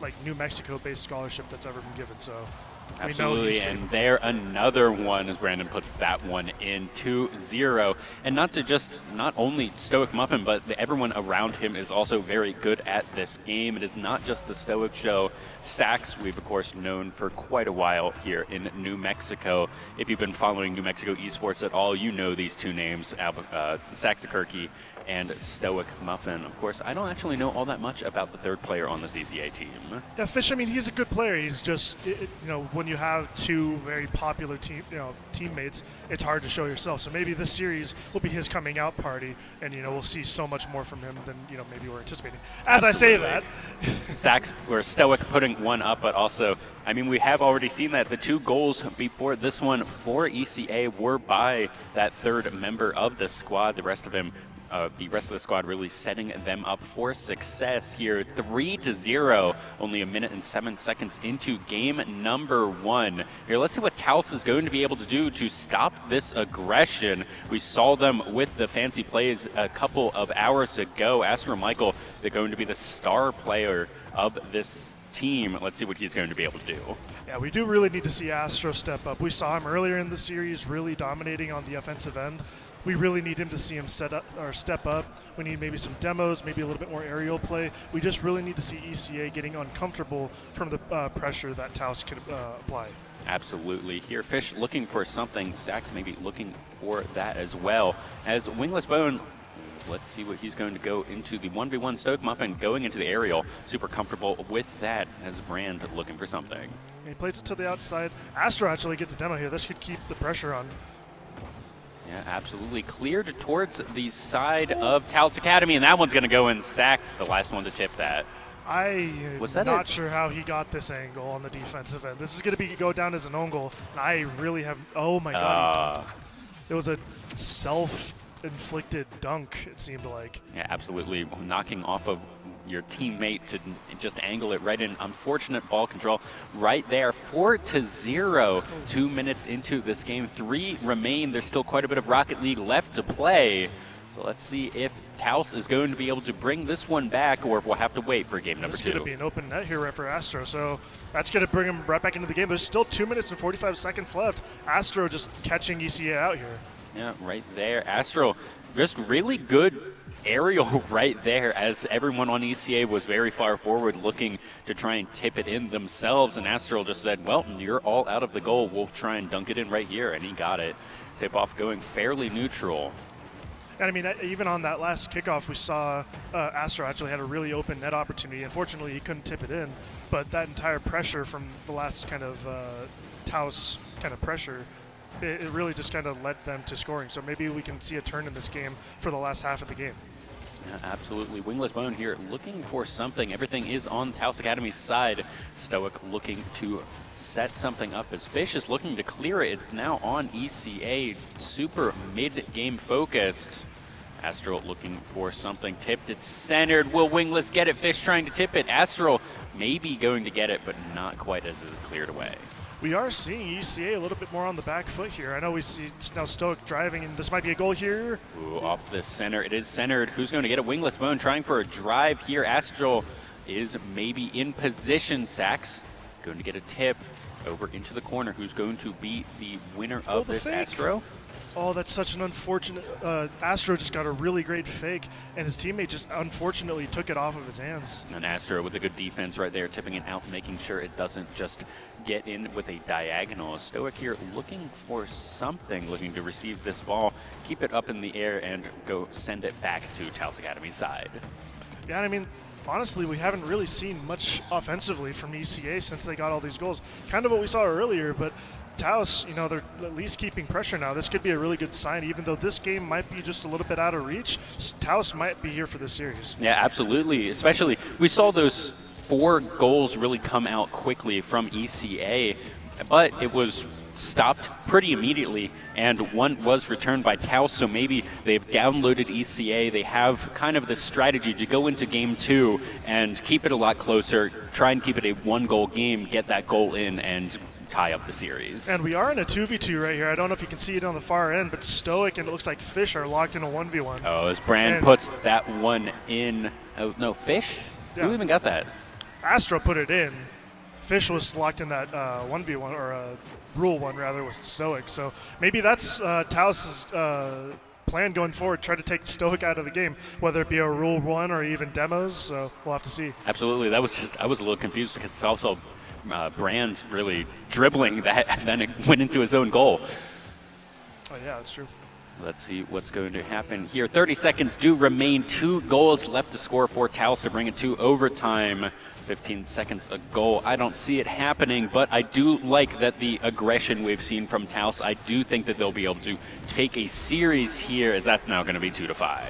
like New Mexico-based scholarship that's ever been given. So absolutely, and there another one as Brandon puts that one in 2-0. And not only Stoic Muffin, but everyone around him is also very good at this game. It is not just the Stoic show. Sax, we've of course known for quite a while here in New Mexico. If you've been following New Mexico esports at all, you know these two names, Sax Akirky and Stoic Muffin. Of course, I don't actually know all that much about the third player on the ECA team. Yeah, Fish, I mean, he's a good player. He's just, when you have two very popular teammates, it's hard to show yourself. So maybe this series will be his coming out party, and, we'll see so much more from him than, maybe we're anticipating. As absolutely. I say that. Sax, or Stoic putting one up, but also, I mean, we have already seen that the 2 goals before this one for ECA were by that third member of the squad. The rest of the squad really setting them up for success here. 3-0, only 1 minute and 7 seconds into game number 1. Here, let's see what Taos is going to be able to do to stop this aggression. We saw them with the fancy plays a couple of hours ago. Astro Michael, they're going to be the star player of this team. Let's see what he's going to be able to do. Yeah, we do really need to see Astro step up. We saw him earlier in the series really dominating on the offensive end. We really need him to see him step up. We need maybe some demos, maybe a little bit more aerial play. We just really need to see ECA getting uncomfortable from the pressure that Taos can apply. Absolutely. Here, Fish looking for something. Sax maybe looking for that as well. As Wingless Bone, let's see what he's going to go into. The 1v1 Stoic Muffin going into the aerial. Super comfortable with that as Brand looking for something. He plays it to the outside. Astro actually gets a demo here. This could keep the pressure on. Yeah, absolutely. Cleared towards the side of Taos Academy, and that one's going to go in. Sax, the last one to tip that. I'm not sure how he got this angle on the defensive end. This is going to go down as an own goal, and I really have. Oh my God! It was a self-inflicted dunk. It seemed like. Yeah, absolutely. Knocking off of your teammate to just angle it right in. Unfortunate ball control right there. 4-0. 2 minutes into this game. 3 remain. There's still quite a bit of Rocket League left to play. So let's see if Taos is going to be able to bring this one back, or if we'll have to wait for game number 2. It's going to be an open net here right for Astro, so that's going to bring him right back into the game. There's still 2 minutes and 45 seconds left. Astro just catching ECA out here. Yeah, right there. Astro, just really good aerial right there, as everyone on ECA was very far forward looking to try and tip it in themselves, and Astral just said, well, you're all out of the goal, we'll try and dunk it in right here, and he got it. Tip off going fairly neutral. And I mean, even on that last kickoff, we saw Astro actually had a really open net opportunity. Unfortunately, he couldn't tip it in, but that entire pressure from the last kind of Taos kind of pressure, it really just kind of led them to scoring. So maybe we can see a turn in this game for the last half of the game. Yeah, absolutely. Wingless Bone here looking for something. Everything is on Taos Academy's side. Stoic looking to set something up as Fish is looking to clear it. It's now on ECA, super mid-game focused. Astral looking for something tipped. It's centered. Will Wingless get it? Fish trying to tip it. Astral maybe going to get it, but not quite as it is cleared away. We are seeing ECA a little bit more on the back foot here. I know we see now Stoic driving, and this might be a goal here. Ooh, off the center. It is centered. Who's going to get it? Wingless Bone trying for a drive here. Astral is maybe in position. Sax going to get a tip over into the corner. Who's going to be the winner of this fake. Astro? Oh, that's such an unfortunate. Astro just got a really great fake, and his teammate just unfortunately took it off of his hands. And Astro with a good defense right there, tipping it out, making sure it doesn't just get in with a diagonal. Stoic here looking for something, looking to receive this ball, keep it up in the air, and go send it back to Taos Academy's side. Yeah, I mean, honestly, we haven't really seen much offensively from ECA since they got all these goals. Kind of what we saw earlier, but Taos, you know, they're at least keeping pressure now. This could be a really good sign, even though this game might be just a little bit out of reach. Taos might be here for this series. Yeah, absolutely. Especially, we saw those 4 goals really come out quickly from ECA, but it was stopped pretty immediately, and one was returned by Taos, so maybe they've downloaded ECA. They have kind of this strategy to go into game 2 and keep it a lot closer, try and keep it a 1-goal game, get that goal in, and tie up the series. And we are in a 2v2 right here. I don't know if you can see it on the far end, but Stoic and it looks like Fish are locked in a 1v1. Oh, as Brand puts that one in. Oh, no, Fish? Yeah. Who even got that? Astro put it in. Fish was locked in that 1v1, or Rule 1 rather, with Stoic. So maybe that's Taos' plan going forward, try to take Stoic out of the game, whether it be a Rule 1 or even demos. So we'll have to see. Absolutely. That was just, I was a little confused because it's also Brand's really dribbling that, and then it went into his own goal. Oh, yeah, that's true. Let's see what's going to happen here. 30 seconds do remain. 2 goals left to score for Taos to bring it to overtime. 15 seconds a goal. I don't see it happening, but I do like that the aggression we've seen from Taos. I do think that they'll be able to take a series here, as that's now going to be 2-5.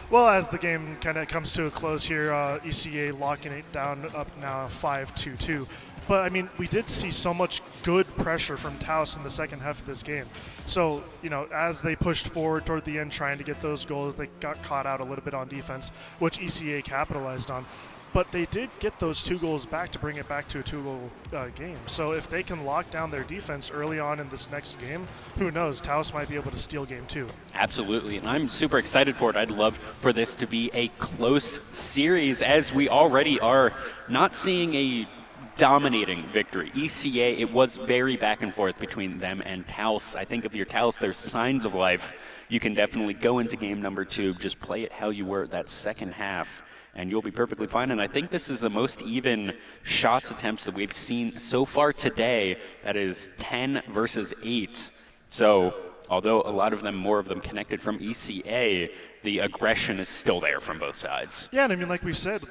Well, as the game kind of comes to a close here, ECA locking it down up now 5-2-2. But, I mean, we did see so much good pressure from Taos in the second half of this game. So, you know, as they pushed forward toward the end trying to get those goals, they got caught out a little bit on defense, which ECA capitalized on. But they did get those 2 goals back to bring it back to a 2-goal game. So if they can lock down their defense early on in this next game, who knows? Taos might be able to steal game 2. Absolutely, and I'm super excited for it. I'd love for this to be a close series, as we already are not seeing a dominating victory. ECA, it was very back and forth between them and Taos. I think if you're Taos, there's signs of life. You can definitely go into game number 2, just play it how you were that second half, and you'll be perfectly fine. And I think this is the most even shots attempts that we've seen so far today. That is 10 versus 8. So although a lot of them, more of them connected from ECA, the aggression is still there from both sides. Yeah, and I mean, like we said,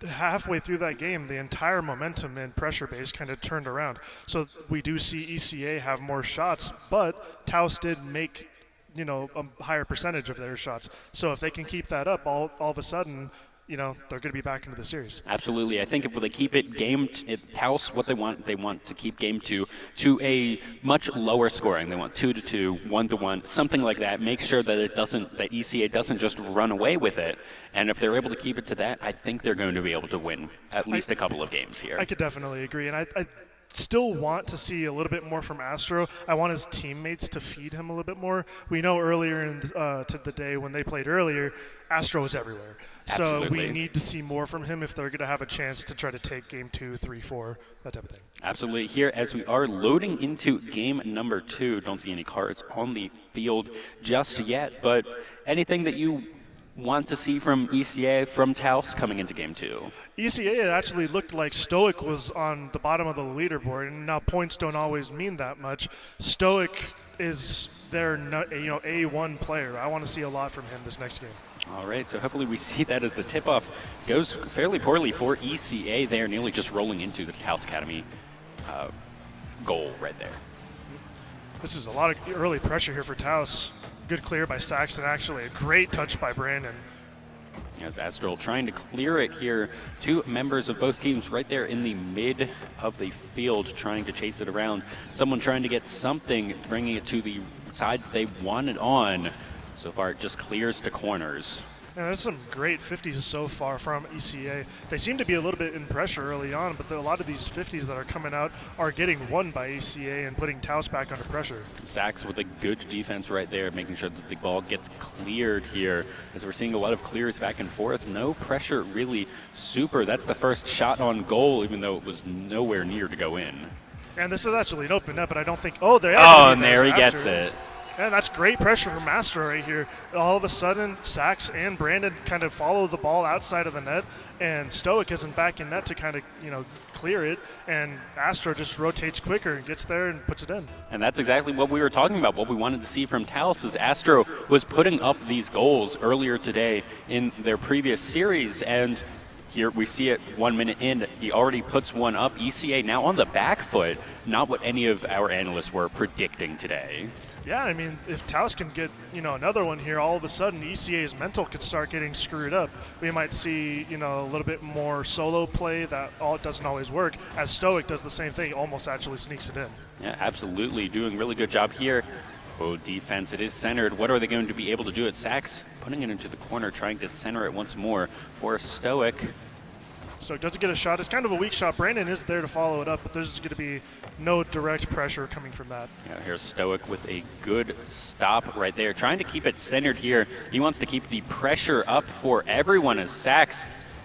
halfway through that game, the entire momentum and pressure base kind of turned around. So we do see ECA have more shots, but Taos did make, you know, a higher percentage of their shots. So if they can keep that up, all of a sudden, you know, they're going to be back into the series. Absolutely. I think if they keep it Taos, what they want to keep game 2 to a much lower scoring. They want 2-2, 1-1, something like that. Make sure that that ECA doesn't just run away with it. And if they're able to keep it to that, I think they're going to be able to win at least a couple of games here. I could definitely agree. And I still want to see a little bit more from Astro. I want his teammates to feed him a little bit more. We know earlier in to the day when they played earlier, Astro was everywhere. Absolutely. So we need to see more from him if they're going to have a chance to try to take game 2, 3, 4, that type of thing. Absolutely. Here, as we are loading into game number 2, don't see any cards on the field just yet, but anything that you want to see from ECA, from Taos coming into game 2? ECA actually looked like Stoic was on the bottom of the leaderboard, and now points don't always mean that much. Stoic is their A1 player. I want to see a lot from him this next game. All right, so hopefully we see that as the tip-off goes fairly poorly for ECA. They are nearly just rolling into the Taos Academy goal right there. This is a lot of early pressure here for Taos. Good clear by Saxton, actually. A great touch by Brandon. As Astral trying to clear it here. Two members of both teams right there in the mid of the field trying to chase it around. Someone trying to get something, bringing it to the side they wanted on. So far it just clears to corners. Yeah, there's some great 50s so far from ECA. They seem to be a little bit in pressure early on, but a lot of these 50s that are coming out are getting won by ECA and putting Taos back under pressure. Sachs with a good defense right there, making sure that the ball gets cleared here, as we're seeing a lot of clears back and forth. No pressure really super. That's the first shot on goal, even though it was nowhere near to go in. And this is actually an open net, but I don't think, oh, there and there he gets it. And that's great pressure from Astro right here. All of a sudden, Sax and Brandon kind of follow the ball outside of the net, and Stoic isn't back in net to kind of, clear it, and Astro just rotates quicker and gets there and puts it in. And that's exactly what we were talking about. What we wanted to see from Taos is Astro was putting up these goals earlier today in their previous series, and here we see it 1 minute in, he already puts one up. ECA now on the back foot, not what any of our analysts were predicting today. Yeah, I mean, if Taos can get, another one here, all of a sudden ECA's mental could start getting screwed up. We might see, a little bit more solo play that doesn't always work, as Stoic does the same thing, almost actually sneaks it in. Yeah, absolutely, doing a really good job here. Oh, defense, it is centered. What are they going to be able to do at Sachs? Putting it into the corner, trying to center it once more for Stoic. So it doesn't get a shot. It's kind of a weak shot. Brandon is there to follow it up, but there's going to be no direct pressure coming from that. Yeah, here's Stoic with a good stop right there. Trying to keep it centered here. He wants to keep the pressure up for everyone as Sachs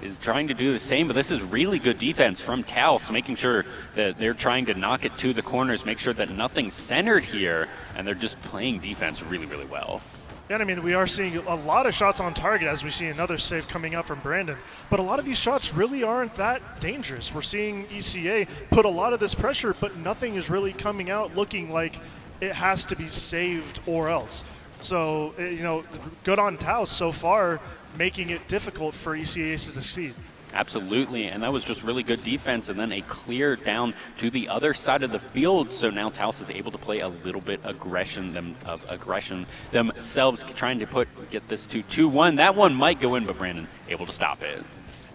is trying to do the same, but this is really good defense from Taos, making sure that they're trying to knock it to the corners, make sure that nothing's centered here, and they're just playing defense really, really well. And I mean, we are seeing a lot of shots on target as we see another save coming out from Brandon. But a lot of these shots really aren't that dangerous. We're seeing ECA put a lot of this pressure, but nothing is really coming out looking like it has to be saved or else. So, good on Taos so far, making it difficult for ECA to succeed. Absolutely, and that was just really good defense, and then a clear down to the other side of the field. So now Taos is able to play a little bit aggression themselves, trying to get this to 2-1. That one might go in, but Brandon able to stop it.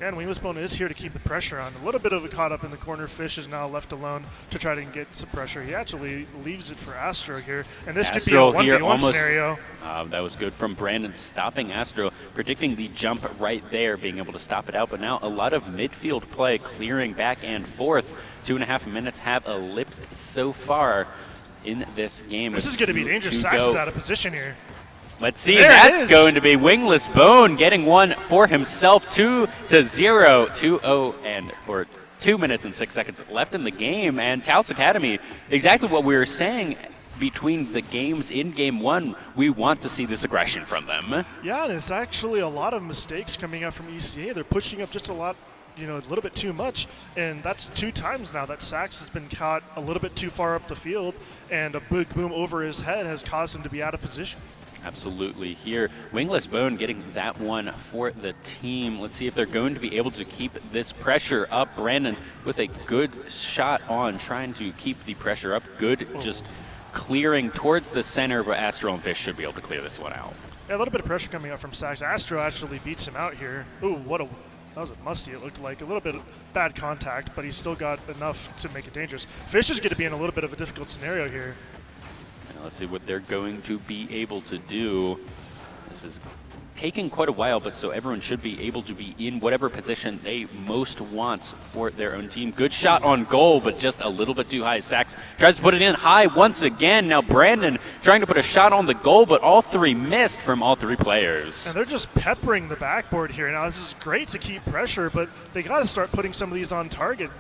And Wingless Bone is here to keep the pressure on. A little bit of a caught up in the corner. Fish is now left alone to try to get some pressure. He actually leaves it for Astro here. And this could be a 1v1 scenario. That was good from Brandon, stopping Astro, predicting the jump right there, being able to stop it out. But now a lot of midfield play, clearing back and forth. 2.5 minutes have elapsed so far in this game. This is going to be dangerous. Sax is out of position here. Let's see, that's going to be Wingless Bone getting one for himself, 2-0, 2-0, and for 2 minutes and 6 seconds left in the game. And Taos Academy, exactly what we were saying between the games in game 1, we want to see this aggression from them. Yeah, and it's actually a lot of mistakes coming out from ECA. They're pushing up just a little bit too much, and that's 2 times now that Sax has been caught a little bit too far up the field, and a big boom over his head has caused him to be out of position. Absolutely. Here, Wingless Bone getting that one for the team. Let's see if they're going to be able to keep this pressure up. Brandon with a good shot on, trying to keep the pressure up. Good, just clearing towards the center, but Astro and Fish should be able to clear this one out. Yeah, a little bit of pressure coming out from Sax. Astro actually beats him out here. Ooh, that was a musty, it looked like. A little bit of bad contact, but he still got enough to make it dangerous. Fish is going to be in a little bit of a difficult scenario here. Let's see what they're going to be able to do. This is taking quite a while, but so everyone should be able to be in whatever position they most want for their own team. Good shot on goal, but just a little bit too high. Sachs tries to put it in high once again. Now Brandon trying to put a shot on the goal, but all 3 missed from all 3 players. And they're just peppering the backboard here. Now this is great to keep pressure, but they got to start putting some of these on target,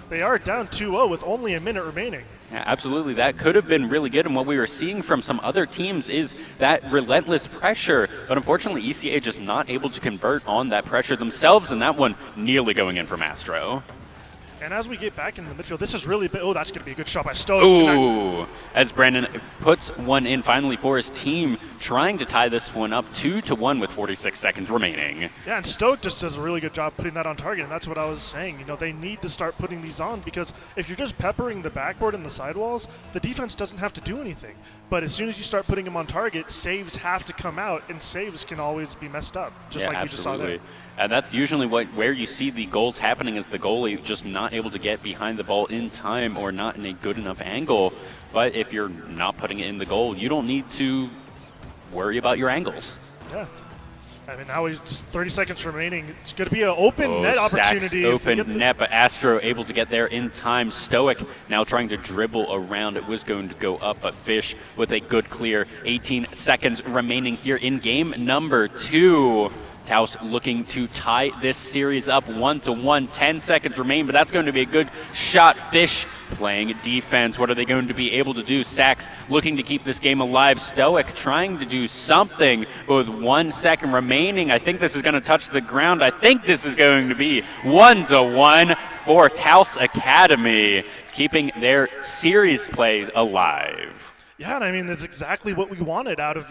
They are down 2-0 with only a minute remaining. Yeah, absolutely. That could have been really good. And what we were seeing from some other teams is that relentless pressure. But unfortunately, ECA just not able to convert on that pressure themselves, and that one nearly going in from Astro. And as we get back into the midfield, this is really big. Oh, that's going to be a good shot by Stoic. Ooh, as Brandon puts one in finally for his team, trying to tie this one up 2-1 with 46 seconds remaining. Yeah, and Stoic just does a really good job putting that on target, and that's what I was saying. You know, they need to start putting these on, because if you're just peppering the backboard and the sidewalls, the defense doesn't have to do anything. But as soon as you start putting them on target, saves have to come out, and saves can always be messed up, just like we just saw there. And that's usually where you see the goals happening, is the goalie just not able to get behind the ball in time or not in a good enough angle. But if you're not putting it in the goal, you don't need to worry about your angles. Yeah. I mean, now he's just 30 seconds remaining. It's going to be an open net opportunity. Open net, but Astro able to get there in time. Stoic now trying to dribble around. It was going to go up, but Fish with a good clear. 18 seconds remaining here in game number 2. Taos looking to tie this series up 1-1. 10 seconds remain, but that's going to be a good shot. Fish playing defense. What are they going to be able to do? Sachs looking to keep this game alive. Stoic trying to do something, but with 1 second remaining, I think this is going to touch the ground. I think this is going to be 1-1 for Taos Academy, keeping their series plays alive. Yeah, and I mean, that's exactly what we wanted out of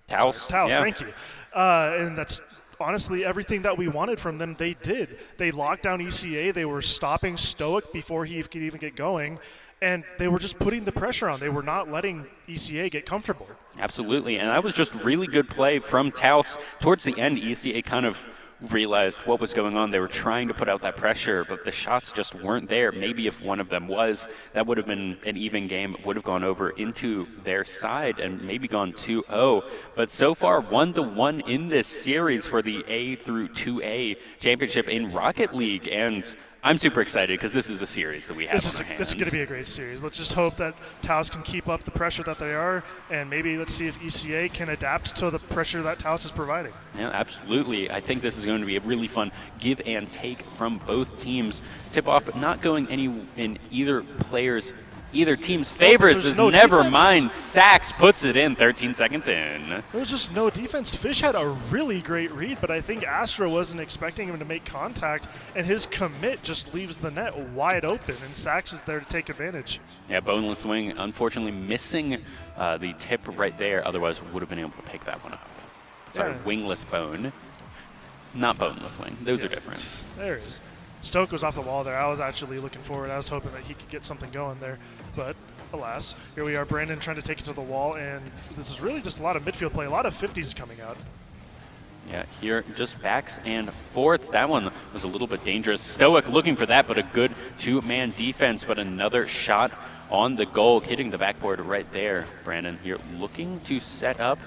Taos. Taos, Yeah. thank you. And that's honestly everything that we wanted from them. They did. They locked down ECA. They were stopping Stoic before he could even get going, and they were just putting the pressure on. They were not letting ECA get comfortable. Absolutely, and that was just really good play from Taos. Towards the end, ECA kind of realized what was going on. They were trying to put out that pressure, but the shots just weren't there. Maybe if one of them was, that would have been an even game. It would have gone over into their side and maybe gone 2-0. But so far, 1-1 in this series for the A through 2A championship in Rocket League. And I'm super excited because this is a series that we have on our hands. This is going to be a great series. Let's just hope that Taos can keep up the pressure that they are, and maybe let's see if ECA can adapt to the pressure that Taos is providing. Yeah, absolutely. I think this is going to be a really fun give and take from both teams. Tip-off not going in either team's favors. Never mind. Sachs puts it in 13 seconds in. There was just no defense. Fish had a really great read, but I think Astro wasn't expecting him to make contact, and his commit just leaves the net wide open, and Sachs is there to take advantage. Yeah, boneless wing, unfortunately missing the tip right there. Otherwise, would have been able to pick that one up. Sorry, Yeah. wingless bone. Not boneless wing. Those are different. There it is. Stoke was off the wall there. I was actually looking forward. I was hoping that he could get something going there. But alas, here we are, Brandon trying to take it to the wall, and this is really just a lot of midfield play, a lot of 50s coming out. Yeah, here just backs and forths. That one was a little bit dangerous. Stoic looking for that, but a good two-man defense, but another shot on the goal, hitting the backboard right there. Brandon here looking to set up.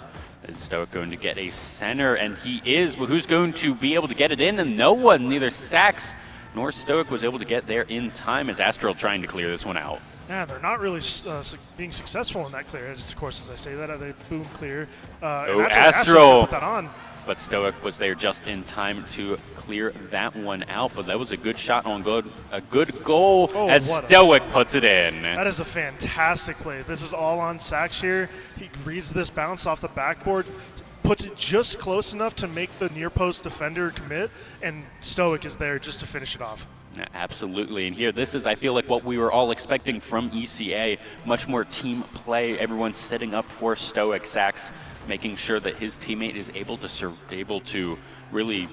Is Stoic going to get a center? And he is, but who's going to be able to get it in? And no one, neither Sachs nor Stoic was able to get there in time, as Astral trying to clear this one out. Yeah, they're not really being successful in that clear. Just, of course, as I say that, they boom clear. Astral! Put that on. But Stoic was there just in time to clear that one out. But that was a good shot on a good goal as Stoic puts it in. That is a fantastic play. This is all on Sachs here. He reads this bounce off the backboard, puts it just close enough to make the near post defender commit, and Stoic is there just to finish it off. Yeah, absolutely, and here, this is, I feel like, what we were all expecting from ECA. Much more team play, everyone setting up for Stoic. Sachs making sure that his teammate is able to really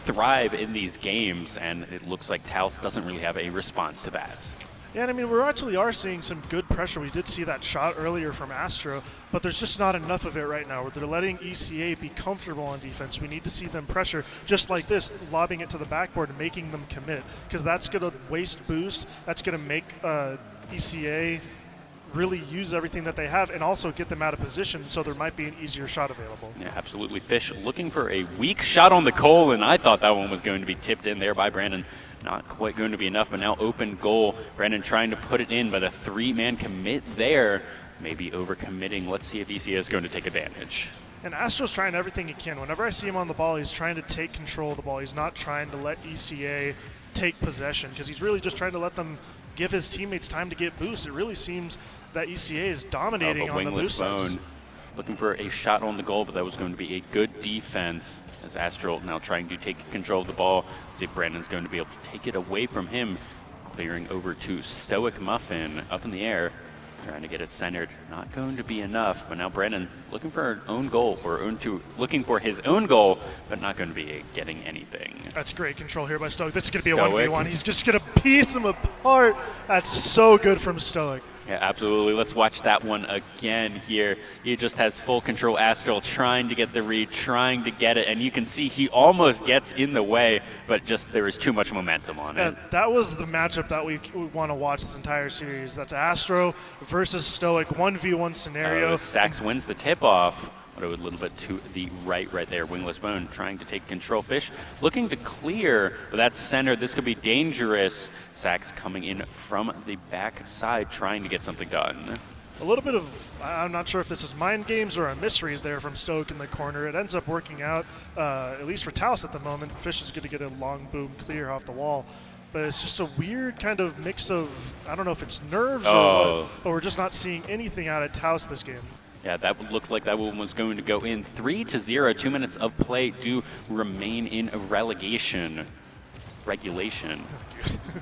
thrive in these games, and it looks like Taos doesn't really have a response to that. Yeah, and I mean, we actually are seeing some good pressure. We did see that shot earlier from Astro, but there's just not enough of it right now. They're letting ECA be comfortable on defense. We need to see them pressure just like this, lobbing it to the backboard and making them commit, because that's going to waste boost. That's going to make ECA really use everything that they have and also get them out of position, so there might be an easier shot available. Yeah, absolutely. Fish looking for a weak shot on the goal, and I thought that one was going to be tipped in there by Brandon. Not quite going to be enough, but now open goal. Brandon trying to put it in, but a three-man commit there. Maybe over-committing. Let's see if ECA is going to take advantage. And Astro's trying everything he can. Whenever I see him on the ball, he's trying to take control of the ball. He's not trying to let ECA take possession, because he's really just trying to let them give his teammates time to get boost. It really seems that ECA is dominating on the boost sides. Looking for a shot on the goal, but that was going to be a good defense as Astral now trying to take control of the ball. See if Brandon's going to be able to take it away from him. Clearing over to Stoic Muffin up in the air, trying to get it centered. Not going to be enough, but now Brandon looking for an own goal, or looking for his own goal, but not going to be getting anything. That's great control here by Stoic. This is going to be a 1v1. He's just going to piece him apart. That's so good from Stoic. Yeah, absolutely. Let's watch that one again here. He just has full control. Astral trying to get the read, trying to get it, and you can see he almost gets in the way, but just there was too much momentum on it. That was the matchup that we want to watch this entire series. That's Astro versus Stoic, 1v1 scenario. Sax wins the tip-off. But a little bit to the right there. Wingless Bone trying to take control. Fish looking to clear, but that's center. This could be dangerous. Sax coming in from the back side trying to get something done. A little bit of, I'm not sure if this is mind games or a misread there from Stoic in the corner. It ends up working out, at least for Taos at the moment. Fish is going to get a long boom clear off the wall. But it's just a weird kind of mix of, I don't know if it's nerves or what, but we're just not seeing anything out of Taos this game. Yeah, that would look like that one was going to go in 3-0. 2 minutes of play do remain in a regulation.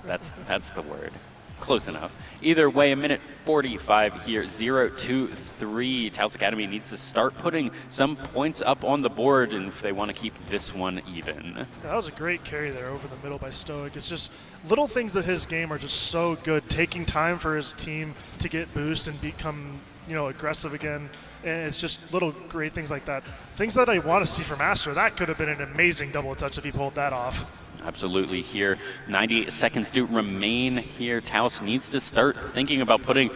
That's the word. Close enough. Either way, a minute 45 here, 0-3. Taos Academy needs to start putting some points up on the board, and if they want to keep this one even. Yeah, that was a great carry there over the middle by Stoic. It's just little things of his game are just so good, taking time for his team to get boost and become aggressive again, and it's just little great things like that. Things that I want to see from Astro. That could have been an amazing double touch if he pulled that off. Absolutely here. 98 seconds do remain here. Taos needs to start thinking about putting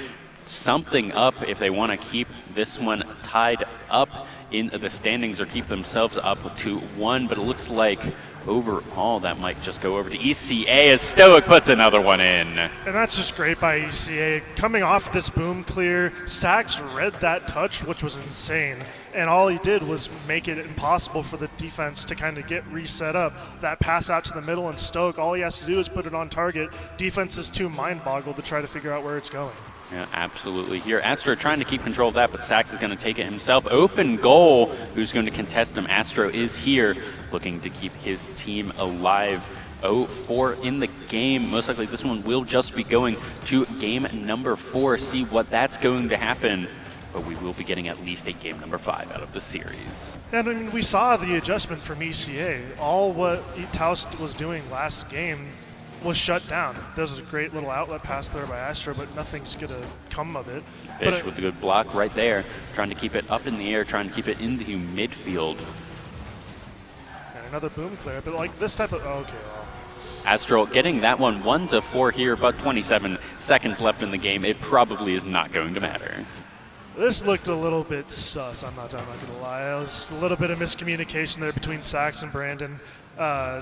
something up if they want to keep this one tied up in the standings or keep themselves up to 1, but it looks like overall that might just go over to ECA as Stoic puts another one in. And that's just great by ECA. Coming off this boom clear, Sax read that touch, which was insane. And all he did was make it impossible for the defense to kind of get reset up. That pass out to the middle, and Stoic, all he has to do is put it on target. Defense is too mind-boggled to try to figure out where it's going. Yeah, absolutely. Here, Astro trying to keep control of that, but Sax is going to take it himself. Open goal. Who's going to contest him? Astro is here, looking to keep his team alive. 0-4 in the game. Most likely this one will just be going to game number 4. See what that's going to happen. But we will be getting at least a game number 5 out of the series. And I mean, we saw the adjustment from ECA. All what Taos was doing last game was shut down. There was a great little outlet pass there by Astro, but nothing's going to come of it. Fish with a good block right there, trying to keep it up in the air, trying to keep it into midfield. And another boom clear, but like this type of, okay, well. Astro getting that one 1-4 here, but 27 seconds left in the game. It probably is not going to matter. This looked a little bit sus, I'm not going to lie. It was a little bit of miscommunication there between Sax and Brandon,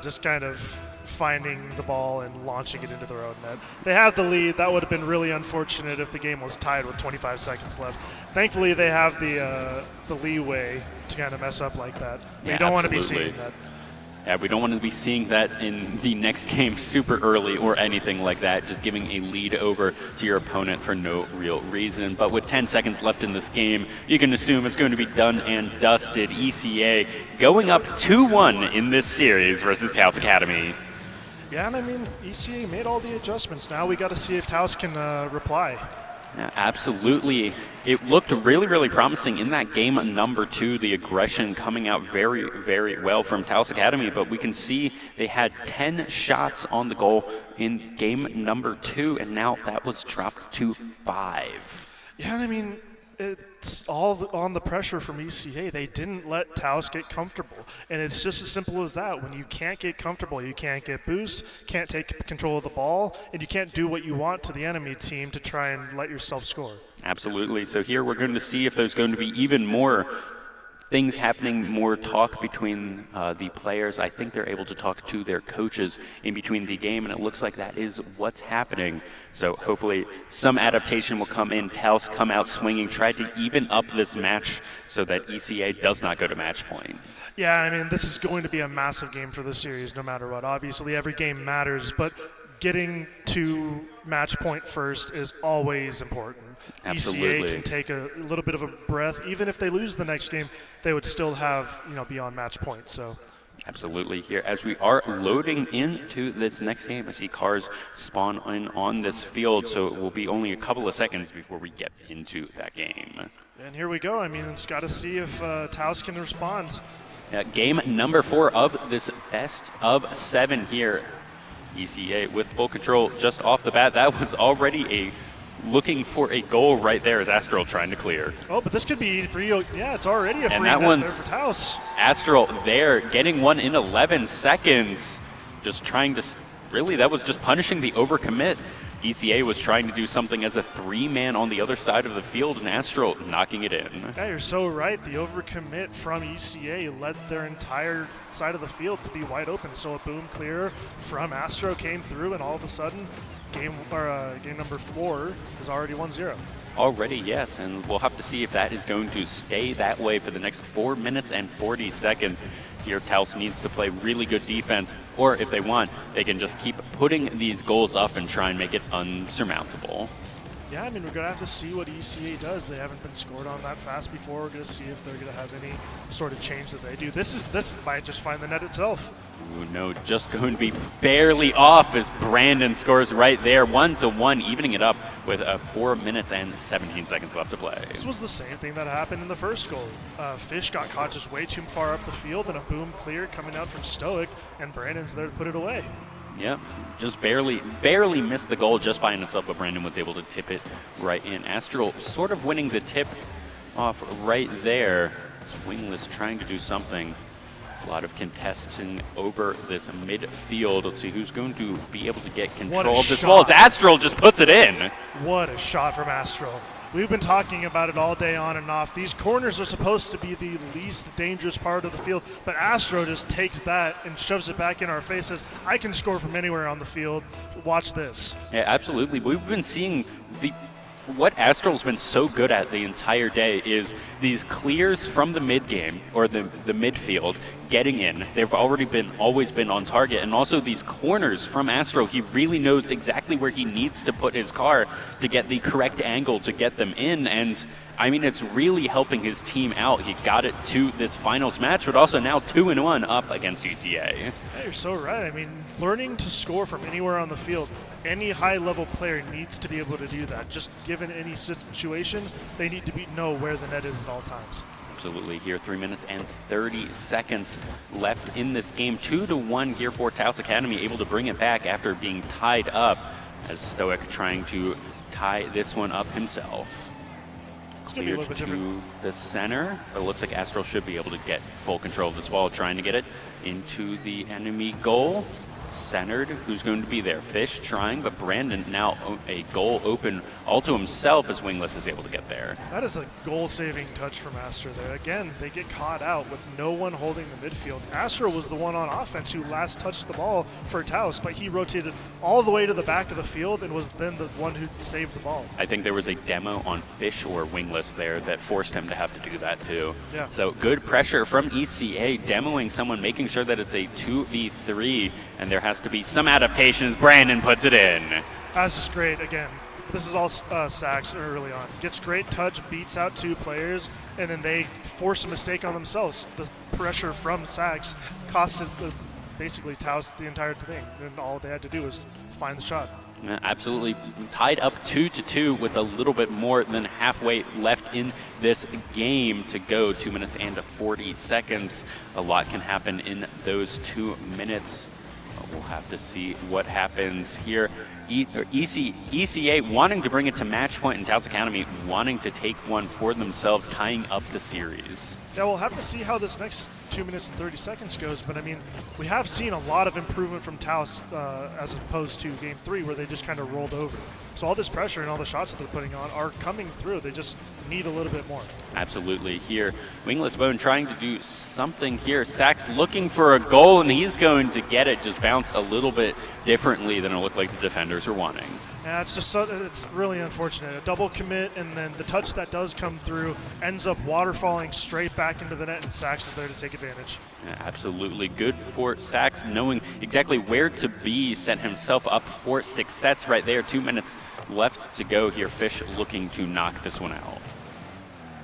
just kind of finding the ball and launching it into their own net. They have the lead. That would have been really unfortunate if the game was tied with 25 seconds left. Thankfully, they have the leeway to kind of mess up like that. Yeah, you don't want to be seeing that. Yeah, we don't want to be seeing that in the next game super early or anything like that, just giving a lead over to your opponent for no real reason. But with 10 seconds left in this game, you can assume it's going to be done and dusted. ECA going up 2-1 in this series versus Taos Academy. Yeah, and I mean, ECA made all the adjustments. Now we got to see if Taos can reply. Yeah, absolutely. It looked really, really promising in that game number 2. The aggression coming out very, very well from Taos Academy, but we can see they had 10 shots on the goal in game number 2, and now that was dropped to 5. Yeah, and I mean, it's all on the pressure from ECA. They didn't let Taos get comfortable. And it's just as simple as that. When you can't get comfortable, you can't get boost, can't take control of the ball, and you can't do what you want to the enemy team to try and let yourself score. Absolutely. So here we're going to see if there's going to be even more things happening, more talk between the players. I think they're able to talk to their coaches in between the game, and it looks like that is what's happening. So hopefully some adaptation will come in. Taos come out swinging, try to even up this match so that ECA does not go to match point. Yeah, I mean, this is going to be a massive game for the series no matter what. Obviously, every game matters, but getting to match point first is always important. Absolutely. ECA can take a little bit of a breath. Even if they lose the next game, they would still have, be on match point. So. Absolutely. Here, as we are loading into this next game, I see cars spawn in on this field, so it will be only a couple of seconds before we get into that game. And here we go. I mean, it's got to see if Taos can respond. Game number 4 of this best of 7 here. ECA with full control just off the bat. That was already looking for a goal right there as Astral trying to clear. Oh, but this could be free. Yeah, it's already a free net there for Taos. Astral there, getting one in 11 seconds. Just trying to, really, that was just punishing the overcommit. ECA was trying to do something as a 3-man on the other side of the field, and Astral knocking it in. Yeah, you're so right. The overcommit from ECA led their entire side of the field to be wide open. So a boom clear from Astro came through, and all of a sudden, game number 4 is already 1-0. Already, yes, and we'll have to see if that is going to stay that way for the next 4 minutes and 40 seconds. Here, Taos needs to play really good defense, or if they want, they can just keep putting these goals up and try and make it unsurmountable. Yeah, I mean, we're going to have to see what ECA does. They haven't been scored on that fast before. We're going to see if they're going to have any sort of change that they do. This might just find the net itself. Ooh, no, just going to be barely off as Brandon scores right there. 1-1, evening it up with 4 minutes and 17 seconds left to play. This was the same thing that happened in the first goal. Fish got caught just way too far up the field, and a boom clear coming out from Stoic, and Brandon's there to put it away. Yep, just barely missed the goal just by himself, but Brandon was able to tip it right in. Astral sort of winning the tip off right there. Wingless trying to do something. A lot of contesting over this midfield. Let's see who's going to be able to get control of this ball as Astral just puts it in. What a shot from Astral. We've been talking about it all day on and off. These corners are supposed to be the least dangerous part of the field, but Astro just takes that and shoves it back in our faces. I can score from anywhere on the field. Watch this. Yeah, absolutely. We've been seeing what Astral's been so good at the entire day is these clears from the mid game or the midfield getting in. They've always been on target, and also these corners from Astral. He really knows exactly where he needs to put his car to get the correct angle to get them in, and I mean, it's really helping his team out. He got it to this finals match, but also now 2-1 up against UCA. Yeah, you're so right. I mean, learning to score from anywhere on the field, any high-level player needs to be able to do that. Just given any situation, they need to know where the net is at all times. Absolutely. Here, 3 minutes and 30 seconds left in this game. 2-1 here for Taos Academy, able to bring it back after being tied up, as Stoic trying to tie this one up himself. Cleared to the center, but it looks like Astral should be able to get full control of this ball, trying to get it into the enemy goal. Centered, who's going to be there? Fish trying, but Brandon now a goal open all to himself as Wingless is able to get there. That is a goal-saving touch from Astro there. Again, they get caught out with no one holding the midfield. Astro was the one on offense who last touched the ball for Taos, but he rotated all the way to the back of the field and was then the one who saved the ball. I think there was a demo on Fish or Wingless there that forced him to have to do that too. Yeah. So good pressure from ECA, demoing someone, making sure that it's a 2v3, and there has to be some adaptations. Brandon puts it in. That's just great. Again, this is all Sachs early on. Gets great touch, beats out 2 players, and then they force a mistake on themselves. The pressure from Sachs costed basically Taos the entire thing, and all they had to do was find the shot. Absolutely. Tied up 2-2 with a little bit more than halfway left in this game to go. 2 minutes and 40 seconds. A lot can happen in those 2 minutes. We'll have to see what happens here. ECA wanting to bring it to match point, and Taos Academy wanting to take one for themselves, tying up the series. Yeah, we'll have to see how this next 2 minutes and 30 seconds goes, but I mean, we have seen a lot of improvement from Taos as opposed to Game 3 where they just kind of rolled over. So all this pressure and all the shots that they're putting on are coming through. They just need a little bit more. Absolutely. Here, Wingless Bone trying to do something here. Sachs looking for a goal, and he's going to get it. Just bounced a little bit differently than it looked like the defenders were wanting. Yeah, it's just it's really unfortunate. A double commit, and then the touch that does come through ends up waterfalling straight back into the net, and Sachs is there to take advantage. Yeah, absolutely good for Sachs, knowing exactly where to be, set himself up for success right there. 2 minutes left to go here. Fish looking to knock this one out.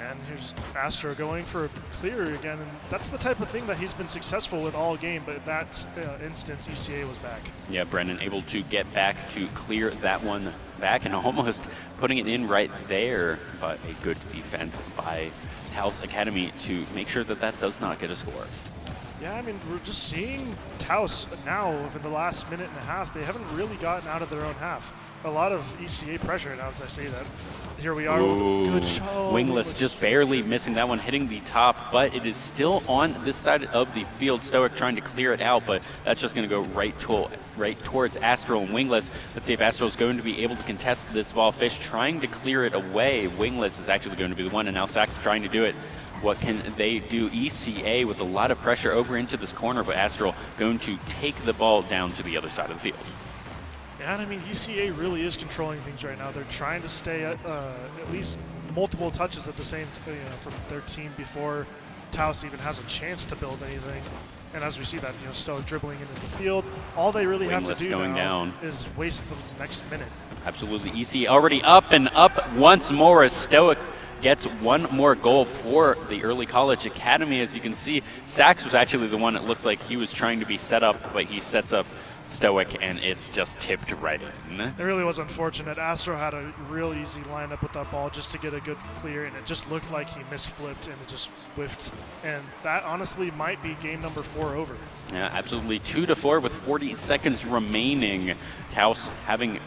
And here's Astro going for a clear again, and that's the type of thing that he's been successful with all game, but in that instance, ECA was back. Yeah, Brennan able to get back to clear that one back and almost putting it in right there, but a good defense by Taos Academy to make sure that that does not get a score. Yeah, I mean, we're just seeing Taos now in the last minute and a half. They haven't really gotten out of their own half. A lot of ECA pressure now as I say that. Here we are with a good shot. Wingless just barely missing that one, hitting the top, but it is still on this side of the field. Stoic trying to clear it out, but that's just going to go right towards Astro and Wingless. Let's see if Astro is going to be able to contest this ball. Fish trying to clear it away. Wingless is actually going to be the one, and now Sachs trying to do it. What can they do? ECA with a lot of pressure over into this corner, but Astro going to take the ball down to the other side of the field. Yeah, and I mean, ECA really is controlling things right now. They're trying to stay at least multiple touches at the same, from their team before Taos even has a chance to build anything. And as we see that, Stoic dribbling into the field, all they really have to do now is waste the next minute. Absolutely, ECA already up and up once more as Stoic gets one more goal for the Early College Academy. As you can see, Sachs was actually the one that looks like he was trying to be set up, but he sets up Stoic, and it's just tipped right in. It really was unfortunate. Astro had a real easy lineup with that ball just to get a good clear, and it just looked like he misflipped and it just whiffed. And that honestly might be game number 4 over. Yeah, absolutely. 2-4 with 40 seconds remaining. Taos having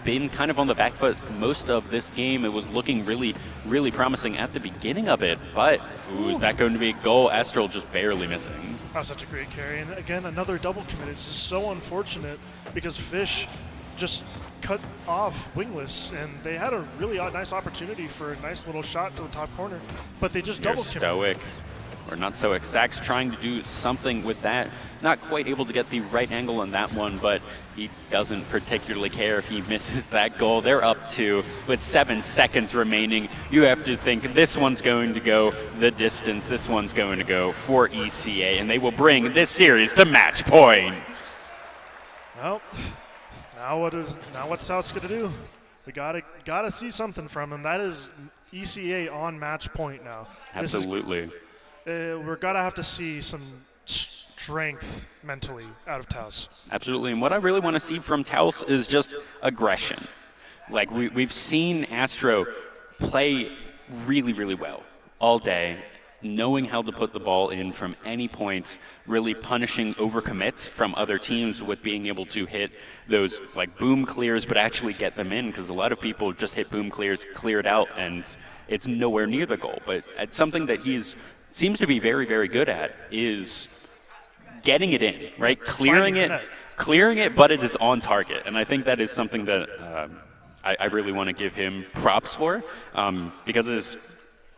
been kind of on the back foot most of this game. It was looking really, really promising at the beginning of it, but is that going to be a goal? Astral just barely missing. That was such a great carry, and again, another double commit. It's just so unfortunate because Fish just cut off Wingless, and they had a really nice opportunity for a nice little shot to the top corner, but they just double commit. Stoic, or not Stoic. Sachs trying to do something with that. Not quite able to get the right angle on that one, but he doesn't particularly care if he misses that goal. They're up 2 with 7 seconds remaining. You have to think this one's going to go the distance. This one's going to go for ECA, and they will bring this series to match point. Well, now what's South's gonna do? We gotta see something from him. That is ECA on match point now. Absolutely. We're gonna have to see some strength mentally out of Taos. Absolutely, and what I really want to see from Taos is just aggression. Like we've seen Astro play really, really well all day, knowing how to put the ball in from any points, really punishing overcommits from other teams with being able to hit those like boom clears, but actually get them in, because a lot of people just hit boom clears, clear it out, and it's nowhere near the goal. But it's something that seems to be very, very good at is getting it in, right? Clearing it, but it is on target. And I think that is something that I really want to give him props for, because it has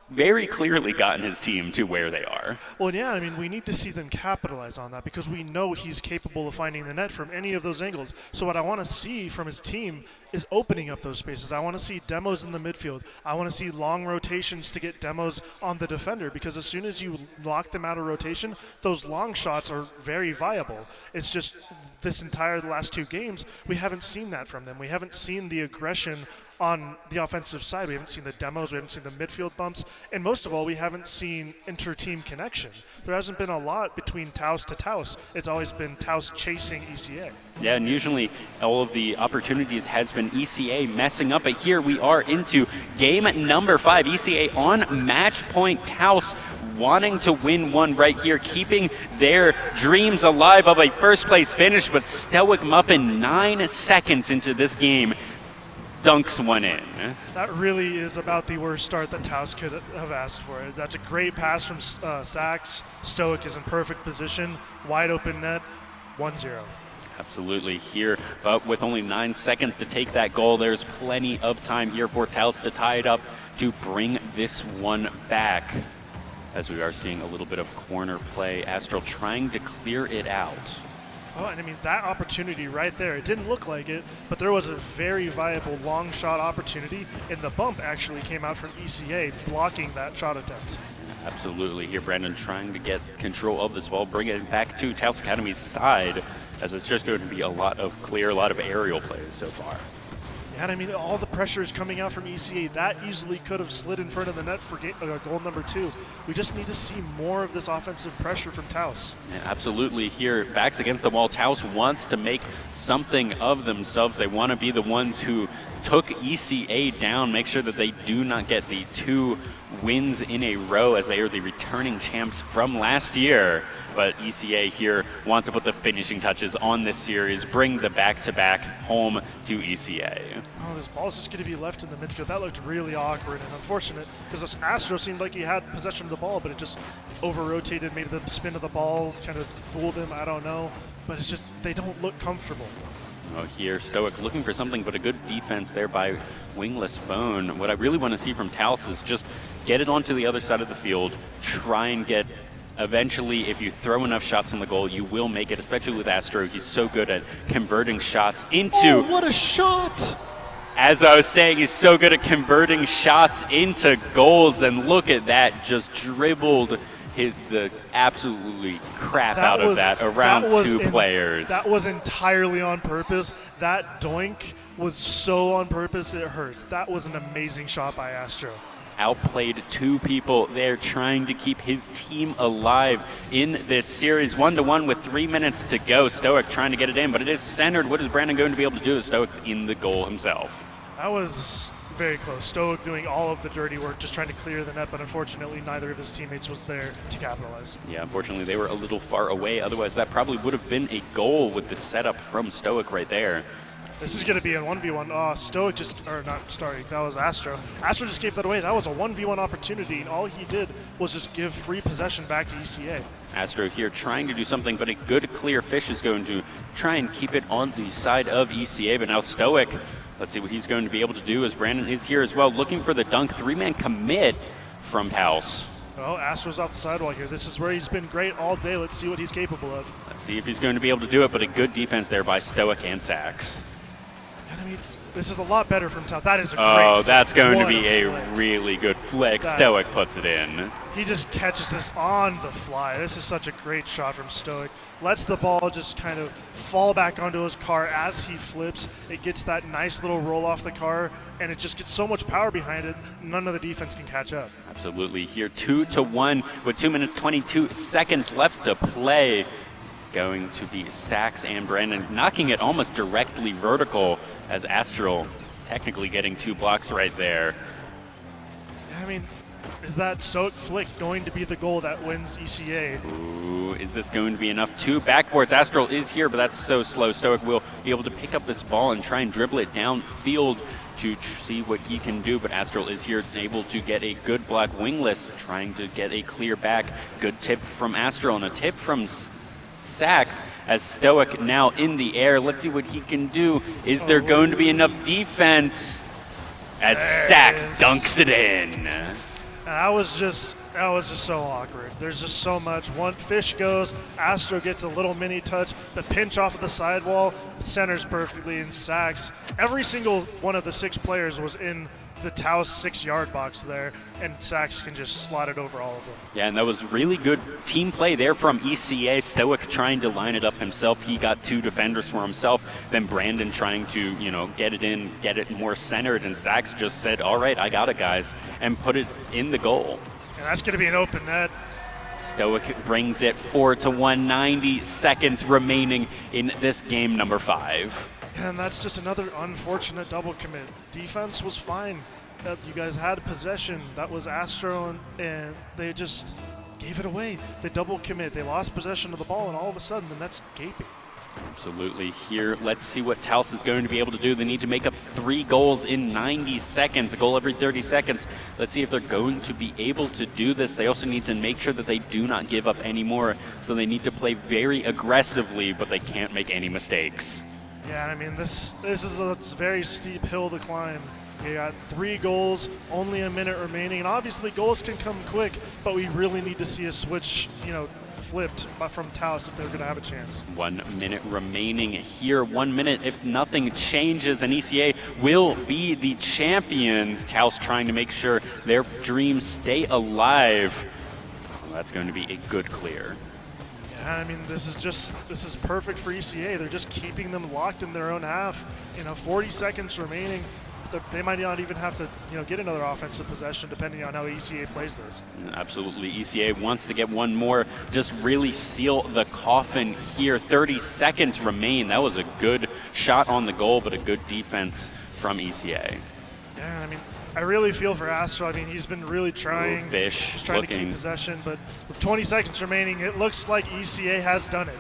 very clearly gotten his team to where they are. Well, yeah, I mean, we need to see them capitalize on that because we know he's capable of finding the net from any of those angles. So what I want to see from his team is opening up those spaces. I want to see demos in the midfield. I want to see long rotations to get demos on the defender, because as soon as you lock them out of rotation, those long shots are very viable. It's just the last 2 games, we haven't seen that from them. We haven't seen the aggression on the offensive side. We haven't seen the demos, we haven't seen the midfield bumps, and most of all, we haven't seen inter-team connection. There hasn't been a lot between Taos to Taos. It's always been Taos chasing ECA. Yeah, and usually all of the opportunities has been ECA messing up, but here we are into game number 5. ECA on match point. Taos wanting to win one right here, keeping their dreams alive of a first place finish, but Stoic Muffin 9 seconds into this game dunks one in. That really is about the worst start that Taos could have asked for. That's a great pass from Sachs. Stoic is in perfect position, wide open net, 1-0. Absolutely here, but with only 9 seconds to take that goal, there's plenty of time here for Taos to tie it up to bring this one back. As we are seeing a little bit of corner play, Astral trying to clear it out. Oh, and I mean, that opportunity right there, it didn't look like it, but there was a very viable long shot opportunity, and the bump actually came out from ECA blocking that shot attempt. Absolutely. Here, Brandon trying to get control of this ball, bring it back to Taos Academy's side, as it's just going to be a lot of aerial plays so far. Yeah, and I mean, all the pressure is coming out from ECA. That easily could have slid in front of the net for goal number 2. We just need to see more of this offensive pressure from Taos. Yeah, absolutely. Here, backs against the wall, Taos wants to make something of themselves. They want to be the ones who took ECA down, make sure that they do not get the 2 wins in a row, as they are the returning champs from last year. But ECA here wants to put the finishing touches on this series, bring the back-to-back home to ECA. Oh, this ball's just going to be left in the midfield. That looked really awkward and unfortunate, because Astro seemed like he had possession of the ball, but it just over-rotated, made the spin of the ball, kind of fooled him, I don't know. But it's just, they don't look comfortable. Oh, here, Stoic looking for something, but a good defense there by Wingless Bone. What I really want to see from Taos is just get it onto the other side of the field, try and get, eventually, if you throw enough shots in the goal, you will make it, especially with Astro. He's so good at converting shots into... Oh, what a shot! As I was saying, he's so good at converting shots into goals, and look at that, just dribbled the absolutely crap out of that around 2 players. That was entirely on purpose. That doink was so on purpose it hurts. That was an amazing shot by Astro. Outplayed 2 people there, trying to keep his team alive in this series. 1-1 with 3 minutes to go. Stoic trying to get it in, but it is centered. What is Brandon going to be able to do? Stoic's in the goal himself. That was very close. Stoic doing all of the dirty work, just trying to clear the net, but unfortunately neither of his teammates was there to capitalize. Yeah, unfortunately they were a little far away. Otherwise that probably would have been a goal with the setup from Stoic right there. This is going to be a 1v1. Stoic just, or not, sorry, that was Astro. Astro just gave that away. That was a 1v1 opportunity, and all he did was just give free possession back to ECA. Astro here trying to do something, but a good clear fish is going to try and keep it on the side of ECA, but now Stoic, let's see what he's going to be able to do, as Brandon is here as well, looking for the dunk. 3-man commit from Taos. Well, Astro's off the sidewall here. This is where he's been great all day. Let's see what he's capable of. Let's see if he's going to be able to do it, but a good defense there by Stoic and Sax. I mean, this is a lot better from Taos. That is a great flick. That's going to be flick. a really good flick. Stoic puts it in. He just catches this on the fly. This is such a great shot from Stoic. Lets the ball just kind of fall back onto his car as he flips. It gets that nice little roll off the car, and it just gets so much power behind it, none of the defense can catch up. Absolutely. Here 2-1 with 2 minutes 22 seconds left to play. It's going to be Sax and Brandon knocking it almost directly vertical, as Astral technically getting 2 blocks right there. I mean, is that Stoic flick going to be the goal that wins ECA? Ooh, is this going to be enough? 2 backboards. Astral is here, but that's so slow. Stoic will be able to pick up this ball and try and dribble it downfield to see what he can do, but Astral is here able to get a good block. Wingless trying to get a clear back. Good tip from Astral and a tip from Sax, as Stoic now in the air. Let's see what he can do. Is there going to be enough defense? As Sax dunks it in. That was just so awkward. There's just so much. One fish goes, Astro gets a little mini touch, the pinch off of the sidewall, centers perfectly in Sax. Every single one of the 6 players was in the Taos 6-yard box there, and Sax can just slot it over all of them. Yeah, and that was really good team play there from ECA. Stoic trying to line it up himself. He got 2 defenders for himself. Then Brandon trying to, get it in, get it more centered, and Sax just said, all right, I got it, guys, and put it in the goal. And that's going to be an open net. Stoic brings it 4-1, 90 seconds remaining in this game number 5. And that's just another unfortunate double commit. Defense was fine. You guys had possession. That was Astro, and they just gave it away. They double commit. They lost possession of the ball, and all of a sudden the net's gaping. Absolutely. Here, let's see what Taos is going to be able to do. They need to make up 3 goals in 90 seconds, a goal every 30 seconds. Let's see if they're going to be able to do this. They also need to make sure that they do not give up any more, so they need to play very aggressively, but they can't make any mistakes. Yeah, I mean, this is a very steep hill to climb. You got 3 goals, only a minute remaining, and obviously goals can come quick, but we really need to see a switch, flipped from Taos if they're going to have a chance. 1 minute remaining here. 1 minute if nothing changes, and ECA will be the champions. Taos trying to make sure their dreams stay alive. That's going to be a good clear. Yeah, I mean, this is perfect for ECA. They're just keeping them locked in their own half. 40 seconds remaining. They might not even have to, get another offensive possession depending on how ECA plays this. Absolutely. ECA wants to get one more, just really seal the coffin here. 30 seconds remain. That was a good shot on the goal, but a good defense from ECA. Yeah, I mean, I really feel for Astro. I mean, he's been really trying. Fish He's trying to keep possession, but with 20 seconds remaining, it looks like ECA has done it.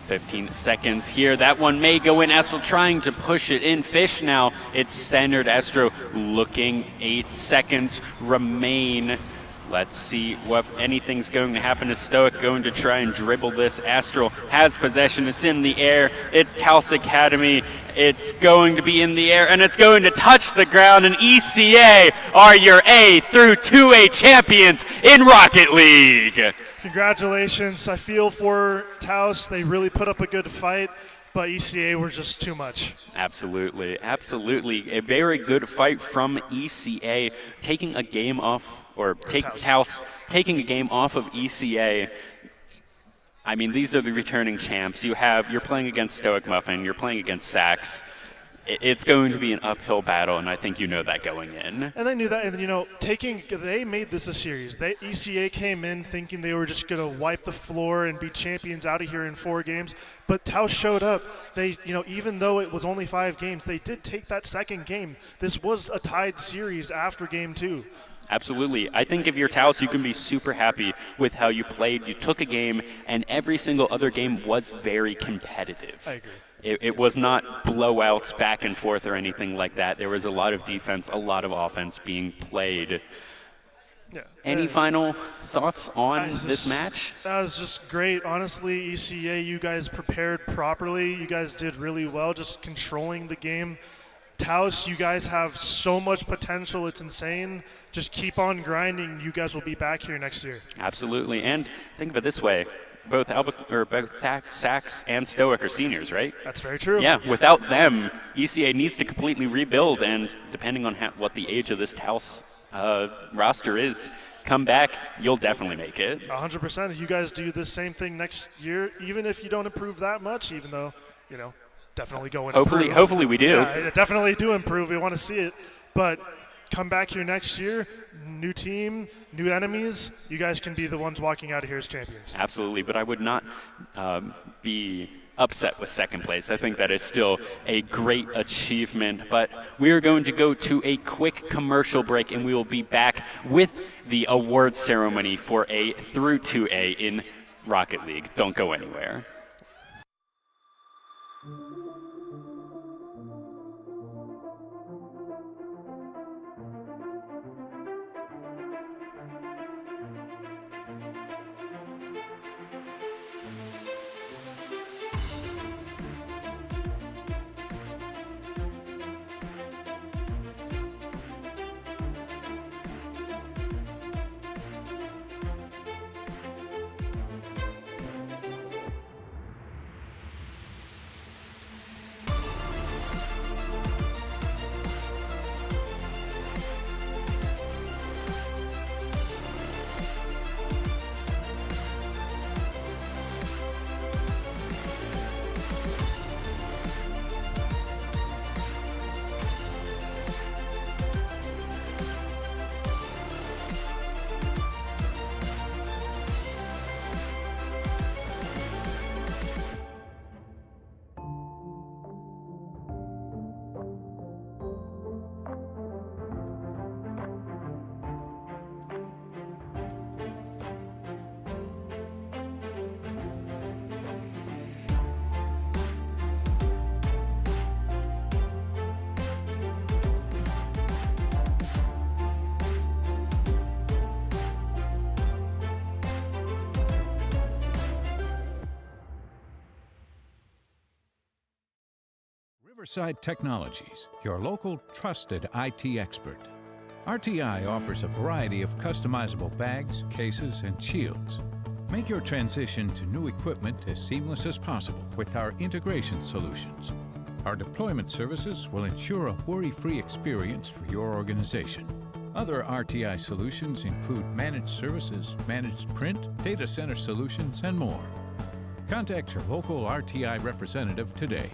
15 seconds here. That one may go in. Astro trying to push it in. Fish now. It's centered. Astro looking. 8 seconds remain. Let's see what anything's going to happen. Is Stoic going to try and dribble this? Astro has possession. It's in the air. It's Taos Academy. It's going to be in the air, and it's going to touch the ground, and ECA are your A through 2A champions in Rocket League. Congratulations. I feel for Taos. They really put up a good fight, but ECA were just too much. Absolutely. Absolutely. A very good fight from ECA, taking a game off, or Taos taking a game off of ECA. I mean, these are the returning champs. You're playing against Stoic Muffin, you're playing against Sax. It's going to be an uphill battle, and I think you know that going in. And they knew that, and they made this a series. ECA came in thinking they were just going to wipe the floor and be champions out of here in 4 games, but Taos showed up. They, even though it was only 5 games, they did take that second game. This was a tied series after game 2. Absolutely. I think if you're Taos, you can be super happy with how you played. You took a game, and every single other game was very competitive. I agree. It was not blowouts back and forth or anything like that. There was a lot of defense, a lot of offense being played. Yeah. Any final thoughts on this match? That was just great. Honestly, ECA, you guys prepared properly. You guys did really well just controlling the game. Taos, you guys have so much potential. It's insane. Just keep on grinding. You guys will be back here next year. Absolutely. And think of it this way. Both Sax and Stoic are seniors, right? That's very true. Yeah, without them, ECA needs to completely rebuild, and depending on what the age of this Taos roster is, come back, you'll definitely make it. 100%. If you guys do the same thing next year, even if you don't improve that much, even though, definitely go and improve. Hopefully we do. Yeah, definitely do improve. We want to see it. But come back here next year, new team, new enemies. You guys can be the ones walking out of here as champions. Absolutely, but I would not be upset with second place. I think that is still a great achievement. But we are going to go to a quick commercial break, and we will be back with the awards ceremony for A through 2A in Rocket League. Don't go anywhere. Riverside Technologies, your local trusted IT expert. RTI offers a variety of customizable bags, cases, and shields. Make your transition to new equipment as seamless as possible with our integration solutions. Our deployment services will ensure a worry-free experience for your organization. Other RTI solutions include managed services, managed print, data center solutions, and more. Contact your local RTI representative today.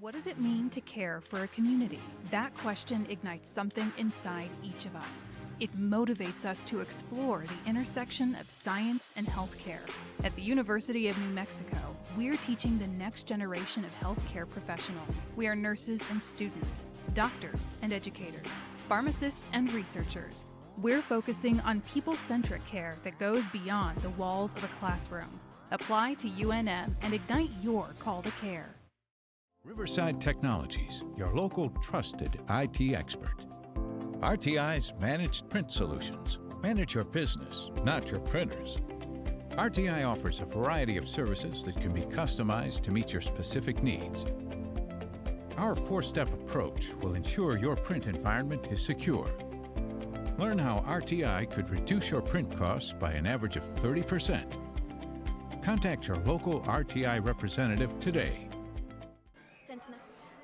What does it mean to care for a community? That question ignites something inside each of us. It motivates us to explore the intersection of science and healthcare. At the University of New Mexico, we're teaching the next generation of healthcare professionals. We are nurses and students, doctors and educators, pharmacists and researchers. We're focusing on people-centric care that goes beyond the walls of a classroom. Apply to UNM and ignite your call to care. Riverside Technologies, your local trusted IT expert. RTI's managed print solutions. Manage your business, not your printers. RTI offers a variety of services that can be customized to meet your specific needs. Our four-step approach will ensure your print environment is secure. Learn how RTI could reduce your print costs by an average of 30%. Contact your local RTI representative today.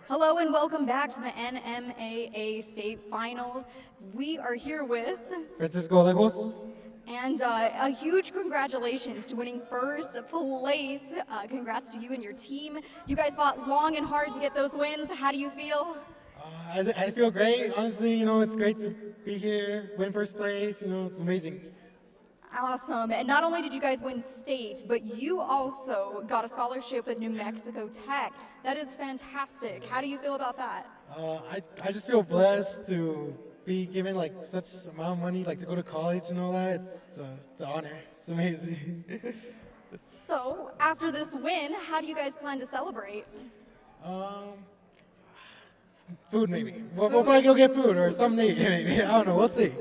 Hello and welcome back to the NMAA State Finals. We are here with Francisco Lejos. And a huge congratulations to winning first place. Congrats to you and your team. You guys fought long and hard to get those wins. How do you feel? I feel great. Honestly, it's great to be here, win first place. It's amazing. Awesome. And not only did you guys win state, but you also got a scholarship at New Mexico Tech. That is fantastic. How do you feel about that? I just feel blessed to be given such amount of money, to go to college and all that. It's an honor. It's amazing. So after this win, how do you guys plan to celebrate? Food maybe. We'll probably go get food or something maybe. I don't know. We'll see.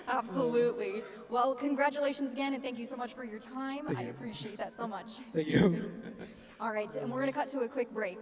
Absolutely. Well, congratulations again, and thank you so much for your time. Thank I you. appreciate that so much. Thank you. All right, and we're going to cut to a quick break.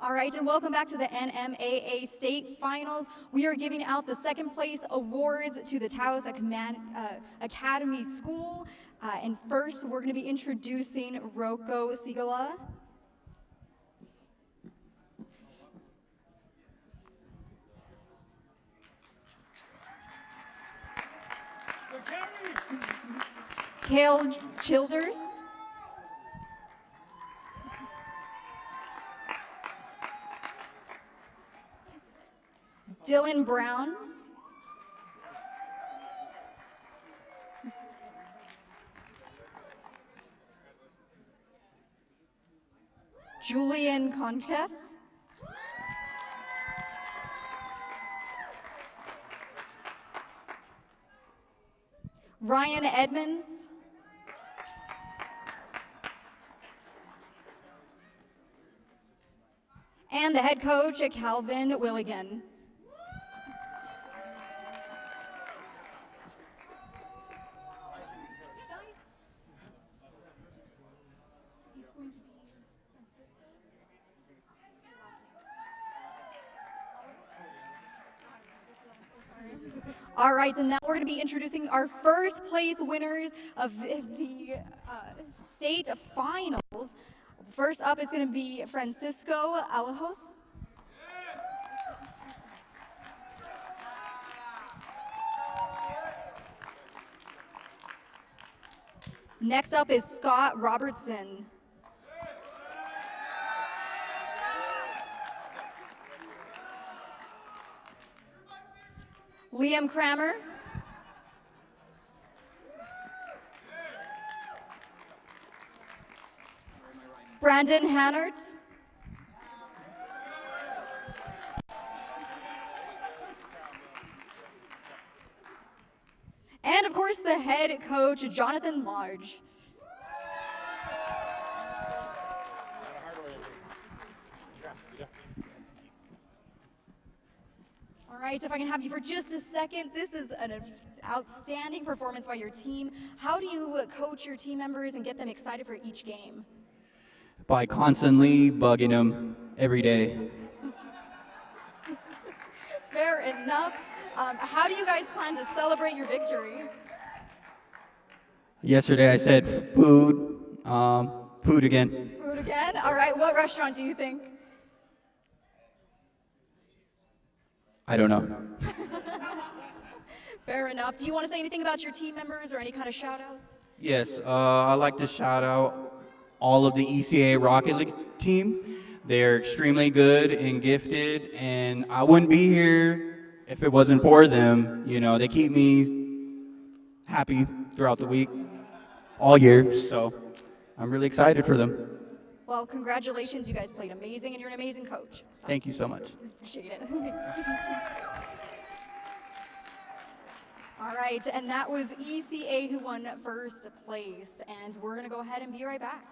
All right, and welcome back to the NMAA State Finals. We are giving out the second place awards to the Taos Academy School. And first, we're going to be introducing Rocco Sigala. Kale Childers. Dylan Brown. Julian Conches. Ryan Edmonds. And the head coach, Calvin Willigan. All right, and now we're going to be introducing our first place winners of the state finals. First up is going to be Francisco Alejos. Next up is Scott Robertson. Liam Kramer. Brandon Hannert. And of course, the head coach, Jonathan Large. All right, if I can have you for just a second, this is an outstanding performance by your team. How do you coach your team members and get them excited for each game? By constantly bugging them every day. Fair enough. How do you guys plan to celebrate your victory? Yesterday I said food, food again. Food again? All right, what restaurant do you think? I don't know. Fair enough. Do you want to say anything about your team members or any kind of shout outs? Yes, I'd like to shout out all of the ECA Rocket League team. They're extremely good and gifted, and I wouldn't be here if it wasn't for them. You know, they keep me happy throughout the week, all year, so I'm really excited for them. Well, congratulations. You guys played amazing, and you're an amazing coach. So Thank you so much. appreciate it. All right, and that was ECA who won first place, and we're going to go ahead and be right back.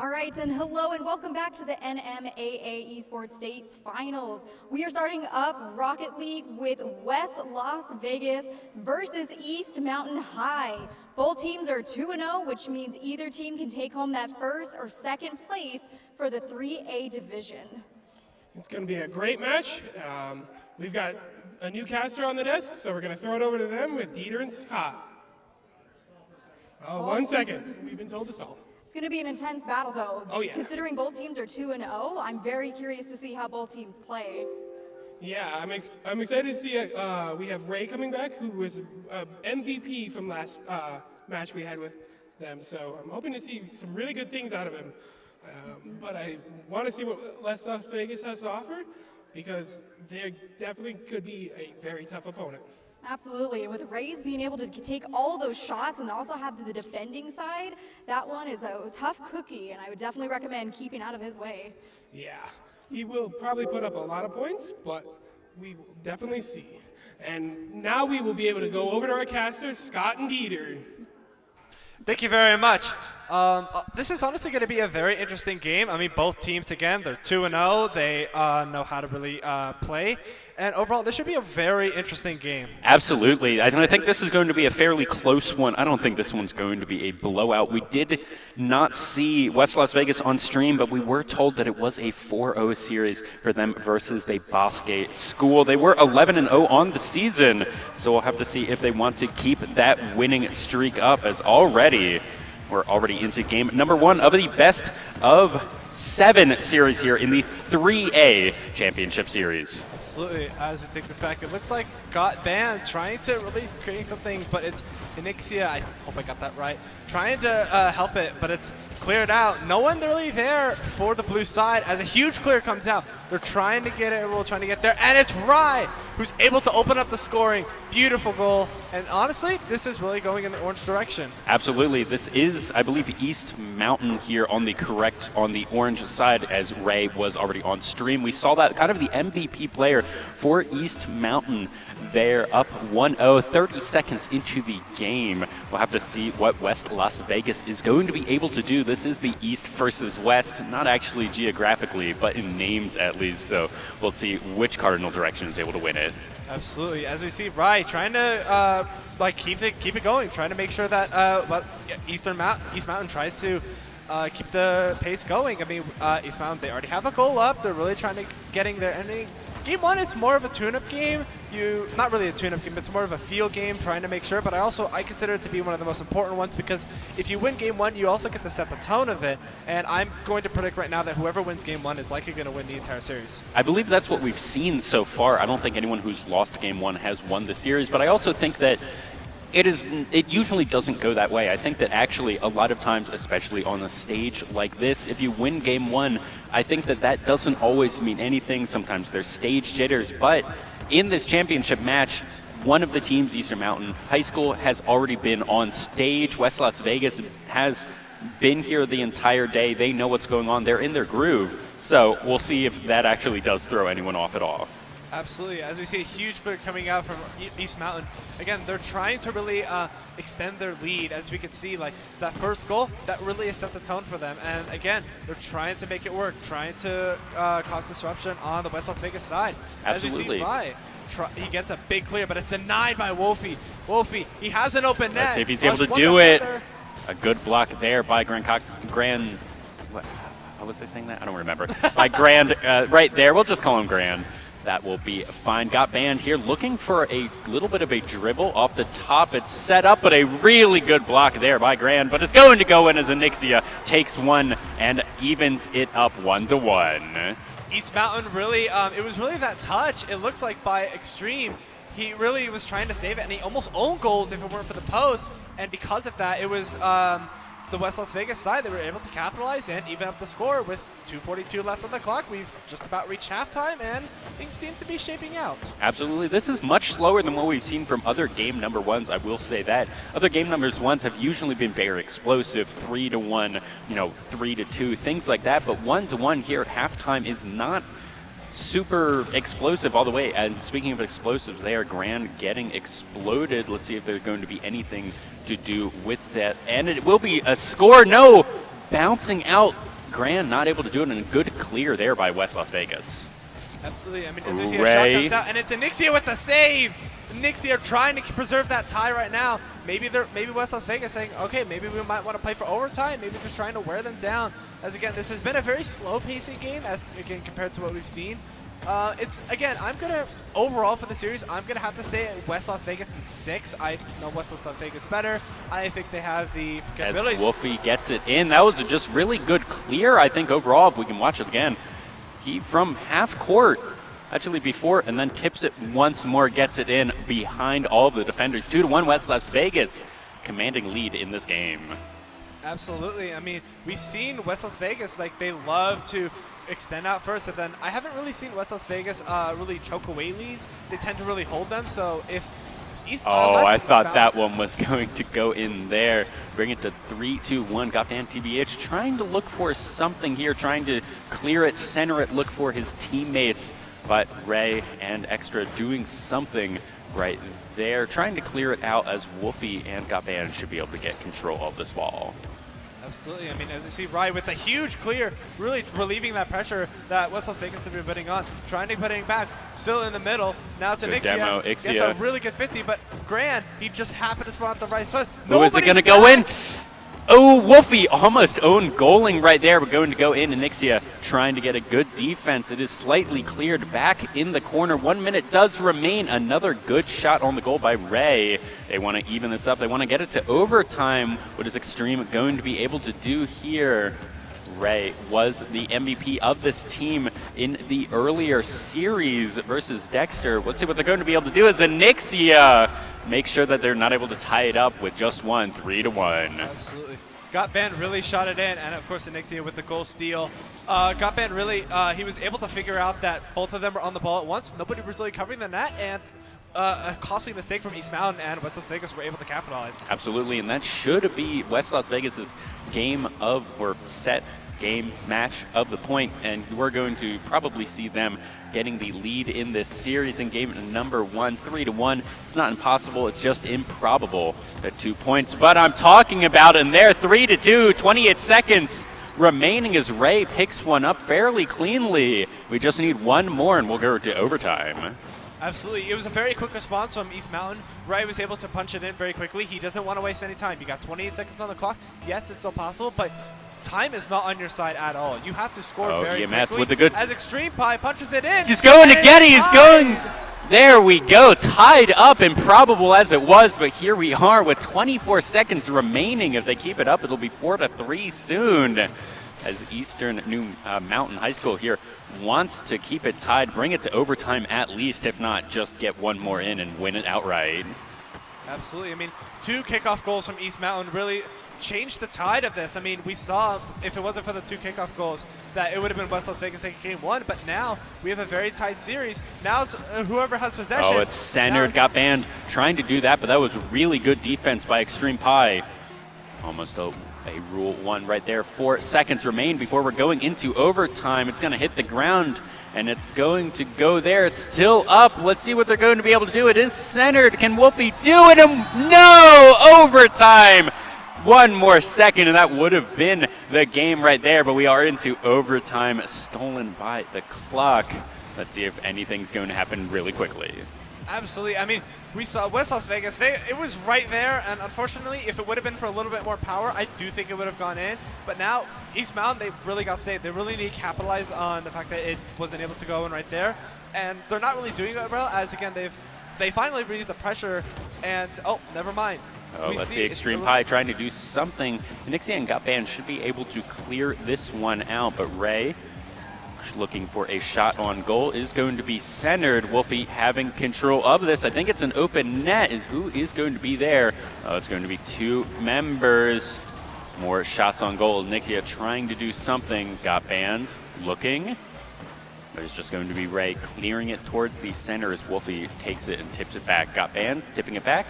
All right, and hello and welcome back to the NMAA Esports States Finals. We are starting up Rocket League with West Las Vegas versus East Mountain High. Both teams are 2-0, which means either team can take home that first or second place for the 3A division. It's going to be a great match. We've got a new caster on the desk, so we're going to throw it over to them with Dieter and Scott. 1 second. We've been told to stall. It's going to be an intense battle, though. Oh, yeah. Considering both teams are 2-0, I'm very curious to see how both teams play. Yeah, I'm excited to see we have Ray coming back, who was MVP from last match we had with them. So I'm hoping to see some really good things out of him. But I want to see what Las Vegas has to offer, because they definitely could be a very tough opponent. Absolutely, and with Rays being able to take all those shots and also have the defending side, that one is a tough cookie, and I would definitely recommend keeping out of his way. Yeah, he will probably put up a lot of points, but we will definitely see. And now we will be able to go over to our casters, Scott and Dieter. Thank you very much. This is honestly going to be a very interesting game. I mean, both teams, again, they're 2-0. They know how to really play. And overall, this should be a very interesting game. Absolutely. And I think this is going to be a fairly close one. I don't think this one's going to be a blowout. We did not see West Las Vegas on stream, but we were told that it was a 4-0 series for them versus the Bosque School. They were 11-0 on the season, so we'll have to see if they want to keep that winning streak up, as we're already into game number 1 of the best of 7 series here in the 3A Championship Series. Absolutely. As we take this back, it looks like Got Band trying to really create something, but it's Enixia, I hope I got that right, trying to help it, but it's cleared out. No one really there for the blue side as a huge clear comes out. They're trying to get it, we're trying to get there, and it's Rye who's able to open up the scoring. Beautiful goal, and honestly, this is really going in the orange direction. Absolutely. This is, I believe, East Mountain here on the orange side, as Ray was already on stream. We saw that kind of the MVP player for East Mountain. They're up 1-0, 30 seconds into the game. We'll have to see what West Las Vegas is going to be able to do. This is the East versus West, not actually geographically, but in names at least. So we'll see which cardinal direction is able to win it. Absolutely. As we see Rye trying to keep it going, trying to make sure that East Mountain tries to keep the pace going. I mean, East Mountain, they already have a goal up. They're really trying to getting there. And game 1, it's more of a tune-up game. Not really a tune-up game, but it's more of a feel game, trying to make sure. But I consider it to be one of the most important ones, because if you win game 1, you also get to set the tone of it. And I'm going to predict right now that whoever wins game 1 is likely going to win the entire series. I believe that's what we've seen so far. I don't think anyone who's lost game 1 has won the series, but I also think that it usually doesn't go that way. I think that actually a lot of times, especially on a stage like this, if you win game 1, I think that doesn't always mean anything. Sometimes there's stage jitters, but in this championship match, one of the teams, Eastern Mountain High School, has already been on stage. West Las Vegas has been here the entire day. They know what's going on. They're in their groove. So we'll see if that actually does throw anyone off at all. Absolutely. As we see a huge clear coming out from East Mountain. Again, they're trying to really extend their lead. As we can see, like that first goal, that really has set the tone for them. And again, they're trying to make it work, trying to cause disruption on the West Las Vegas side. Absolutely. As we see Rye, he gets a big clear, but it's denied by Wolfie. Wolfie, he has an open net. Let's see if he's able to do it. A good block there by What was I saying that? I don't remember. By Grand, right there. We'll just call him Grand. That will be fine. Got Band here looking for a little bit of a dribble off the top. It's set up, but a really good block there by Grand. But it's going to go in as Enixia takes one and evens it up 1-1. East Mountain really, it was really that touch. It looks like by Extreme, he really was trying to save it, and he almost owned goals if it weren't for the post. And because of that, it was the West Las Vegas side that were able to capitalize and even up the score with 2:42 left on the clock. We've just about reached halftime, and things seem to be shaping out. Absolutely. This is much slower than what we've seen from other game number 1s. I will say that. Other game numbers 1s have usually been very explosive, 3-1, 3-2, things like that. But 1-1 here, halftime is not super explosive all the way. And speaking of explosives, they are Grand getting exploded. Let's see if there's going to be anything to do with that. And it will be a score. No, bouncing out Grand not able to do it, and a good clear there by West Las Vegas. Absolutely. I mean, as we see a shot comes out, and it's Anixia with the save. Anixia trying to preserve that tie right now. Maybe West Las Vegas saying, okay, maybe we might want to play for overtime. Maybe just trying to wear them down. As again, this has been a very slow pacing game, as again compared to what we've seen. It's again, overall for the series, I'm gonna have to say West Las Vegas in 6. I know West Las Vegas better. I think they have the capabilities. As Wolfie gets it in, that was a just really good clear. I think overall, if we can watch it again, he from half court. Actually before, and then tips it once more, gets it in behind all of the defenders. 2-1 West Las Vegas, commanding lead in this game. Absolutely. I mean, we've seen West Las Vegas, like, they love to extend out first, and then I haven't really seen West Las Vegas really choke away leads. They tend to really hold them, so if I thought that one was going to go in there. Bring it to 3-2-1. Gapan TBH trying to look for something here, trying to clear it, center it, look for his teammates. But Ray and Extra doing something right there, trying to clear it out as Wolfie and Gapan should be able to get control of this ball. Absolutely. I mean, as you see, Rai with a huge clear, really relieving that pressure that West Las Vegas have been putting on. Trying to put it back, still in the middle. Now it's an Ixia. Gets a really good 50, but Grand, he just happened to spot the right foot. Who is it going to go in? Oh, Wolfie almost owned goaling right there, but going to go in. Anixia trying to get a good defense. It is slightly cleared back in the corner. 1 minute does remain. Another good shot on the goal by Ray. They want to even this up. They want to get it to overtime. What is Extreme going to be able to do here? Ray was the MVP of this team in the earlier series versus Dexter. Let's see what they're going to be able to do as Anixia make sure that they're not able to tie it up with just one, 3-1. Absolutely. Gotband really shot it in, and of course Anixia with the goal steal. Gotband really, he was able to figure out that both of them were on the ball at once. Nobody was really covering the net, and a costly mistake from East Mountain and West Las Vegas were able to capitalize. Absolutely, and that should be West Las Vegas's game of, or set game match of the point, and we're going to probably see them getting the lead in this series in game number 1, 3-1. It's not impossible, it's just improbable at 2 points. But I'm talking about in there, 3-2, 28 seconds remaining as Ray picks one up fairly cleanly. We just need one more and we'll go to overtime. Absolutely. It was a very quick response from East Mountain. Ray was able to punch it in very quickly. He doesn't want to waste any time. You got 28 seconds on the clock. Yes, it's still possible, but time is not on your side at all. You have to score very quickly. With the good as Extreme Pie punches it in. He's going again. He's going. There we go. Tied up, improbable as it was, but here we are with 24 seconds remaining. If they keep it up, it'll be 4-3 soon. As Eastern New Mountain High School here wants to keep it tied, bring it to overtime at least, if not just get one more in and win it outright. Absolutely. I mean, 2 kickoff goals from East Mountain really changed the tide of this. I mean, we saw, if it wasn't for the 2 kickoff goals, that it would have been West Las Vegas taking game 1, but now we have a very tight series. Now it's whoever has possession. Oh, it's centered, got banned trying to do that, but that was really good defense by Extreme Pie. Almost a rule 1 right there. 4 seconds remain before we're going into overtime. It's going to hit the ground, and it's going to go there. It's still up. Let's see what they're going to be able to do. It is centered. Can Wolfie do it? No! Overtime! 1 more second, and that would have been the game right there, but we are into overtime, stolen by the clock. Let's see if anything's going to happen really quickly. Absolutely. I mean, we saw West Las Vegas. It was right there, and unfortunately, if it would have been for a little bit more power, I do think it would have gone in. But now, East Mountain, they really got saved. They really need to capitalize on the fact that it wasn't able to go in right there. And they're not really doing that well, as again, they finally relieved the pressure, and oh, never mind. Oh, let's see Extreme Pie trying to do something. Nixie and Gutband should be able to clear this one out, but Ray, looking for a shot on goal, is going to be centered. Wolfie having control of this. I think it's an open net. Who is going to be there? Oh, it's going to be 2 members. More shots on goal. Nixia trying to do something. Gutband looking. There's just going to be Ray clearing it towards the center as Wolfie takes it and tips it back. Gutband tipping it back.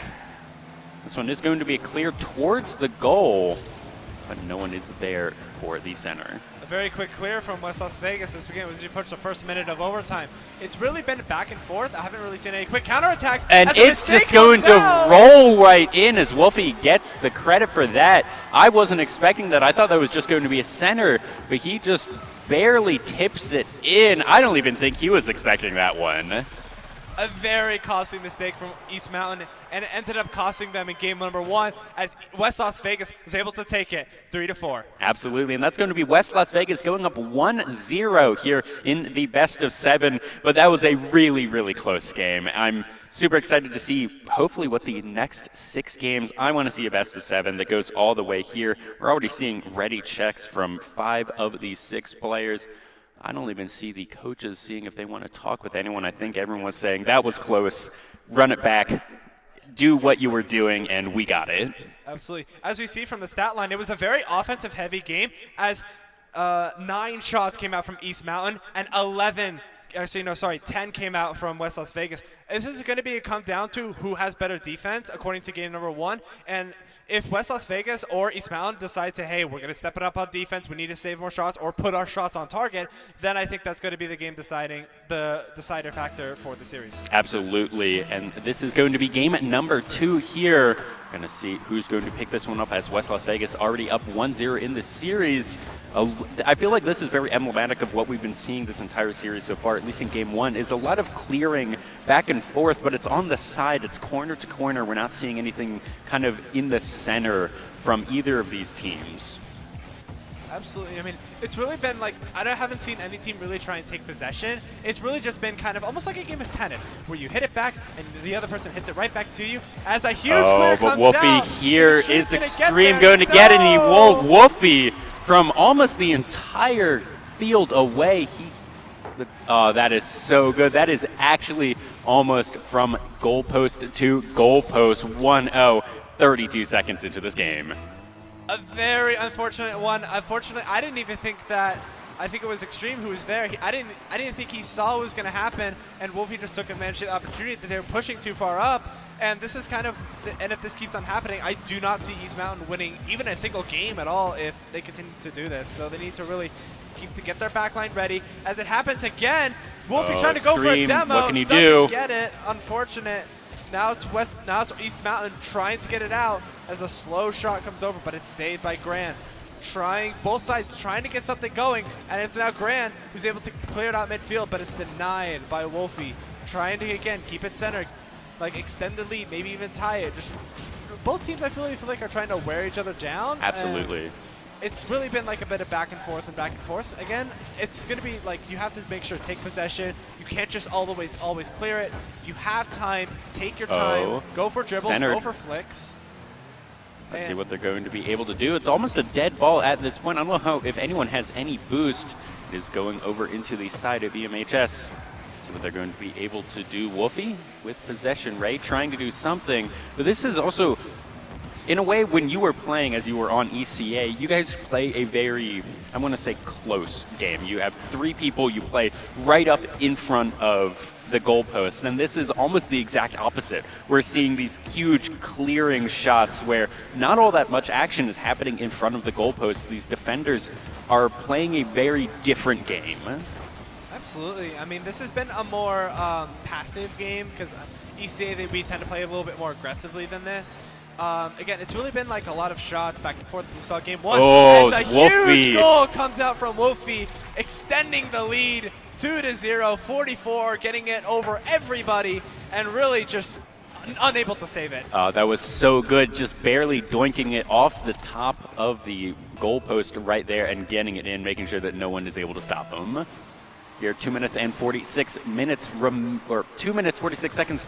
This one is going to be a clear towards the goal, but no one is there for the center. A very quick clear from West Las Vegas as we approach the first minute of overtime. It's really been back and forth. I haven't really seen any quick counterattacks. And it's just going to roll right in as Wolfie gets the credit for that. I wasn't expecting that. I thought that was just going to be a center, but he just barely tips it in. I don't even think he was expecting that one. A very costly mistake from East Mountain, and it ended up costing them in game number 1 as West Las Vegas was able to take it 3-4. Absolutely, and that's going to be West Las Vegas going up 1-0 here in the best of 7, but that was a really, really close game. I'm super excited to see hopefully what the next 6 games. I want to see a best of 7 that goes all the way here. We're already seeing ready checks from 5 of these 6 players. I don't even see the coaches seeing if they want to talk with anyone. I think everyone's saying that was close, run it back, do what you were doing, and we got it. Absolutely. As we see from the stat line, it was a very offensive heavy game as 9 shots came out from East Mountain and 10 came out from West Las Vegas. This is going to be come down to who has better defense according to game number 1. And if West Las Vegas or East Mountain decide to, hey, we're going to step it up on defense, we need to save more shots or put our shots on target, then I think that's going to be the game the decider factor for the series. Absolutely, and this is going to be game number 2 here. We're going to see who's going to pick this one up as West Las Vegas already up 1-0 in the series. I feel like this is very emblematic of what we've been seeing this entire series so far, at least in game 1, is a lot of clearing back and forth, but it's on the side, it's corner to corner. We're not seeing anything kind of in the center from either of these teams. Absolutely. I mean, it's really been like, I haven't seen any team really try and take possession. It's really just been kind of almost like a game of tennis, where you hit it back and the other person hits it right back to you as a huge clear comes Wolfie out. here is Extreme going to get it, and he won't. Wolfie from almost the entire field away. That is so good. That is actually almost from goalpost to goalpost. 1-0, 32 seconds into this game. A very unfortunate one. Unfortunately, I didn't even think that. I think it was Extreme who was there. I didn't think he saw what was going to happen, and Wolfie just took advantage of the opportunity that they were pushing too far up. And this is kind of, and if this keeps on happening, I do not see East Mountain winning even a single game at all if they continue to do this. So they need to really get their backline ready. As it happens again, Wolfie trying to go for a demo. What can you doesn't do? Get it. Unfortunate. Now it's East Mountain trying to get it out as a slow shot comes over, but it's saved by Grant. Both sides trying to get something going, and it's now Grant who's able to clear it out midfield, but it's denied by Wolfie. Trying to, again, keep it centered, like extend the lead, maybe even tie it. Just both teams I feel like are trying to wear each other down. Absolutely. It's really been like a bit of back and forth. Again, it's going to be like you have to make sure to take possession. You can't just always clear it. If you have time, take your time. Go for dribbles, go for flicks. Let's see what they're going to be able to do. It's almost a dead ball at this point. I don't know if anyone has any boost. It is going over into the side of EMHS. See what they're going to be able to do. Wolfie with possession, right? Trying to do something. But this is also, in a way, when you were playing as you were on ECA, you guys play a very, I want to say, close game. You have 3 people you play right up in front of the goalposts, and this is almost the exact opposite. We're seeing these huge clearing shots where not all that much action is happening in front of the goalposts. These defenders are playing a very different game. Absolutely. I mean, this has been a more passive game because ECA, we tend to play a little bit more aggressively than this. Again, it's really been like a lot of shots back and forth. We saw game 1. Oh, as a Wolfie. huge goal comes out from Wolfie, extending the lead 2-0, 44, getting it over everybody, and really just unable to save it. That was so good, just barely doinking it off the top of the goalpost right there and getting it in, making sure that no one is able to stop him. Here, 2 minutes and 46 seconds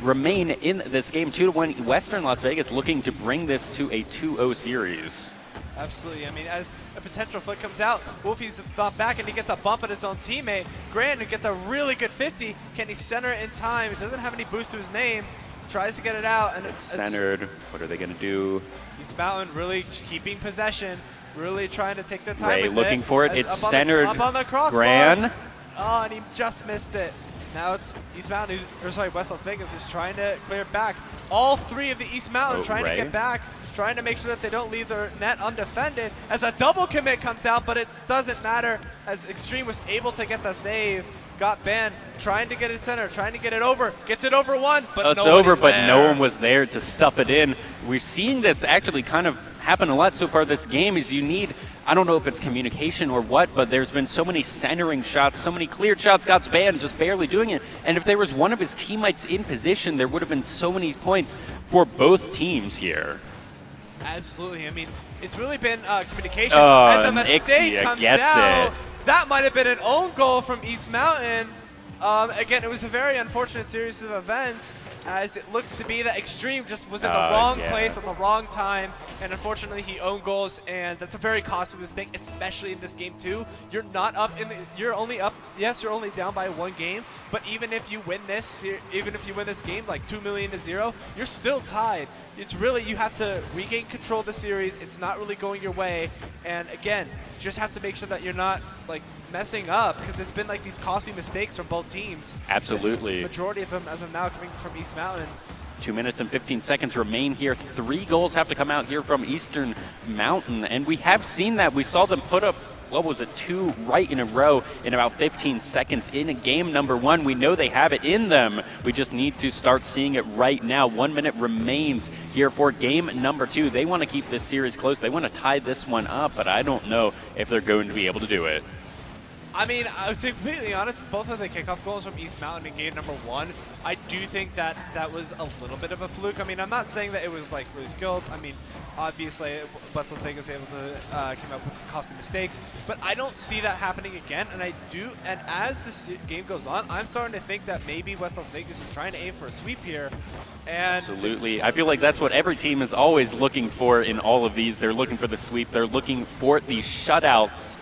remain in this game. 2-1, Western Las Vegas looking to bring this to a 2-0 series. Absolutely. I mean, as a potential flick comes out, Wolfie's thought back and he gets a bump at his own teammate. Grant, who gets a really good 50. Can he center it in time? He doesn't have any boost to his name. Tries to get it out. And it's centered. What are they going to do? East Mountain really keeping possession. Really trying to take their time Ray with looking for it. It's centered. Up on the crossbar. Gran. Oh, and he just missed it. Now it's East Mountain, West Las Vegas is trying to clear it back. All 3 of the East Mountain trying to get back, trying to make sure that they don't leave their net undefended. As a double commit comes out, but it doesn't matter as Extreme was able to get the save. Got banned, trying to get it center, trying to get it over, gets it over 1, but it's over, but no one was there to stuff it in. We're seeing this actually kind of happened a lot so far this game is you need, I don't know if it's communication or what, but there's been so many centering shots, so many cleared shots. Scott's banned, just barely doing it. And if there was one of his teammates in position, there would have been so many points for both teams here. Absolutely. I mean, it's really been communication. As a mistake comes down, that might have been an own goal from East Mountain. Again, it was a very unfortunate series of events, as it looks to be that Extreme just was in the wrong place at the wrong time, and unfortunately he owned goals, and that's a very costly mistake, especially in this game too. You're not up in the, you're only up, yes, you're only down by 1 game, but even if you win this, game like 2-0, you're still tied. It's really, you have to regain control of the series. It's not really going your way, and again, you just have to make sure that you're not like messing up, because it's been like these costly mistakes from both teams. Absolutely. Majority of them as of now coming from East Mountain. 2 minutes and 15 seconds remain here. 3 goals have to come out here from Eastern Mountain, and we have seen that. We saw them put up, what was it, 2 right in a row in about 15 seconds in game number 1. We know they have it in them. We just need to start seeing it right now. 1 minute remains here for game number 2. They want to keep this series close. They want to tie this one up, but I don't know if they're going to be able to do it. I mean, to be completely honest, both of the kickoff goals from East Mountain in game number 1, I do think that that was a little bit of a fluke. I mean, I'm not saying that it was like really skilled. I mean, obviously, West Las Vegas was able to come up with costly mistakes, but I don't see that happening again. And as this game goes on, I'm starting to think that maybe West Las Vegas is trying to aim for a sweep here. And absolutely, I feel like that's what every team is always looking for in all of these. They're looking for the sweep. They're looking for the shutouts.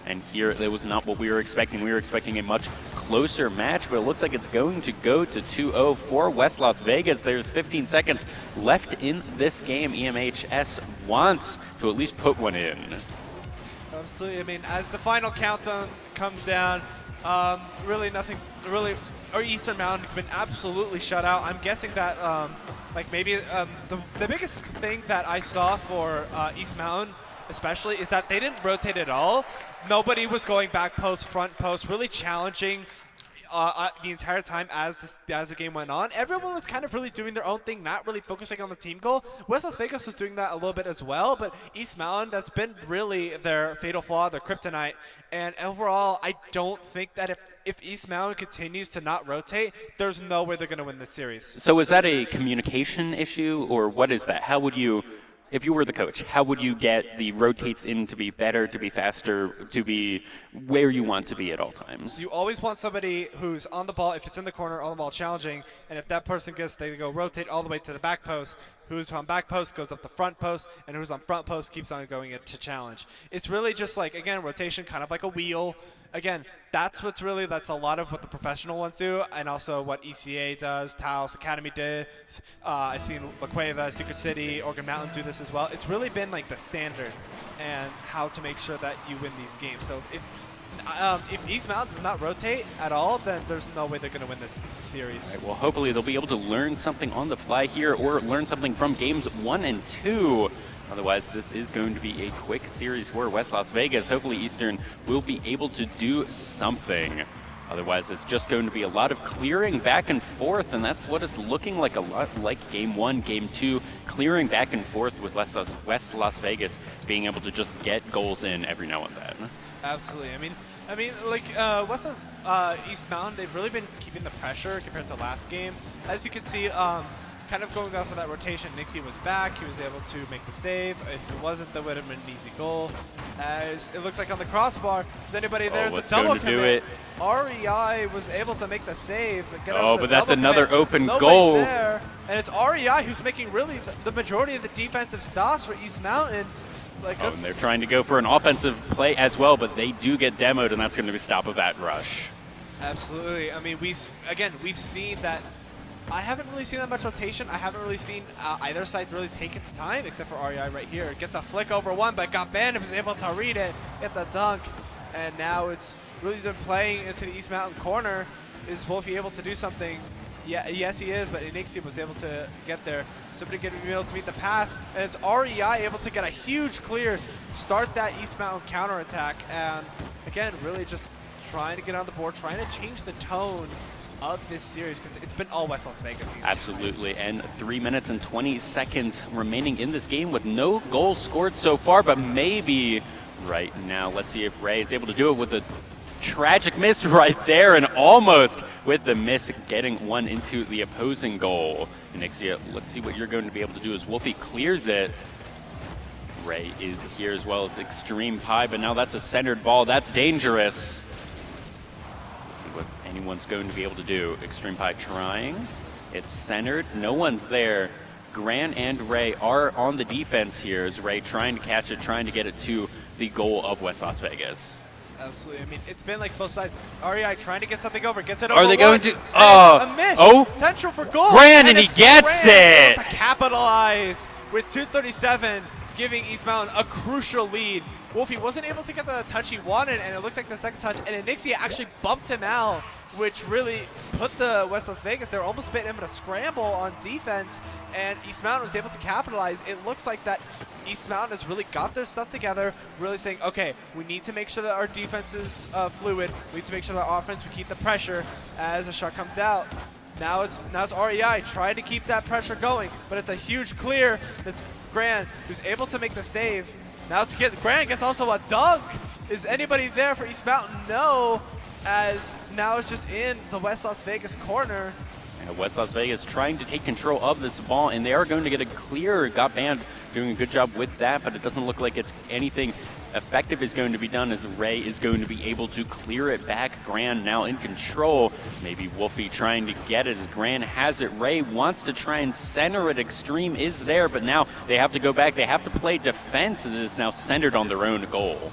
And here, that was not what we were expecting. We were expecting a much closer match, but it looks like it's going to go to 2-0 for West Las Vegas. There's 15 seconds left in this game. EMHS wants to at least put one in. Absolutely. I mean, as the final countdown comes down, really nothing, really, or Eastern Mountain has been absolutely shut out. I'm guessing that, like maybe the biggest thing that I saw for East Mountain especially is that they didn't rotate at all. Nobody was going back post, front post, really challenging the entire time as the game went on. Everyone was kind of really doing their own thing, not really focusing on the team goal. West Las Vegas was doing that a little bit as well, but East Mountain, that's been really their fatal flaw, their kryptonite. And overall, I don't think that if East Mountain continues to not rotate, there's no way they're going to win this series. So is that a communication issue, or what is that? How would you, if you were the coach, how would you get the rotates in to be better, to be faster, to be where you want to be at all times? So you always want somebody who's on the ball, if it's in the corner, on the ball challenging, and if that person gets, they go rotate all the way to the back post. Who's on back post goes up the front post, and who's on front post keeps on going to challenge. It's really just like, again, rotation, kind of like a wheel. Again, that's a lot of what the professional ones do, and also what ECA does, Taos Academy did. I've seen La Cueva, Secret City, Oregon Mountain do this as well. It's really been like the standard and how to make sure that you win these games. So if East Mountain does not rotate at all, then there's no way they're going to win this series. Right, well, hopefully they'll be able to learn something on the fly here, or learn something from games 1 and 2. Otherwise, this is going to be a quick series for West Las Vegas. Hopefully Eastern will be able to do something. Otherwise, it's just going to be a lot of clearing back and forth, and that's what it's looking like, a lot like Game 1, Game 2, clearing back and forth with West Las Vegas being able to just get goals in every now and then. Absolutely. I mean, like East Mountain, they've really been keeping the pressure compared to last game. As you can see, kind of going off of that rotation, Nixie was back. He was able to make the save. If it wasn't, that would have been an easy goal. As it looks like on the crossbar, is anybody there? It's a double commit. REI was able to make the save. But that's another open Nobody's goal. There. And it's REI who's making really the majority of the defensive stops for East Mountain. And they're trying to go for an offensive play as well, but they do get demoed, and that's going to be stop of that rush. Absolutely. I mean, we've seen that. I haven't really seen that much rotation. I haven't really seen either side really take its time, except for REI right here. It gets a flick over one, but got banned and was able to read it, get the dunk, and now it's really been playing into the East Mountain corner. Is Wolfie able to do something? Yeah, yes, he is, but Inixie was able to get there. Somebody getting able to meet the pass, and it's REI able to get a huge clear, start that East Mountain counterattack, and again, really just trying to get on the board, trying to change the tone of this series because it's been all West Las Vegas. Absolutely, and 3 minutes and 20 seconds remaining in this game with no goals scored so far, but maybe right now. Let's see if Ray is able to do it with a tragic miss right there, and almost with the miss getting one into the opposing goal. And Nixia, let's see what you're going to be able to do as Wolfie clears it. Ray is here as well as Extreme Pie, but now that's a centered ball. That's dangerous. Let's see what anyone's going to be able to do. Extreme Pie trying. It's centered. No one's there. Gran and Ray are on the defense here as Ray trying to catch it, trying to get it to the goal of West Las Vegas. Absolutely. I mean, it's been like both sides. REI trying to get something over, gets it over. Are they going to? A miss. Oh, Potential for goal. Gran, and he gets it. To capitalize with 2:37, giving East Mountain a crucial lead. Wolfie wasn't able to get the touch he wanted, and it looked like the second touch, and Nixia actually bumped him out, which really put the West Las Vegas, they were almost bit him in a scramble on defense, and East Mountain was able to capitalize. It looks like that East Mountain has really got their stuff together, really saying, okay, we need to make sure that our defense is fluid. We need to make sure that our offense, we keep the pressure as a shot comes out. Now it's REI trying to keep that pressure going, but it's a huge clear. That's Gran, who's able to make the save. Now Gran gets also a dunk. Is anybody there for East Mountain? No, as now it's just in the West Las Vegas corner. And West Las Vegas trying to take control of this ball, and they are going to get a clear. Got banned, doing a good job with that, but it doesn't look like it's anything effective is going to be done as Ray is going to be able to clear it back. Gran now in control. Maybe Wolfie trying to get it as Gran has it. Ray wants to try and center it. Extreme is there, but now they have to go back. They have to play defense as it is now centered on their own goal.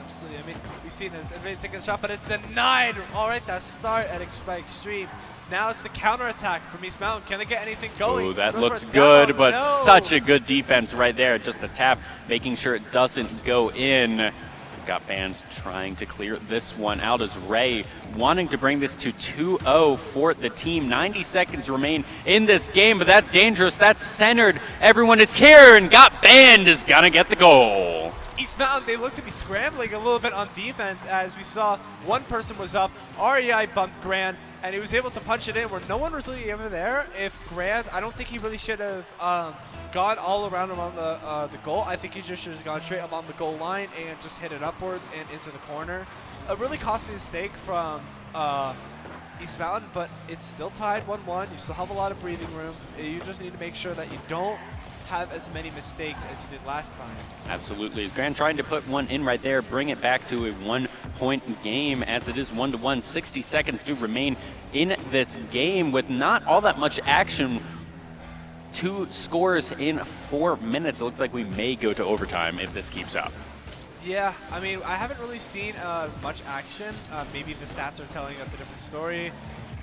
Absolutely. I mean, we've seen this. Everybody taking a shot, but it's denied. All right, that start by Extreme. Now it's the counterattack from East Mountain. Can they get anything going? Ooh, that looks good, but such a good defense right there. Just a tap, making sure it doesn't go in. Got banned trying to clear this one out as Ray wanting to bring this to 2-0 for the team. 90 seconds remain in this game, but that's dangerous. That's centered. Everyone is here, and Got Banned is gonna get the goal. East Mountain, they look to be scrambling a little bit on defense as we saw one person was up. REI bumped Gran, and he was able to punch it in where no one was really ever there. If Gran, I don't think he really should have gone all around the goal. I think he just should have gone straight along the goal line and just hit it upwards and into the corner. A really costly mistake from East Mountain, but it's still tied 1-1. You still have a lot of breathing room. You just need to make sure that you don't have as many mistakes as you did last time. Absolutely. Gran trying to put one in right there, bring it back to a 1-point game as it is 1-1. 60 seconds do remain in this game with not all that much action. 2 scores in 4 minutes. It looks like we may go to overtime if this keeps up. Yeah, I mean, I haven't really seen as much action. Maybe the stats are telling us a different story.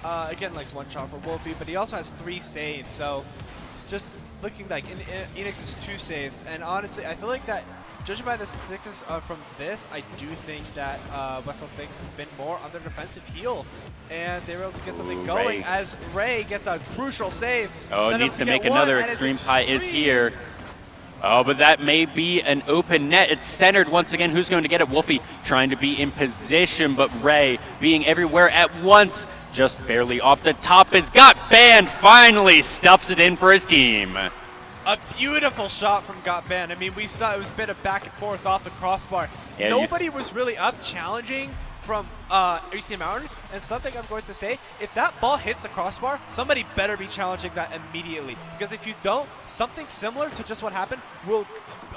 Again, like 1 shot for Wolfie, but he also has 3 saves, so just looking like Enix is 2 saves, and honestly, I feel like that, judging by the statistics from this, I do think that West Las Vegas has been more on their defensive heel, and they were able to get something going as Ray gets a crucial save. Oh, needs to make another. Extreme Pie is here. Oh, but that may be an open net. It's centered once again. Who's going to get it? Wolfie trying to be in position, but Ray being everywhere at once. Just barely off the top. It's Got Banned. Finally stuffs it in for his team. A beautiful shot from Got Banned. I mean, we saw it was a bit of back and forth off the crossbar. Yeah, nobody was really up challenging from East Mountain. And something I'm going to say, if that ball hits the crossbar, somebody better be challenging that immediately. Because if you don't, something similar to just what happened will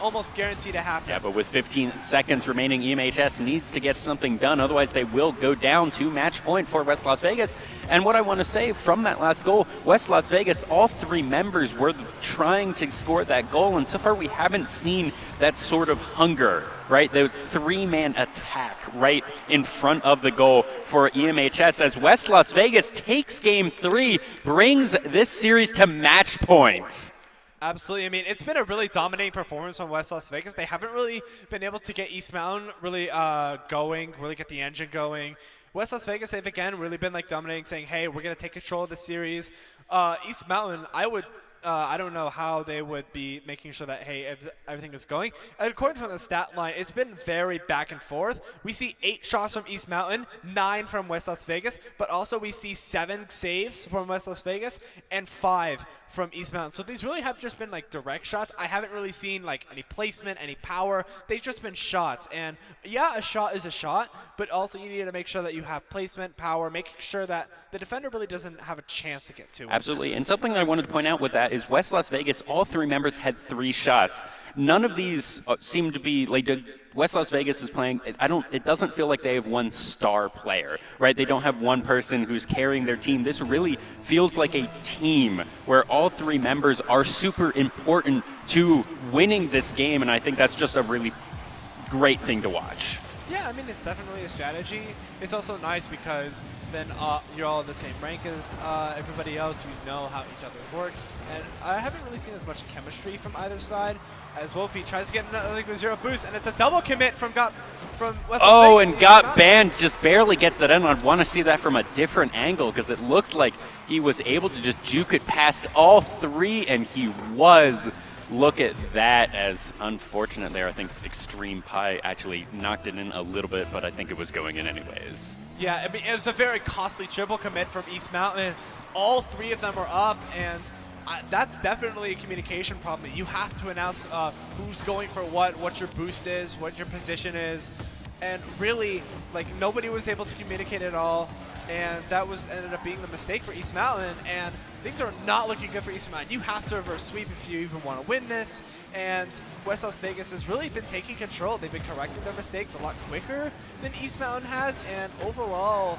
almost guarantee to happen. Yeah, but with 15 seconds remaining, EMHS needs to get something done. Otherwise, they will go down to match point for West Las Vegas. And what I want to say from that last goal, West Las Vegas, all 3 members were trying to score that goal. And so far, we haven't seen that sort of hunger, right? The 3-man attack right in front of the goal for EMHS as West Las Vegas takes game 3, brings this series to match points. Absolutely. I mean, it's been a really dominating performance from West Las Vegas. They haven't really been able to get East Mountain really going, really get the engine going. West Las Vegas, they've again really been like dominating, saying, hey, we're going to take control of the series. East Mountain, I would I don't know how they would be making sure that, hey, everything is going. And according to the stat line, it's been very back and forth. We see 8 shots from East Mountain, 9 from West Las Vegas, but also we see 7 saves from West Las Vegas and 5 from East Mountain. So these really have just been like direct shots. I haven't really seen like any placement, any power. They've just been shots. And yeah, a shot is a shot, but also you need to make sure that you have placement, power, making sure that the defender really doesn't have a chance to get to it. Absolutely. And something that I wanted to point out with that is West Las Vegas, all 3 members had 3 shots. None of these seem to be like West Las Vegas is playing. It doesn't feel like they have one star player, right? They don't have one person who's carrying their team. This really feels like a team where all 3 members are super important to winning this game, and I think that's just a really great thing to watch. Yeah, I mean, it's definitely a strategy. It's also nice because then you're all in the same rank as everybody else. You know how each other works. And I haven't really seen as much chemistry from either side as Wolfie tries to get another 0 boost, and it's a double commit from West Las Vegas. Oh, and got banned, just barely gets it in. I'd want to see that from a different angle because it looks like he was able to just juke it past all 3, and he was. Look at that, as unfortunate there. I think Extreme Pi actually knocked it in a little bit, but I think it was going in anyways. Yeah, I mean, it was a very costly triple commit from East Mountain. All 3 of them are up, and that's definitely a communication problem. You have to announce who's going for what your boost is, what your position is, and really, like, nobody was able to communicate at all, and that ended up being the mistake for East Mountain, and things are not looking good for East Mountain. You have to reverse sweep if you even want to win this, and West Las Vegas has really been taking control. They've been correcting their mistakes a lot quicker than East Mountain has, and overall,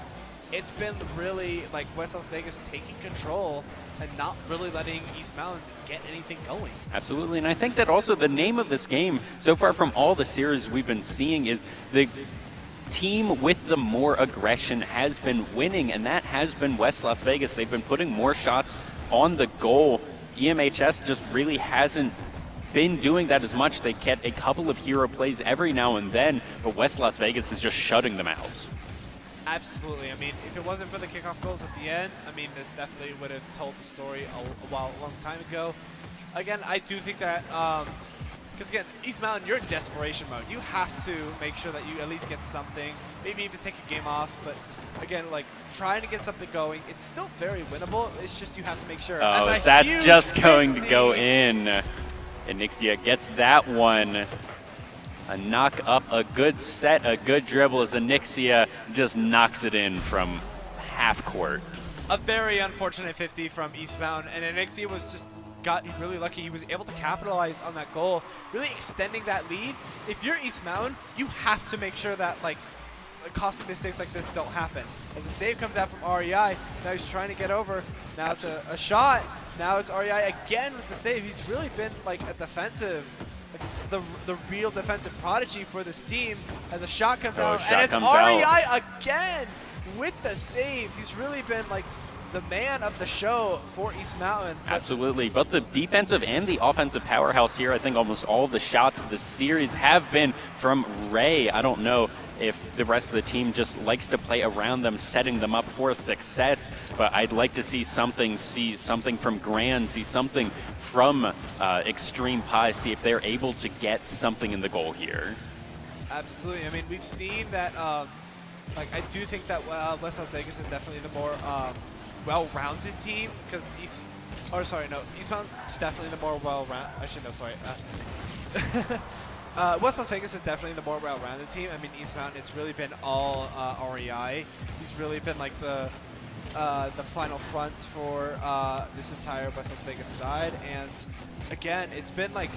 it's been really like West Las Vegas taking control and not really letting East Mountain get anything going. Absolutely, and I think that also the name of this game, so far from all the series we've been seeing, is the team with the more aggression has been winning, and that has been West Las Vegas. They've been putting more shots on the goal. EMHS just really hasn't been doing that as much. They get a couple of hero plays every now and then, but West Las Vegas is just shutting them out. Absolutely. I mean, if it wasn't for the kickoff goals at the end, I mean, this definitely would have told the story a long time ago. Again, I do think that because again, East Mountain, you're in desperation mode. You have to make sure that you at least get something, maybe even take a game off, but again, like, trying to get something going, it's still very winnable. It's just you have to make sure. Oh, that's just going to go in. And Nixia gets that one. A knock up, a good set, a good dribble as Anixia just knocks it in from half court. A very unfortunate 50 from East Mountain, and Anixia was just got really lucky. He was able to capitalize on that goal, really extending that lead. If you're East Mountain, you have to make sure that, like, costly mistakes like this don't happen. As the save comes out from REI, now he's trying to get over. Now it's a shot. Now it's REI again with the save. He's really been like a defensive, like the real defensive prodigy for this team. As a shot comes out, and it's REI again with the save. He's really been like the man of the show for East Mountain. Absolutely, both the defensive and the offensive powerhouse here. I think almost all of the shots of the series have been from Ray. I don't know if the rest of the team just likes to play around them, setting them up for success, but I'd like to see something from Grand, see something from Extreme Pi, see if they're able to get something in the goal here. Absolutely. I mean, we've seen that, like, I do think that West Las Vegas is definitely the more well-rounded team, because East Mountain's definitely the more West Las Vegas is definitely the more well-rounded team. I mean, East Mountain, it's really been all REI. He's really been like the final front for this entire West Las Vegas side. And again, it's been like,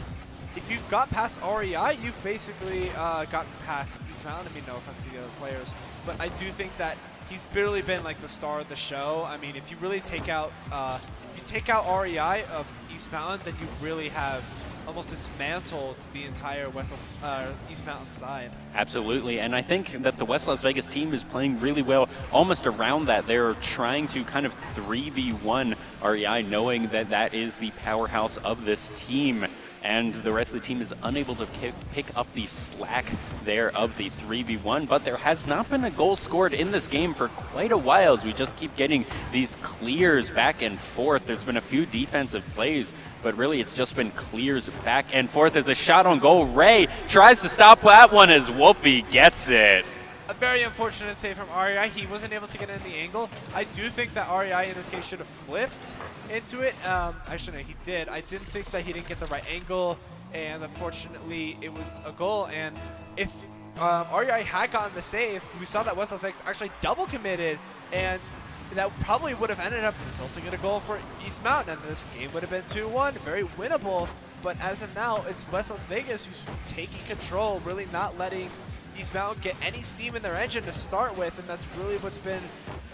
if you've got past REI, you've basically gotten past East Mountain. I mean, no offense to the other players, but I do think that he's really been like the star of the show. I mean, if you really take out REI of East Mountain, then you really have almost dismantled the entire East Mountain side. Absolutely, and I think that the West Las Vegas team is playing really well almost around that. They're trying to kind of 3v1 REI, knowing that that is the powerhouse of this team. and the rest of the team is unable to pick up the slack there of the 3v1, but there has not been a goal scored in this game for quite a while as we just keep getting these clears back and forth. There's been a few defensive plays, but really it's just been clears back and forth as a shot on goal. Ray tries to stop that one as Wolfie gets it. A very unfortunate save from REI. He wasn't able to get in the angle. I do think that REI in this case should have flipped into it. Actually, no, he did. I didn't think that he didn't get the right angle, and unfortunately, it was a goal. And if REI had gotten the save, we saw that West Las Vegas actually double committed, and that probably would have ended up resulting in a goal for East Mountain, and this game would have been 2-1, very winnable. But as of now, it's West Las Vegas who's taking control, really not letting East Mountain get any steam in their engine to start with, and that's really what's been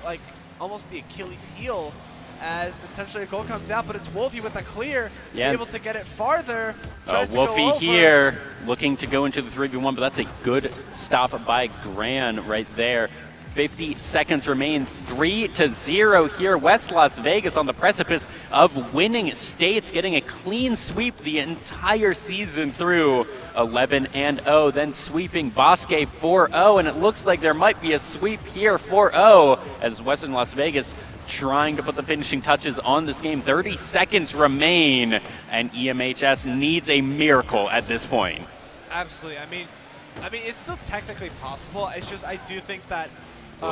like almost the Achilles heel as potentially a goal comes out, but it's Wolfie with a clear. He's able to get it farther. Wolfie here looking to go into the 3v1, but that's a good stop by Gran right there. 50 seconds remain, 3-0 here. West Las Vegas on the precipice of winning states, getting a clean sweep the entire season through 11-0, then sweeping Bosque 4-0, and it looks like there might be a sweep here 4-0 as Western Las Vegas trying to put the finishing touches on this game. 30 seconds remain, and EMHS needs a miracle at this point. Absolutely. I mean, it's still technically possible. It's just I do think that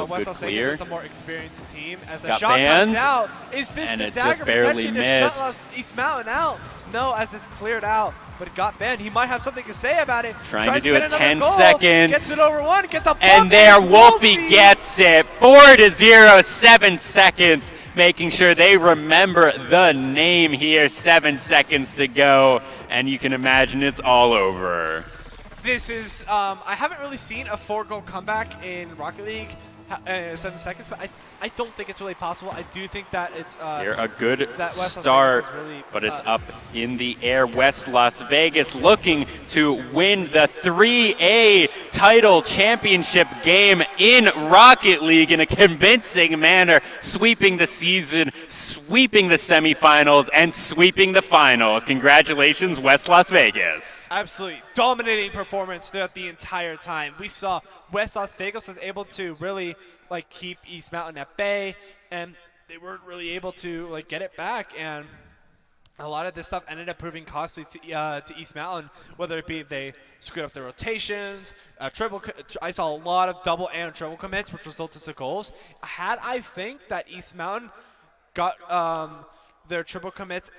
West Las Vegas is the more experienced team. As a shot comes out, is this the dagger protection to shut East Mountain out? No, as it's cleared out, but it got banned. He might have something to say about it. Trying to do it 10 goal, seconds. Gets it over one, gets a bump, and there Wolfie gets it. 4-0, 7 seconds. Making sure they remember the name here. 7 seconds to go, and you can imagine it's all over. This is, I haven't really seen a 4-goal comeback in Rocket League. 7 seconds, but I don't think it's really possible. I do think that it's here a good West start, really, but it's up in the air. West Las Vegas looking to win the 3A title championship game in Rocket League in a convincing manner, sweeping the season, sweeping the semifinals, and sweeping the finals. Congratulations, West Las Vegas. Absolutely dominating performance throughout the entire time. We saw West Las Vegas was able to really like keep East Mountain at bay, and they weren't really able to like get it back, and a lot of this stuff ended up proving costly to East Mountain, whether it be they screwed up their rotations, I saw a lot of double and triple commits, which resulted in goals. Had I think that East Mountain got their triple commits,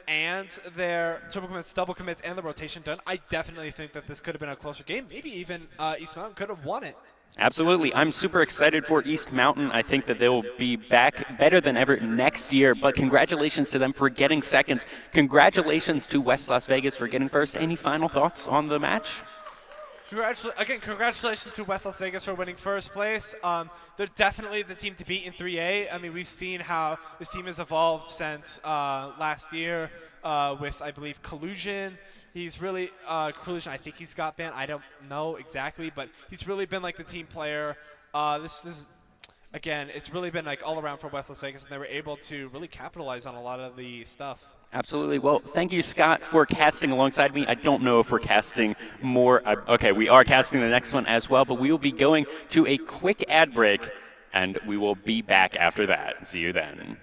double commits, and the rotation done, I definitely think that this could have been a closer game. Maybe even East Mountain could have won it. Absolutely. I'm super excited for East Mountain. I think that they will be back better than ever next year, but congratulations to them for getting seconds. Congratulations to West Las Vegas for getting first. Any final thoughts on the match? Congratulations to West Las Vegas for winning first place. They're definitely the team to beat in 3A. I mean, we've seen how this team has evolved since last year with, I believe, Collusion. He's really, Collusion, I think he's got banned. I don't know exactly, but he's really been like the team player. This again, it's really been like all around for West Las Vegas, and they were able to really capitalize on a lot of the stuff. Absolutely. Well, thank you, Scott, for casting alongside me. I don't know if we're casting more. Okay, we are casting the next one as well, but we will be going to a quick ad break, and we will be back after that. See you then.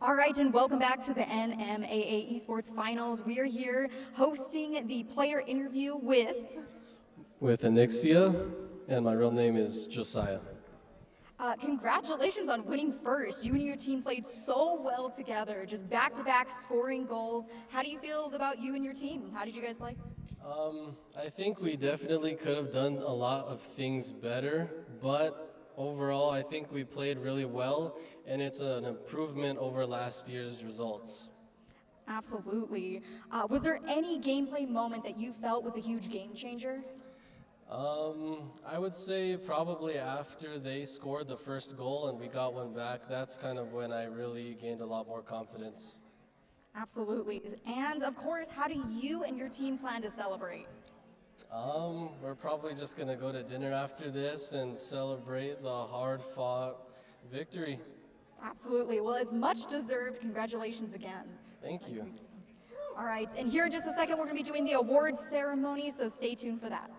All right, and welcome back to the NMAA Esports Finals. We are here hosting the player interview with Anixia, and my real name is Josiah. Congratulations on winning first. You and your team played so well together, just back-to-back scoring goals. How do you feel about you and your team? How did you guys play? I think we definitely could have done a lot of things better, but overall I think we played really well, and it's an improvement over last year's results. Absolutely. Was there any gameplay moment that you felt was a huge game changer? I would say probably after they scored the first goal and we got one back, that's kind of when I really gained a lot more confidence. Absolutely. And of course, how do you and your team plan to celebrate? We're probably just gonna go to dinner after this and celebrate the hard-fought victory. Absolutely. Well, it's much deserved. Congratulations again. Thank you. All right, and here in just a second, we're going to be doing the awards ceremony, so stay tuned for that.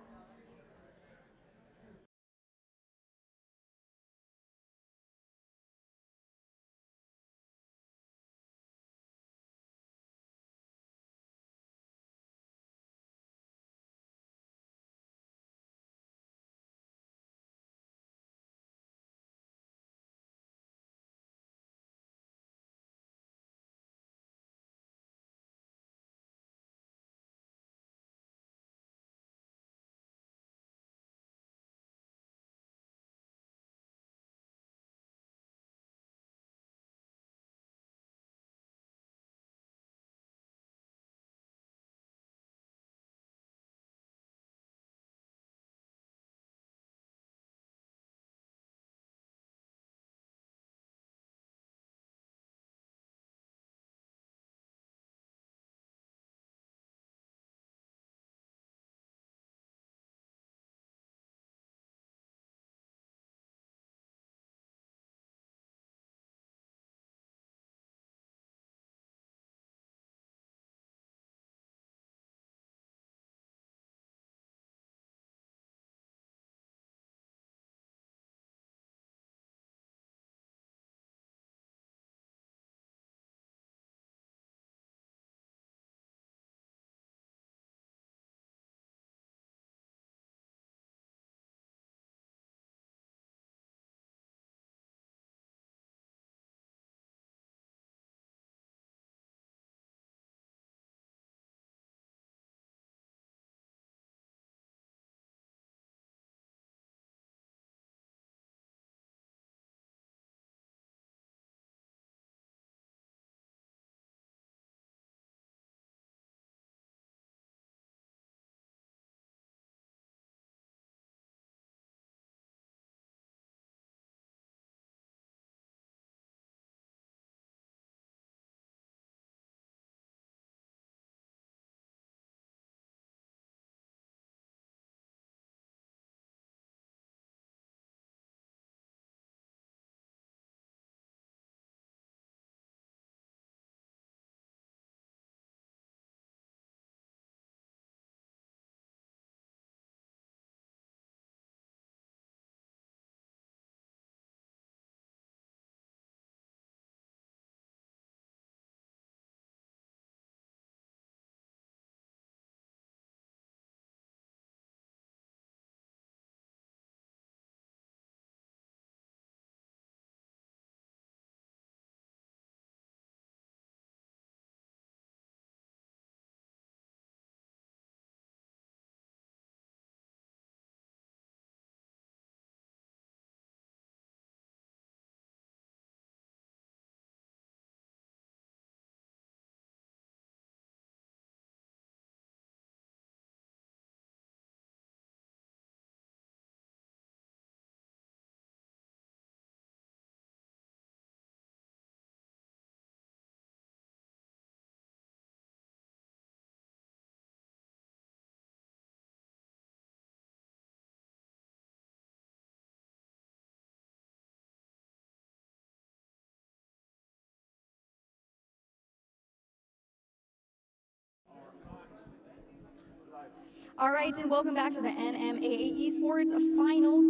All right, and welcome back to the NMAA Esports Finals.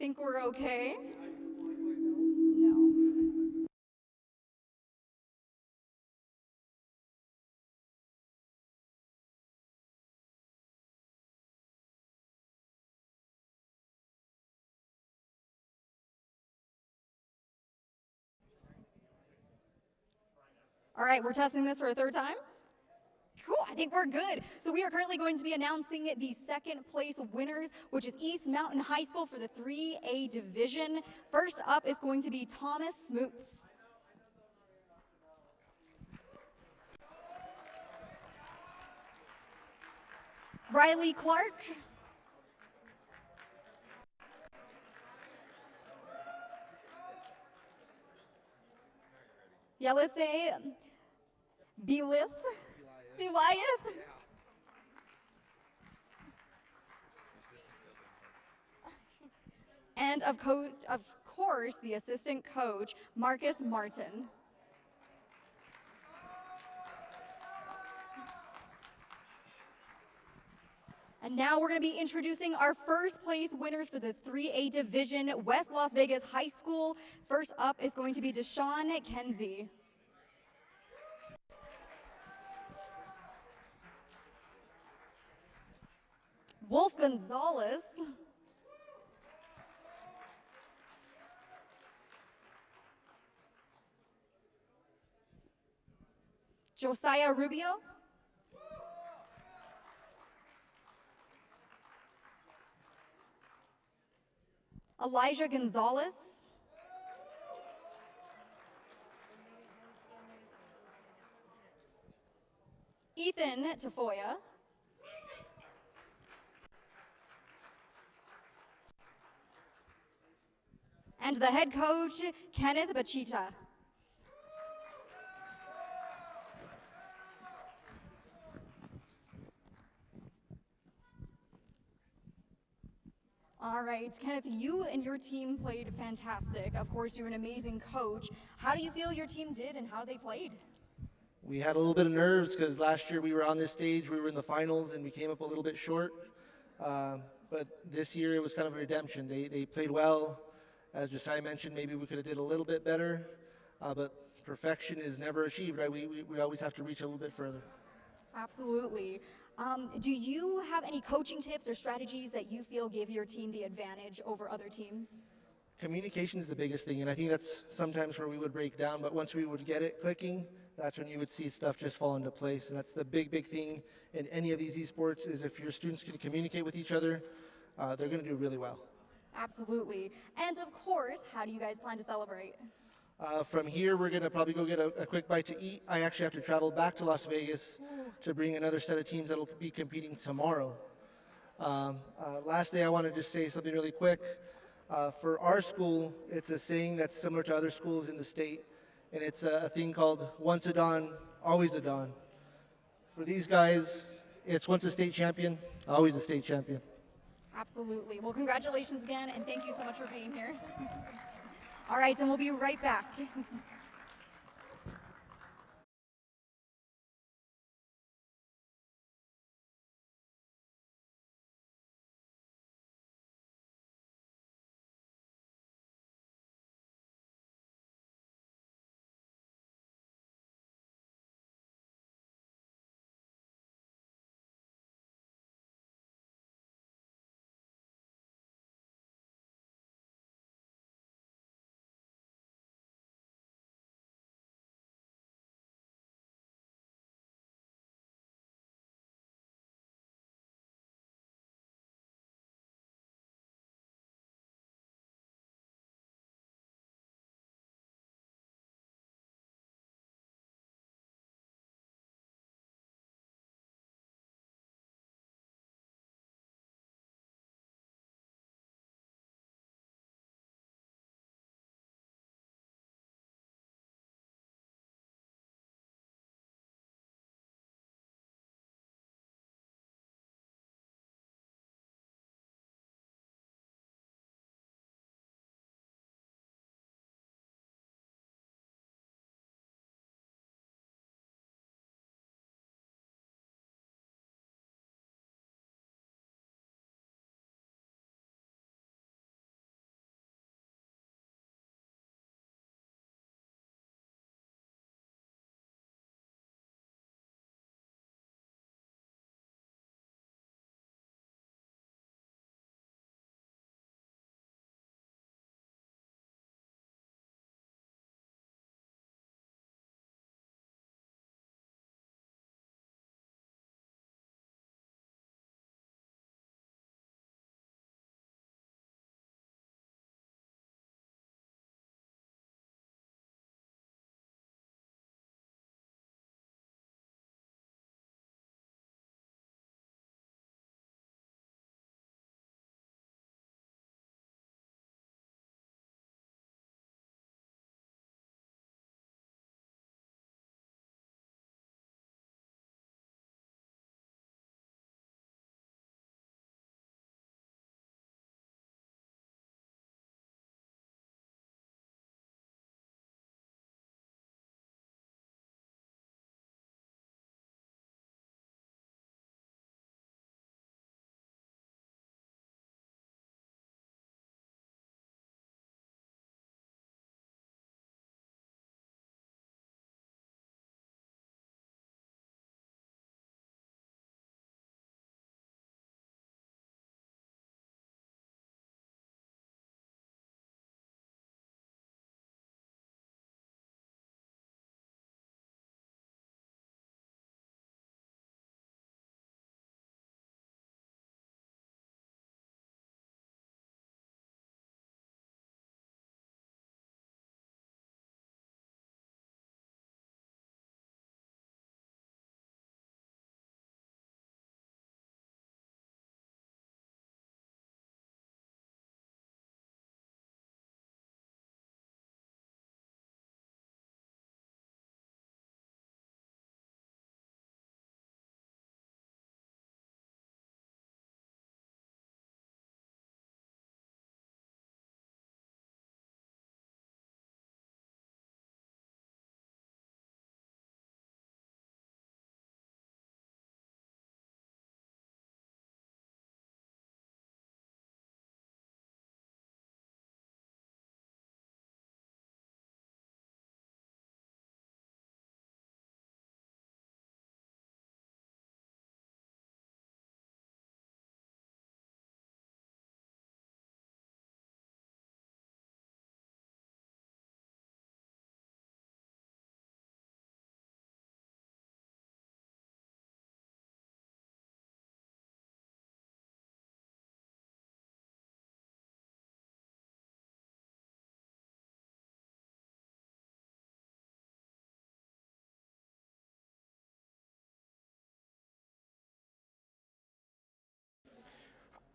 Think we're okay? All right, we're testing this for a third time. Cool, I think we're good. So we are currently going to be announcing the second place winners, which is East Mountain High School for the 3A division. First up is going to be Thomas Smoots. Riley Clark. Yeah, let's say Belith. Beliath. And of course, the assistant coach, Marcus Martin. And now we're going to be introducing our first place winners for the 3A division, West Las Vegas High School. First up is going to be Deshaun Kenzie. Wolf Gonzalez. Josiah Rubio. Elijah Gonzalez. Ethan Tafoya. And the head coach, Kenneth Bachita. All right, Kenneth, you and your team played fantastic. Of course, you're an amazing coach. How do you feel your team did and how they played? We had a little bit of nerves because last year we were on this stage, we were in the finals, and we came up a little bit short. But this year it was kind of a redemption. They played well. As Josiah mentioned, maybe we could have did a little bit better, but perfection is never achieved, right? We always have to reach a little bit further. Absolutely. Do you have any coaching tips or strategies that you feel give your team the advantage over other teams? Communication is the biggest thing, and I think that's sometimes where we would break down, but once we would get it clicking, that's when you would see stuff just fall into place. And that's the big thing in any of these esports is if your students can communicate with each other, they're going to do really well. Absolutely. And of course, how do you guys plan to celebrate? From here, we're going to probably go get a quick bite to eat. I actually have to travel back to Las Vegas to bring another set of teams that will be competing tomorrow. Lastly, I want to just say something really quick. For our school, it's a saying that's similar to other schools in the state, and it's a thing called once a Don, always a Don. For these guys, it's once a state champion, always a state champion. Absolutely. Well, congratulations again, and thank you so much for being here. All right, and we'll be right back.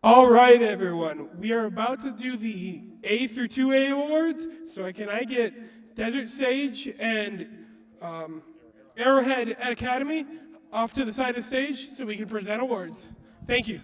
All right, everyone. We are about to do the A through 2A awards. So can I get Desert Sage and Arrowhead Academy off to the side of the stage so we can present awards? Thank you.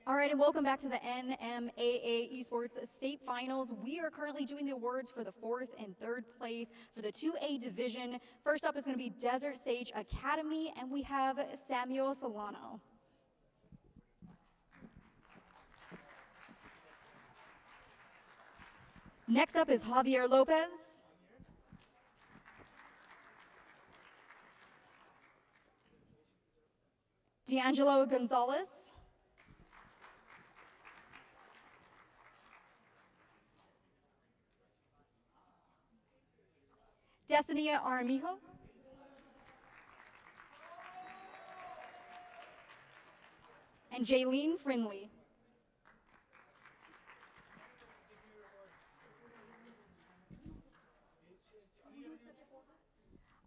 All right, and welcome back to the NMAA Esports State Finals. We are currently doing the awards for the 4th and 3rd place for the 2A division. First up is going to be Desert Sage Academy, and we have Samuel Solano. Next up is Javier Lopez. D'Angelo Gonzalez. Destiny Aramijo. and Jaylene Finley.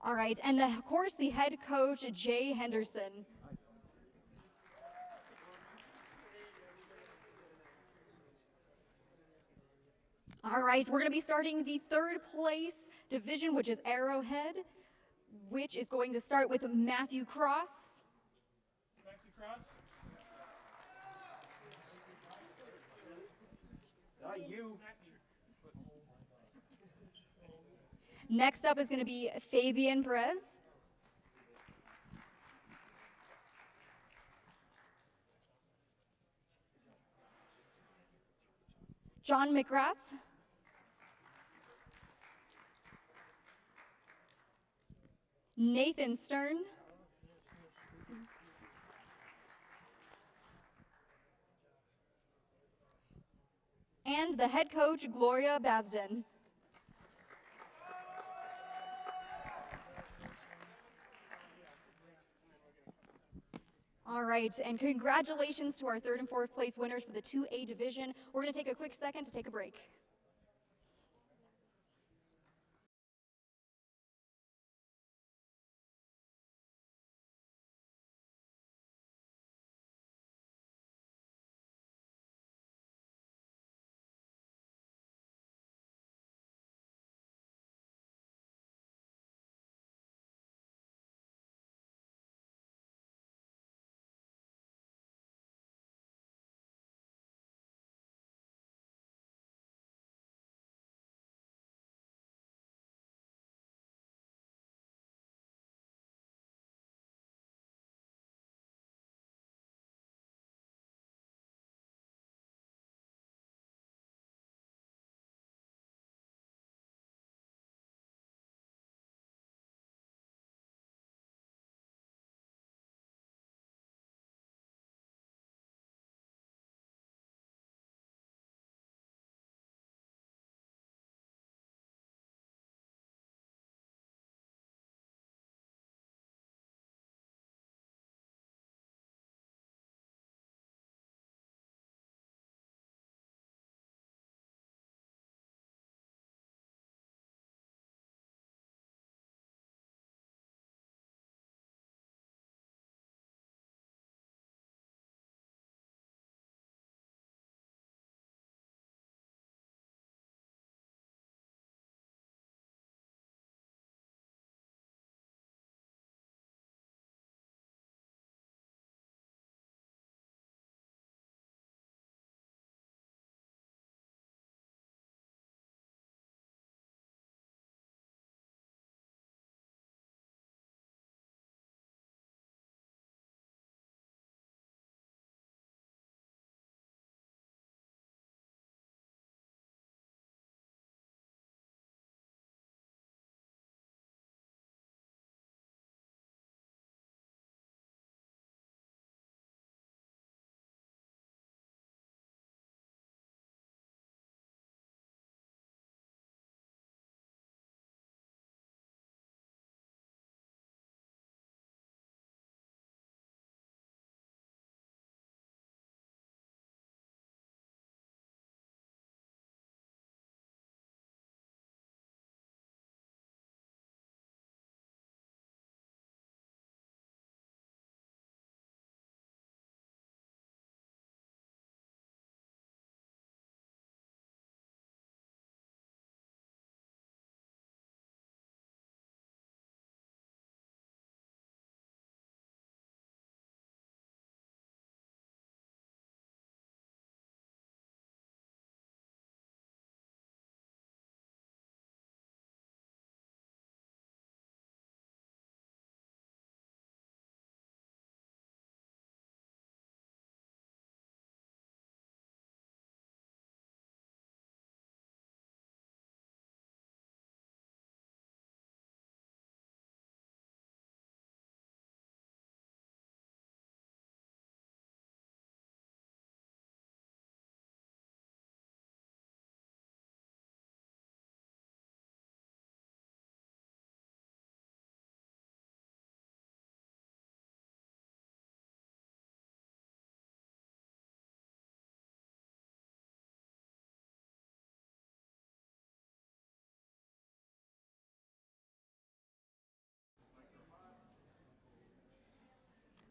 All right, and of course the head coach, Jay Henderson. All right, we're going to be starting the third place division, which is Arrowhead, which is going to start with Matthew Cross. Matthew Cross. Not you. Next up is going to be Fabian Perez. John McGrath. Nathan Stern. And the head coach, Gloria Basden. All right, and congratulations to our third and fourth place winners for the 2A division. We're going to take a quick second to take a break.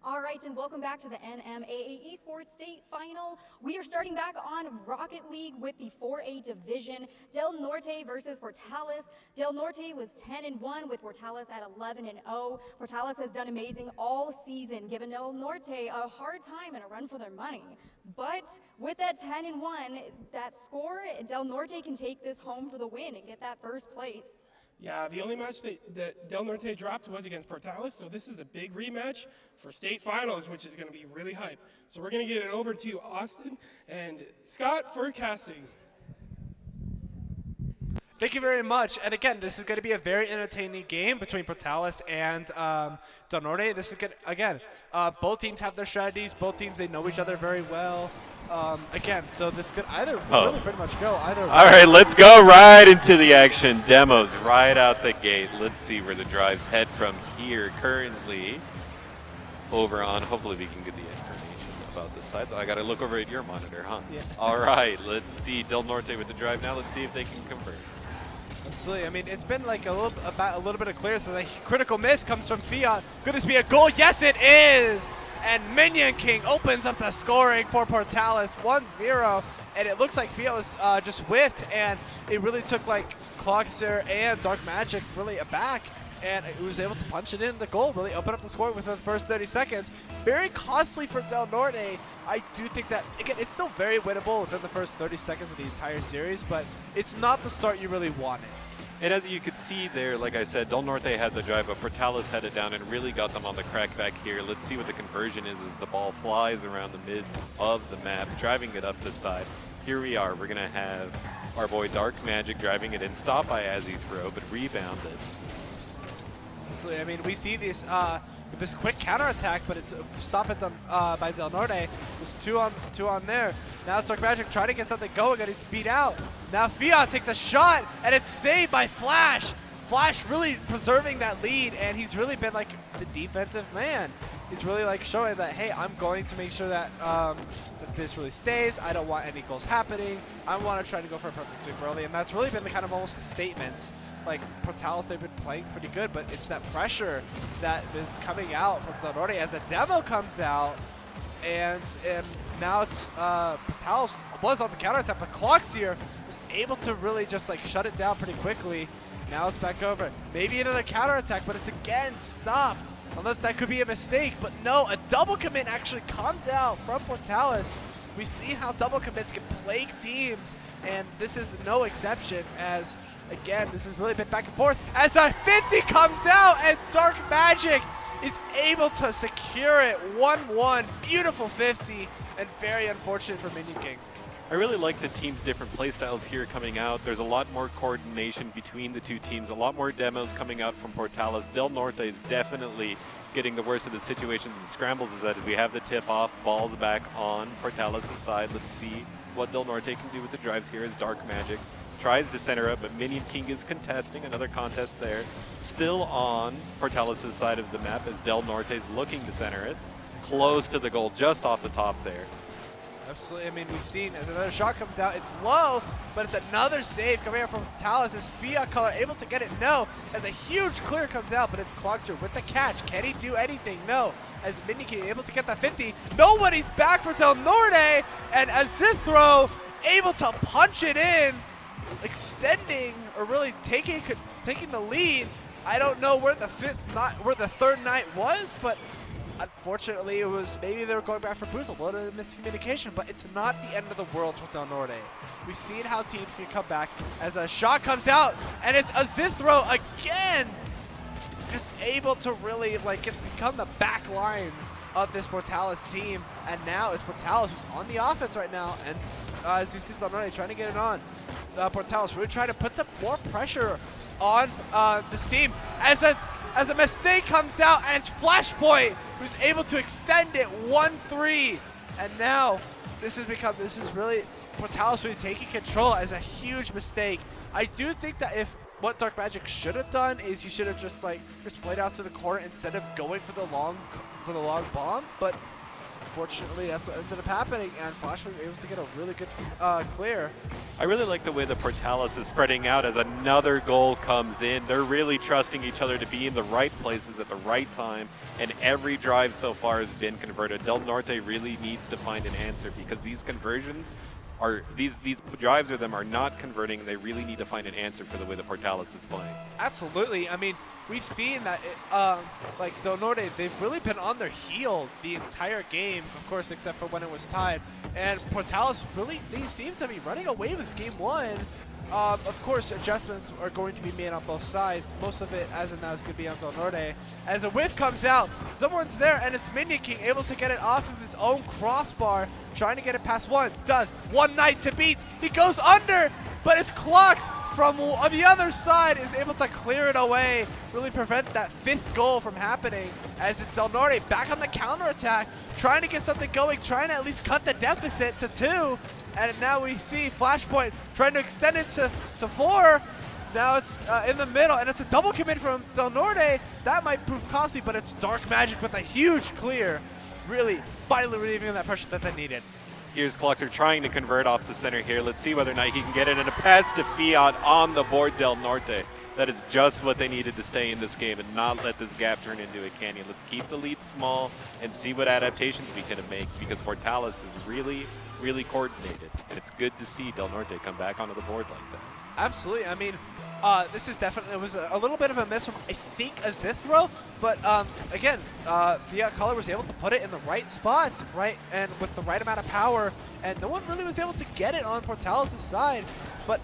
All right, and welcome back to the NMAA Esports State Final. We are starting back on Rocket League with the 4A division. Del Norte versus Portales. Del Norte was 10-1 with Portales at 11-0. Portales has done amazing all season, giving Del Norte a hard time and a run for their money. But with that 10-1, that score, Del Norte can take this home for the win and get that first place. Yeah, the only match that Del Norte dropped was against Portales, so this is the big rematch for state finals, which is going to be really hype. So we're going to get it over to Austin and Scott for casting. Thank you very much. And again, this is going to be a very entertaining game between Portales and Del Norte. This is good. Again, both teams have their strategies. Both teams, they know each other very well. Again, so this could either really pretty much go either way. All right, let's go right into the action. Demos right out the gate. Let's see where the drives head from here. Currently over on, hopefully we can get the information about the side. So I got to look over at your monitor, huh? Yeah. All right, let's see Del Norte with the drive now. Let's see if they can convert. Absolutely. I mean, it's been like a little bit of clear. So a critical miss comes from Fiat. Could this be a goal? Yes, it is. And Minion King opens up the scoring for Portales, 1-0. And it looks like Fiat was just whiffed, and it really took like Clockster and Dark Magic really aback. And it was able to punch it in the goal, really open up the score within the first 30 seconds. Very costly for Del Norte. I do think that, again, it's still very winnable within the first 30 seconds of the entire series, but it's not the start you really wanted. And as you could see there, like I said, Del Norte had the drive, but Portales had it down and really got them on the crack back here. Let's see what the conversion is as the ball flies around the mid of the map, driving it up the side. Here we are. We're going to have our boy Dark Magic driving it in, stopped by Azzy Throw, but rebounded. I mean, we see this this quick counterattack, but it's stopped by Del Norte. It was two on there. Now it's Dark Magic trying to get something going, and it's beat out. Now Fiat takes a shot, and it's saved by Flash. Flash really preserving that lead, and he's really been like the defensive man. He's really like showing that, hey, I'm going to make sure that, that this really stays. I don't want any goals happening. I want to try to go for a perfect sweep early, and that's really been the kind of almost a statement. Like Portales, they've been playing pretty good, but it's that pressure that is coming out from Del Norte as a demo comes out, and now it's Portales was on the counterattack, but Clockster was able to really just like shut it down pretty quickly. Now it's back over. Maybe another counterattack, but it's again stopped. Unless that could be a mistake, but no, a double commit actually comes out from Portales. We see how double commits can plague teams, and this is no exception as, again, this has really been back and forth as a 50 comes out and Dark Magic is able to secure it 1-1. Beautiful 50 and very unfortunate for Minion King. I really like the team's different playstyles here coming out. There's a lot more coordination between the two teams, a lot more demos coming out from Portales. Del Norte is definitely getting the worst of the situations and scrambles as we have the tip off, balls back on Portales' side. Let's see what Del Norte can do with the drives here as Dark Magic tries to center up, but Minion King is contesting. Another contest there. Still on Portales' side of the map as Del Norte is looking to center it. Close to the goal, just off the top there. Absolutely. I mean, we've seen as another shot comes out. It's low, but it's another save coming out from Portales. Is Fiat Color able to get it? No. As a huge clear comes out, but it's Clockster with the catch. Can he do anything? No. As Minion King able to get that 50. Nobody's back for Del Norte, and Azithro able to punch it in, extending or really taking the lead. I don't know where the third night was, but unfortunately, it was maybe they were going back for boost, a little bit of miscommunication, but it's not the end of the world with Del Norte. We've seen how teams can come back as a shot comes out, and it's Azithro again, just able to really like become the back line of this Portales team, and now it's Portales who's on the offense right now, and as you see Del Norte trying to get it on. Portales really trying to put some more pressure on this team as a mistake comes out, and it's Flashpoint who's able to extend it 1-3, and now this is really Portales really taking control as a huge mistake. I do think that if what Dark Magic should have done is he should have just played out to the corner instead of going for the long bomb, but Unfortunately, that's what ended up happening, and Flash was able to get a really good clear. I really like the way the Portales is spreading out as another goal comes in. They're really trusting each other to be in the right places at the right time, and every drive so far has been converted. Del Norte really needs to find an answer because these conversions are, these drives of them are not converting. They really need to find an answer for the way the Portales is playing. Absolutely. I mean, we've seen that, like Del Norte, they've really been on their heel the entire game, of course, except for when it was tied. And Portales really, they seem to be running away with game one. Of course, adjustments are going to be made on both sides. Most of it, as of now, is going to be on Del Norte. As a whiff comes out, someone's there, and it's Minion King able to get it off of his own crossbar, trying to get it past one. Does. One Knight to beat. He goes under, but it's Clocks from on the other side is able to clear it away, really prevent that 5th goal from happening, as it's Del Norte back on the counterattack, trying to get something going, trying to at least cut the deficit to 2. And now we see Flashpoint trying to extend it to 4. Now it's in the middle, and it's a double commit from Del Norte. That might prove costly, but it's Dark Magic with a huge clear, really finally relieving that pressure that they needed. Here's Cluxer trying to convert off the center here. Let's see whether or not he can get it in a pass to Fiat on the board. Del Norte. That is just what they needed to stay in this game and not let this gap turn into a canyon. Let's keep the lead small and see what adaptations we can make, because Portales is really coordinated, and it's good to see Del Norte come back onto the board like that. Absolutely. I mean, this is definitely, it was a little bit of a miss from, I think, Azithro, but again, Fiat Color was able to put it in the right spot, right, and with the right amount of power, and no one really was able to get it on Portales' side. But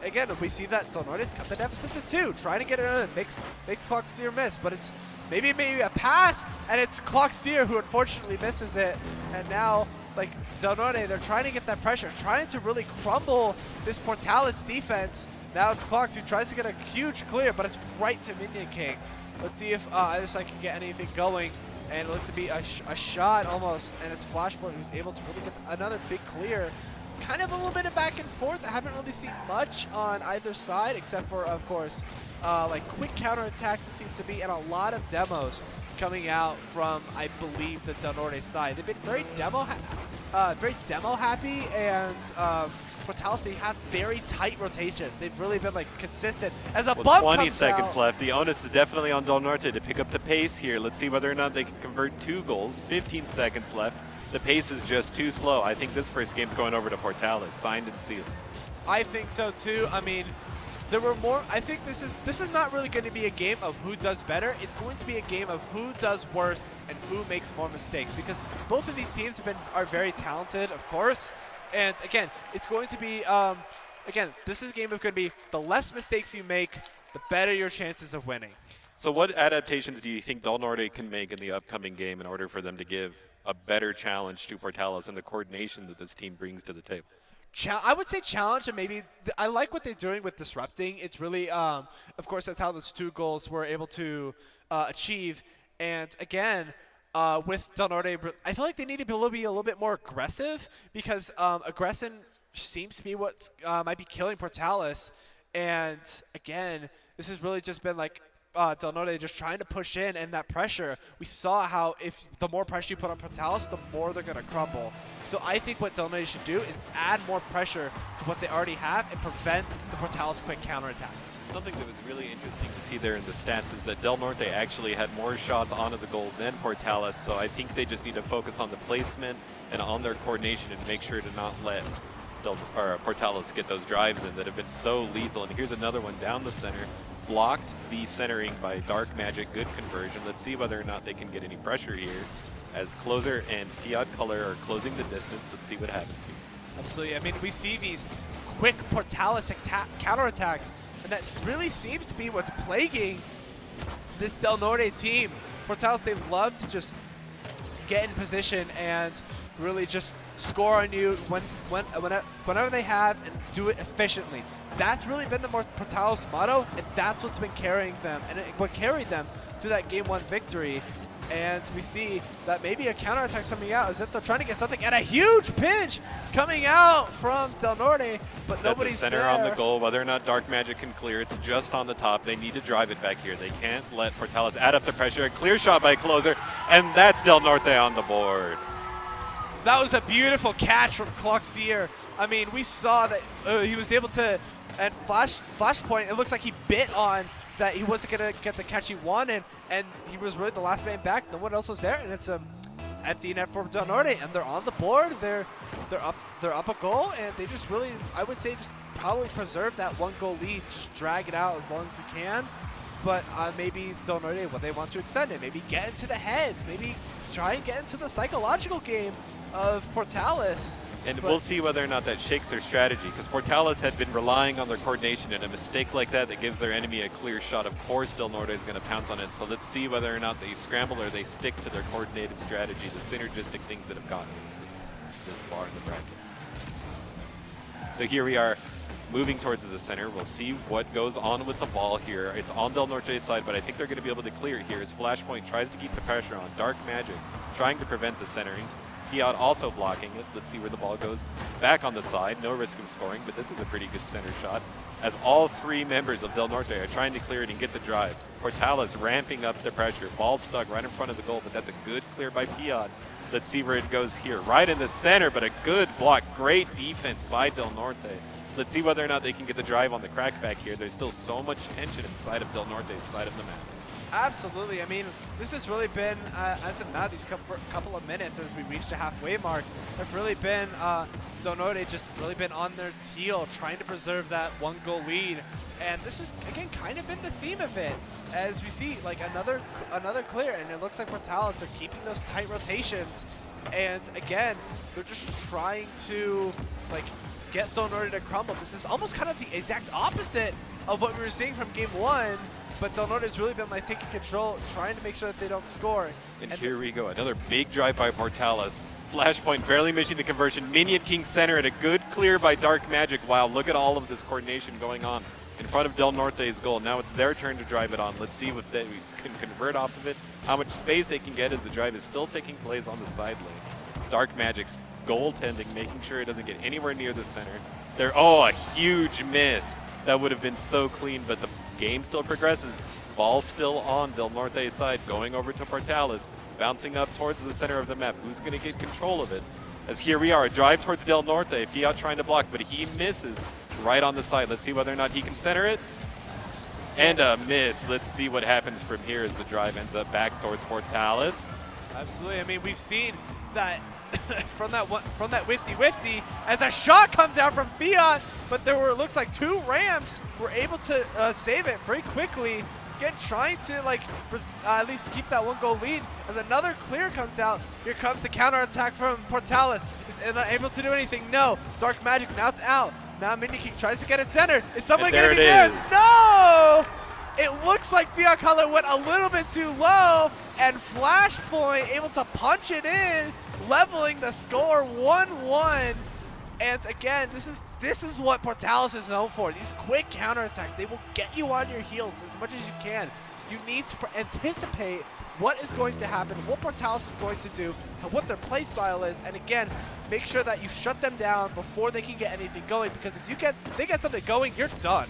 again, we see that Del Norte's cut the deficit to 2, trying to get it in, makes Clockseer miss, but it's maybe a pass, and it's Clockseer who unfortunately misses it, and now, like, Del Norte, they're trying to get that pressure, trying to really crumble this Portales defense. Now it's Clocks who tries to get a huge clear, but it's right to Minion King. Let's see if either side can get anything going. And it looks to be a shot almost, and it's Flashpoint who's able to really get another big clear. It's kind of a little bit of back and forth. I haven't really seen much on either side, except for, of course, like quick counterattacks it seems to be, and a lot of demos coming out from, I believe, the Del Norte side. They've been very demo happy, and Portales, they have very tight rotations. They've really been like consistent. As a bump 20 comes seconds out, left. The onus is definitely on Del Norte to pick up the pace here. Let's see whether or not they can convert 2 goals. 15 seconds left. The pace is just too slow. I think this first game's going over to Portales, signed and sealed. I think so too. I mean, there were more. I think this is not really going to be a game of who does better. It's going to be a game of who does worse and who makes more mistakes, because both of these teams are very talented, of course. And again, it's going to be again, this is a game of going to be the less mistakes you make, the better your chances of winning. So what adaptations do you think Del Norte can make in the upcoming game in order for them to give a better challenge to Portales and the coordination that this team brings to the table? I would say challenge, and maybe I like what they're doing with disrupting. It's really, of course, that's how those 2 goals were able to achieve. And again, with Del Norte, I feel like they need to be a little bit more aggressive, because aggression seems to be what might be killing Portales. And again, this has really just been like Del Norte just trying to push in, and that pressure. We saw how if the more pressure you put on Portales, the more they're going to crumble. So I think what Del Norte should do is add more pressure to what they already have and prevent the Portales quick counterattacks. Something that was really interesting to see there in the stats is that Del Norte actually had more shots onto the goal than Portales, so I think they just need to focus on the placement and on their coordination and make sure to not let Portales get those drives in that have been so lethal. And here's another one down the center. Blocked the centering by Dark Magic, good conversion. Let's see whether or not they can get any pressure here, as Closer and Fiat Color are closing the distance. Let's see what happens here. Absolutely. I mean, we see these quick Portales counterattacks, and that really seems to be what's plaguing this Del Norte team. Portales, they love to just get in position and really just score on you whenever they have, and do it efficiently. That's really been the Portales motto, and that's what's been carrying them, and what carried them to that Game 1 victory. And we see that maybe a counterattack coming out, as if they're trying to get something, and a huge pinch coming out from Del Norte, but nobody's center there. on the goal. Whether or not Dark Magic can clear, it's just on the top. They need to drive it back here. They can't let Portales add up the pressure. A clear shot by Closer, and that's Del Norte on the board. That was a beautiful catch from Cloxier. I mean, we saw that he was able to, and Flashpoint, it looks like he bit on that he wasn't going to get the catch he wanted, and he was really the last man back. No one else was there, and it's a empty net for Del Norte, and they're on the board. They're up a goal, and they just really, I would say, just probably preserve that 1-goal lead, just drag it out as long as you can. But maybe Del Norte, what they want to extend it, maybe get into the heads, maybe try and get into the psychological game of Portales. And we'll see whether or not that shakes their strategy, because Portales had been relying on their coordination, and a mistake like that gives their enemy a clear shot. Of course, Del Norte is going to pounce on it. So let's see whether or not they scramble or they stick to their coordinated strategy, the synergistic things that have gotten this far in the bracket. So here we are, moving towards the center. We'll see what goes on with the ball here. It's on Del Norte's side, but I think they're going to be able to clear it here as Flashpoint tries to keep the pressure on. Dark Magic trying to prevent the centering. Fiat also blocking it. Let's see where the ball goes. Back on the side, no risk of scoring, but this is a pretty good center shot, as all three members of Del Norte are trying to clear it and get the drive. Portales ramping up the pressure. Ball stuck right in front of the goal, but that's a good clear by Fiat. Let's see where it goes here. Right in the center, but a good block. Great defense by Del Norte. Let's see whether or not they can get the drive on the crackback here. There's still so much tension inside of Del Norte's side of the map. Absolutely. I mean, this has really been, as of now, these couple of minutes as we reach the halfway mark, have really been, Del Norte just really been on their heel, trying to preserve that 1-goal lead. And this is, again, kind of been the theme of it, as we see, like, another clear, and it looks like Portales, they're keeping those tight rotations. And, again, they're just trying to, like, get Del Norte to crumble. This is almost kind of the exact opposite of what we were seeing from game 1. But Del Norte has really been like taking control, trying to make sure that they don't score. And here we go, another big drive by Portales. Flashpoint barely missing the conversion. Minion King center and a good clear by Dark Magic. Wow, look at all of this coordination going on in front of Del Norte's goal. Now it's their turn to drive it on. Let's see what they can convert off of it, how much space they can get as the drive is still taking place on the side lane. Dark Magic's goaltending, making sure it doesn't get anywhere near the center. A huge miss. That would have been so clean, but the game still progresses. Ball still on Del Norte's side, going over to Portales, bouncing up towards the center of the map. Who's going to get control of it? As here we are, a drive towards Del Norte. Fiat trying to block, but he misses right on the side. Let's see whether or not he can center it. And a miss. Let's see what happens from here as the drive ends up back towards Portales. Absolutely. I mean, we've seen that from that wifty as a shot comes out from Fiat, but there were, it looks like, 2 Rams were able to save it very quickly. Again, trying to at least keep that 1-goal lead. As another clear comes out, here comes the counterattack from Portales. Is not able to do anything. No, Dark Magic, now it's out. Now Minion King tries to get it centered. Is somebody going to be there? No! It looks like Fiat Color went a little bit too low, and Flashpoint able to punch it in, leveling the score 1-1. And again, this is what Portales is known for. These quick counterattacks, they will get you on your heels as much as you can. You need to anticipate what is going to happen, what Portales is going to do, and what their play style is. And again, make sure that you shut them down before they can get anything going, because if they get something going, you're done.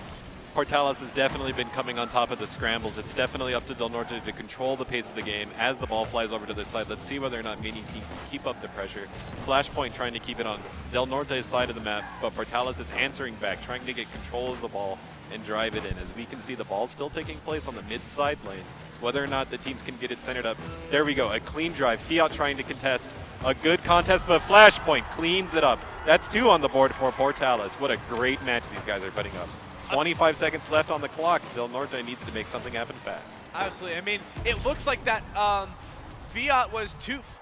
Portales has definitely been coming on top of the scrambles. It's definitely up to Del Norte to control the pace of the game as the ball flies over to this side. Let's see whether or not Minion King can keep up the pressure. Flashpoint trying to keep it on Del Norte's side of the map, but Portales is answering back, trying to get control of the ball and drive it in. As we can see, the ball's still taking place on the mid-side lane. Whether or not the teams can get it centered up. There we go, a clean drive. Fiat trying to contest. A good contest, but Flashpoint cleans it up. That's 2 on the board for Portales. What a great match these guys are putting up. 25 seconds left on the clock. Del Norte needs to make something happen fast. Absolutely. I mean, it looks like that Fiat was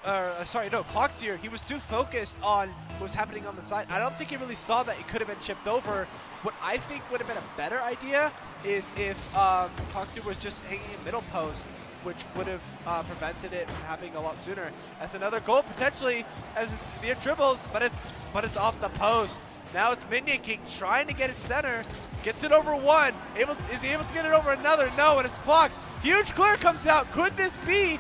Cloxier, he was too focused on what was happening on the side. I don't think he really saw that it could have been chipped over. What I think would have been a better idea is if Cloxier was just hanging in middle post, which would have prevented it from happening a lot sooner. That's another goal potentially as Fiat dribbles, but it's off the post. Now it's Minion King trying to get it center. Gets it over 1. Is he able to get it over another? No, and it's Clocks. Huge clear comes out. Could this be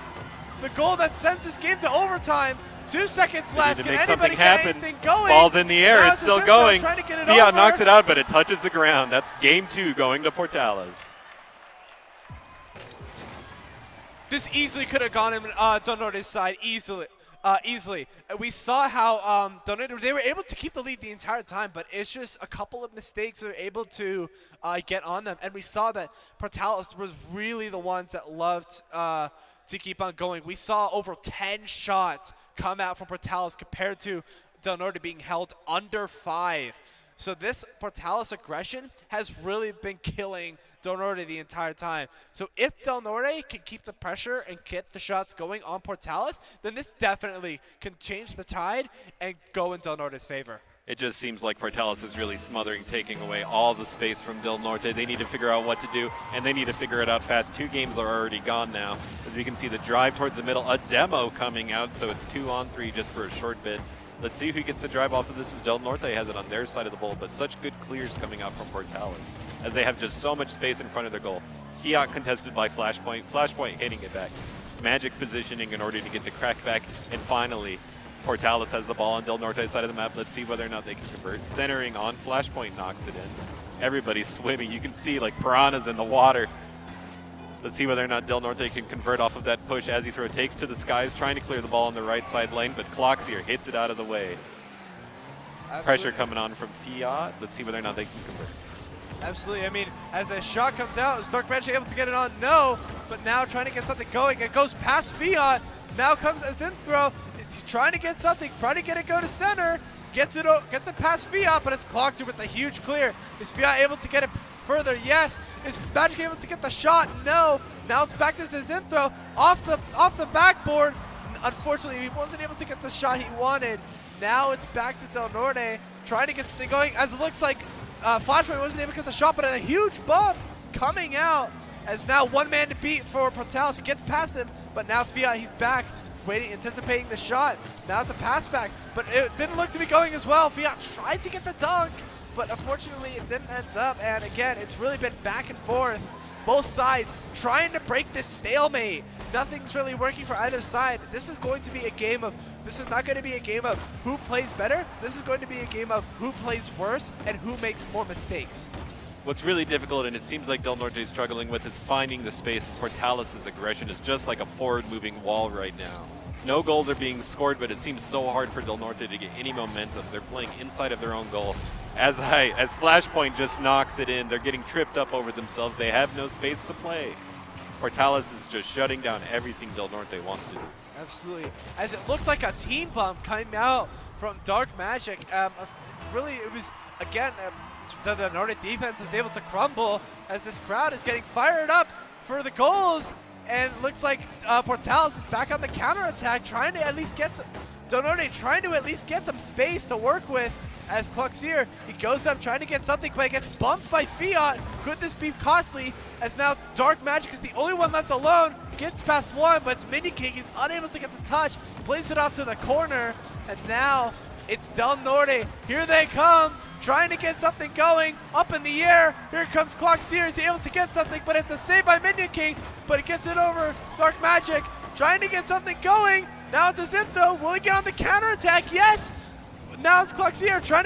the goal that sends this game to overtime? 2 seconds left. Can anybody something get happen. anything going? Ball's in the air. Now it's still going. Fiat knocks it out, but it touches the ground. That's game 2 going to Portales. This easily could have gone in Del Norte's side. Easily. Easily. We saw how they were able to keep the lead the entire time, but it's just a couple of mistakes they were able to get on them. And we saw that Portales was really the ones that loved to keep on going. We saw over 10 shots come out from Portales compared to Del Norte being held under 5. So this Portales aggression has really been killing Del Norte the entire time. So if Del Norte can keep the pressure and get the shots going on Portales, then this definitely can change the tide and go in Del Norte's favor. It just seems like Portales is really smothering, taking away all the space from Del Norte. They need to figure out what to do, and they need to figure it out fast. 2 games are already gone now. As we can see, the drive towards the middle, a demo coming out, so it's 2-on-3 just for a short bit. Let's see who gets the drive off of this, as Del Norte has it on their side of the bowl, but such good clears coming out from Portales, as they have just so much space in front of their goal. Hiat contested by Flashpoint, Flashpoint hitting it back. Magic positioning in order to get the crack back, and finally, Portales has the ball on Del Norte's side of the map. Let's see whether or not they can convert. Centering on, Flashpoint knocks it in. Everybody's swimming. You can see like piranhas in the water. Let's see whether or not Del Norte can convert off of that push. As he throw takes to the skies, trying to clear the ball on the right side lane, but Cloxier hits it out of the way. Absolutely. Pressure coming on from Fiat. Let's see whether or not they can convert. Absolutely. I mean, as a shot comes out, is Dark Magic able to get it on? No, but now trying to get something going. It goes past Fiat. Now comes a Synth throw. Is he trying to get something? Trying to get it go to center. Gets it past Fiat, but it's Cloxier with a huge clear. Is Fiat able to get it further? Yes. Is Magic able to get the shot? No. Now it's back to Zinthro off the backboard. Unfortunately, he wasn't able to get the shot he wanted. Now it's back to Del Norte trying to get something going, as it looks like Flashpoint wasn't able to get the shot, but a huge bump coming out as now one man to beat for Portales. He gets past him, but now Fiat, he's back, waiting, anticipating the shot. Now it's a pass back, but it didn't look to be going as well. Fiat tried to get the dunk, but unfortunately it didn't end up. And again, it's really been back and forth. Both sides trying to break this stalemate. Nothing's really working for either side. This is going to be a game of, this is not going to be a game of who plays better. This is going to be a game of who plays worse and who makes more mistakes. What's really difficult, and it seems like Del Norte is struggling with, is finding the space. Portales' aggression is just like a forward-moving wall right now. No goals are being scored, but it seems so hard for Del Norte to get any momentum. They're playing inside of their own goal. As Flashpoint just knocks it in, they're getting tripped up over themselves. They have no space to play. Portales is just shutting down everything Del Norte wants to do. Absolutely. As it looked like a team bump coming out from Dark Magic. It was, again, the Del Norte defense was able to crumble as this crowd is getting fired up for the goals. And it looks like Portales is back on the counterattack, trying to at least get some, Del Norte trying to at least get some space to work with. As Cloxier, he goes up trying to get something, but gets bumped by Fiat. Could this be costly? As now Dark Magic is the only one left alone. Gets past one, but it's Minion King. He's unable to get the touch. Plays it off to the corner, and now it's Del Norte. Here they come, trying to get something going. Up in the air. Here comes Cloxier. He's able to get something, but it's a save by Minion King. But it gets it over. Dark Magic trying to get something going. Now it's a Zinthro. Will he get on the counterattack? Yes. Now it's Cloxier trying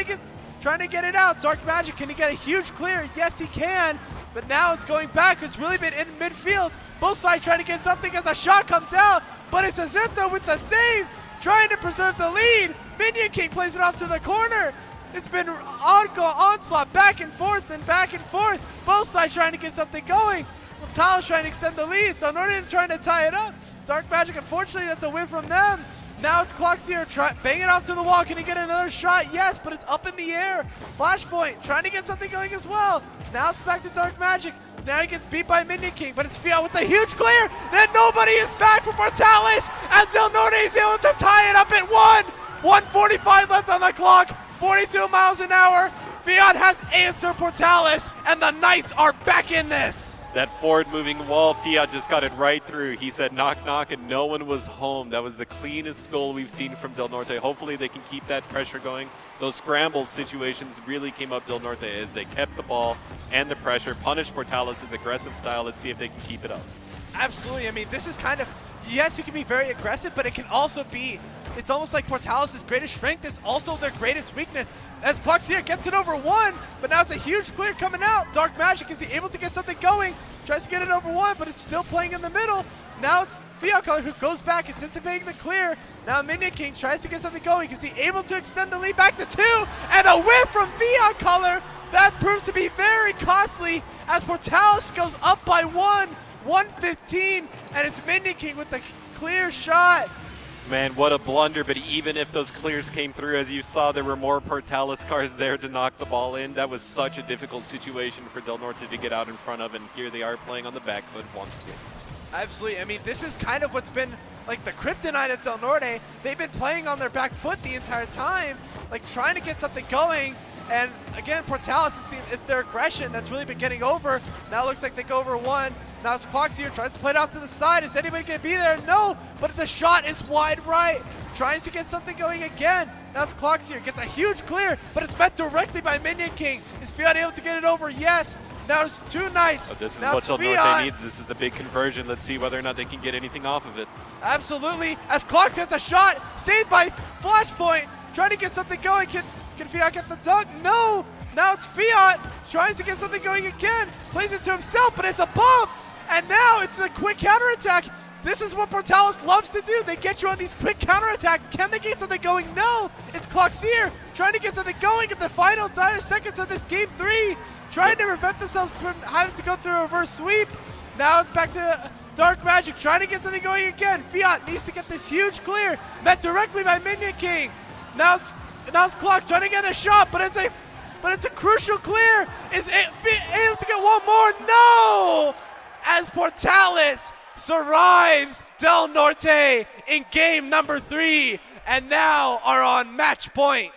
to get it out. Dark Magic, can he get a huge clear? Yes, he can. But now it's going back. It's really been in midfield. Both sides trying to get something as a shot comes out. But it's a Zinthro with the save, trying to preserve the lead. Minion King plays it off to the corner. It's been onslaught, back and forth and back and forth. Both sides trying to get something going. Portales trying to extend the lead. Del Norte trying to tie it up. Dark Magic, unfortunately, that's a win from them. Now it's Cloxier banging off to the wall. Can he get another shot? Yes, but it's up in the air. Flashpoint trying to get something going as well. Now it's back to Dark Magic. Now he gets beat by Minion King, but it's Fiat with a huge clear. Then nobody is back for Portales, and Del Norte is able to tie it up at 1:45 left on the clock. 42 miles an hour. Fiat has answered Portales, and the Knights are back in this. That forward-moving wall, Fiat just got it right through. He said knock, knock, and no one was home. That was the cleanest goal we've seen from Del Norte. Hopefully they can keep that pressure going. Those scramble situations really came up Del Norte as they kept the ball and the pressure, punished Portales' aggressive style. Let's see if they can keep it up. Absolutely. I mean, this is kind of, yes, you can be very aggressive, but it can also be It's almost like Portales' greatest strength is also their greatest weakness. As Cloxier gets it over 1, but now it's a huge clear coming out. Dark Magic, is he able to get something going? Tries to get it over 1, but it's still playing in the middle. Now it's Fiat Color who goes back, anticipating the clear. Now Minion King tries to get something going. Is he able to extend the lead back to 2? And a whiff from Fiat Color. That proves to be very costly as Portales goes up by 115, and it's Minion King with the clear shot. Man, what a blunder, but even if those clears came through, as you saw, there were more Portales cars there to knock the ball in. That was such a difficult situation for Del Norte to get out in front of, and here they are playing on the back foot once again. Absolutely. I mean, this is kind of what's been like the kryptonite of Del Norte. They've been playing on their back foot the entire time, like trying to get something going. And again, Portales, it's their aggression that's really been getting over. Now it looks like they go over 1. Now it's Cloxier, tries to play it off to the side. Is anybody going to be there? No, but the shot is wide right. Tries to get something going again. Now it's Cloxier, gets a huge clear, but it's met directly by Minion King. Is Fiat able to get it over? Yes. Now it's 2 Knights. Oh, this is now what Del Norte Fiat needs. This is the big conversion. Let's see whether or not they can get anything off of it. Absolutely. As Clox gets a shot, saved by Flashpoint, trying to get something going. Can Fiat get the dunk? No. Now it's Fiat, tries to get something going again. Plays it to himself, but it's a bump. And now it's a quick counterattack. This is what Portales loves to do. They get you on these quick counterattacks. Can they get something going? No. It's Cloxier trying to get something going in the final dire seconds of this game 3. Trying to prevent themselves from having to go through a reverse sweep. Now it's back to Dark Magic, trying to get something going again. Fiat needs to get this huge clear, met directly by Minion King. Now it's Clock trying to get a shot, but it's a crucial clear. Is it able to get one more? No! As Portales survives Del Norte in game number 3, and now are on match point.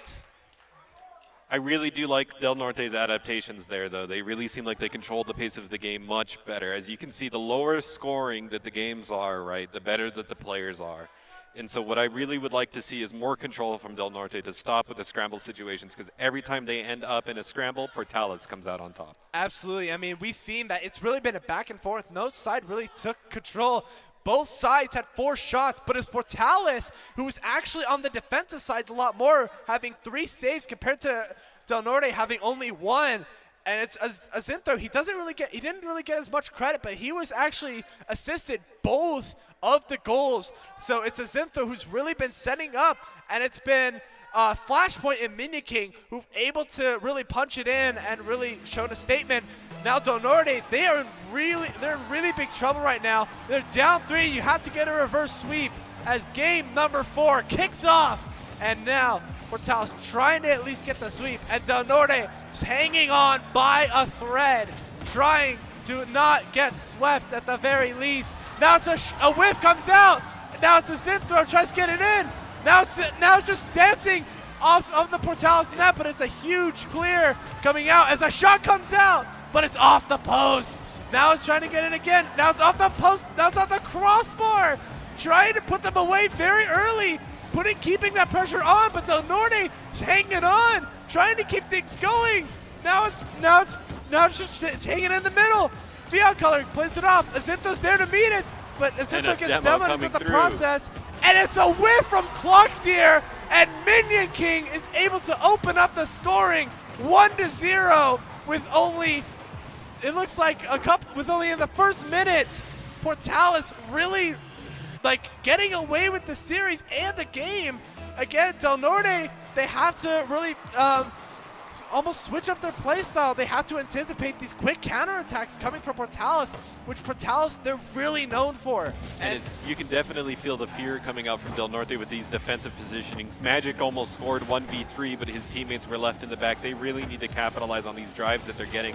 I really do like Del Norte's adaptations there, though. They really seem like they control the pace of the game much better. As you can see, the lower scoring that the games are, right, the better that the players are. And so what I really would like to see is more control from Del Norte to stop with the scramble situations, because every time they end up in a scramble, Portales comes out on top. Absolutely. I mean, we've seen that it's really been a back and forth. No side really took control. Both sides had 4 shots, but it's Portales who was actually on the defensive side a lot more, having 3 saves compared to Del Norte having only 1. And it's Azinthro, he didn't really get as much credit, but he was actually assisted both of the goals. So it's Azinthro who's really been setting up, and it's been Flashpoint and Minion King who've able to really punch it in and really shown a statement. Now Del Norte, they're in really big trouble right now. They're down 3. You have to get a reverse sweep as game number 4 kicks off. And now Portales trying to at least get the sweep, and Del Norte is hanging on by a thread, trying to not get swept at the very least. Now it's a whiff comes out. Now it's a Zinthro, tries to get it in. Now it's just dancing off of the Portales net, but it's a huge clear coming out as a shot comes out, but it's off the post. Now it's trying to get it again. Now it's off the post. Now it's off the crossbar. Trying to put them away very early, keeping that pressure on, but Del Norte is hanging on, trying to keep things going. Now it's just hanging in the middle. Fiat Color plays it off. Azinthro's there to meet it, but Azinthro gets demoed in the process. And it's a whiff from Cloxier, and Minion King is able to open up the scoring 1-0 with only, it looks like with only in the first minute. Portales really getting away with the series and the game. Again, Del Norte, they have to really almost switch up their play style. They have to anticipate these quick counterattacks coming from Portales, which Portales, they're really known for. And you can definitely feel the fear coming out from Del Norte with these defensive positionings. Magic almost scored 1v3, but his teammates were left in the back. They really need to capitalize on these drives that they're getting.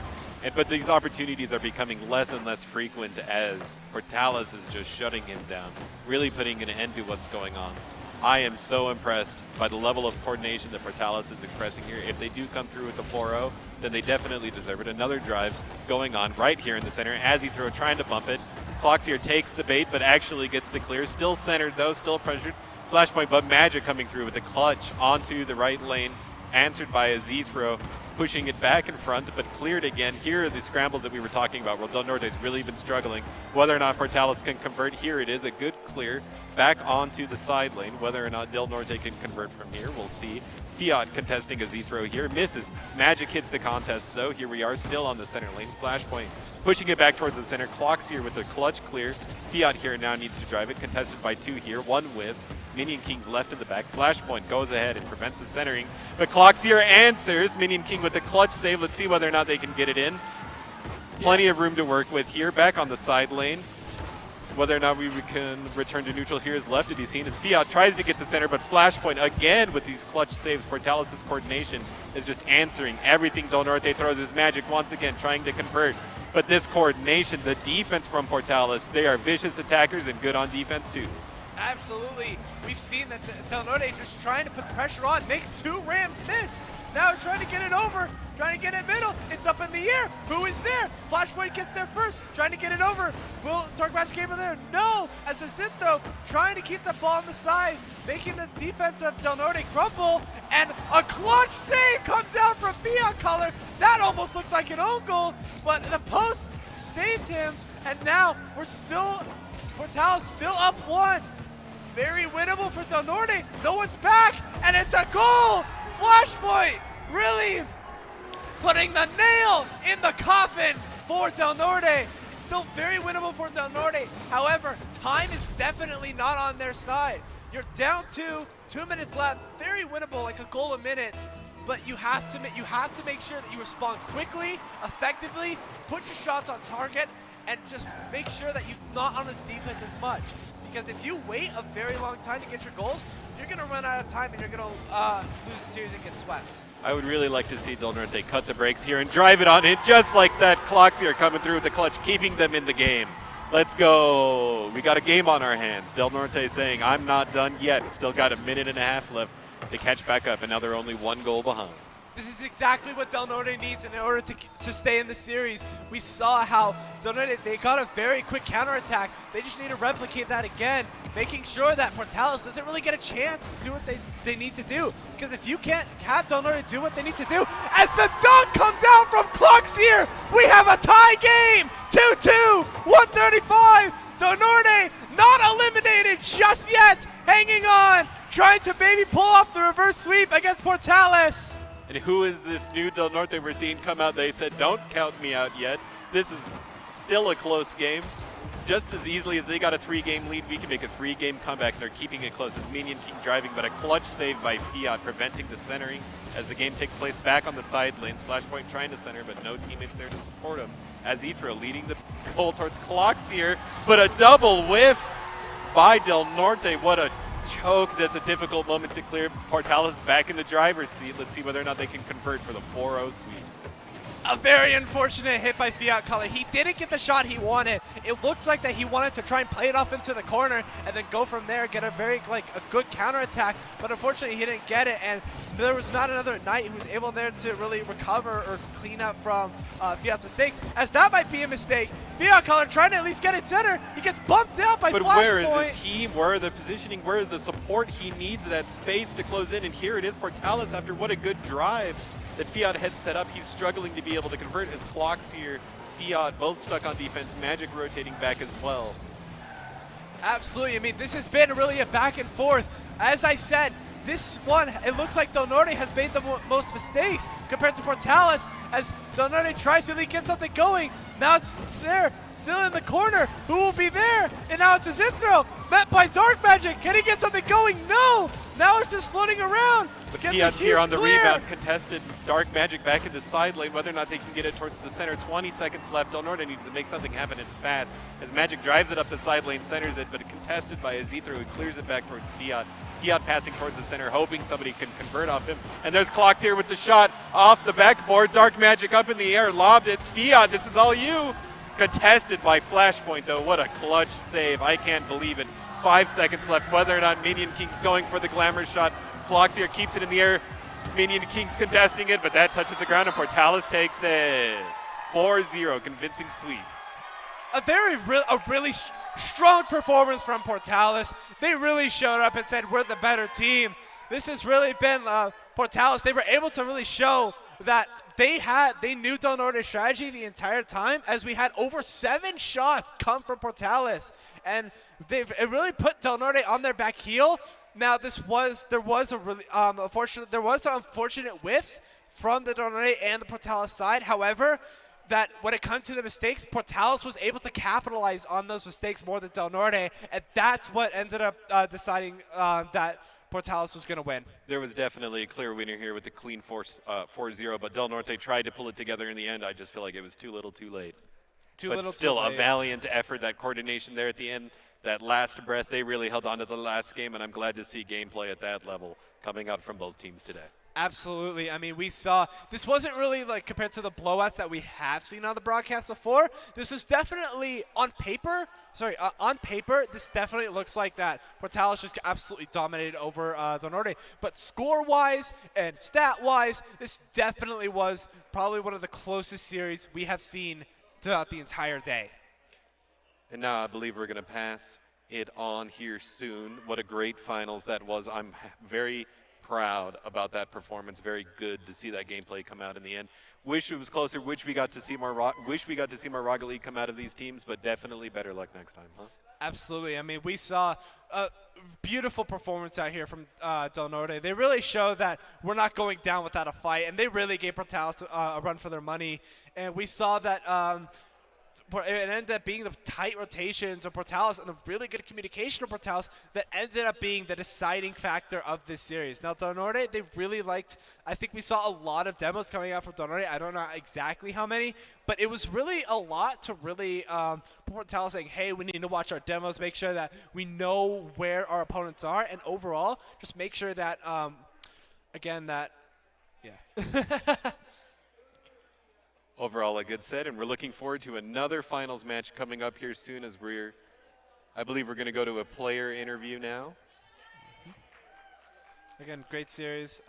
But these opportunities are becoming less and less frequent as Portales is just shutting him down, really putting an end to what's going on. I am so impressed by the level of coordination that Portales is expressing here. If they do come through with the 4-0, then they definitely deserve it. Another drive going on right here in the center. Azithro trying to bump it. Cloxier takes the bait, but actually gets the clear. Still centered though, still pressured. Flashpoint, but Magic coming through with a clutch onto the right lane, answered by Azithro. pushing it back in front, but cleared again. Here are the scrambles that we were talking about, where Del Norte's really been struggling. Whether or not Portales can convert here, it is a good clear back onto the side lane. Whether or not Del Norte can convert from here, we'll see. Fiat contesting a Z-throw here, misses. Magic hits the contest though. Here we are still on the center lane. Flashpoint pushing it back towards the center. Clocks here with a clutch clear. Fiat here now needs to drive it. Contested by 2 here. 1 whiffs. Minion King's left in the back. Flashpoint goes ahead and prevents the centering. But Clocks here answers. Minion King with a clutch save. Let's see whether or not they can get it in. Plenty of room to work with here. Back on the side lane. Whether or not we can return to neutral here is left to be seen as Fiat tries to get the center, but Flashpoint again with these clutch saves. Portales' coordination is just answering everything Del Norte throws. His Magic once again trying to convert. But this coordination, the defense from Portales, they are vicious attackers and good on defense too. Absolutely. We've seen that Del Norte just trying to put the pressure on, makes 2 Rams miss. Now it's trying to get it over, trying to get it middle. It's up in the air. Who is there? Flashpoint gets there first, trying to get it over. Will Dark Magic game there? No! As a Synthro, trying to keep the ball on the side, making the defense of Del Norte crumble, and a clutch save comes out from Fiat Color. That almost looked like an own goal, but the post saved him, and now we're still, Portales still up 1. Very winnable for Del Norte. No one's back, and it's a goal! Flashpoint really putting the nail in the coffin for Del Norte. It's still very winnable for Del Norte. However, time is definitely not on their side. You're down 2 minutes left. Very winnable, like a goal a minute. But you have to make sure that you respond quickly, effectively, put your shots on target, and just make sure that you're not on this defense as much. Because if you wait a very long time to get your goals, you're going to run out of time and you're going to lose the series and get swept. I would really like to see Del Norte cut the brakes here and drive it on in just like that. Clocks here coming through with the clutch, keeping them in the game. Let's go. We got a game on our hands. Del Norte saying, I'm not done yet. Still got a minute and a half left to catch back up, and now they're only 1 goal behind. This is exactly what Del Norte needs in order to stay in the series. We saw how Del Norte, they got a very quick counterattack. They just need to replicate that again, making sure that Portales doesn't really get a chance to do what they need to do. Because if you can't have Del Norte do what they need to do, as the dunk comes out from Clocks here, we have a tie game! 2-2, 135. Del Norte not eliminated just yet, hanging on, trying to maybe pull off the reverse sweep against Portales. And who is this new Del Norte we're seeing come out? They said, don't count me out yet. This is still a close game. Just as easily as they got a 3-game lead, we can make a 3-game comeback. They're keeping it close as Minion King driving, but a clutch save by Fiat, preventing the centering as the game takes place back on the side lanes. Flashpoint trying to center, but no teammates there to support him. As Ethro leading the goal towards Clocks here, but a double whiff by Del Norte. What a choke. That's a difficult moment to clear. Portales back in the driver's seat. Let's see whether or not they can convert for the 4-0 sweep. A very unfortunate hit by Fiat Color. He didn't get the shot he wanted. It looks like that he wanted to try and play it off into the corner and then go from there, get a a good counterattack, but unfortunately he didn't get it, and there was not another Knight who was able there to really recover or clean up from Fiat's mistakes, as that might be a mistake. Fiat Color trying to at least get it center. He gets bumped out by Flashpoint. But where is his team? Where are the positioning? Where is the support? He needs that space to close in, and here it is. Portales, after what a good drive that Fiat had set up, he's struggling to be able to convert. His Clocks here, Fiat, both stuck on defense. Magic rotating back as well. Absolutely. I mean, this has been really a back and forth. As I said, this one, it looks like Del Norte has made the most mistakes compared to Portales, as Del Norte tries to really get something going. Now it's there, still in the corner. Who will be there? And now it's a Zinthro, met by Dark Magic. Can he get something going? No! Now it's just floating around. But Fiat's here on the rebound, contested. Dark Magic back in the side lane, whether or not they can get it towards the center. 20 seconds left. Del Norte needs to make something happen and fast, as Magic drives it up the side lane, centers it, but contested by Azithro, who clears it back towards Fiat. Fiat passing towards the center, hoping somebody can convert off him. And there's Clocks here with the shot off the backboard. Dark Magic up in the air, lobbed it. Fiat, this is all you. Contested by Flashpoint, though. What a clutch save. I can't believe it. 5 seconds left. Whether or not Minion King's going for the glamour shot. Clocks here keeps it in the air. Minion King's contesting it, but that touches the ground, and Portales takes it. 4-0, convincing sweep. A really strong performance from Portales. They really showed up and said, we're the better team. This has really been Portales. They were able to really show that they knew Del Norte's strategy the entire time, as we had over 7 shots come from Portales, and it really put Del Norte on their back heel. Now there was some unfortunate whiffs from the Del Norte and the Portales side. However, that when it comes to the mistakes, Portales was able to capitalize on those mistakes more than Del Norte, and that's what ended up deciding that Portales was going to win. There was definitely a clear winner here with the clean 4-0, but Del Norte tried to pull it together in the end. I just feel like it was too little too late. But still, a valiant effort, that coordination there at the end, that last breath, they really held on to the last game, and I'm glad to see gameplay at that level coming out from both teams today. Absolutely. I mean, we saw this wasn't really like compared to the blowouts that we have seen on the broadcast before. This is definitely on paper. On paper, this definitely looks like that Portales just absolutely dominated over Del Norte. But score-wise and stat-wise, this definitely was probably one of the closest series we have seen throughout the entire day. And now I believe we're going to pass it on here soon. What a great finals that was. I'm very proud about that performance. Very good to see that gameplay come out in the end. Wish it was closer. Wish we got to see more Rocket League come out of these teams, but definitely better luck next time, huh? Absolutely. I mean, we saw a beautiful performance out here from Del Norte. They really showed that we're not going down without a fight, and they really gave Portales a run for their money. And we saw that it ended up being the tight rotations of Portales and the really good communication of Portales that ended up being the deciding factor of this series. Now, Del Norte, they really liked, I think we saw a lot of demos coming out from Del Norte. I don't know exactly how many, but it was really a lot to really Portales saying, hey, we need to watch our demos, make sure that we know where our opponents are, and overall, just make sure that, Overall, a good set, and we're looking forward to another finals match coming up here soon, as I believe we're going to go to a player interview now. Again, great series.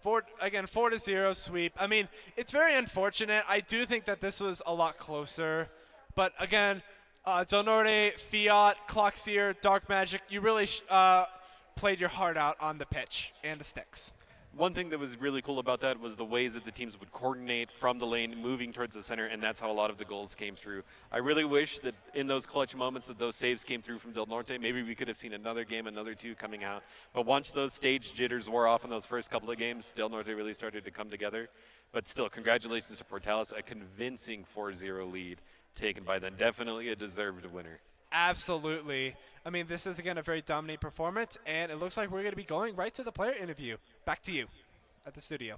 4-0 sweep. I mean, it's very unfortunate. I do think that this was a lot closer, but again, Del Norte, Fiat, Clockseer, Dark Magic, you really played your heart out on the pitch and the sticks. One thing that was really cool about that was the ways that the teams would coordinate from the lane, moving towards the center, and that's how a lot of the goals came through. I really wish that in those clutch moments that those saves came through from Del Norte. Maybe we could have seen another game, another 2 coming out. But once those stage jitters wore off in those first couple of games, Del Norte really started to come together. But still, congratulations to Portales, a convincing 4-0 lead taken by them. Definitely a deserved winner. Absolutely. I mean, this is, again, a very dominant performance, and it looks like we're going to be going right to the player interview. Back to you at the studio.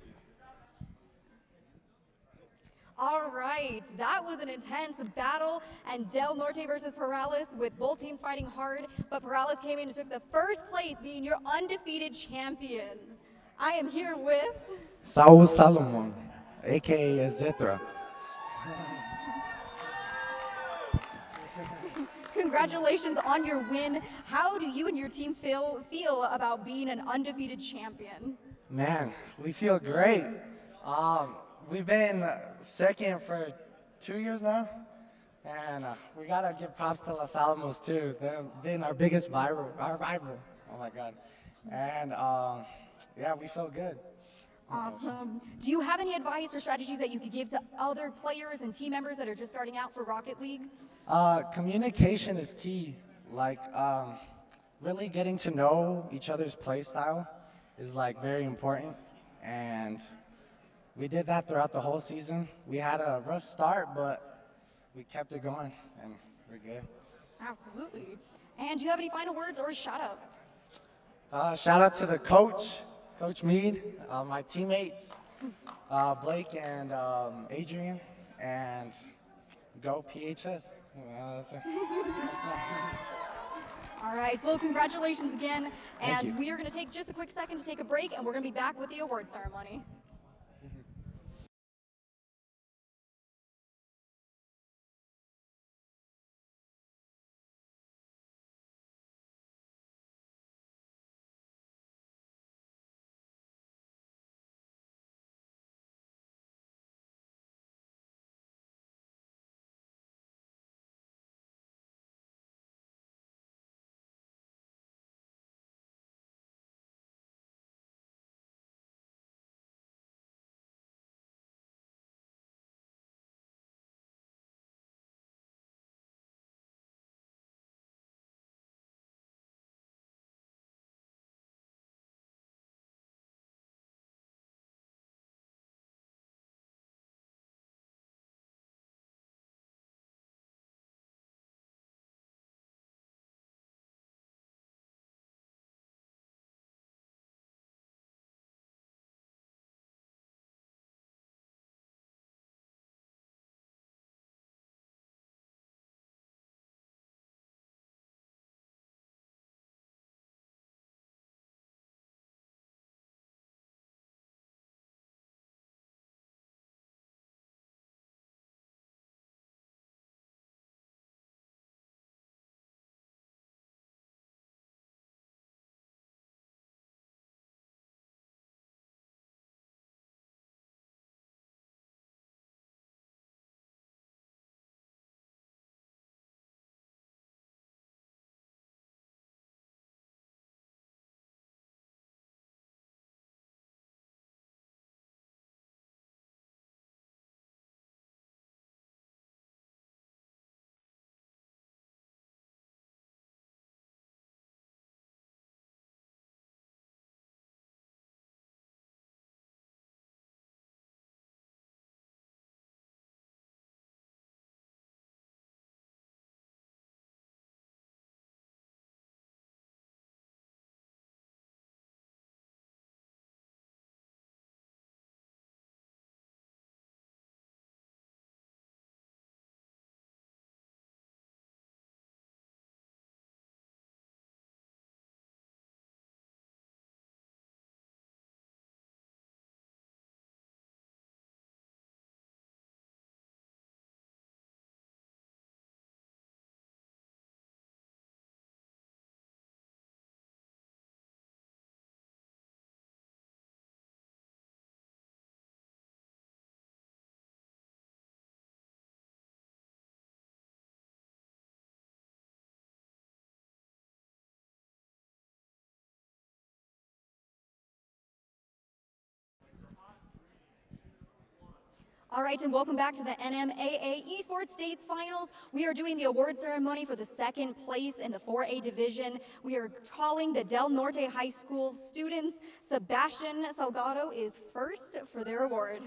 All right, that was an intense battle, and Del Norte versus Perales, with both teams fighting hard, but Perales came in and took the first place, being your undefeated champions. I am here with Saul Salomon, aka Zithra. Congratulations on your win. How do you and your team feel about being an undefeated champion? Man, we feel great. We've been second for 2 years now, and we gotta give props to Los Alamos too. They've been our biggest rival. Oh my God. And yeah, we feel good. Awesome. Do you have any advice or strategies that you could give to other players and team members that are just starting out for Rocket League? Communication is key. Like really getting to know each other's play style is like very important, and we did that throughout the whole season. We had a rough start, but we kept it going, and we're good. Absolutely. And do you have any final words or shout out? Shout out to the coach, Coach Mead, my teammates, Blake and Adrian, and go PHS. All right, well, congratulations again. Thank And you. we are going to take just a quick second to take a break, and we're going to be back with the award ceremony. All right, and welcome back to the NMAA Esports States Finals. We are doing the award ceremony for the second place in the 4A division. We are calling the Del Norte High School students. Sebastian Salgado is first for their award.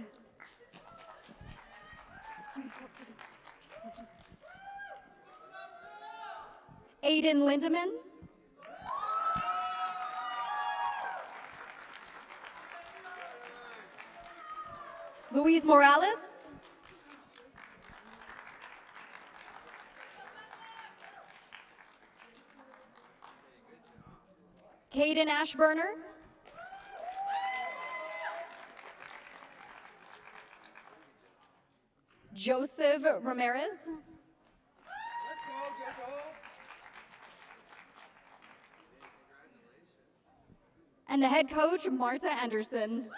Aiden Lindemann. Luis Morales. Caden Ashburner. Joseph Ramirez. And the head coach, Marta Anderson.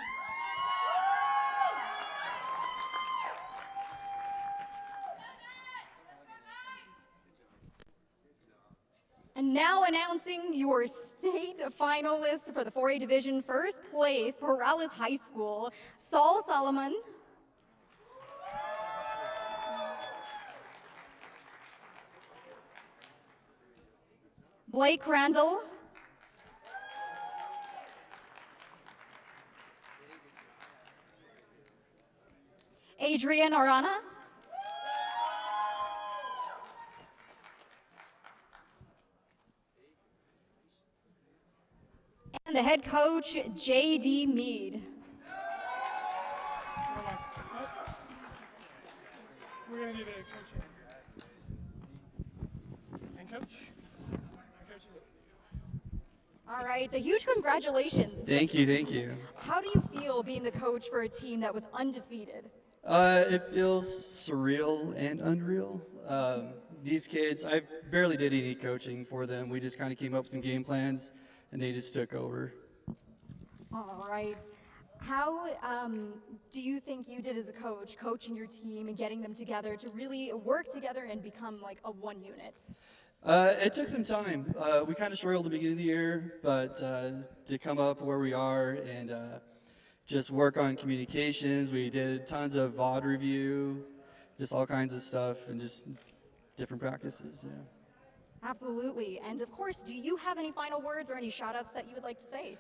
And now announcing your state finalists for the 4A division. First place, Perales High School, Saul Solomon. Blake Crandall. Adrian Arana. And the head coach, J.D. Mead. We're going to do the coaching. And coach? All right, a huge congratulations. Thank you, thank you. How do you feel being the coach for a team that was undefeated? It feels surreal and unreal. These kids, I barely did any coaching for them. We just kind of came up with some game plans, and they just took over. All right. How do you think you did as a coach, coaching your team and getting them together to really work together and become like a one unit? It took some time. We kind of struggled at the beginning of the year, but to come up where we are and just work on communications, we did tons of VOD review, just all kinds of stuff, and just different practices, yeah. Absolutely. And of course, do you have any final words or any shout outs that you would like to say?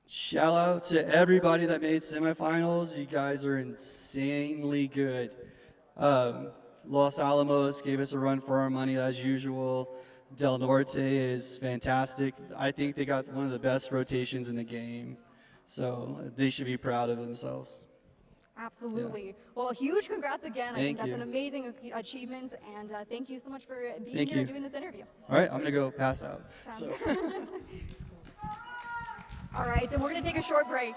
Shout out to everybody that made semifinals. You guys are insanely good. Los Alamos gave us a run for our money as usual. Del Norte is fantastic. I think they got one of the best rotations in the game. So they should be proud of themselves. Absolutely. Yeah. Well, a huge congrats again. I think that's you. an amazing achievement, and thank you so much for being Thank here you. and doing this interview. All right, I'm going to go pass out. So. All right, and we're going to take a short break.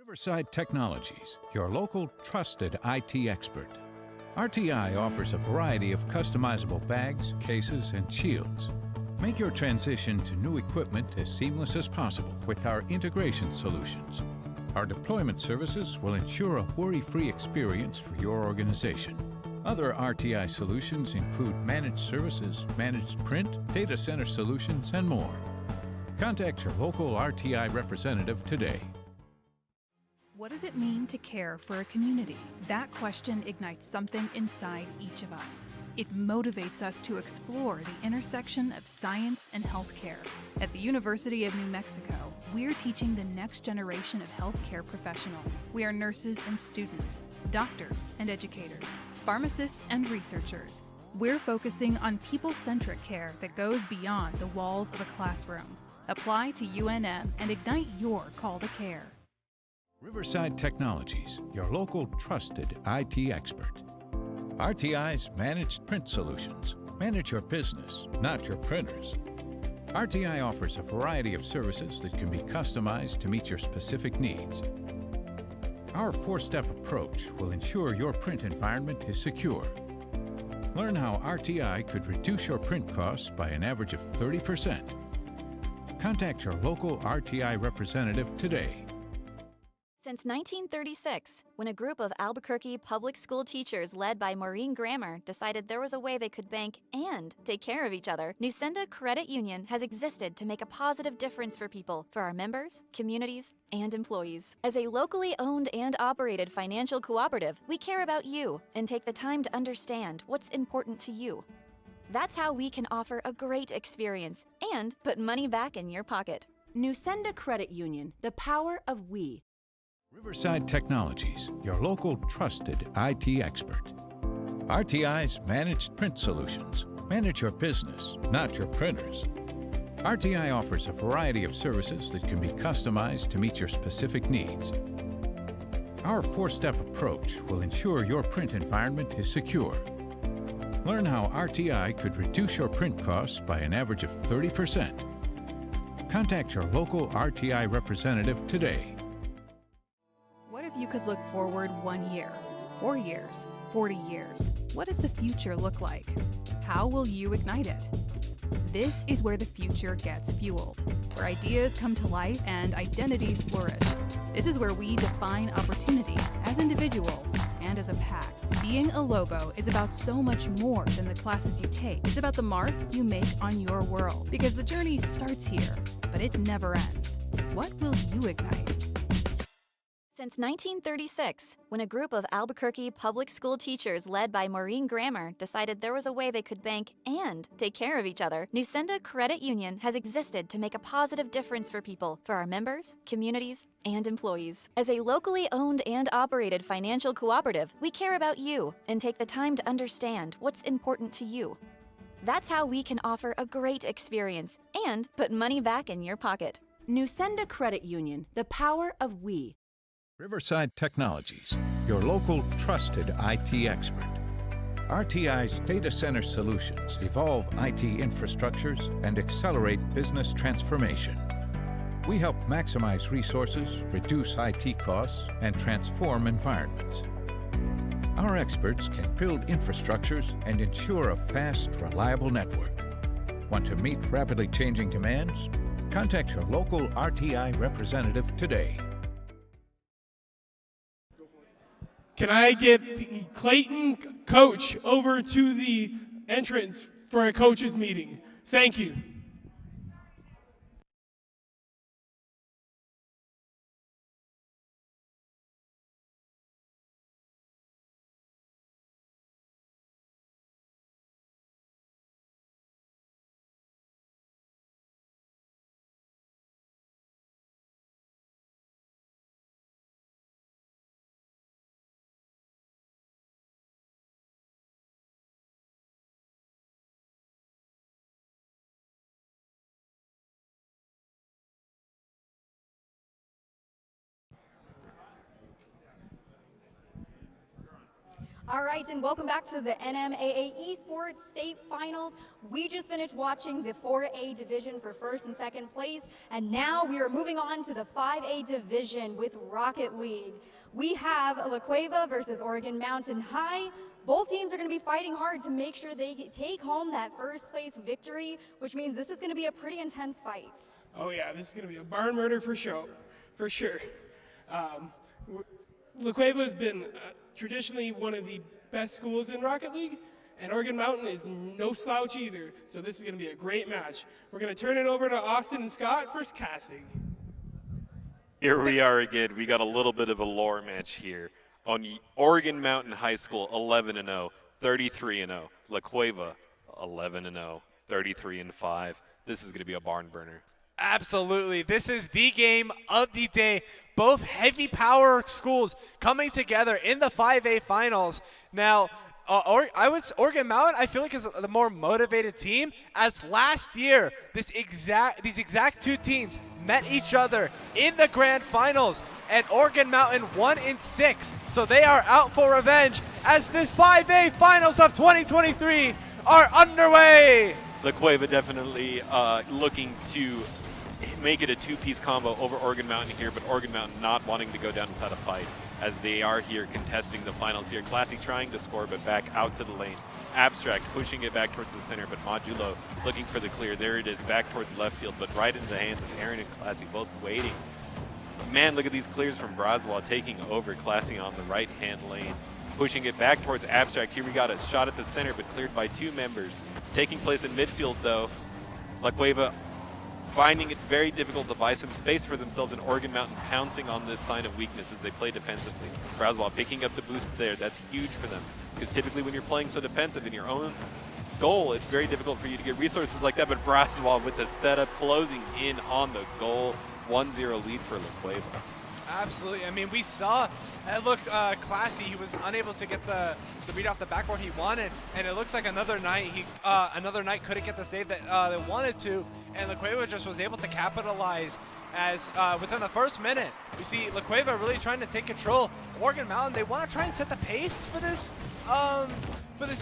Riverside Technologies, your local trusted IT expert. RTI offers a variety of customizable bags, cases, and shields. Make your transition to new equipment as seamless as possible with our integration solutions. Our deployment services will ensure a worry-free experience for your organization. Other RTI solutions include managed services, managed print, data center solutions, and more. Contact your local RTI representative today. What does it mean to care for a community? That question ignites something inside each of us. It motivates us to explore the intersection of science and healthcare. At the University of New Mexico, we're teaching the next generation of healthcare professionals. We are nurses and students, doctors and educators, pharmacists and researchers. We're focusing on people-centric care that goes beyond the walls of a classroom. Apply to UNM and ignite your call to care. Riverside Technologies, your local trusted IT expert. RTI's managed print solutions. Manage your business, not your printers. RTI offers a variety of services that can be customized to meet your specific needs. Our four-step approach will ensure your print environment is secure. Learn how RTI could reduce your print costs by an average of 30%. Contact your local RTI representative today. Since 1936, when a group of Albuquerque public school teachers led by Maureen Grammer decided there was a way they could bank and take care of each other, Nusenda Credit Union has existed to make a positive difference for people, for our members, communities, and employees. As a locally owned and operated financial cooperative, we care about you and take the time to understand what's important to you. That's how we can offer a great experience and put money back in your pocket. Nusenda Credit Union, the power of we. Riverside Technologies, your local trusted IT expert. RTI's managed print solutions. Manage your business, not your printers. RTI offers a variety of services that can be customized to meet your specific needs. Our four-step approach will ensure your print environment is secure. Learn how RTI could reduce your print costs by an average of 30%. Contact your local RTI representative today. What if you could look forward 1 year, 4 years, 40 years? What does the future look like? How will you ignite it? This is where the future gets fueled, where ideas come to life and identities flourish. This is where we define opportunity as individuals and as a pack. Being a Lobo is about so much more than the classes you take. It's about the mark you make on your world, because the journey starts here, but it never ends. What will you ignite? Since 1936, when a group of Albuquerque public school teachers led by Maureen Grammer decided there was a way they could bank and take care of each other, Nusenda Credit Union has existed to make a positive difference for people, for our members, communities, and employees. As a locally owned and operated financial cooperative, we care about you and take the time to understand what's important to you. That's how we can offer a great experience and put money back in your pocket. Nusenda Credit Union, the power of we. Riverside Technologies, your local trusted IT expert. RTI's data center solutions evolve IT infrastructures and accelerate business transformation. We help maximize resources, reduce IT costs, and transform environments. Our experts can build infrastructures and ensure a fast, reliable network. Want to meet rapidly changing demands? Contact your local RTI representative today. Can I get the Clayton coach over to the entrance for a coaches meeting? Thank you. All right, and welcome back to the NMAA Esports State Finals. We just finished watching the 4A division for first and second place, and now we are moving on to the 5A division with Rocket League. We have La Cueva versus Oregon Mountain High. Both teams are going to be fighting hard to make sure they take home that first place victory, which means this is going to be a pretty intense fight. Oh yeah, this is going to be a barn murder for sure. La Cueva has been traditionally one of the best schools in Rocket League, and Oregon Mountain is no slouch either, so this is going to be a great match. We're going to turn it over to Austin and Scott for casting. Here we are again. We got a little bit of a lore match here on Oregon Mountain High School, 11-0, 33-0. La Cueva, 11-0, 33-5. This is going to be a barn burner. Absolutely. This is the game of the day. Both heavy power schools coming together in the 5A finals. Now, Oregon Mountain, I feel like, is the more motivated team, as last year these exact two teams met each other in the grand finals, and Oregon Mountain won in 6. So they are out for revenge as the 5A finals of 2023 are underway. La Cueva definitely looking to make it a two-piece combo over Oregon Mountain here, but Oregon Mountain not wanting to go down without a fight, as they are here contesting the finals here. Classy trying to score, but back out to the lane. Abstract pushing it back towards the center, but Modulo looking for the clear. There it is, back towards left field, but right into the hands of Aaron and Classy, both waiting. Man, look at these clears from Braswell taking over. Classy on the right-hand lane, pushing it back towards Abstract. Here we got a shot at the center, but cleared by 2 members. Taking place in midfield, though. La Cueva finding it very difficult to buy some space for themselves, and Oregon Mountain pouncing on this sign of weakness as they play defensively. Braswell picking up the boost there. That's huge for them, because typically when you're playing so defensive in your own goal, it's very difficult for you to get resources like that, but Braswell with the setup closing in on the goal. 1-0 lead for La Cueva. Absolutely. I mean, we saw it looked Classy. He was unable to get the beat off the backboard he wanted, and it looks like another night couldn't get the save that they wanted to, and La Cueva just was able to capitalize. As within the first minute, we see La Cueva really trying to take control. Oregon Mountain, they want to try and set the pace for this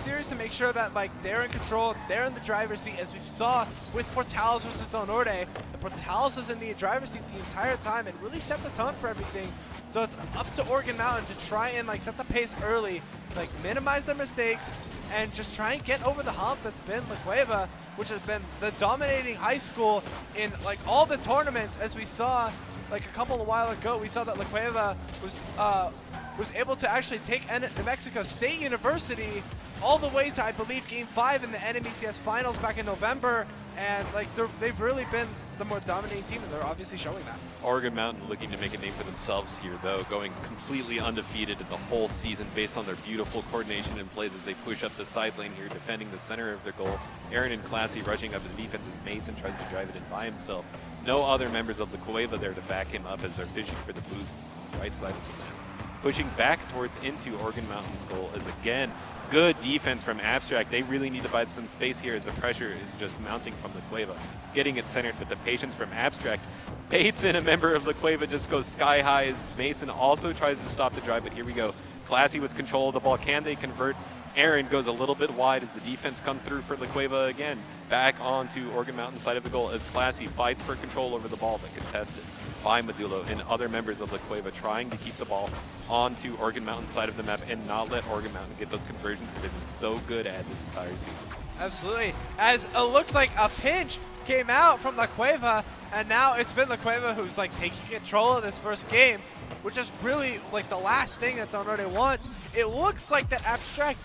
series to make sure that they're in control, they're in the driver's seat, as we saw with Portales versus Del Norte. The Portales was in the driver's seat the entire time and really set the tone for everything. So it's up to Oregon Mountain to try and set the pace early, minimize their mistakes, and just try and get over the hump that's been La Cueva, which has been the dominating high school in all the tournaments. As we saw a couple of while ago, we saw that La Cueva was able to actually take New Mexico State University all the way to, I believe, Game 5 in the NMACS Finals back in November, and they've really been the more dominating team, and they're obviously showing that. Oregon Mountain looking to make a name for themselves here, though, going completely undefeated in the whole season based on their beautiful coordination and plays as they push up the side lane here, defending the center of their goal. Aaron and Classy rushing up the defense as Mason tries to drive it in by himself. No other members of the Cueva there to back him up as they're fishing for the boosts right side of the map. Pushing back towards into Oregon Mountain's goal is again good defense from Abstract. They really need to buy some space here as the pressure is just mounting from La Cueva. Getting it centered, but the patience from Abstract. Bateson, a member of La Cueva, just goes sky high as Mason also tries to stop the drive, but here we go. Classy with control of the ball. Can they convert? Aaron goes a little bit wide as the defense comes through for La Cueva again. Back onto Oregon Mountain side of the goal as Classy fights for control over the ball, but contested by Modulo and other members of La Cueva trying to keep the ball onto Oregon Mountain side of the map and not let Oregon Mountain get those conversions that they've been so good at this entire season. Absolutely. As it looks like a pinch came out from La Cueva, and now it's been La Cueva who's taking control of this first game, which is really the last thing that Del Norte wants. It looks like that Abstract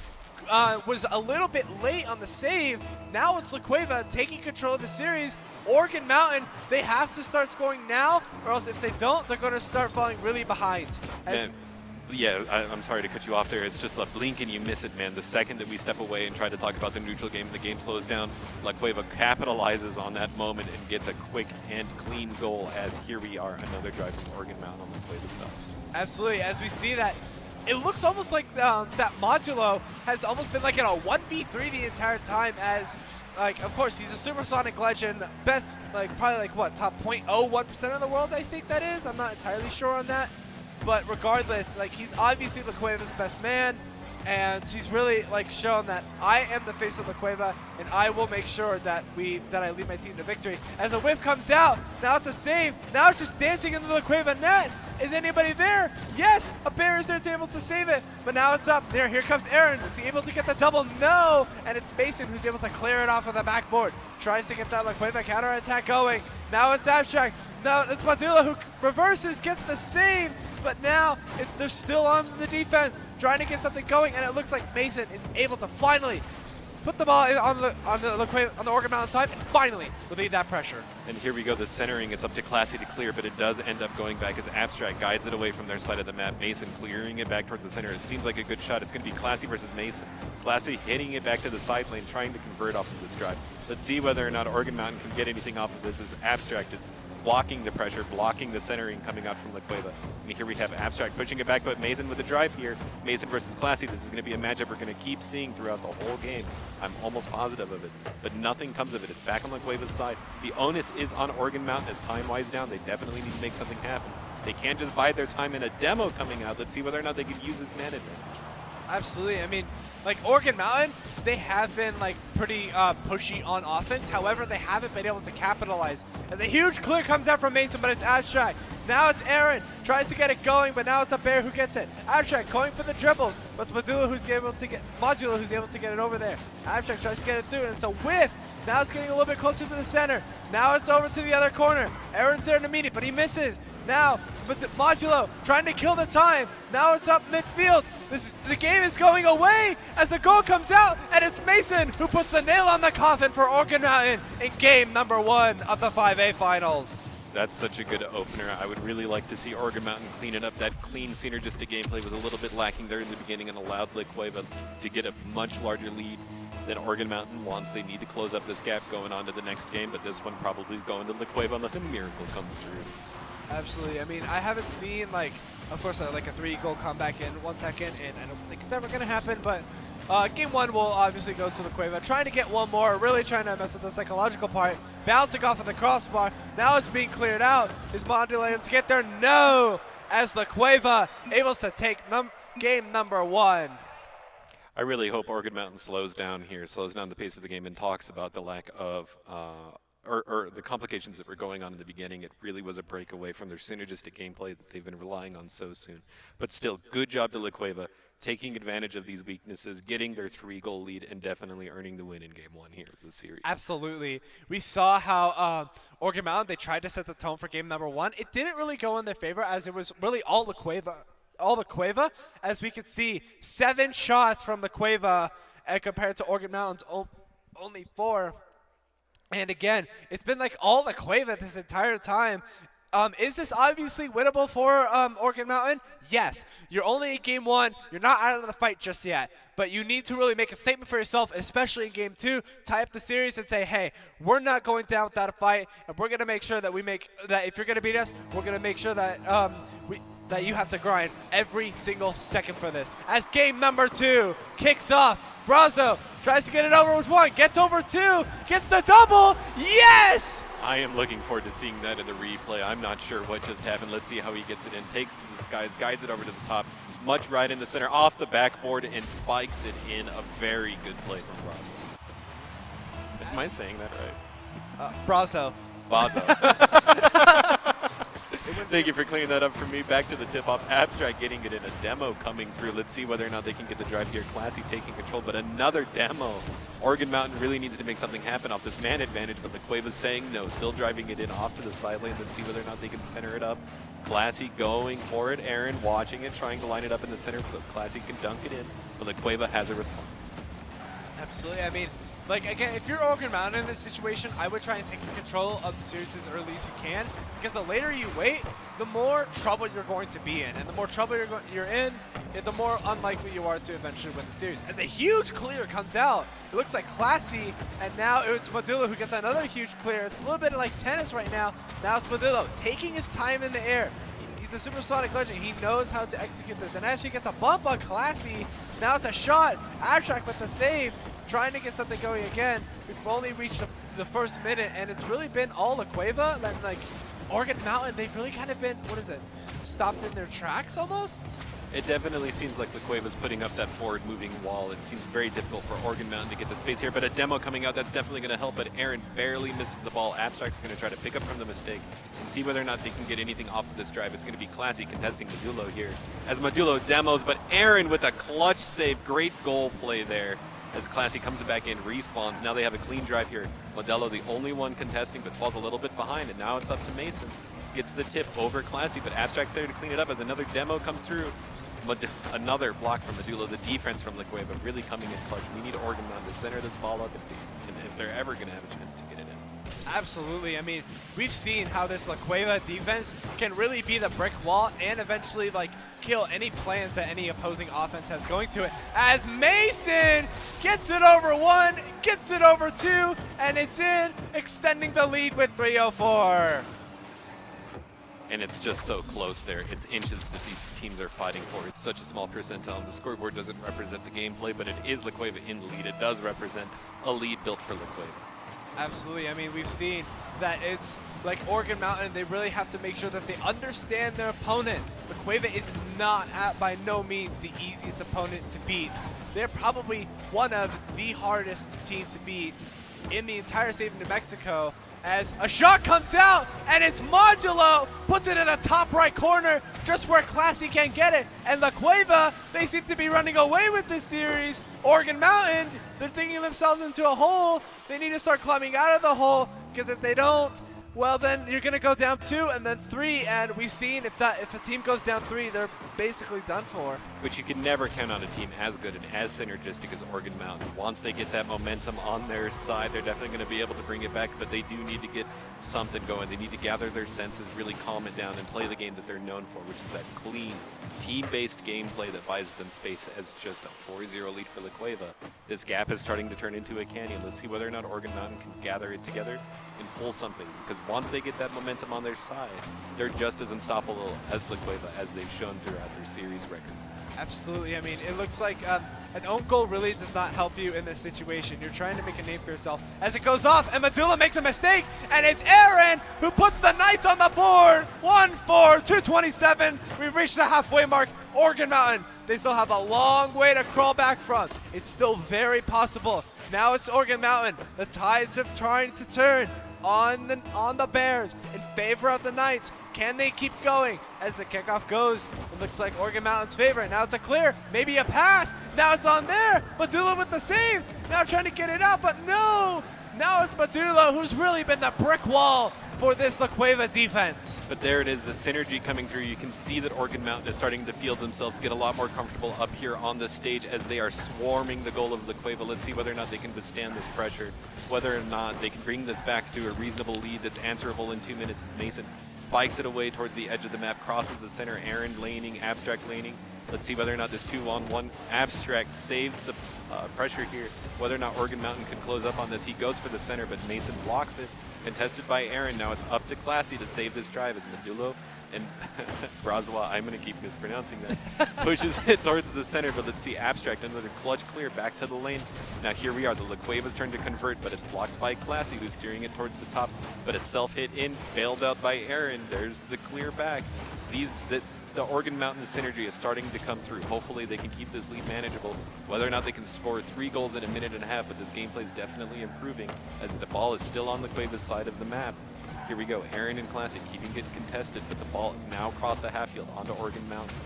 was a little bit late on the save. Now it's La Cueva taking control of the series. Oregon Mountain, they have to start scoring now, or else if they don't, they're going to start falling really behind. Yeah, I'm sorry to cut you off there. It's just a blink and you miss it, man. The second that we step away and try to talk about the neutral game, the game slows down. La Cueva capitalizes on that moment and gets a quick and clean goal, as here we are, another drive from Oregon Mountain on La Cueva's side. Absolutely. As we see that, it looks almost like that Modulo has almost been in a 1v3 the entire time, as of course, he's a supersonic legend, best, probably what, top 0.01% of the world, I think that is. I'm not entirely sure on that. But regardless, he's obviously La Cueva's best man. and he's really like shown that I am the face of La Cueva, and I will make sure that I lead my team to victory. As the whiff comes out, now it's a save. Now it's just dancing into the La Cueva net. Is anybody there? Yes, a bear is there to able to save it, but now it's up. Here comes Aaron. Is he able to get the double? No, and it's Mason who's able to clear it off of the backboard. Tries to get that La Cueva counterattack going. Now it's Abstract. Now it's Madula who reverses, gets the save, but now they're still on the defense, trying to get something going, and it looks like Mason is able to finally put the ball on the Organ Mountain side and finally relieve that pressure. And here we go, the centering, it's up to Classy to clear, but it does end up going back as Abstract guides it away from their side of the map. Mason clearing it back towards the center. It seems like a good shot. It's going to be Classy versus Mason. Classy hitting it back to the side lane, trying to convert off of this drive. Let's see whether or not Organ Mountain can get anything off of this, as Abstract is blocking the pressure, blocking the centering coming out from La Cueva. And here we have Abstract pushing it back, but Mason with the drive here. Mason versus Classy. This is going to be a matchup we're going to keep seeing throughout the whole game. I'm almost positive of it, but nothing comes of it. It's back on La Cueva's side. The onus is on Organ Mountain as time winds down. They definitely need to make something happen. They can't just bide their time in a demo coming out. Let's see whether or not they can use this man advantage. Absolutely. I mean, like Organ Mountain, they have been like pretty pushy on offense. However, they haven't been able to capitalize. As a huge clear comes out from Mason, but it's Abstract. Now it's Aaron, tries to get it going, but now it's a Bear who gets it. Abstract going for the dribbles, but it's Modula who's able to get it over there. Abstract tries to get it through, and it's a whiff. Now it's getting a little bit closer to the center. Now it's over to the other corner. Aaron's there to meet it, but he misses. Now, Modulo trying to kill the time. Now it's up midfield. The game is going away as a goal comes out, and it's Mason who puts the nail on the coffin for Organ Mountain in game number 1 of the 5A finals. That's such a good opener. I would really like to see Organ Mountain clean it up. That clean synergistic gameplay was a little bit lacking there in the beginning and allowed La Cueva to get a much larger lead than Organ Mountain wants. They need to close up this gap going on to the next game, but this one probably going to La Cueva unless a miracle comes through. Absolutely. I mean, I haven't seen, like, of course, like a 3-goal comeback in 1 second, and I don't think it's ever going to happen, but game 1 will obviously go to La Cueva. Trying to get one more, really trying to mess with the psychological part. Bouncing off of the crossbar. Now it's being cleared out. Is Modula able to get there? No! As La Cueva able to take game number 1. I really hope Organ Mountain slows down here, slows down the pace of the game, and talks about the lack of or the complications that were going on in the beginning. It really was a breakaway from their synergistic gameplay that they've been relying on so soon. But still, good job to La Cueva, taking advantage of these weaknesses, getting their 3-goal lead, and definitely earning the win in game 1 here of the series. Absolutely. We saw how Organ Mountain, they tried to set the tone for game number 1. It didn't really go in their favor, as it was really all La Cueva. As we could see, 7 shots from La Cueva compared to Organ Mountain's only 4. And again, it's been like all La Cueva this entire time. Is this obviously winnable for Organ Mountain? Yes. You're only in game 1. You're not out of the fight just yet. But you need to really make a statement for yourself, especially in game 2. Tie up the series and say, hey, we're not going down without a fight, and we're going to make sure that if you're going to beat us, we're going to make sure that that you have to grind every single second for this. As game number 2 kicks off, Brazo tries to get it over with 1, gets over 2, gets the double, yes! I am looking forward to seeing that in the replay. I'm not sure what just happened. Let's see how he gets it in. Takes to the skies, guides it over to the top, much right in the center, off the backboard, and spikes it in. A very good play from Brazo. Am I saying that right? Brazo. Bazo. Thank you for clearing that up for me. Back to the tip-off. Abstract getting it in a demo coming through. Let's see whether or not they can get the drive here. Classy taking control, but another demo. Organ Mountain really needs to make something happen off this man advantage, but La Cueva's saying no. Still driving it in off to the side lane. Let's see whether or not they can center it up. Classy going for it. Aaron watching it, trying to line it up in the center, so Classy can dunk it in, but La Cueva has a response. Absolutely. I mean, like, again, if you're Organ Mountain in this situation, I would try and take control of the series as early as you can, because the later you wait, the more trouble you're going to be in. And the more trouble you're in, the more unlikely you are to eventually win the series. As a huge clear comes out, it looks like Classy, and now it's Modula who gets another huge clear. It's a little bit like tennis right now. Now it's Modula taking his time in the air. He's a supersonic legend. He knows how to execute this. And as she gets a bump on Classy, now it's a shot. Abstract with the save, trying to get something going again. We've only reached the first minute, and it's really been all La Cueva. Like Organ Mountain, they've really kind of been, stopped in their tracks almost. It definitely seems like La Cueva's putting up that forward moving wall. It seems very difficult for Oregon Mountain to get the space here, but a demo coming out, that's definitely going to help, but Aaron barely misses the ball. Abstract's going to try to pick up from the mistake and see whether or not they can get anything off of this drive. It's going to be Classy contesting Modulo here as Modulo demos, but Aaron with a clutch save. Great goal play there as Classy comes back in, respawns. Now they have a clean drive here. Modelo, the only one contesting, but falls a little bit behind, and now it's up to Mason. Gets the tip over Classy, but Abstract's there to clean it up as another demo comes through. Another block from Modulo. The defense from La Cueva really coming in clutch. We need Oregon Mountain to center this ball up if they're ever going to have a chance to get it in. Absolutely. I mean, we've seen how this La Cueva defense can really be the brick wall and eventually like kill any plans that any opposing offense has going to it. As Mason gets it over 1, gets it over 2, and it's in, extending the lead with 3:04. And it's just so close there. It's inches that these teams are fighting for. It's such a small percentile. The scoreboard doesn't represent the gameplay, but it is La Cueva in the lead. It does represent a lead built for La Cueva. Absolutely. I mean, we've seen that it's like Oregon Mountain, they really have to make sure that they understand their opponent. La Cueva is not by no means the easiest opponent to beat. They're probably one of the hardest teams to beat in the entire state of New Mexico. As a shot comes out, and it's Modulo, puts it in the top right corner, just where Classy can't get it. And La Cueva, they seem to be running away with this series. Oregon Mountain, they're digging themselves into a hole. They need to start climbing out of the hole, because if they don't, well then you're gonna go down 2 and then 3, and we've seen if a team goes down 3, they're basically done for. Which you can never count on a team as good and as synergistic as Oregon Mountain. Once they get that momentum on their side, they're definitely going to be able to bring it back, but they do need to get something going. They need to gather their senses, really calm it down, and play the game that they're known for, which is that clean, team-based gameplay that buys them space as just a 4-0 lead for La Cueva. This gap is starting to turn into a canyon. Let's see whether or not Oregon Mountain can gather it together and pull something, because once they get that momentum on their side, they're just as unstoppable as La Cueva as they've shown throughout their series record. Absolutely. I mean, it looks like an own goal really does not help you in this situation. You're trying to make a name for yourself. As it goes off, and Medulla makes a mistake, and it's Aaron who puts the Knights on the board. 1-4, 2:27. We've reached the halfway mark. Oregon Mountain, they still have a long way to crawl back from. It's still very possible. Now it's Oregon Mountain. The tides have tried to turn on the Bears in favor of the Knights. Can they keep going? As the kickoff goes, it looks like Oregon Mountain's favorite. Now it's a clear, maybe a pass. Now it's on there. Medulla with the save. Now trying to get it out, but no. Now it's Medulla who's really been the brick wall for this La Cueva defense. But there it is, the synergy coming through. You can see that Oregon Mountain is starting to feel themselves get a lot more comfortable up here on the stage as they are swarming the goal of La Cueva. Let's see whether or not they can withstand this pressure, whether or not they can bring this back to a reasonable lead that's answerable in 2 minutes. Mason spikes it away towards the edge of the map, crosses the center, Aaron laning, Abstract laning. Let's see whether or not this 2-on-1 Abstract saves the pressure here, whether or not Oregon Mountain can close up on this. He goes for the center, but Mason blocks it. Contested by Aaron. Now it's up to Classy to save this drive as Medulla and Brazwa, I'm going to keep mispronouncing that, pushes it towards the center, but let's see Abstract, another clutch clear back to the lane. Now here we are, the La Cueva's turn to convert, but it's blocked by Classy, who's steering it towards the top, but a self-hit in, bailed out by Aaron. There's the clear back. The Oregon Mountain synergy is starting to come through. Hopefully they can keep this lead manageable. Whether or not they can score 3 goals in a minute and a half, but this gameplay is definitely improving as the ball is still on La Cueva's side of the map. Here we go, Aaron and Classy keeping it contested, but the ball now across the half field onto Oregon Mountain.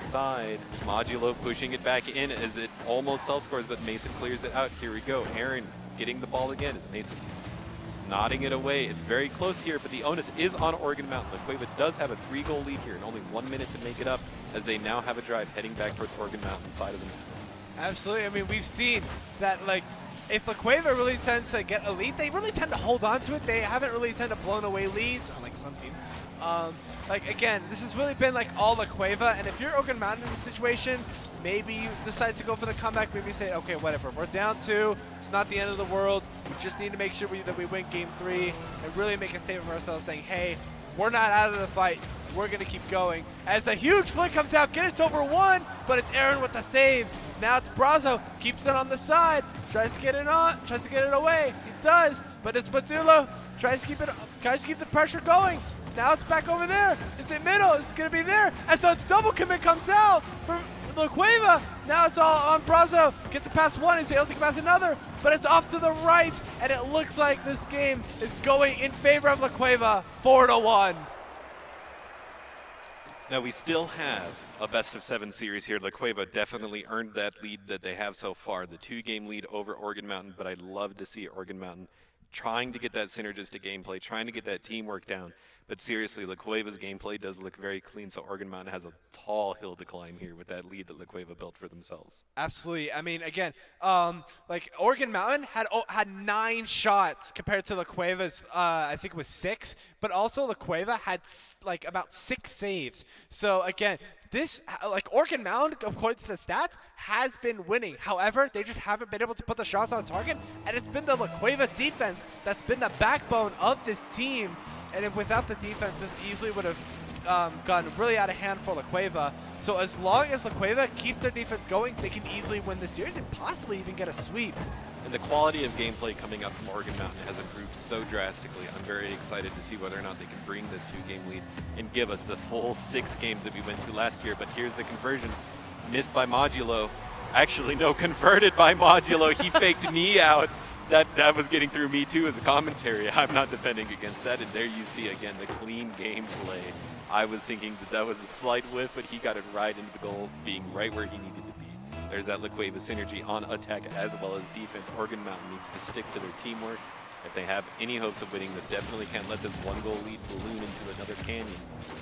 Side, Modulo pushing it back in as it almost self-scores, but Mason clears it out. Here we go, Aaron getting the ball again as Mason nodding it away. It's very close here, but the onus is on Oregon Mountain. La Cueva does have a 3-goal lead here and only 1 minute to make it up as they now have a drive heading back towards Oregon Mountain's side of the map. Absolutely. I mean, we've seen that, like, if La Cueva really tends to get a lead, they really tend to hold on to it. They haven't really tended to blown away leads, unlike some team. Like, again, this has really been like all La Cueva, and if you're Oregon Mountain in this situation, maybe you decide to go for the comeback, maybe say, okay, whatever, we're down 2, it's not the end of the world, we just need to make sure that we win game 3, and really make a statement for ourselves saying, hey, we're not out of the fight, we're gonna keep going. As a huge flick comes out, get it to over 1, but it's Aaron with the save. Now it's Brazo, keeps it on the side, tries to get it on, tries to get it away, he does, but it's Medulla, tries to keep the pressure going. Now it's back over there. It's in middle. It's going to be there. As the double commit comes out from La Cueva. Now it's all on Brazo. Gets it past one. He's able to get past another. But it's off to the right. And it looks like this game is going in favor of La Cueva. 4-1. Now we still have a best-of-7 series here. La Cueva definitely earned that lead that they have so far, the 2-game lead over Oregon Mountain, but I'd love to see Oregon Mountain trying to get that synergistic gameplay, trying to get that teamwork down. But seriously, La Cueva's gameplay does look very clean, so Oregon Mountain has a tall hill to climb here with that lead that La Cueva built for themselves. Absolutely. I mean, again, like Oregon Mountain had 9 shots compared to La Cueva's, I think it was 6, but also La Cueva had like about 6 saves. So again, this, like Oregon Mountain, according to the stats, has been winning. However, they just haven't been able to put the shots on target, and it's been the La Cueva defense that's been the backbone of this team. And if without the defense, this easily would have gotten really out of hand for La Cueva. So as long as La Cueva keeps their defense going, they can easily win this series and possibly even get a sweep. And the quality of gameplay coming up from Oregon Mountain has improved so drastically. I'm very excited to see whether or not they can bring this 2-game lead and give us the full 6 games that we went to last year. But here's the conversion. Missed by Modulo. Actually, no, converted by Modulo. He faked me out. That was getting through me too as a commentary. I'm not defending against that. And there you see again the clean gameplay. I was thinking that was a slight whiff, but he got it right into the goal, being right where he needed to be. There's that La Cueva synergy on attack as well as defense. Oregon Mountain needs to stick to their teamwork. If they have any hopes of winning this, definitely can't let this 1-goal lead balloon into another canyon.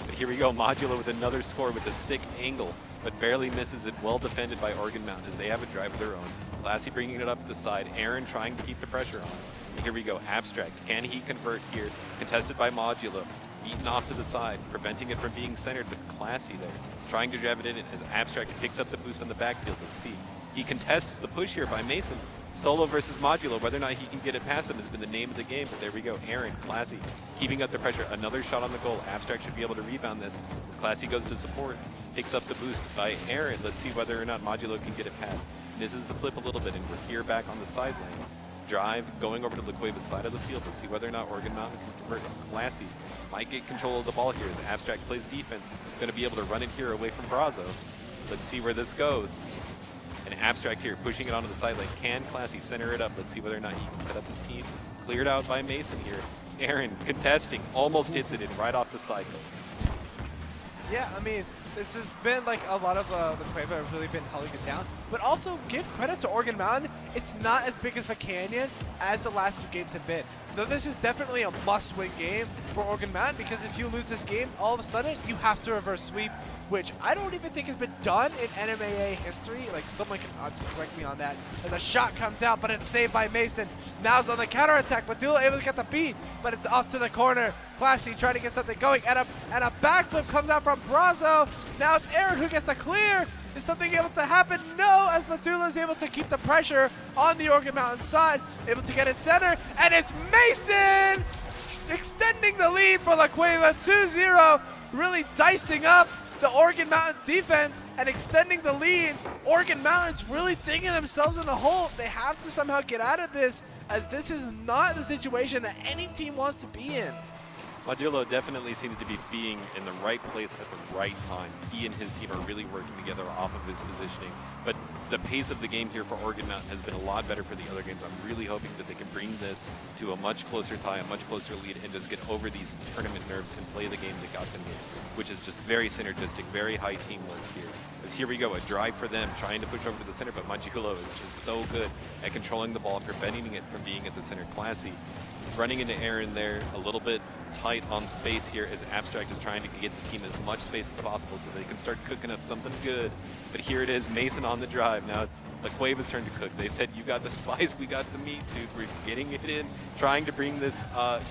But here we go, Modulo with another score with a sick angle, but barely misses it. Well defended by Oregon Mountain as they have a drive of their own. Lassie bringing it up the side. Aaron trying to keep the pressure on. And here we go, Abstract. Can he convert here? Contested by Modulo. Beaten off to the side, preventing it from being centered, but Classy there. Trying to drive it in as Abstract picks up the boost on the backfield. Let's see. He contests the push here by Mason. Solo versus Modulo. Whether or not he can get it past him has been the name of the game, but there we go. Aaron, Classy, keeping up the pressure. Another shot on the goal. Abstract should be able to rebound this as Classy goes to support. Picks up the boost by Aaron. Let's see whether or not Modulo can get it past. Misses the flip a little bit, and we're here back on the side lane. Drive going over to La Cueva's side of the field. Let's see whether or not Oregon Mountain can convert. Classy might get control of the ball here as Abstract plays defense. Going to be able to run it here away from Brazo. Let's see where this goes. And Abstract here pushing it onto the side lane. Can Classy center it up? Let's see whether or not he can set up his team. Cleared out by Mason here. Aaron contesting, almost hits it in right off the side. Yeah, I mean, this has been like a lot of La Cueva have really been holding it down. But also give credit to Oregon Mountain. It's not as big of a canyon as the last 2 games have been. Though this is definitely a must-win game for Oregon Mountain, because if you lose this game, all of a sudden you have to reverse sweep, which I don't even think has been done in NMAA history. Like, someone can obviously correct me on that. And the shot comes out, but it's saved by Mason. Now it's on the counterattack. Madula able to get the beat, but it's off to the corner. Classy trying to get something going, and a backflip comes out from Brazo. Now it's Aaron who gets the clear. Is something able to happen? No, as Madula is able to keep the pressure on the Oregon Mountain side. Able to get it center, and it's Mason extending the lead for La Cueva 2-0. Really dicing up the Oregon Mountain defense and extending the lead. Oregon Mountain's really digging themselves in the hole. They have to somehow get out of this, as this is not the situation that any team wants to be in. Modulo definitely seems to be being in the right place at the right time. He and his team are really working together off of his positioning. But the pace of the game here for Oregon Mountain has been a lot better for the other games. I'm really hoping that they can bring this to a much closer tie, a much closer lead, and just get over these tournament nerves and play the game that got them here, which is just very synergistic, very high teamwork here. As here we go, a drive for them, trying to push over to the center, but Modulo is just so good at controlling the ball, preventing it from being at the center. Classy running into Aaron there, a little bit tight on space here as Abstract is trying to get the team as much space as possible so they can start cooking up something good. But here it is, Mason on the drive. Now it's La Cueva's turn to cook. They said, you got the spice, we got the meat, dude. We're getting it in, trying to bring this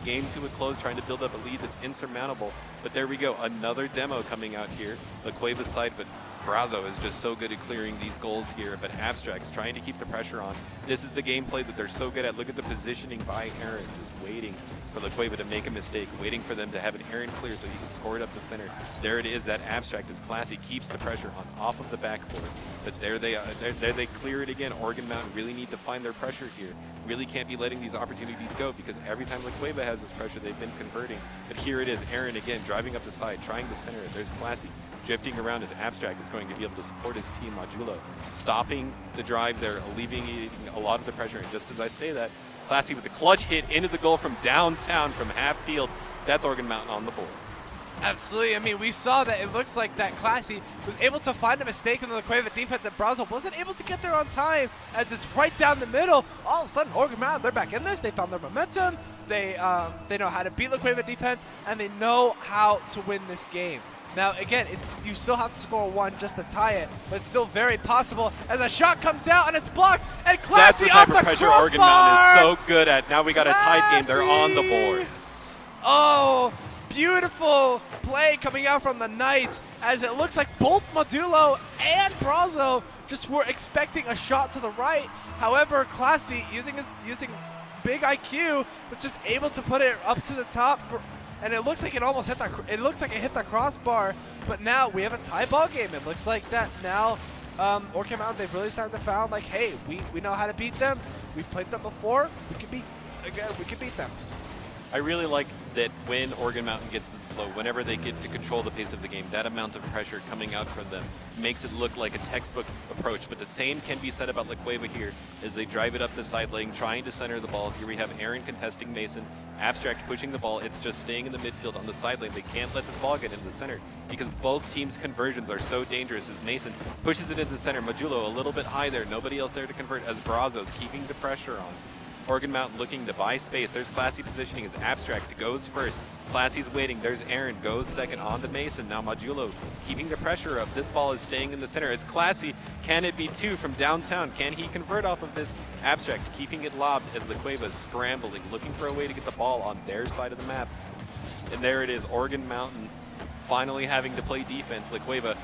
game to a close, trying to build up a lead that's insurmountable. But there we go, another demo coming out here. La Cueva's side, but Brazo is just so good at clearing these goals here, but Abstract's trying to keep the pressure on. This is the gameplay that they're so good at. Look at the positioning by Aaron, just waiting for La Cueva to make a mistake, waiting for them to have an Aaron clear so he can score it up the center. There it is, that Abstract is Classy, keeps the pressure on off of the backboard. But there they are, there they clear it again. Oregon Mountain really need to find their pressure here. really can't be letting these opportunities go because every time La Cueva has this pressure, they've been converting. But here it is, Aaron again driving up the side, trying to center it. There's Classy drifting around as Abstract is going to be able to support his team, Modulo. Stopping the drive there, alleviating a lot of the pressure. And just as I say that, Classy with the clutch hit into the goal from downtown from half field. That's Oregon Mountain on the board. Absolutely. I mean, we saw that it looks like that Classy was able to find a mistake in the La Cueva defense, and Brazo wasn't able to get there on time as it's right down the middle. All of a sudden, Oregon Mountain, they're back in this. They found their momentum. They know how to beat La Cueva defense, and they know how to win this game. Now, again, you still have to score one just to tie it, but it's still very possible as a shot comes out and it's blocked, and Classy off the pressure crossbar. Oregon Mountain is so good at. Now we got a tied game. They're on the board. Oh, beautiful play coming out from the Knights as it looks like both Modulo and Brazo just were expecting a shot to the right. However, Classy, using big IQ, was just able to put it up to the top. And it looks like it almost hit the crossbar, but now we have a tie ball game. It looks like that now. Oregon Mountain, they've really started to found like, hey, we know how to beat them. We've played them before. We can beat them. I really like that when Oregon Mountain gets to the flow, whenever they get to control the pace of the game, that amount of pressure coming out from them makes it look like a textbook approach. But the same can be said about La Cueva here as they drive it up the side lane, trying to center the ball. Here we have Aaron contesting Mason, Abstract pushing the ball. It's just staying in the midfield on the side lane. They can't let this ball get into the center because both teams' conversions are so dangerous as Mason pushes it into the center. Modulo a little bit high there, nobody else there to convert as Brazo's keeping the pressure on. Oregon Mountain looking to buy space. There's Classy positioning as Abstract goes first. Classy's waiting. There's Aaron, goes second on to Mason. Now Modulo keeping the pressure up. This ball is staying in the center. As Classy, can it be two from downtown? Can he convert off of this? Abstract keeping it lobbed as La Cueva's scrambling, looking for a way to get the ball on their side of the map. And there it is, Oregon Mountain finally having to play defense. La Cueva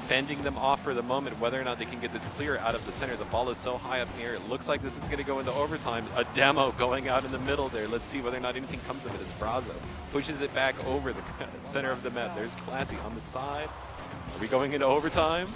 fending them off for the moment, whether or not they can get this clear out of the center. The ball is so high up in the air. It looks like this is going to go into overtime. A demo going out in the middle there. Let's see whether or not anything comes of it as Brazo pushes it back over the center of the map. There's Classy on the side. Are we going into overtime?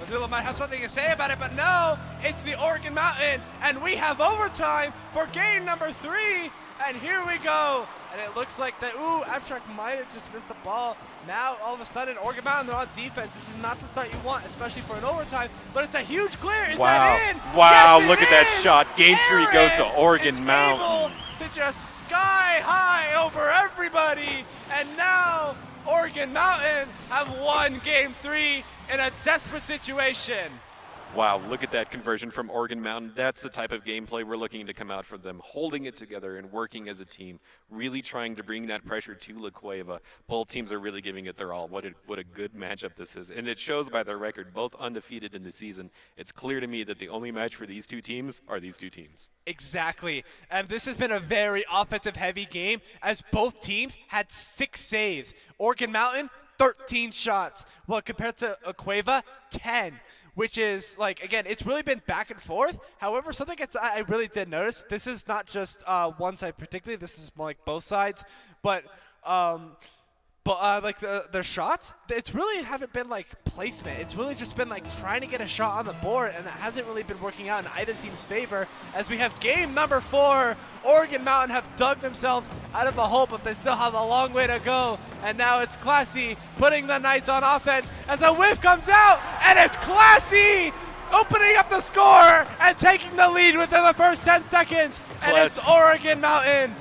Modulo might have something to say about it, but no, it's the Oregon Mountain, and we have overtime for game number 3, and here we go. And it looks like that, Abstract might have just missed the ball. Now, all of a sudden, Oregon Mountain, they're on defense. This is not the start you want, especially for an overtime, but it's a huge clear. Is that in? Wow, Yes, look it at that is! shot. Game 3 goes to Aaron Oregon is Mountain. able to just sky high over everybody, and now Oregon Mountain have won game 3 in a desperate situation. Wow, look at that conversion from Oregon Mountain. That's the type of gameplay we're looking to come out from them, holding it together and working as a team, really trying to bring that pressure to La Cueva. Both teams are really giving it their all. What a good matchup this is. And it shows by their record, both undefeated in the season. It's clear to me that the only match for these two teams are these two teams. Exactly. And this has been a very offensive-heavy game as both teams had 6 saves. Oregon Mountain, 13 shots. Well, compared to La Cueva, 10. Which is, like, again, it's really been back and forth. However, something I really did notice, this is not just one side particularly, this is more like both sides. But like their shots, it's really haven't been like placement. It's really just been like trying to get a shot on the board, and it hasn't really been working out in either team's favor. As we have game number 4, Oregon Mountain have dug themselves out of the hole, but they still have a long way to go. And now it's Classy putting the Knights on offense as a whiff comes out, and it's Classy opening up the score and taking the lead within the first 10 seconds. And it's Oregon Mountain.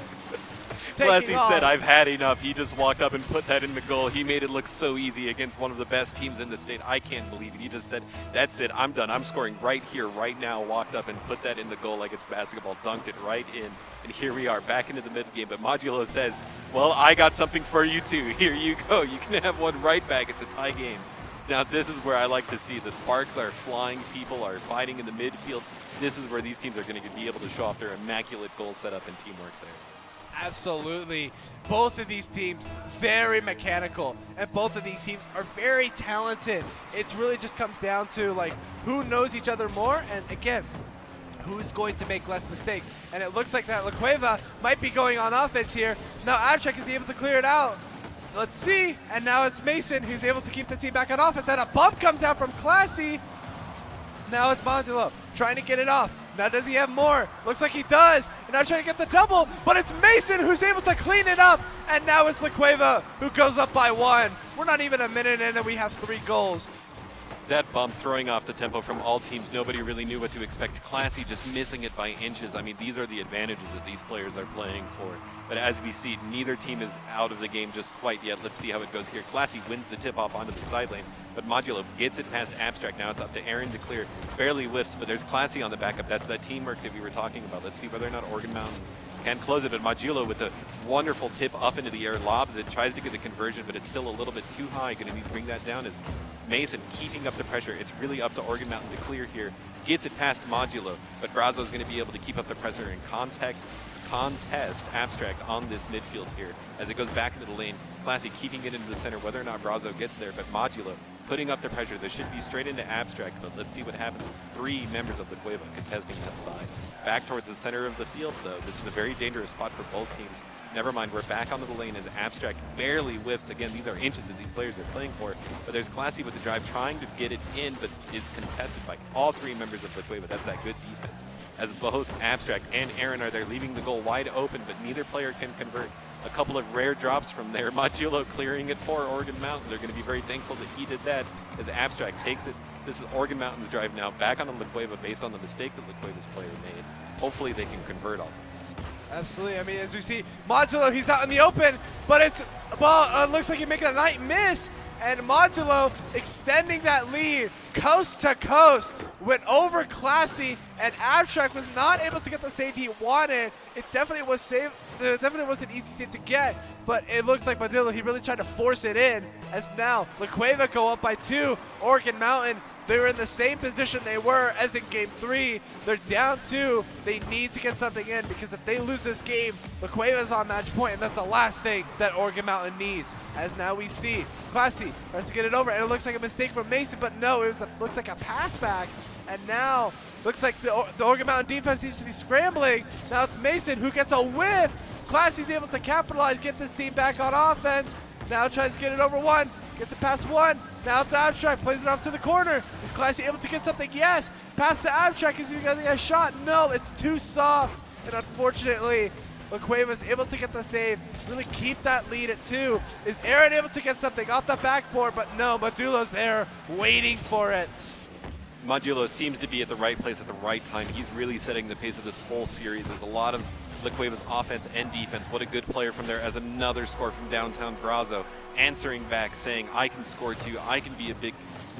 Classy said, I've had enough. He just walked up and put that in the goal. He made it look so easy against one of the best teams in the state. I can't believe it. He just said, that's it. I'm done. I'm scoring right here, right now. Walked up and put that in the goal like it's basketball. Dunked it right in. And here we are back into the mid-game. But Modulo says, well, I got something for you too. Here you go. You can have one right back. It's a tie game. Now, this is where I like to see the sparks are flying. People are fighting in the midfield. This is where these teams are going to be able to show off their immaculate goal setup and teamwork there. Absolutely. Both of these teams very mechanical, and both of these teams are very talented. It really just comes down to like who knows each other more, and again, who's going to make less mistakes. And it looks like that La Cueva might be going on offense here. Now Abstract is able to clear it out. Let's see. And now it's Mason who's able to keep the team back on offense. And a bump comes out from Classy. Now it's Modulo trying to get it off. Now does he have more? Looks like he does. And now trying to get the double, but it's Mason who's able to clean it up. And now it's LaCueva who goes up by 1. We're not even a minute in and we have 3 goals. That bump throwing off the tempo from all teams. Nobody really knew what to expect. Classy just missing it by inches. I mean, these are the advantages that these players are playing for. But as we see, neither team is out of the game just quite yet. Let's see how it goes here. Classy wins the tip-off onto the side lane, but Modulo gets it past Abstract. Now it's up to Aaron to clear. Barely whiffs, but there's Classy on the backup. That's that teamwork that we were talking about. Let's see whether or not Oregon Mountain can close it, but Modulo with a wonderful tip up into the air, lobs it, tries to get the conversion, but it's still a little bit too high. Going to need to bring that down as Mason keeping up the pressure. It's really up to Oregon Mountain to clear here. Gets it past Modulo, but Brazo's going to be able to keep up the pressure and contest Abstract on this midfield here as it goes back into the lane. Classy keeping it into the center, whether or not Brazo gets there, but Modulo putting up the pressure. They should be straight into Abstract, but let's see what happens. 3 members of the Cueva contesting that side. Back towards the center of the field, though. This is a very dangerous spot for both teams. Never mind, we're back onto the lane as Abstract barely whiffs. Again, these are inches that these players are playing for, but there's Classy with the drive trying to get it in, but is contested by all 3 members of the Cueva. That's that good defense. As both Abstract and Aaron are there, leaving the goal wide open, but neither player can convert. A couple of rare drops from there. Modulo clearing it for Oregon Mountain. They're going to be very thankful that he did that as Abstract takes it. This is Oregon Mountain's drive now back on the LaCueva based on the mistake that LaCueva's player made. Hopefully they can convert all this. Absolutely. I mean, as we see, Modulo, he's out in the open, but it's, well, looks like he's making a nice miss. And Modulo extending that lead coast to coast, went over Classy, and Abstract was not able to get the save he wanted. It definitely was an easy save to get, but it looks like Modulo, he really tried to force it in, as now LaCueva go up by 2. Oregon Mountain, they're in the same position they were as in game 3. They're down 2. They need to get something in, because if they lose this game, LaCueva's on match point, and that's the last thing that Oregon Mountain needs. As now we see Classy tries to get it over, and it looks like a mistake from Mason, but no, looks like a pass back. And now looks like the Oregon Mountain defense needs to be scrambling. Now it's Mason who gets a whiff. Classy's able to capitalize, get this team back on offense. Now tries to get it over 1, gets it past 1. Now it's Abstract, plays it off to the corner. Is Classy able to get something? Yes. Pass to Abstract, is he getting a shot? No, it's too soft. And unfortunately, LaCueva's able to get the save, really keep that lead at 2. Is Aaron able to get something off the backboard? But no, Modulo's there waiting for it. Modulo seems to be at the right place at the right time. He's really setting the pace of this whole series. There's a lot of LaCueva's offense and defense. What a good player from there, as another score from downtown Brazo, answering back, saying, I can score too, I can be a big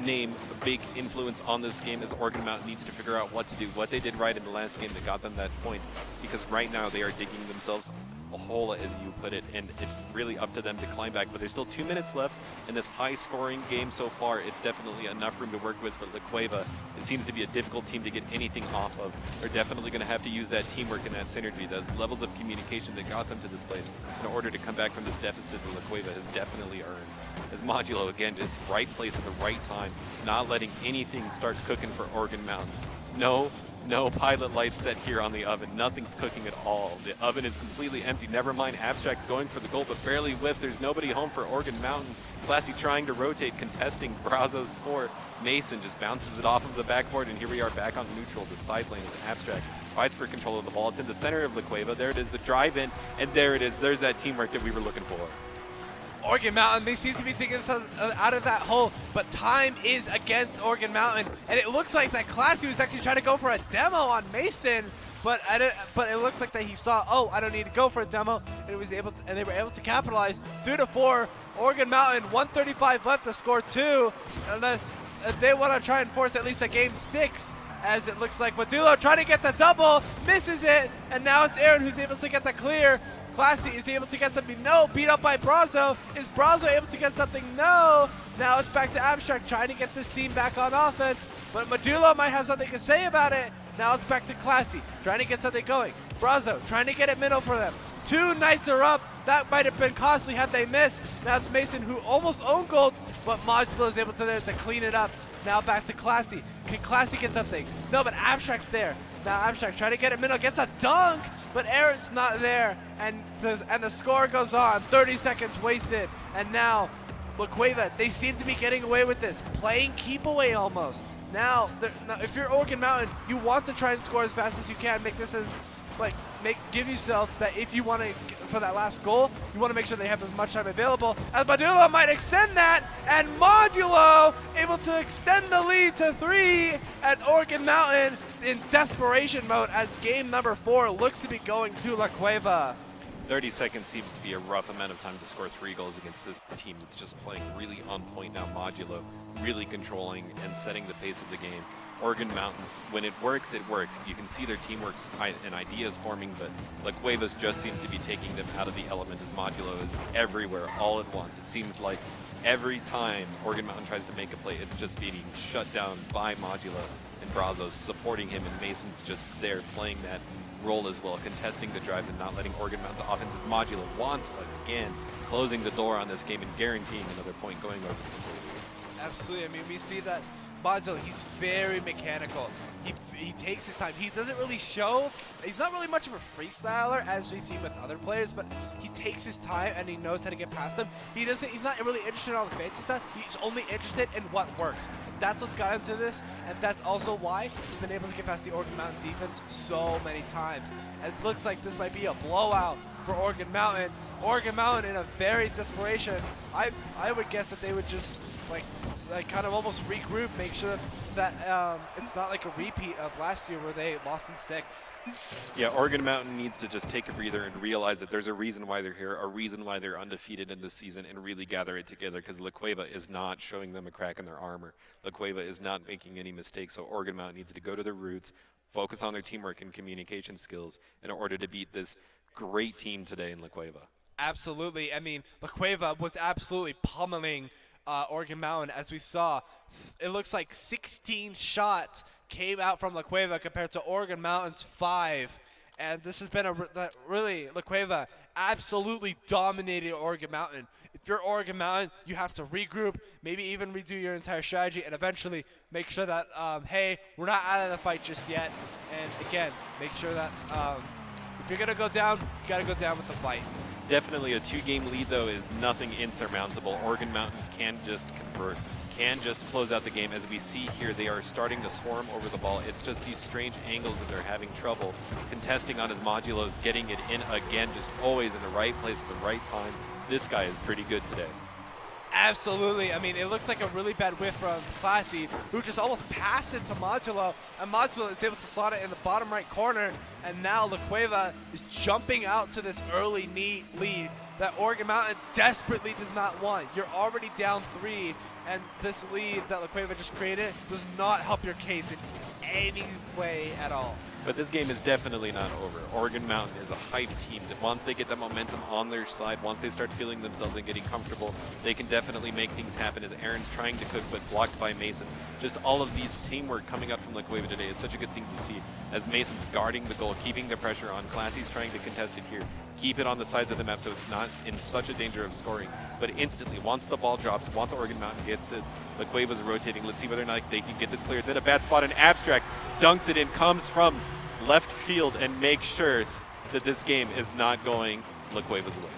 name, a big influence on this game, as Oregon Mountain needs to figure out what to do, what they did right in the last game that got them that point, because right now they are digging themselves a hole, as you put it, and it's really up to them to climb back. But there's still 2 minutes left in this high-scoring game so far. It's definitely enough room to work with for LaCueva. It seems to be a difficult team to get anything off of. They're definitely going to have to use that teamwork and that synergy, those levels of communication that got them to this place in order to come back from this deficit that LaCueva has definitely earned. As Modulo, again, just right place at the right time, not letting anything start cooking for Oregon Mountain. No pilot lights set here on the oven. Nothing's cooking at all. The oven is completely empty. Never mind Abstract going for the goal, but barely whiffs. There's nobody home for Oregon Mountain. Classy trying to rotate, contesting Brazo's score. Mason just bounces it off of the backboard, and here we are back on neutral. The side lane is Abstract. Fights for control of the ball. It's in the center of LaCueva. There it is, the drive in, and there it is. There's that teamwork that we were looking for. Oregon Mountain, they seem to be digging themselves out of that hole, but time is against Oregon Mountain, and it looks like that Classy was actually trying to go for a demo on Mason, but it looks like that he saw, oh, I don't need to go for a demo, and they were able to capitalize. 2-4, Oregon Mountain, 1:35 left to score 2, unless they want to try and force at least a game 6. As it looks like Modulo trying to get the double, misses it, and now it's Aaron who's able to get the clear. Classy is able to get something, no, beat up by Brazo. Is Brazo able to get something? No. Now it's back to Abstract trying to get this team back on offense, but Modulo might have something to say about it. Now it's back to Classy, trying to get something going. Brazo trying to get it middle for them. 2 Knights are up. That might have been costly had they missed. Now it's Mason who almost owned gold, but Modulo is able to clean it up. Now back to Classy. Can Classy get something? No, but Abstract's there. Now Abstract trying to get it middle, gets a dunk, but Aaron's not there, and the score goes on. 30 seconds wasted, and now LaCueva, they seem to be getting away with this, playing keep away almost. Now, if you're Oregon Mountain, you want to try and score as fast as you can. Make this as, give yourself that if you want to, for that last goal, you want to make sure they have as much time available. As Modulo might extend that, and Modulo able to extend the lead to 3 at Oregon Mountain in desperation mode as game number 4 looks to be going to La Cueva. 30 seconds seems to be a rough amount of time to score 3 goals against this team that's just playing really on point now. Modulo really controlling and setting the pace of the game. Oregon Mountains, when it works, it works. You can see their teamwork and ideas forming, but La Cuevas just seems to be taking them out of the element as Modulo is everywhere all at once. It seems like every time Oregon Mountain tries to make a play, it's just being shut down by Modulo, and Brazos supporting him, and Mason's just there playing that role as well, contesting the drive and not letting Oregon Mountain's offensive Modulo once again closing the door on this game and guaranteeing another point going over to the Absolutely. I mean, we see that Modulo, he's very mechanical. He takes his time. He doesn't really show. He's not really much of a freestyler as we've seen with other players, but he takes his time and he knows how to get past them. He's not really interested in all the fancy stuff. He's only interested in what works. That's what's got him to this, and that's also why he's been able to get past the Oregon Mountain defense so many times. As it looks like this might be a blowout for Oregon Mountain. Oregon Mountain in a very desperation. I would guess that they would just like kind of almost regroup, make sure that it's not like a repeat of last year where they lost in 6. Yeah, Oregon Mountain needs to just take a breather and realize that there's a reason why they're here, a reason why they're undefeated in this season, and really gather it together, because La Cueva is not showing them a crack in their armor. La Cueva is not making any mistakes, so Oregon Mountain needs to go to their roots, focus on their teamwork and communication skills in order to beat this great team today in La Cueva. Absolutely. I mean, La Cueva was absolutely pummeling Oregon Mountain, as we saw. It looks like 16 shots came out from La Cueva compared to Oregon Mountain's 5. And this has been really, La Cueva absolutely dominated Oregon Mountain. If you're Oregon Mountain, you have to regroup, maybe even redo your entire strategy, and eventually make sure that, hey, we're not out of the fight just yet. And again, make sure that if you're going to go down, you got to go down with the fight. Definitely a 2-game lead, though, is nothing insurmountable. Oregon Mountain can just convert, can just close out the game. As we see here, they are starting to swarm over the ball. It's just these strange angles that they're having trouble contesting on his modulos, getting it in again, just always in the right place at the right time. This guy is pretty good today. Absolutely. I mean, it looks like a really bad whiff from Classy, who just almost passed it to Modulo, and Modulo is able to slot it in the bottom right corner, and now La Cueva is jumping out to this early lead that Oregon Mountain desperately does not want. You're already down 3, and this lead that La Cueva just created does not help your case in any way at all. But this game is definitely not over. Oregon Mountain is a hype team that once they get that momentum on their side, once they start feeling themselves and getting comfortable, they can definitely make things happen, as Aaron's trying to cook but blocked by Mason. Just all of these teamwork coming out from La Cueva today is such a good thing to see, as Mason's guarding the goal, keeping the pressure on. Classy's trying to contest it here, keep it on the sides of the map so it's not in such a danger of scoring. But instantly, once the ball drops, once Oregon Mountain gets it, La Cueva's rotating. Let's see whether or not they can get this clear. It's in a bad spot, and Abstract dunks it in, comes from left field, and makes sure that this game is not going La Cueva's way.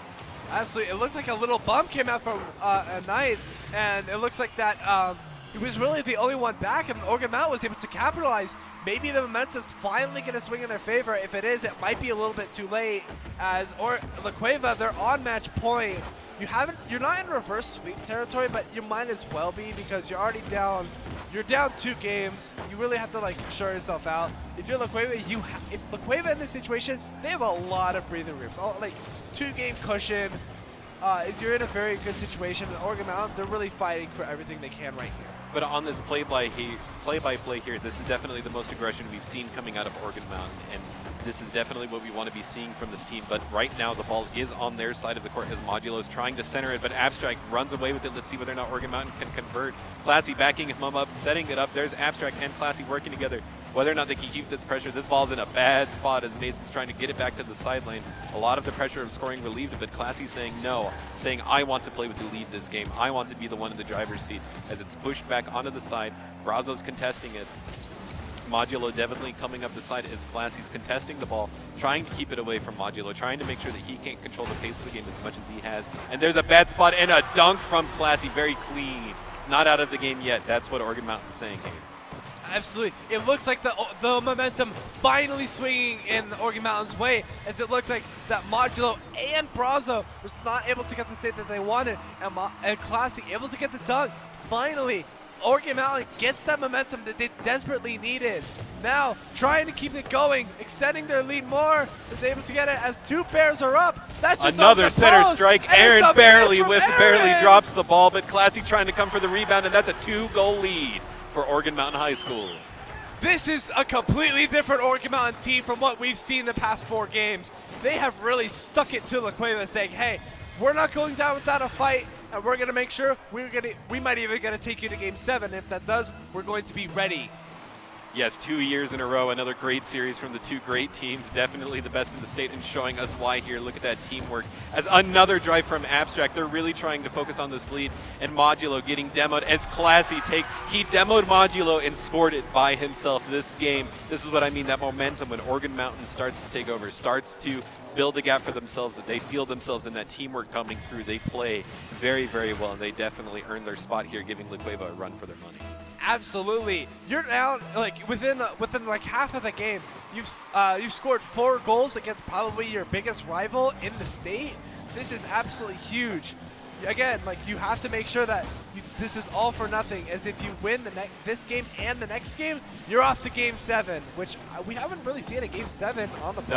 Absolutely. It looks like a little bump came out from Knight, and it looks like that he was really the only one back, and Oregon Mountain was able to capitalize. Maybe the momentum's finally going to swing in their favor. If it is, it might be a little bit too late, as La Cueva, they're on match point. You're not in reverse sweep territory, but you might as well be, because you're already down. You're down 2 games. You really have to show yourself out. If you're La Cueva, if La Cueva in this situation, they have a lot of breathing room. 2-game cushion. If you're in a very good situation, in Oregon Mountain, they're really fighting for everything they can right here. But on this play-by-play here, this is definitely the most aggression we've seen coming out of Oregon Mountain, and this is definitely what we want to be seeing from this team. But right now, the ball is on their side of the court as Modulo is trying to center it, but Abstract runs away with it. Let's see whether or not Oregon Mountain can convert. Classy backing him up, setting it up. There's Abstract and Classy working together. Whether or not they can keep this pressure, this ball's in a bad spot as Mason's trying to get it back to the sideline. A lot of the pressure of scoring relieved, but Classy saying no, saying I want to play with the lead this game. I want to be the one in the driver's seat, as it's pushed back onto the side. Brazos contesting it. Modulo definitely coming up the side as Classy's contesting the ball, trying to keep it away from Modulo, trying to make sure that he can't control the pace of the game as much as he has. And there's a bad spot and a dunk from Classy, very clean. Not out of the game yet. That's what Oregon Mountain's saying here. Absolutely. It looks like the momentum finally swinging in the Oregon Mountain's way, as it looked like that Modulo and Brazo was not able to get the state that they wanted, and Classy able to get the dunk. Finally, Oregon Mountain gets that momentum that they desperately needed. Now, trying to keep it going, extending their lead more, they're able to get it as 2 pairs are up. That's just another center post, strike. and Aaron it's a barely miss whiffs, from barely Aaron. drops the ball, but Classy trying to come for the rebound, and that's a 2-goal lead for Oregon Mountain High School. This is a completely different Oregon Mountain team from what we've seen the past 4 games. They have really stuck it to La Cueva, saying, hey, we're not going down without a fight, and we're going to make sure we might even going to take you to Game 7. If that does, we're going to be ready. Yes, 2 years in a row, another great series from the 2 great teams, definitely the best in the state, and showing us why here. Look at that teamwork. As another drive from Abstract, they're really trying to focus on this lead, and Modulo getting demoed as Classy he demoed Modulo and scored it by himself this game. This is what I mean, that momentum when Oregon Mountain starts to take over, starts to build a gap for themselves, that they feel themselves in that teamwork coming through. They play very, very well, and they definitely earn their spot here, giving La Cueva a run for their money. Absolutely. You're now like within like half of the game, you've scored 4 goals against probably your biggest rival in the state. This is absolutely huge. Again, like you have to make sure that this is all for nothing, as if you win this game and the next game, you're off to Game 7, which we haven't really seen a Game 7 on the podcast.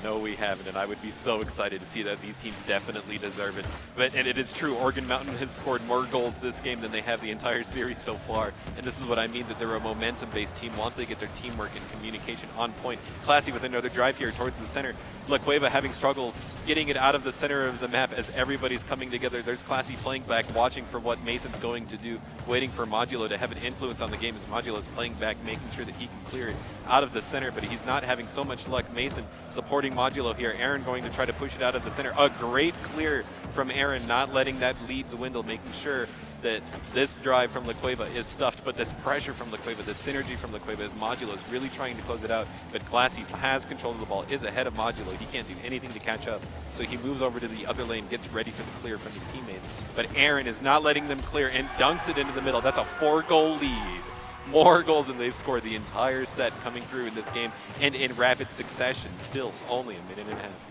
No, we haven't, and I would be so excited to see that. These teams definitely deserve it. And it is true, Oregon Mountain has scored more goals this game than they have the entire series so far, and this is what I mean, that they're a momentum-based team. Once they get their teamwork and communication on point, Classy with another drive here towards the center. La Cueva having struggles getting it out of the center of the map as everybody's coming together. There's Classy playing back, watching for what Mason's going to do, waiting for Modulo to have an influence on the game, as Modulo's playing back, making sure that he can clear it out of the center, but he's not having so much luck. Mason supporting Modulo here. Aaron going to try to push it out of the center. A great clear from Aaron, not letting that lead dwindle, making sure that this drive from La Cueva is stuffed, but this pressure from La Cueva, the synergy from La Cueva, as Modulo is really trying to close it out, but Classy has control of the ball, is ahead of Modulo. He can't do anything to catch up, so he moves over to the other lane, gets ready for the clear from his teammates, but Aaron is not letting them clear and dunks it into the middle. That's a 4-goal lead. More goals than they've scored the entire set coming through in this game, and in rapid succession, still only a minute and a half.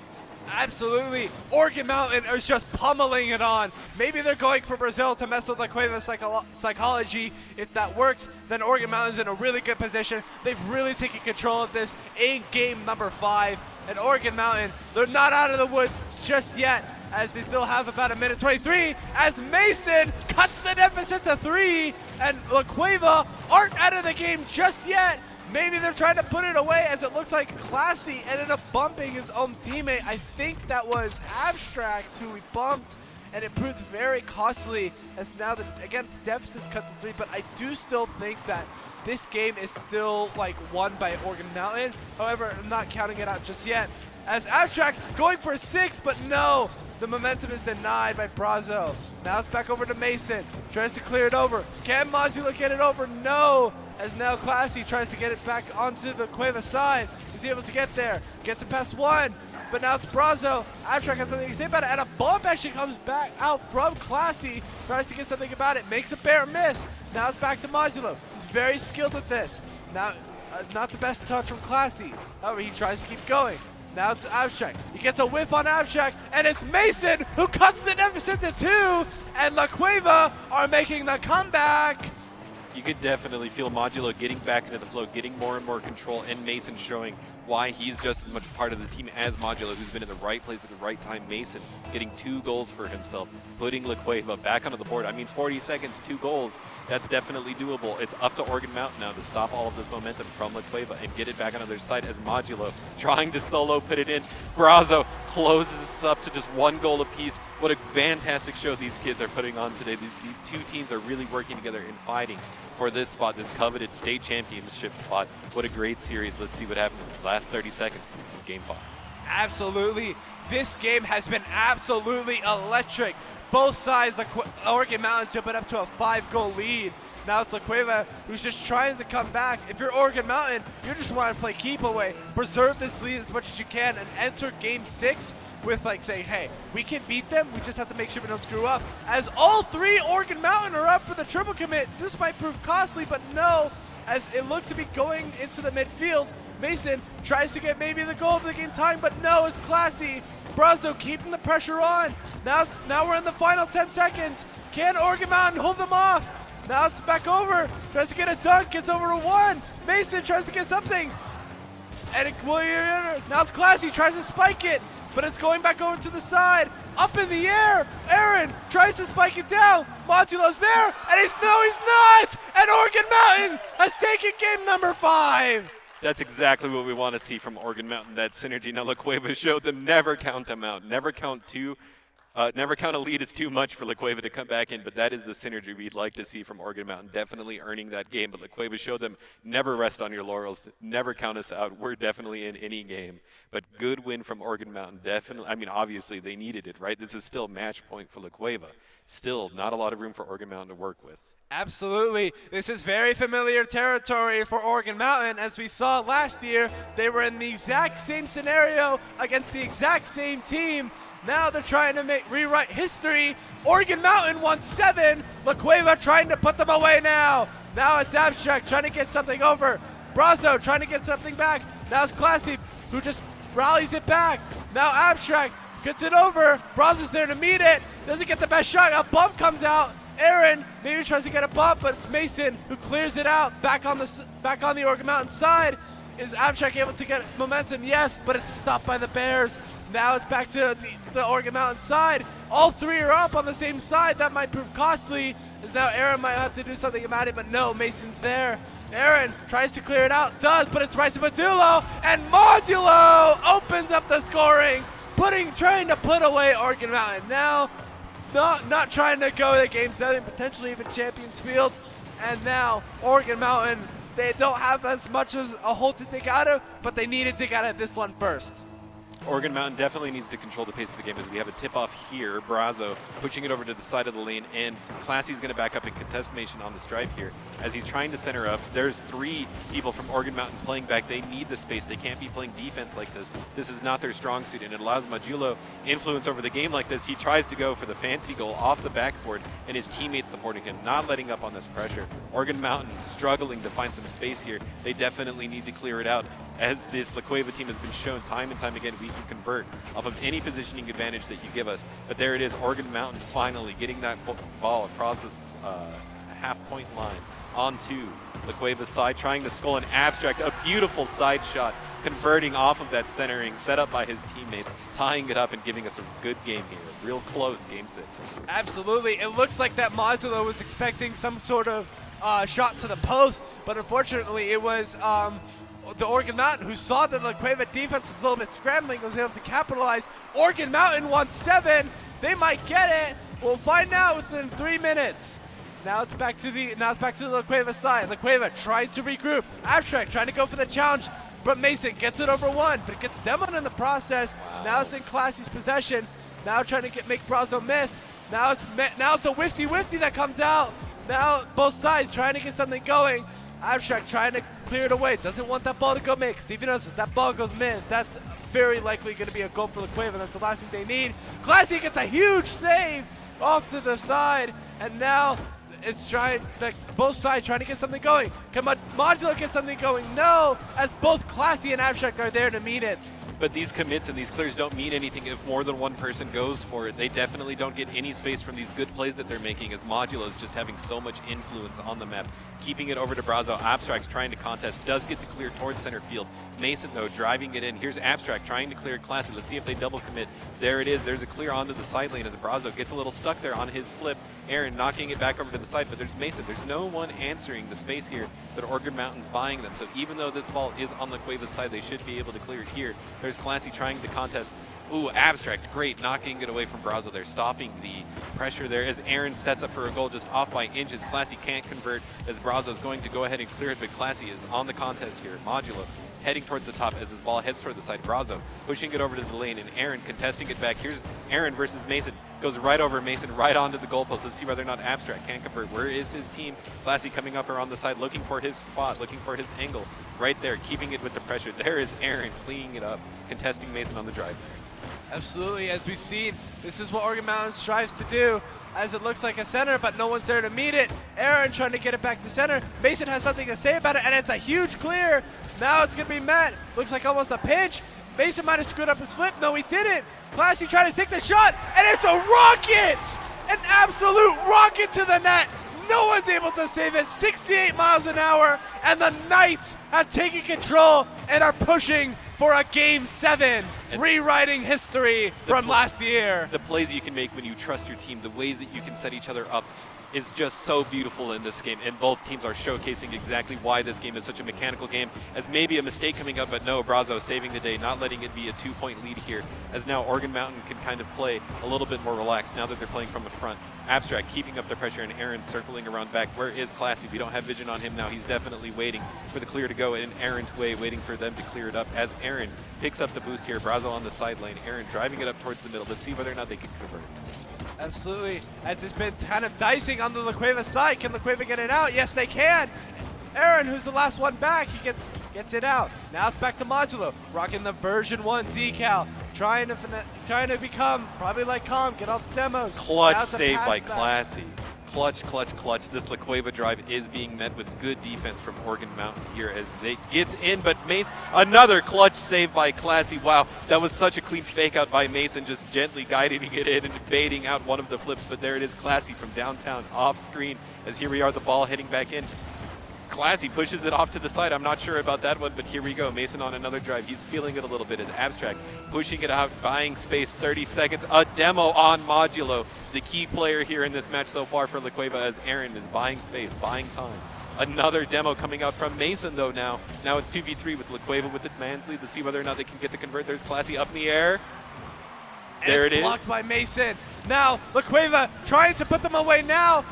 Absolutely. Oregon Mountain is just pummeling it on. Maybe they're going for Brazil to mess with La Cueva's psychology. If that works, then Oregon Mountain's in a really good position. They've really taken control of this in game number 5. And Oregon Mountain, they're not out of the woods just yet, as they still have about a minute 23, as Mason cuts the deficit to 3, and La Cueva aren't out of the game just yet. Maybe they're trying to put it away, as it looks like Classy ended up bumping his own teammate. I think that was Abstract who he bumped, and it proved very costly, as now again, deficit's cut to 3, but I do still think that this game is still like won by Oregon Mountain. However, I'm not counting it out just yet, as Abstract going for 6, but no, the momentum is denied by Brazo. Now it's back over to Mason, tries to clear it over. Can Modulo get it over? No, as now Classy tries to get it back onto the Cueva side. Is he able to get there? Gets it past 1, but now it's Brazo. Abstract has something to say about it, and a bump actually comes back out from Classy. Tries to get something about it, makes a bare miss. Now it's back to Modulo. He's very skilled at this. Now, not the best touch from Classy. However, he tries to keep going. Now it's Abstract. He gets a whiff on Abstract, and it's Mason who cuts the deficit to 2, and La Cueva are making the comeback. You could definitely feel Modulo getting back into the flow, getting more and more control, and Mason showing why he's just as much part of the team as Modulo, who's been in the right place at the right time. Mason getting 2 goals for himself, putting La Cueva back onto the board. I mean, 40 seconds, 2 goals, that's definitely doable. It's up to Oregon Mountain now to stop all of this momentum from La Cueva and get it back onto their side, as Modulo trying to solo put it in. Brazo closes this up to just 1 goal apiece. What a fantastic show these kids are putting on today. These 2 teams are really working together and fighting for this spot, this coveted state championship spot. What a great series. Let's see what happens in the last 30 seconds of Game 5. Absolutely. This game has been absolutely electric. Both sides, like Oregon Mountain jumping up to a 5-goal lead. Now it's La Cueva who's just trying to come back. If you're Oregon Mountain, you just want to play keep away, preserve this lead as much as you can, and enter Game 6 with like saying, hey, we can beat them, we just have to make sure we don't screw up. As all 3 Oregon Mountain are up for the triple commit. This might prove costly, but no, as it looks to be going into the midfield. Mason tries to get maybe the goal of the game time, but no, it's Classy. Brazo keeping the pressure on. Now we're in the final 10 seconds. Can Oregon Mountain hold them off? Now it's back over. Tries to get a dunk, gets over to 1. Mason tries to get something. And now it's Classy, tries to spike it, but it's going back over to the side. Up in the air, Aaron tries to spike it down. Modulo's there, and he's not! And Oregon Mountain has taken game number 5. That's exactly what we want to see from Oregon Mountain, that synergy. Now, La Cueva showed them never count them out, never count a lead is too much for La Cueva to come back in, but that is the synergy we'd like to see from Oregon Mountain, definitely earning that game. But La Cueva showed them never rest on your laurels, never count us out. We're definitely in any game. But good win from Oregon Mountain, definitely. I mean, obviously they needed it, right? This is still match point for La Cueva. Still not a lot of room for Oregon Mountain to work with. Absolutely. This is very familiar territory for Oregon Mountain. As we saw last year, they were in the exact same scenario against the exact same team. Now they're trying to rewrite history. Oregon Mountain won 7. La Cueva trying to put them away now. Now it's Abstract trying to get something over. Brazo trying to get something back. Now it's Classy who just rallies it back. Now Abstract gets it over. Brazo's there to meet it. Doesn't get the best shot. A bump comes out. Aaron maybe tries to get a bump, but it's Mason who clears it out. Back on the Oregon Mountain side. Is Abstract able to get momentum? Yes, but it's stopped by the Bears. Now it's back to the Oregon Mountain side. All 3 are up on the same side. That might prove costly, as now Aaron might have to do something about it, but no, Mason's there. Aaron tries to clear it out, does, but it's right to Modulo, and Modulo opens up the scoring, trying to put away Oregon Mountain. Now, not trying to go to Game 7, potentially even Champions Field, and now Oregon Mountain, they don't have as much as a hole to dig out of, but they need to dig out of this one first. Oregon Mountain definitely needs to control the pace of the game as we have a tip-off here. Brazo pushing it over to the side of the lane, and Classy's going to back up and contest Mason on the stripe here as he's trying to center up. There's 3 people from Oregon Mountain playing back. They need the space. They can't be playing defense like this. This is not their strong suit, and it allows Modulo influence over the game like this. He tries to go for the fancy goal off the backboard, and his teammates supporting him, not letting up on this pressure. Oregon Mountain struggling to find some space here. They definitely need to clear it out. As this La Cueva team has been shown time and time again, we can convert off of any positioning advantage that you give us. But there it is, Oregon Mountain finally getting that ball across this half-point line onto La Cueva's side, trying to skull an Abstract, a beautiful side shot, converting off of that centering, set up by his teammates, tying it up and giving us a good game here. Real close, game 6. Absolutely. It looks like that Modulo was expecting some sort of shot to the post, but unfortunately it was the Oregon Mountain, who saw that the La Cueva defense was a little bit scrambling, was able to capitalize. Oregon Mountain won 7. They might get it. We'll find out within 3 minutes. Now it's back to the La Cueva side. La Cueva trying to regroup. Abstract trying to go for the challenge, but Mason gets it over 1, but it gets demoed in the process. Wow. Now it's in Classy's possession. Now trying to make Brazo miss. Now it's a whifty that comes out. Now both sides trying to get something going. Abstract trying to clear it away. Doesn't want that ball to go mid, because he knows if that ball goes mid, that's very likely going to be a goal for La Cueva. That's the last thing they need. Classy gets a huge save off to the side, and now it's both sides trying to get something going. Can Modulo get something going? No, as both Classy and Abstract are there to meet it. But these commits and these clears don't mean anything if more than one person goes for it. They definitely don't get any space from these good plays that they're making, as Modulo is just having so much influence on the map. Keeping it over to Brazo. Abstract's trying to contest, does get the clear towards center field. Mason, though, driving it in. Here's Abstract trying to clear Classy. Let's see if they double commit. There it is. There's a clear onto the side lane as Brazo gets a little stuck there on his flip. Aaron knocking it back over to the side, but there's Mason. There's no one answering the space here that Oregon Mountain's buying them. So even though this ball is on La Cueva's side, they should be able to clear it here. There's Classy trying to contest. Ooh, Abstract, great, knocking it away from Brazo there, stopping the pressure there as Aaron sets up for a goal just off by inches. Classy can't convert as Brazo's going to go ahead and clear it, but Classy is on the contest here. Modulo heading towards the top as his ball heads toward the side. Brazo pushing it over to the lane, and Aaron contesting it back. Here's Aaron versus Mason. Goes right over Mason, right onto the goalpost. Let's see whether or not Abstract can convert. Where is his team? Classy coming up around the side, looking for his spot, looking for his angle. Right there, keeping it with the pressure. There is Aaron cleaning it up, contesting Mason on the drive there. Absolutely, as we've seen, this is what Oregon Mountain strives to do, as it looks like a center, but no one's there to meet it. Aaron trying to get it back to center. Mason has something to say about it, and it's a huge clear. Now it's going to be met. Looks like almost a pinch. Mason might have screwed up his flip. No, he didn't. Classy trying to take the shot, and it's a rocket! An absolute rocket to the net. No one's able to save it. 68 miles an hour, and the Knights have taken control and are pushing for a Game 7, rewriting history from last year. The plays you can make when you trust your team, the ways that you can set each other up is just so beautiful in this game, and both teams are showcasing exactly why this game is such a mechanical game, as maybe a mistake coming up, but no, Brazo saving the day, not letting it be a 2-point lead here, as now Oregon Mountain can kind of play a little bit more relaxed now that they're playing from the front. Abstract keeping up the pressure, and Aaron circling around back. Where is Classy? We don't have vision on him now. He's definitely waiting for the clear to go in Aaron's way, waiting for them to clear it up, as Aaron picks up the boost here. Brazo on the side lane. Aaron driving it up towards the middle. Let's see whether or not they can convert. Absolutely, as it's been kind of dicing on the La Cueva side. Can La Cueva get it out? Yes, they can. Aaron, who's the last one back, he gets it out. Now it's back to Modulo, rocking the version 1 decal, trying to become probably like Calm, get off the demos. Clutch save by Classy. Clutch, clutch, clutch. This La Cueva drive is being met with good defense from Oregon Mountain here as they gets in, but Mason, another clutch save by Classy. Wow, that was such a clean fake out by Mason, just gently guiding it in and baiting out one of the flips, but there it is, Classy from downtown off screen, as here we are, the ball heading back in. Classy pushes it off to the side. I'm not sure about that one, but here we go. Mason on another drive. He's feeling it a little bit as Abstract pushing it out, buying space, 30 seconds. A demo on Modulo, the key player here in this match so far for La Cueva, as Aaron is buying space, buying time. Another demo coming out from Mason though now. Now it's 2v3 with La Cueva with the man's lead. Let's see whether or not they can get the convert. There's Classy up in the air. There it is. Blocked by Mason. Now La Cueva trying to put them away now.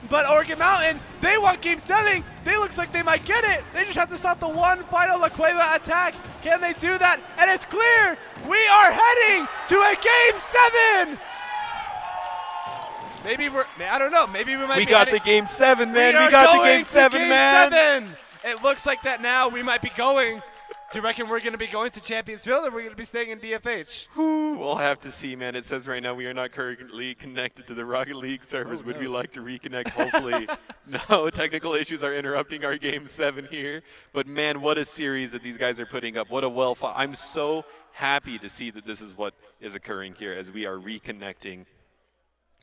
But Oregon Mountain, they want Game 7. They looks like they might get it. They just have to stop the one final La Cueva attack. Can they do that? And it's clear. We are heading to a Game 7. Maybe I don't know. Maybe we might be got the Game 7, man. We got the Game 7, man. It looks like that now. We might be going. Do you reckon we're going to be going to Championsville, or are we going to be staying in DFH? We'll have to see, man. It says right now we are not currently connected to the Rocket League servers. Would we like to reconnect? Hopefully. No, technical issues are interrupting our Game 7 here. But, man, what a series that these guys are putting up. What a well-fought. I'm so happy to see that this is what is occurring here as we are reconnecting.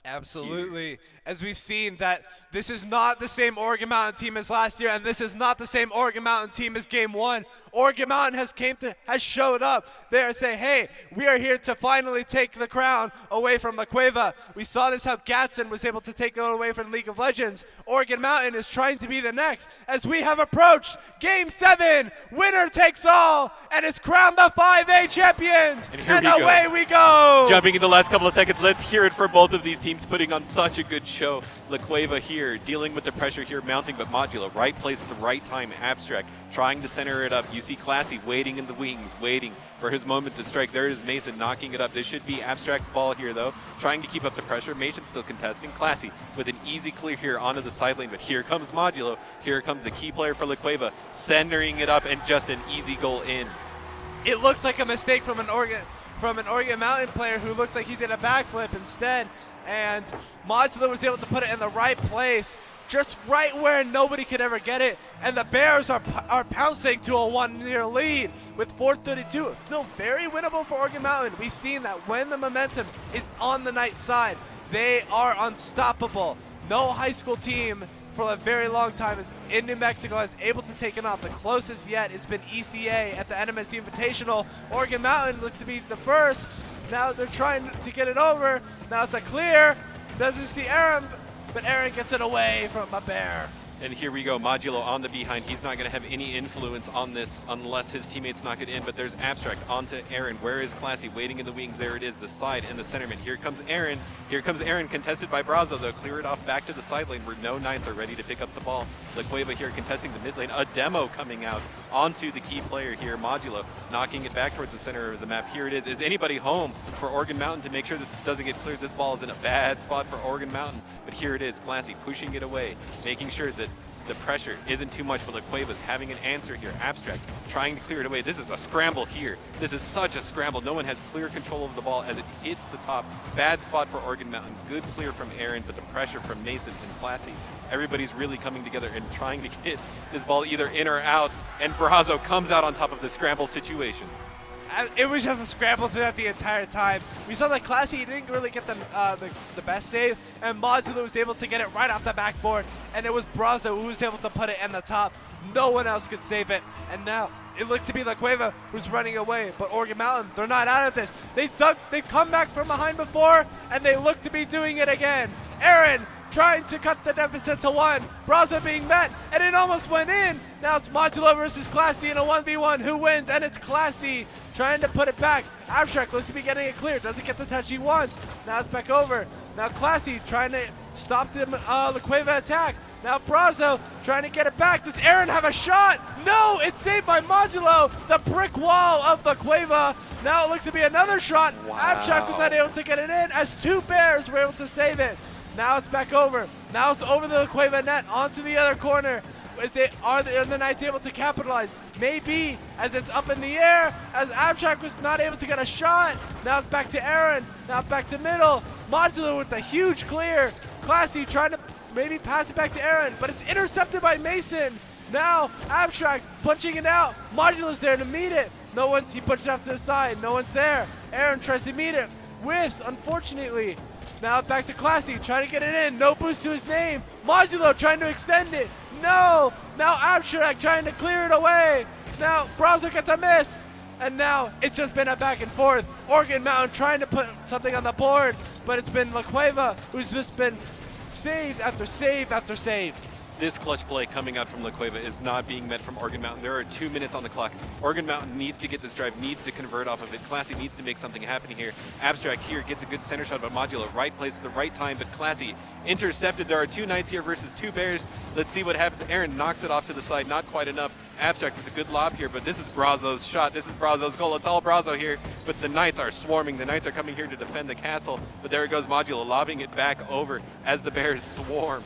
Absolutely. As we've seen that this is not the same Oregon Mountain team as last year, and this is not the same Oregon Mountain team as Game 1. Oregon Mountain has showed up there and say, hey, we are here to finally take the crown away from La Cueva. We saw this how Gatson was able to take it away from League of Legends. Oregon Mountain is trying to be the next as we have approached Game 7. Winner takes all and is crowned the 5A champions. And away we go. Jumping in the last couple of seconds, let's hear it for both of these teams putting on such a good show. La Cueva here dealing with the pressure here, mounting, but Modulo, right place at the right time. Abstract trying to center it up. You see Classy waiting in the wings, waiting for his moment to strike. There is Mason knocking it up. This should be Abstract's ball here, though, trying to keep up the pressure. Mason still contesting. Classy with an easy clear here onto the side lane, but here comes Modulo. Here comes the key player for La Cueva, centering it up, and just an easy goal in. It looked like a mistake from an Oregon Mountain player who looks like he did a backflip instead, and Modulo was able to put it in the right place, just right where nobody could ever get it, and the Bears are pouncing to a 1-0 lead with 4:32. Still very winnable for Oregon Mountain. We've seen that when the momentum is on the Knights side, they are unstoppable. No high school team for a very long time is in New Mexico is able to take it off. The closest yet has been ECA at the NMAA Invitational. Oregon Mountain looks to be the first. Now they're trying to get it over. Now it's a clear. Doesn't see Aaron, but Aaron gets it away from a Bear. And here we go, Modulo on the behind. He's not going to have any influence on this unless his teammates knock it in, but there's Abstract onto Aaron. Where is Classy? Waiting in the wings. There it is, the side and the centerman. Here comes Aaron. Here comes Aaron, contested by Brazo, though. Clear it off back to the side lane where no Knights are ready to pick up the ball. La Cueva here contesting the mid lane. A demo coming out onto the key player here, Modulo, knocking it back towards the center of the map. Here it is. Is anybody home for Oregon Mountain to make sure that this doesn't get cleared? This ball is in a bad spot for Oregon Mountain, but here it is. Classy pushing it away, making sure that The pressure isn't too much, but La Cueva's having an answer here. Abstract trying to clear it away. This is a scramble here. This is such a scramble. No one has clear control of the ball as it hits the top. Bad spot for Oregon Mountain. Good clear from Aaron, but the pressure from Mason and Classy. Everybody's really coming together and trying to get this ball either in or out, and Brazo comes out on top of the scramble situation. It was just a scramble throughout the entire time. We saw that Classy didn't really get the best save, and Modulo was able to get it right off the backboard, and it was Brazo who was able to put it in the top. No one else could save it, and now it looks to be La Cueva who's running away, but Oregon Mountain, they're not out of this. They've come back from behind before, and they look to be doing it again. Aaron trying to cut the deficit to 1. Brazo being met, and it almost went in. Now it's Modulo versus Classy in a 1v1. Who wins? And it's Classy trying to put it back. Abstract looks to be getting it clear. Doesn't get the touch he wants. Now it's back over. Now Classy trying to stop the La Cueva attack. Now Brazo trying to get it back. Does Aaron have a shot? No, it's saved by Modulo. The brick wall of La Cueva. Now it looks to be another shot. Wow. Abstract was not able to get it in as 2 Bears were able to save it. Now it's back over. Now it's over the La Cueva net onto the other corner. Are the Knights able to capitalize? Maybe, as it's up in the air, as Abstract was not able to get a shot. Now it's back to Aaron. Now back to middle. Modulo with a huge clear. Classy trying to maybe pass it back to Aaron, but it's intercepted by Mason. Now Abstract punching it out. Modulo's there to meet it. He pushed it off to the side. No one's there. Aaron tries to meet it. Whiffs, unfortunately. Now back to Classy, trying to get it in. No boost to his name. Modulo trying to extend it. No! Now Abstract trying to clear it away. Now Brazo gets a miss. And now it's just been a back and forth. Oregon Mountain trying to put something on the board, but it's been La Cueva who's just been save after save after save. This clutch play coming out from La Cueva is not being met from Oregon Mountain. There are 2 minutes on the clock. Oregon Mountain needs to get this drive, needs to convert off of it. Classy needs to make something happen here. Abstract here gets a good center shot, but Modulo right place at the right time, but Classy intercepted. There are 2 Knights here versus 2 Bears. Let's see what happens. Aaron knocks it off to the side, not quite enough. Abstract with a good lob here, but this is Brazo's shot. This is Brazo's goal. It's all Brazo here, but the Knights are swarming. The Knights are coming here to defend the castle, but there it goes Modulo lobbing it back over as the Bears swarm.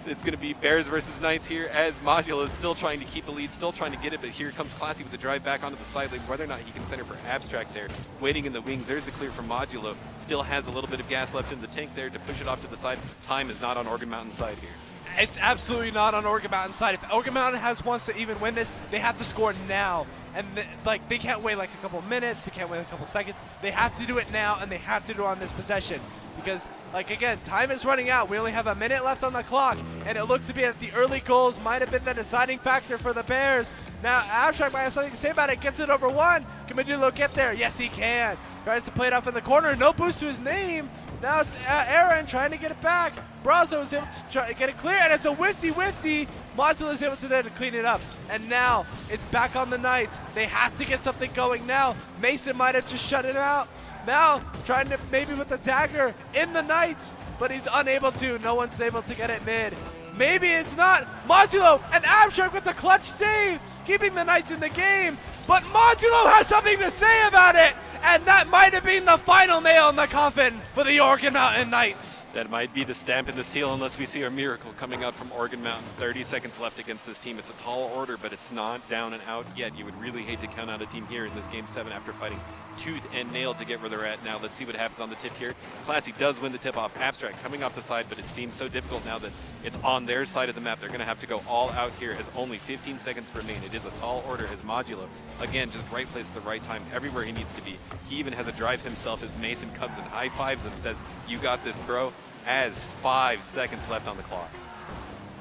It's going to be Bears versus Knights here as Modulo is still trying to keep the lead, still trying to get it, but here comes Classy with the drive back onto the side lane. Whether or not he can center for Abstract there, waiting in the wings. There's the clear from Modulo. Still has a little bit of gas left in the tank there to push it off to the side. Time is not on Oregon Mountain's side here. It's absolutely not on Oregon Mountain's side. If Oregon Mountain wants to even win this, they have to score now. And they can't wait like a couple minutes, they can't wait a couple seconds. They have to do it now, and they have to do it on this possession. Because, again, time is running out. We only have a minute left on the clock, and it looks to be that the early goals might have been the deciding factor for the Bears. Now, Abstract might have something to say about it. Gets it over 1. Can Modulo get there? Yes, he can. Tries to play it off in the corner. No boost to his name. Now it's Aaron trying to get it back. Brazo is able to try to get it clear, and it's a whifty. Modulo is able to clean it up. And now it's back on the Knights. They have to get something going now. Mason might have just shut it out. Now trying to maybe with the dagger in the Knights, but he's unable to. No one's able to get it mid. Maybe it's not. Modulo and Abstract with the clutch save, keeping the Knights in the game. But Modulo has something to say about it, and that might have been the final nail in the coffin for the Oregon Mountain Knights. That might be the stamp in the seal unless we see a miracle coming out from Oregon Mountain. 30 seconds left against this team. It's a tall order, but it's not down and out yet. You would really hate to count out a team here in this Game 7 after fighting tooth and nail to get where they're at now. Let's see what happens on the tip here. Classy does win the tip-off. Abstract coming off the side, but it seems so difficult now that it's on their side of the map. They're going to have to go all out here as only 15 seconds remain. It is a tall order as Modulo. Again, just right place at the right time, everywhere he needs to be. He even has a drive himself as Mason comes and high-fives him, says, "You got this, bro," as 5 seconds left on the clock.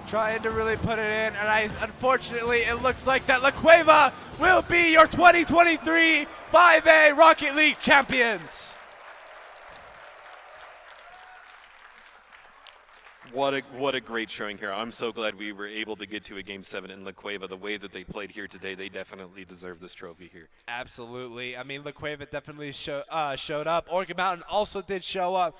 Trying to really put it in, and unfortunately, it looks like that La Cueva will be your 2023 5A Rocket League champions. What a great showing here. I'm so glad we were able to get to a Game 7 in La Cueva. The way that they played here today, they definitely deserve this trophy here. Absolutely. I mean, La Cueva definitely showed up. Oregon Mountain also did show up.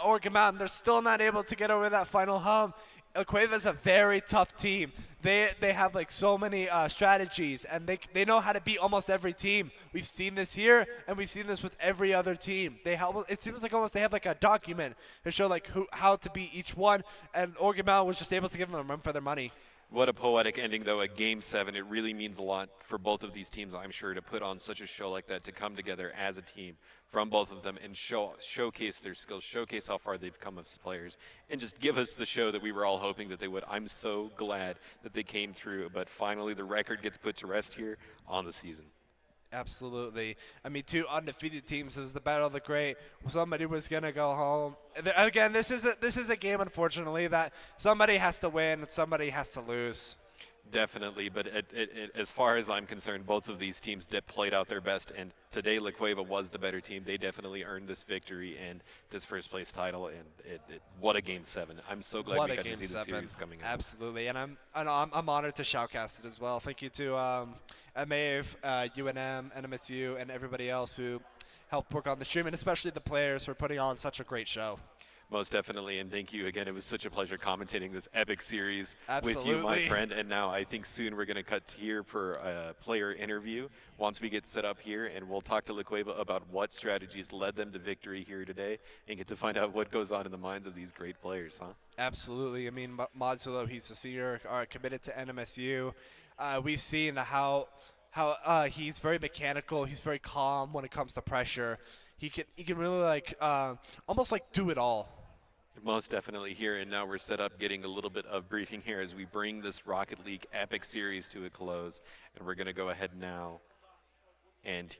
Oregon Mountain, they're still not able to get over that final hump. La Cueva is a very tough team. they have like so many strategies, and they know how to beat almost every team. We've seen this here, and we've seen this with every other team. It seems like almost they have like a document to show like how to beat each one, and Oregon Mountain was just able to give them a run for their money. What a poetic ending, though, at Game 7. It really means a lot for both of these teams, I'm sure, to put on such a show like that, to come together as a team from both of them and showcase their skills, showcase how far they've come as players, and just give us the show that we were all hoping that they would. I'm so glad that they came through, but finally the record gets put to rest here on the season. Absolutely. I mean, 2 undefeated teams. It was the battle of the great. Somebody was gonna go home. Again, this is a game, unfortunately, that somebody has to win, somebody has to lose. Definitely, but as far as I'm concerned, both of these teams played out their best, and today La Cueva was the better team. They definitely earned this victory and this first place title, and what a Game 7. I'm so glad we got to see the series coming up. Absolutely, and I'm honored to shoutcast it as well. Thank you to MAV, UNM, NMSU, and everybody else who helped work on the stream, and especially the players for putting on such a great show. Most definitely, and thank you again. It was such a pleasure commentating this epic series Absolutely. with you, my friend. And now I think soon we're going to cut here for a player interview once we get set up here, and we'll talk to La Cueva about what strategies led them to victory here today and get to find out what goes on in the minds of these great players, huh? Absolutely. I mean, Modulo, he's a senior committed to NMSU. We've seen how he's very mechanical. He's very calm when it comes to pressure. He can really like almost like do it all. Most definitely here, and now we're set up getting a little bit of briefing here as we bring this Rocket League epic series to a close, and we're going to go ahead now and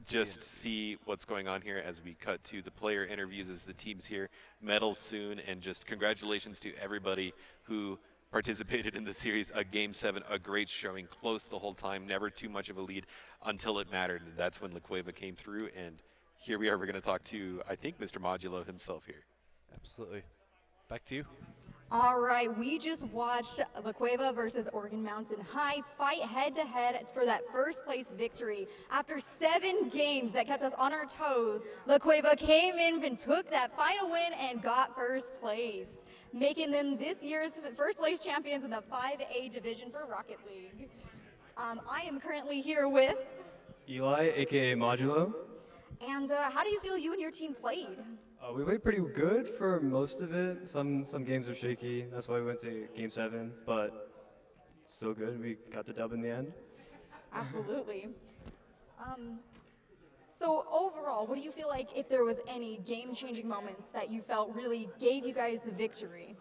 just see what's going on here as we cut to the player interviews as the teams here medal soon, and just congratulations to everybody who participated in the series. A Game 7, a great showing, close the whole time, never too much of a lead until it mattered, and that's when La Cueva came through, and here we are. We're going to talk to, I think, Mr. Modulo himself here. Absolutely. Back to you. All right, we just watched La Cueva versus Oregon Mountain High fight head-to-head for that first place victory. After 7 games that kept us on our toes, La Cueva came in and took that final win and got first place, making them this year's first place champions in the 5A division for Rocket League. I am currently here with Eli, aka Modulo. And how do you feel you and your team played? We played pretty good for most of it. Some games were shaky. That's why we went to Game 7, but still good. We got the dub in the end. Absolutely. So overall, what do you feel like if there was any game-changing moments that you felt really gave you guys the victory?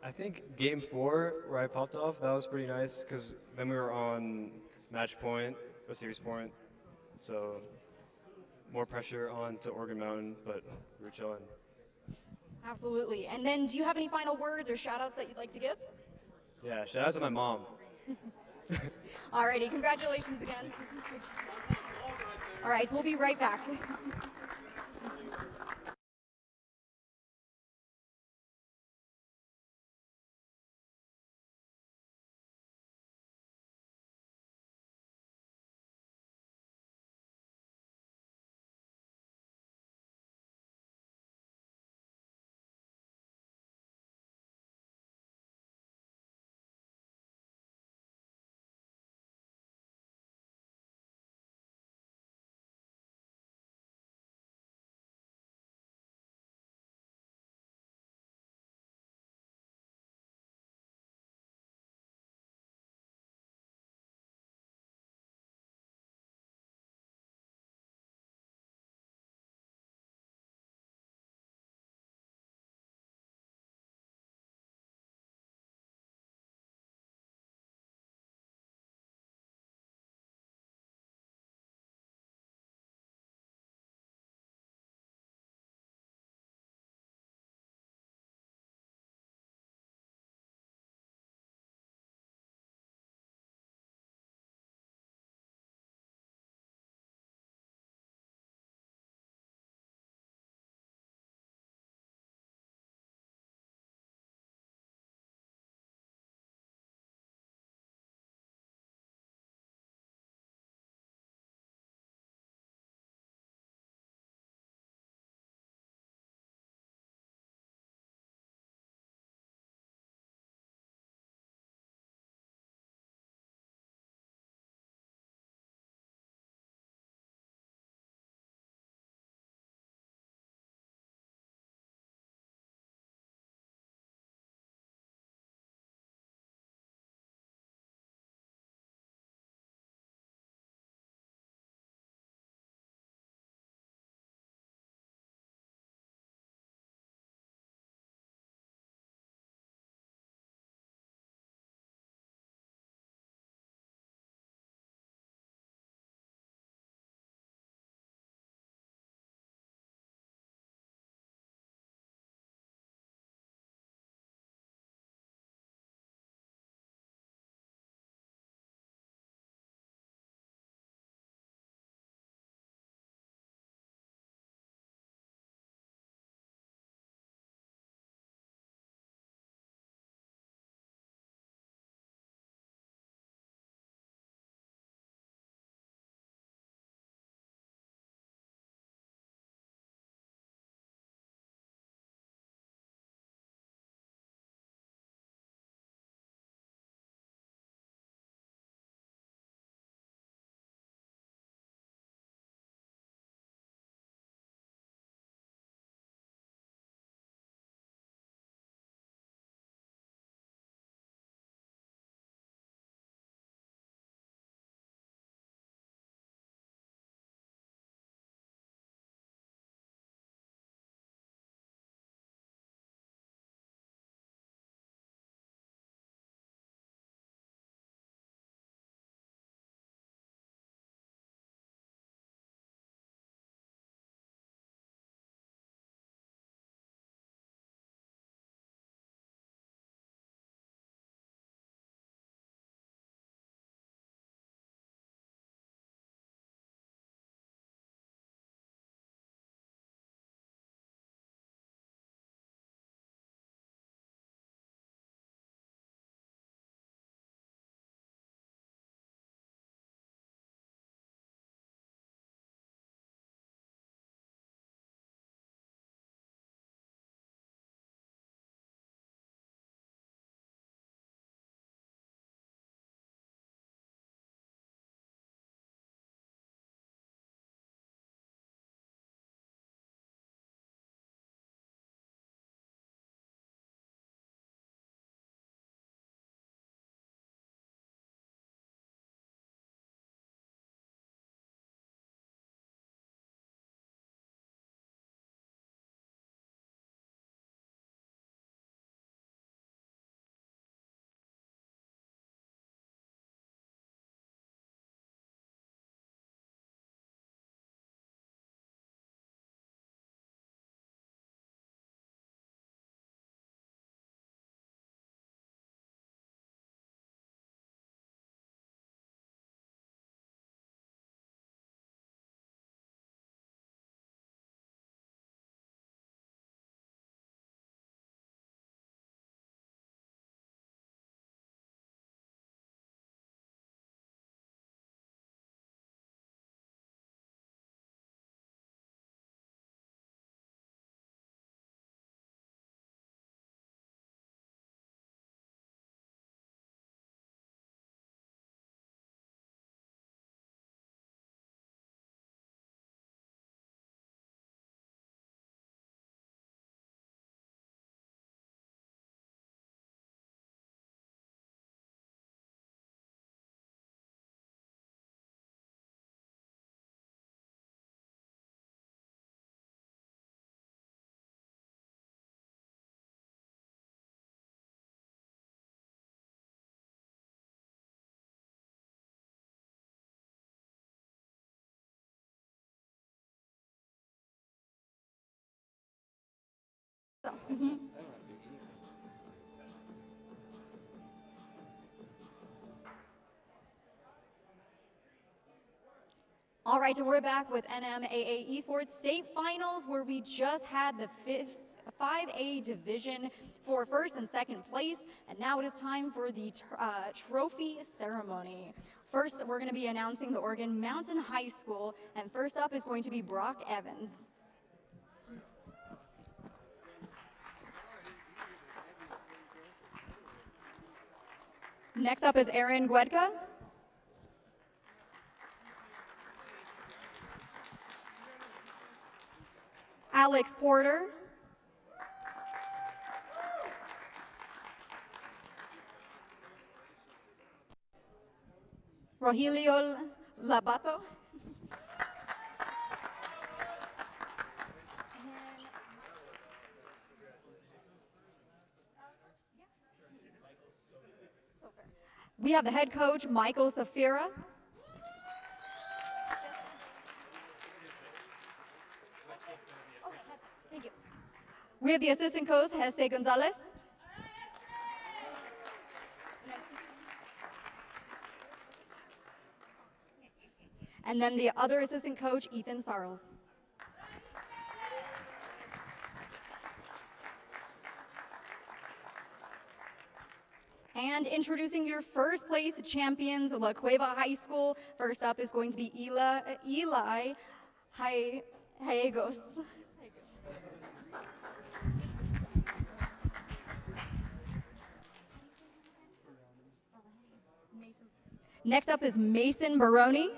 I think Game 4, where I popped off, that was pretty nice because then we were on match point, or series point, so more pressure on to Oregon Mountain, but we were chilling. Absolutely. And then do you have any final words or shout-outs that you'd like to give? Yeah, shout out to my mom. Alrighty, congratulations again. All right, so we'll be right back. All right, and we're back with NMAA Esports State Finals, where we just had the 5A division for first and second place, and now it is time for the trophy ceremony. First, we're going to be announcing the Oregon Mountain High School, and first up is going to be Brock Evans. Next up is Aaron Guedka. Alex Porter. Rogelio Labato. We have the head coach, Michael Safira. Thank you. We have the assistant coach, Jose Gonzalez. And then the other assistant coach, Ethan Sarles. And introducing your first place champions, La Cueva High School. First up is going to be Eli Gallegos. Next up is Mason Baroni.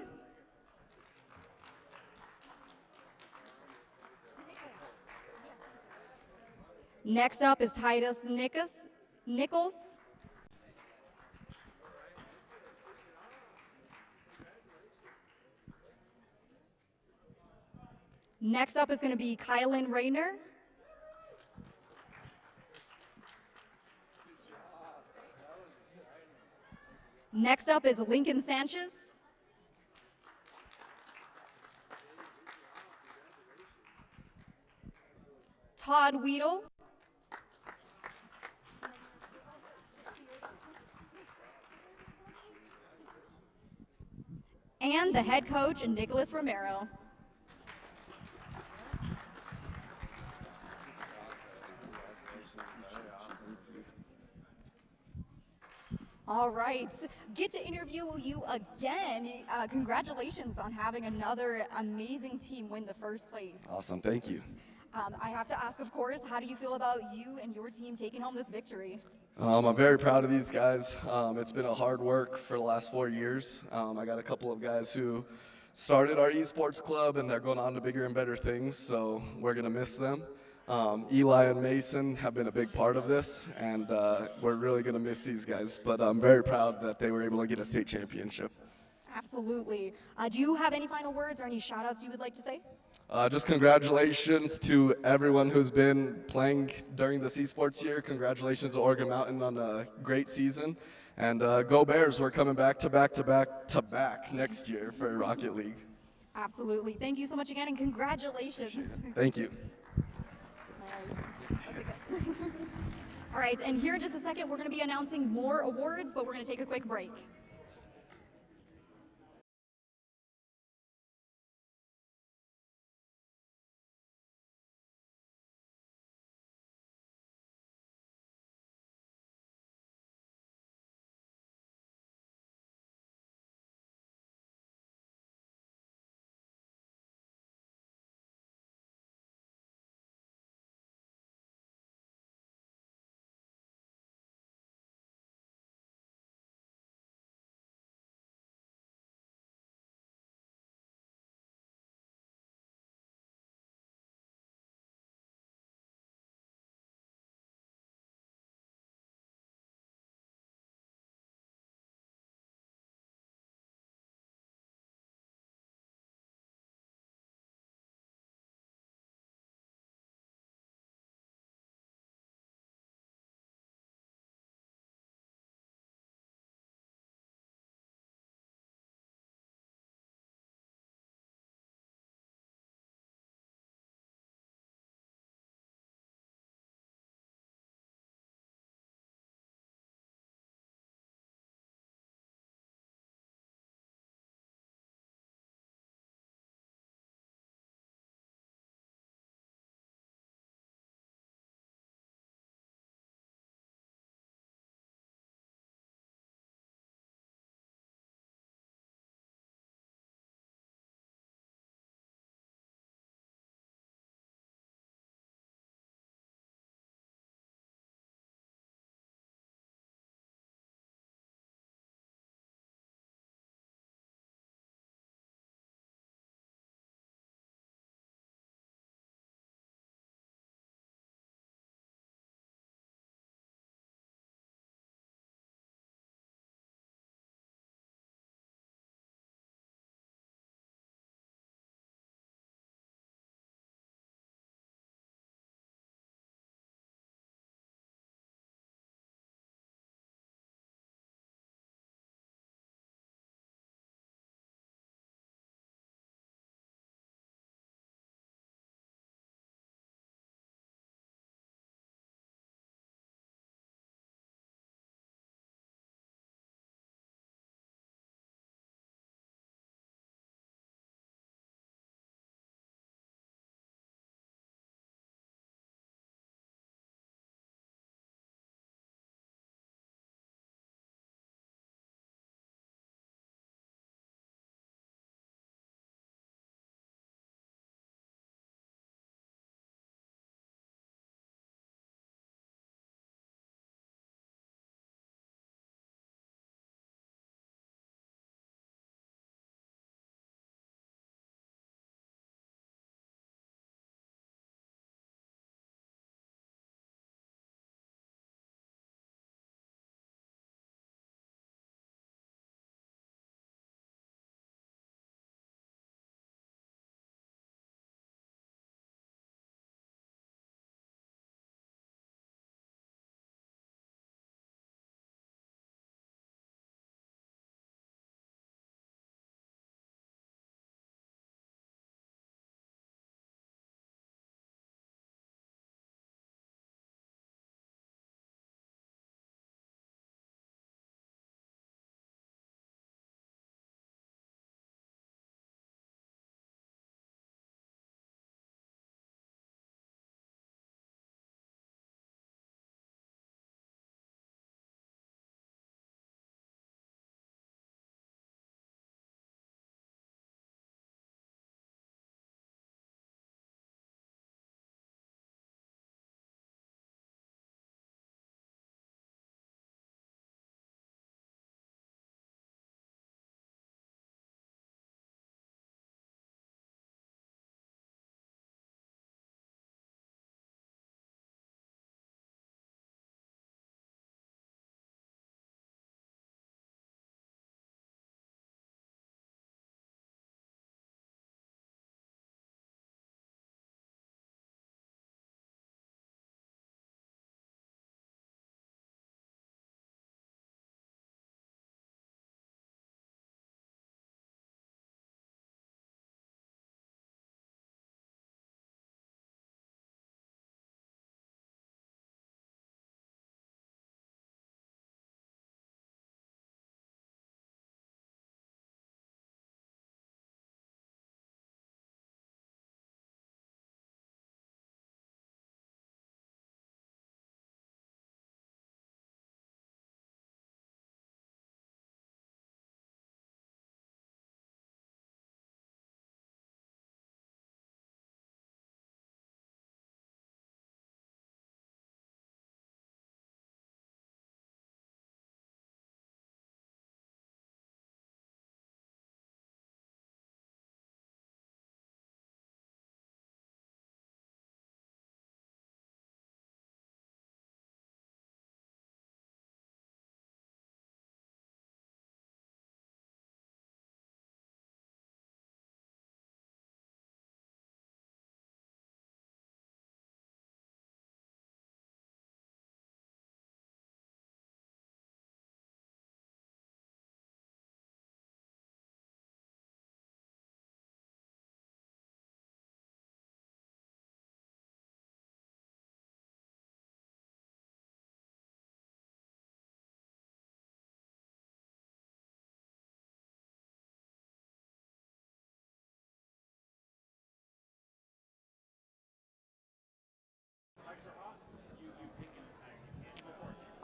Next up is Titus Nichols. Next up is going to be Kylan Rayner. Next up is Lincoln Sanchez. Todd Weedle. And the head coach, Nicholas Romero. All right, get to interview you again. Congratulations on having another amazing team win the first place. Awesome, thank you. I have to ask, of course, how do you feel about you and your team taking home this victory? I'm very proud of these guys. It's been a hard work for the last 4 years. I got a couple of guys who started our esports club and they're going on to bigger and better things, so we're gonna miss them. Eli and Mason have been a big part of this, and we're really going to miss these guys. But I'm very proud that they were able to get a state championship. Absolutely. Do you have any final words or any shout-outs you would like to say? Just congratulations to everyone who's been playing during this esports year. Congratulations to Oregon Mountain on a great season. And go Bears, we're coming back to back next year for Rocket League. Absolutely. Thank you so much again, and congratulations. Thank you. All right, and here in just a second, we're going to be announcing more awards, but we're going to take a quick break.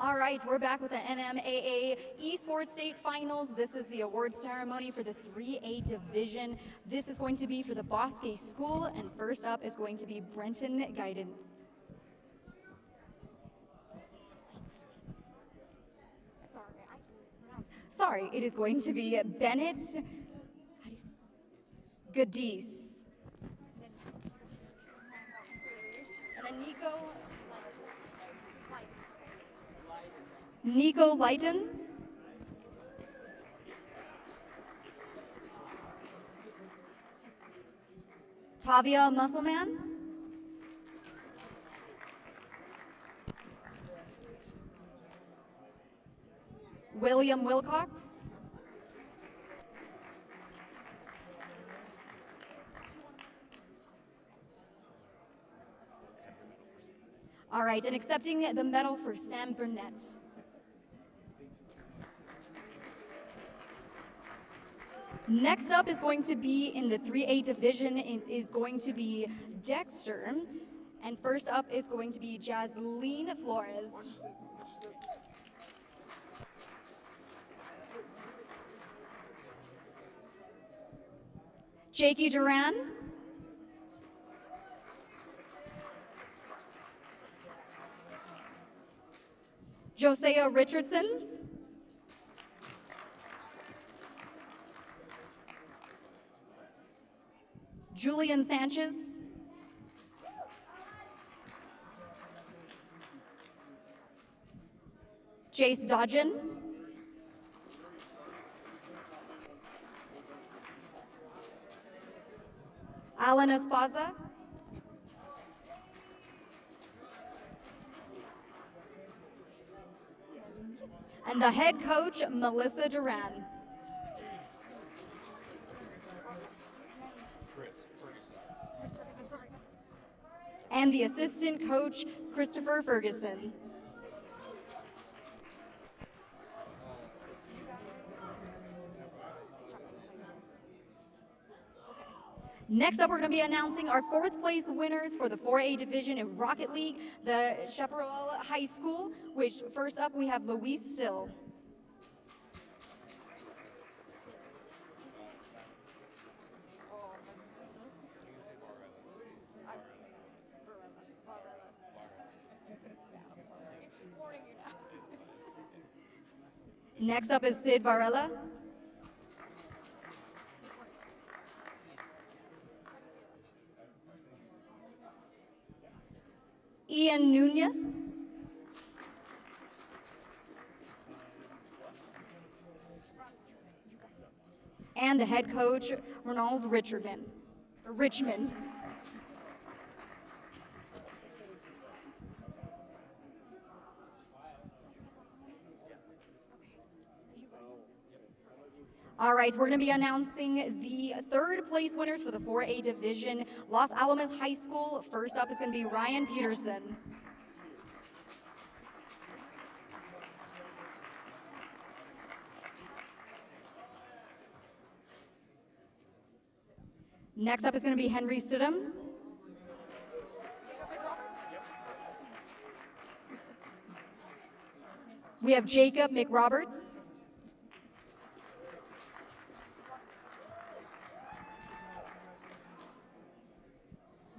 All right, we're back with the NMAA Esports State Finals. This is the award ceremony for the 3A division. This is going to be for the Bosque School, and first up is going to be Brenton Guidance. Sorry, it is going to be Bennett Gadis. And then Nico Lighton. Tavia Musselman. William Wilcox. All right, and accepting the medal for Sam Burnett. Next up is going to be in the 3A division is going to be Dexter. And first up is going to be Jasleen Flores. Jakey Duran. Josiah Richardsons. Julian Sanchez. Jace Dodgen. Alan Esparza. And the head coach, Melissa Duran. And the assistant coach, Christopher Ferguson. Next up, we're going to be announcing our 4th place winners for the 4A division in Rocket League, the Chaparral High School, which first up we have Luis Still. Next up is Sid Varela. Ian Nunez. And the head coach, Ronald Richmond. All right, we're going to be announcing the 3rd place winners for the 4A division, Los Alamos High School. First up is going to be Ryan Peterson. Next up is going to be Henry Stidham. We have Jacob McRoberts.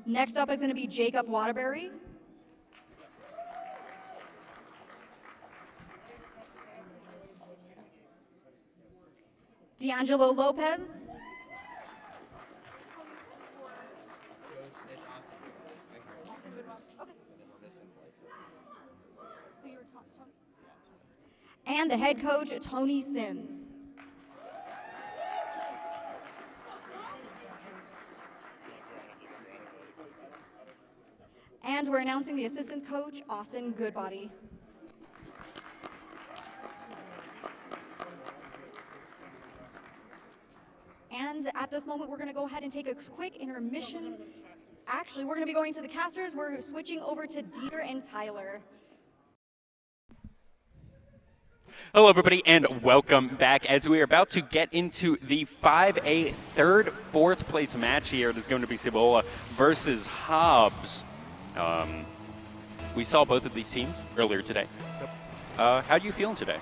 Next up is going to be Jacob Waterbury. D'Angelo Lopez. And the head coach, Tony Sims. And we're announcing the assistant coach, Austin Goodbody. And at this moment, we're going to go ahead and take a quick intermission. Actually, we're going to be going to the casters. We're switching over to Dieter and Tyler. Hello, everybody, and welcome back as we are about to get into the 5A 3rd, 4th place match here. It is going to be Cibola versus Hobbs. We saw both of these teams earlier today. How are you feeling today?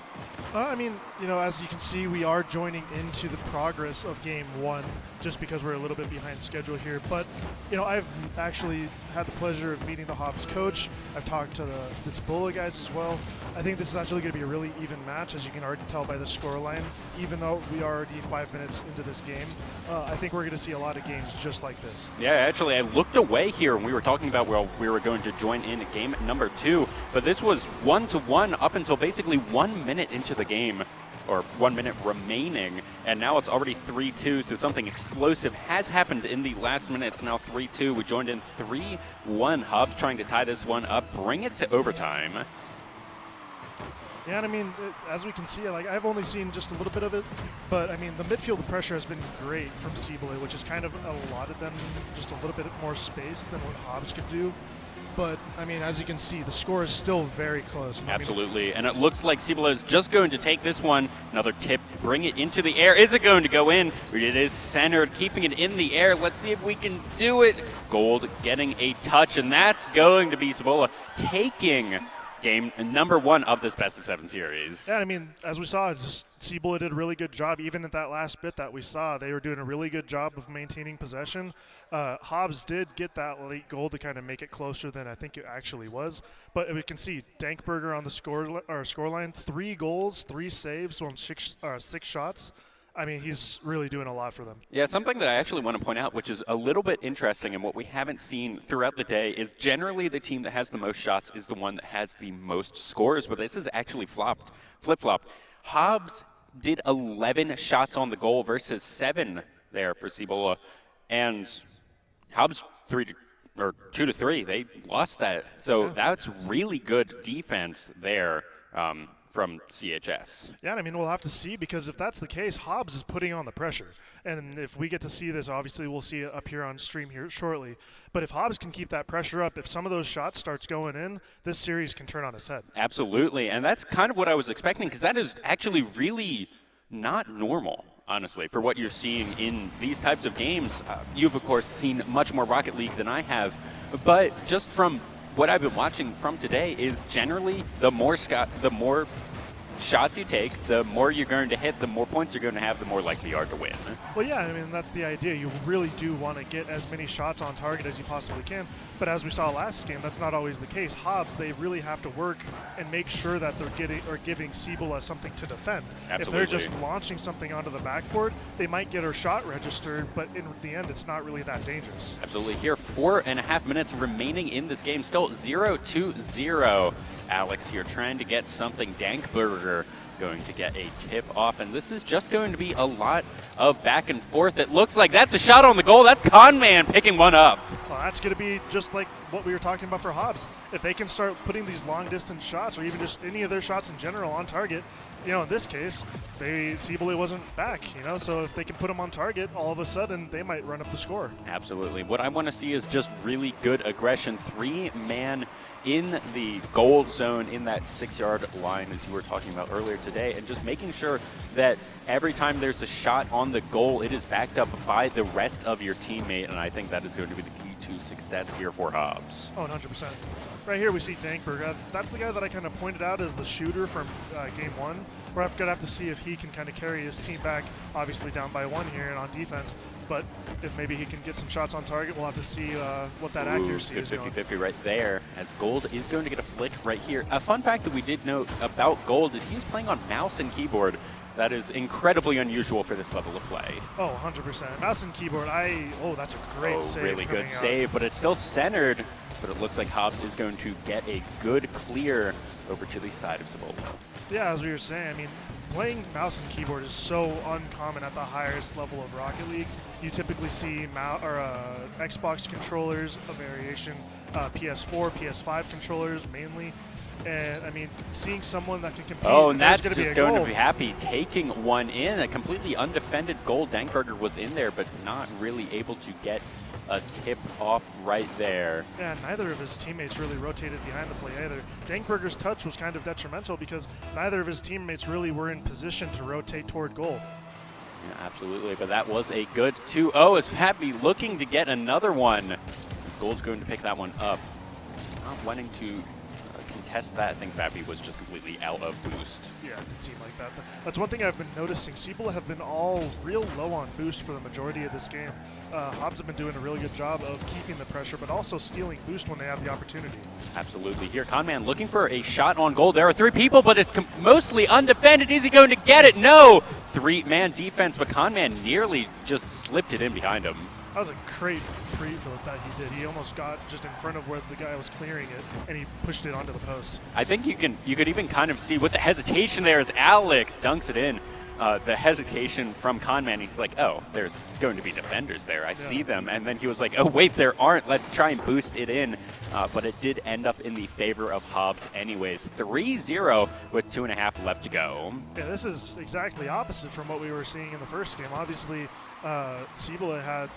I mean, as you can see, we are joining into the progress of Game 1 just because we're a little bit behind schedule here. But, I've actually had the pleasure of meeting the Hobbs coach. I've talked to the Cibola guys as well. I think this is actually going to be a really even match, as you can already tell by the scoreline. Even though we are already 5 minutes into this game, I think we're going to see a lot of games just like this. Yeah, actually, I looked away here when we were talking about we were going to join in game number 2, but this was 1-1 up until basically 1 minute into the game, or 1 minute remaining, and now it's already 3-2, so something explosive has happened in the last minute. It's now 3-2. We joined in 3-1. Hobbs trying to tie this one up, bring it to overtime. Yeah, and I mean, as we can see, I've only seen just a little bit of it, but I mean, the midfield pressure has been great from Cibola, which has kind of allotted them just a little bit more space than what Hobbs could do. But, I mean, as you can see, the score is still very close. Absolutely, and it looks like Cibola is just going to take this one. Another tip, bring it into the air. Is it going to go in? It is centered, keeping it in the air. Let's see if we can do it. Gold getting a touch, and that's going to be Cibola taking game number 1 of this best of 7 series. Yeah, I mean, as we saw, just Cibola did a really good job. Even at that last bit that we saw, they were doing a really good job of maintaining possession. Hobbs did get that late goal to kind of make it closer than I think it actually was. But we can see Dankberger on the scoreline, 3 goals, 3 saves on 6 shots. I mean, he's really doing a lot for them. Yeah, something that I actually want to point out, which is a little bit interesting and what we haven't seen throughout the day, is generally the team that has the most shots is the one that has the most scores, but this is actually flip-flop. Hobbs did 11 shots on the goal versus 7 there for Cibola, and Hobbs 2-3, they lost that. So that's really good defense there. From CHS. Yeah, and I mean, we'll have to see, because if that's the case, Hobbs is putting on the pressure. And if we get to see this, obviously we'll see it up here on stream here shortly. But if Hobbs can keep that pressure up, if some of those shots starts going in, this series can turn on its head. Absolutely, and that's kind of what I was expecting, because that is actually really not normal, honestly, for what you're seeing in these types of games. You've, of course, seen much more Rocket League than I have, but just from what I've been watching from today is generally the more shots you take, the more you're going to hit, the more points you're going to have, the more likely you are to win. Well, yeah, I mean, that's the idea. You really do want to get as many shots on target as you possibly can. But as we saw last game, that's not always the case. Hobbs, they really have to work and make sure that they're giving Cibola something to defend. Absolutely. If they're just launching something onto the backboard, they might get her shot registered, but in the end, it's not really that dangerous. Absolutely. Here, 4.5 minutes remaining in this game, still 0-0. Alex here trying to get something. Dankberger going to get a tip off, and this is just going to be a lot of back and forth. It looks like that's a shot on the goal. That's Conman picking one up. Well, that's going to be just like what we were talking about for Hobbs. If they can start putting these long distance shots, or even just any of their shots in general on target, in this case, Cibola wasn't back, so if they can put them on target, all of a sudden they might run up the score. Absolutely. What I want to see is just really good aggression. 3-man in the goal zone in that 6-yard line, as you were talking about earlier today, and just making sure that every time there's a shot on the goal, it is backed up by the rest of your teammate, and I think that is going to be the key to success here for Hobbs. Oh, 100%. Right here we see Dankberg. That's the guy that I kind of pointed out as the shooter from Game 1. We're going to have to see if he can kind of carry his team back, obviously down by 1 here and on defense. But if maybe he can get some shots on target, we'll have to see what that accuracy is going. 50-50 right there, as Gold is going to get a flick right here. A fun fact that we did note about Gold is he's playing on mouse and keyboard. That is incredibly unusual for this level of play. Oh, 100%. Mouse and keyboard, that's a great save. Really good save, but it's still centered. But it looks like Hobbs is going to get a good clear over to the side of Cibola. Yeah, as we were saying, I mean, playing mouse and keyboard is so uncommon at the highest level of Rocket League. You typically see Xbox controllers, a variation, PS4, PS5 controllers mainly. And I mean, seeing someone that can compete. Oh, and that's just going to be happy taking one in. A completely undefended goal. Dankberger was in there, but not really able to get a tip off right there. Yeah, neither of his teammates really rotated behind the play either. Dankberger's touch was kind of detrimental because neither of his teammates really were in position to rotate toward goal. Yeah, absolutely, but that was a good 2-0 as Happy looking to get another one. Gold's going to pick that one up. Not wanting to contest that. I think Vappy was just completely out of boost. Yeah, it did seem like that. That's one thing I've been noticing. Cibola have been all real low on boost for the majority of this game. Hobbs have been doing a really good job of keeping the pressure, but also stealing boost when they have the opportunity. Absolutely. Here, Conman looking for a shot on goal. There are 3 people, but it's mostly undefended. Is he going to get it? No! 3-man defense, but Conman nearly just slipped it in behind him. That was a great pre-flip that he did. He almost got just in front of where the guy was clearing it, and he pushed it onto the post. I think you could even kind of see with the hesitation there as Alex dunks it in. The hesitation from Conman, he's like, oh, there's going to be defenders there. I see them. And then he was like, oh, wait, there aren't. Let's try and boost it in. But it did end up in the favor of Hobbs anyways. 3-0 with 2.5 left to go. Yeah, this is exactly opposite from what we were seeing in the first game. Obviously, Cibola had,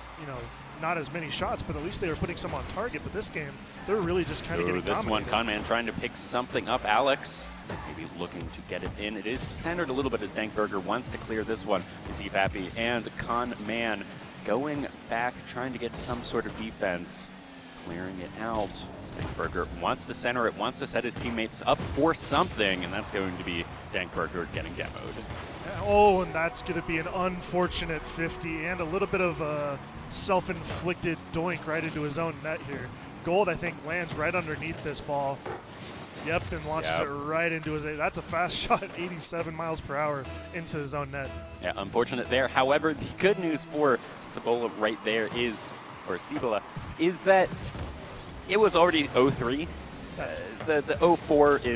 not as many shots, but at least they were putting some on target. But this game, they're really just kind of getting dominated. This one, Conman trying to pick something up. Alex maybe looking to get it in. It is centered a little bit as Dankberger wants to clear this one. You see Vappy and Conman going back, trying to get some sort of defense, clearing it out. Dankberger wants to center it, wants to set his teammates up for something, and that's going to be Dankberger getting demoed. Oh, and that's going to be an unfortunate 50 and a little bit of a self-inflicted doink right into his own net here. Gold, I think, lands right underneath this ball. Yep, and launches it right into his. That's a fast shot, 87 miles per hour into his own net. Yeah, unfortunate there. However, the good news for Cibola right there is, or Cibola, is that it was already 0-3. The 0-4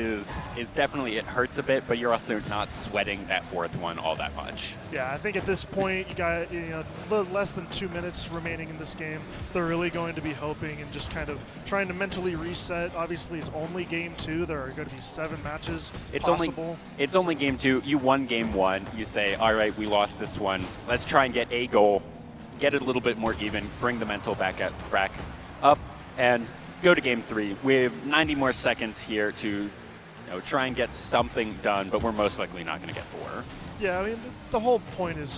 is definitely, it hurts a bit, but you're also not sweating that fourth one all that much. Yeah, I think at this point you got a little less than 2 minutes remaining in this game. They're really going to be hoping and just kind of trying to mentally reset. Obviously, it's only game 2. There are going to be 7 matches possible. It's only game 2. You won game 1. You say, all right, we lost this one. Let's try and get a goal, get it a little bit more even, bring the mental back up, and go to game 3. We have 90 more seconds here to try and get something done, but we're most likely not going to get 4. Yeah, I mean, the whole point is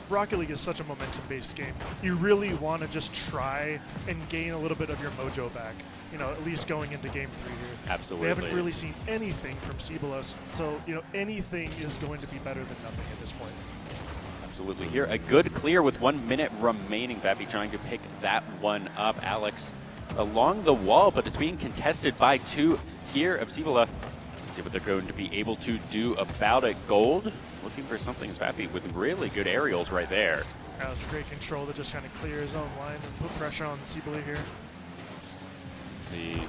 Rocket League is such a momentum-based game. You really want to just try and gain a little bit of your mojo back, at least going into game 3 here. Absolutely. We haven't really seen anything from Cibola, so, anything is going to be better than nothing at this point. Absolutely. Here, a good clear with 1 minute remaining. Vappy trying to pick that one up. Alex along the wall, but it's being contested by 2 here of Cibola. See what they're going to be able to do about it. Gold looking for something as Vappy with really good aerials right there. That was great control to just kind of clear his own line and put pressure on Cibola here. See,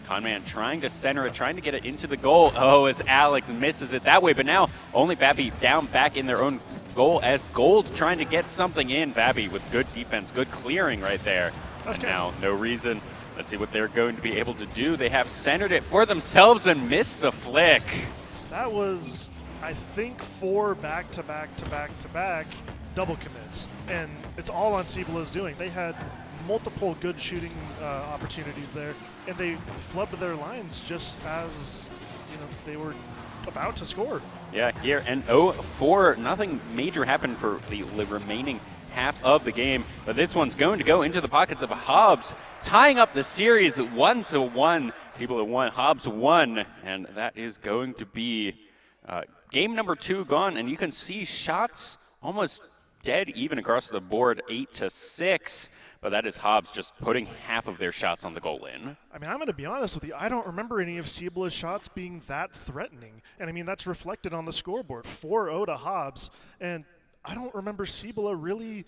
Conman trying to center it, trying to get it into the goal. Oh, as Alex misses it that way, but now only Vappy down back in their own goal as Gold trying to get something in. Vappy with good defense, good clearing right there. And now, no reason. Let's see what they're going to be able to do. They have centered it for themselves and missed the flick. That was, I think, 4 back-to-back-to-back-to-back double commits. And it's all on Cibola's doing. They had multiple good shooting opportunities there, and they flubbed their lines just as they were about to score. Yeah, here, and 0-4. Nothing major happened for the remaining half of the game, but this one's going to go into the pockets of Hobbs, tying up the series 1-1. Cibola 1, Hobbs 1, and that is going to be game number 2 gone, and you can see shots almost dead even across the board, 8-6, but that is Hobbs just putting half of their shots on the goal in. I mean, I'm going to be honest with you, I don't remember any of Cibola's shots being that threatening, and I mean, that's reflected on the scoreboard, 4-0 to Hobbs, and I don't remember Cibola really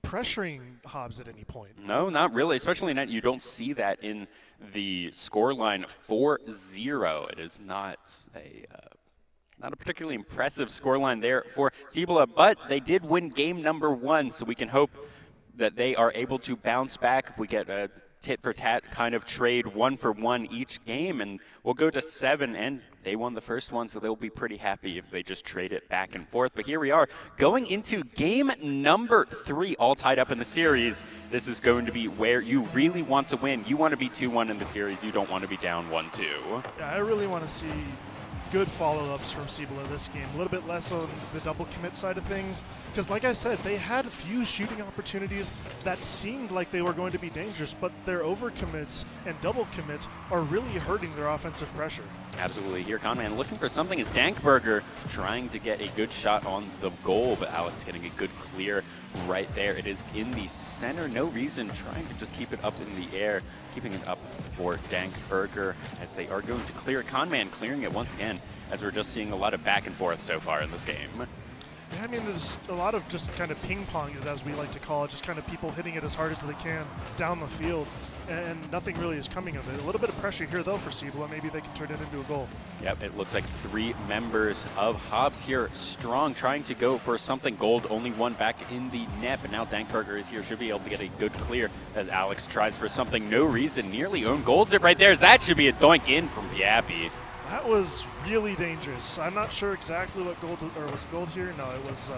pressuring Hobbs at any point. No, not really, especially not. You don't see that in the scoreline 4-0. It is not a particularly impressive scoreline there for Cibola, but they did win game number 1, so we can hope that they are able to bounce back if we get a tit-for-tat kind of trade, 1-for-1 each game, and we'll go to 7, and they won the first one, so they'll be pretty happy if they just trade it back and forth. But here we are, going into game number 3, all tied up in the series. This is going to be where you really want to win. You want to be 2-1 in the series. You don't want to be down 1-2. Yeah, I really want to see good follow-ups from Cibola this game. A little bit less on the double commit side of things, because like I said, they had a few shooting opportunities that seemed like they were going to be dangerous, but their overcommits and double commits are really hurting their offensive pressure. Absolutely. Here, Conman looking for something as Dankberger trying to get a good shot on the goal, but Alex getting a good clear right there. It is in the center. No reason trying to just keep it up in the air, keeping it up for Dankberger as they are going to clear it. Conman clearing it once again, as we're just seeing a lot of back and forth so far in this game. Yeah, I mean, there's a lot of just kind of ping pong, as we like to call it, just kind of people hitting it as hard as they can down the field, and nothing really is coming of it. A little bit of pressure here, though, for Cibola. Maybe they can turn it into a goal. Yep, it looks like 3 members of Hobbs here strong, trying to go for something gold. Only one back in the net, but now Dankberger is here. Should be able to get a good clear as Alex tries for something. No reason, nearly own golds it right there. As that should be a doink in from Yappy. That was really dangerous. I'm not sure exactly what gold, or was it gold here? No, it was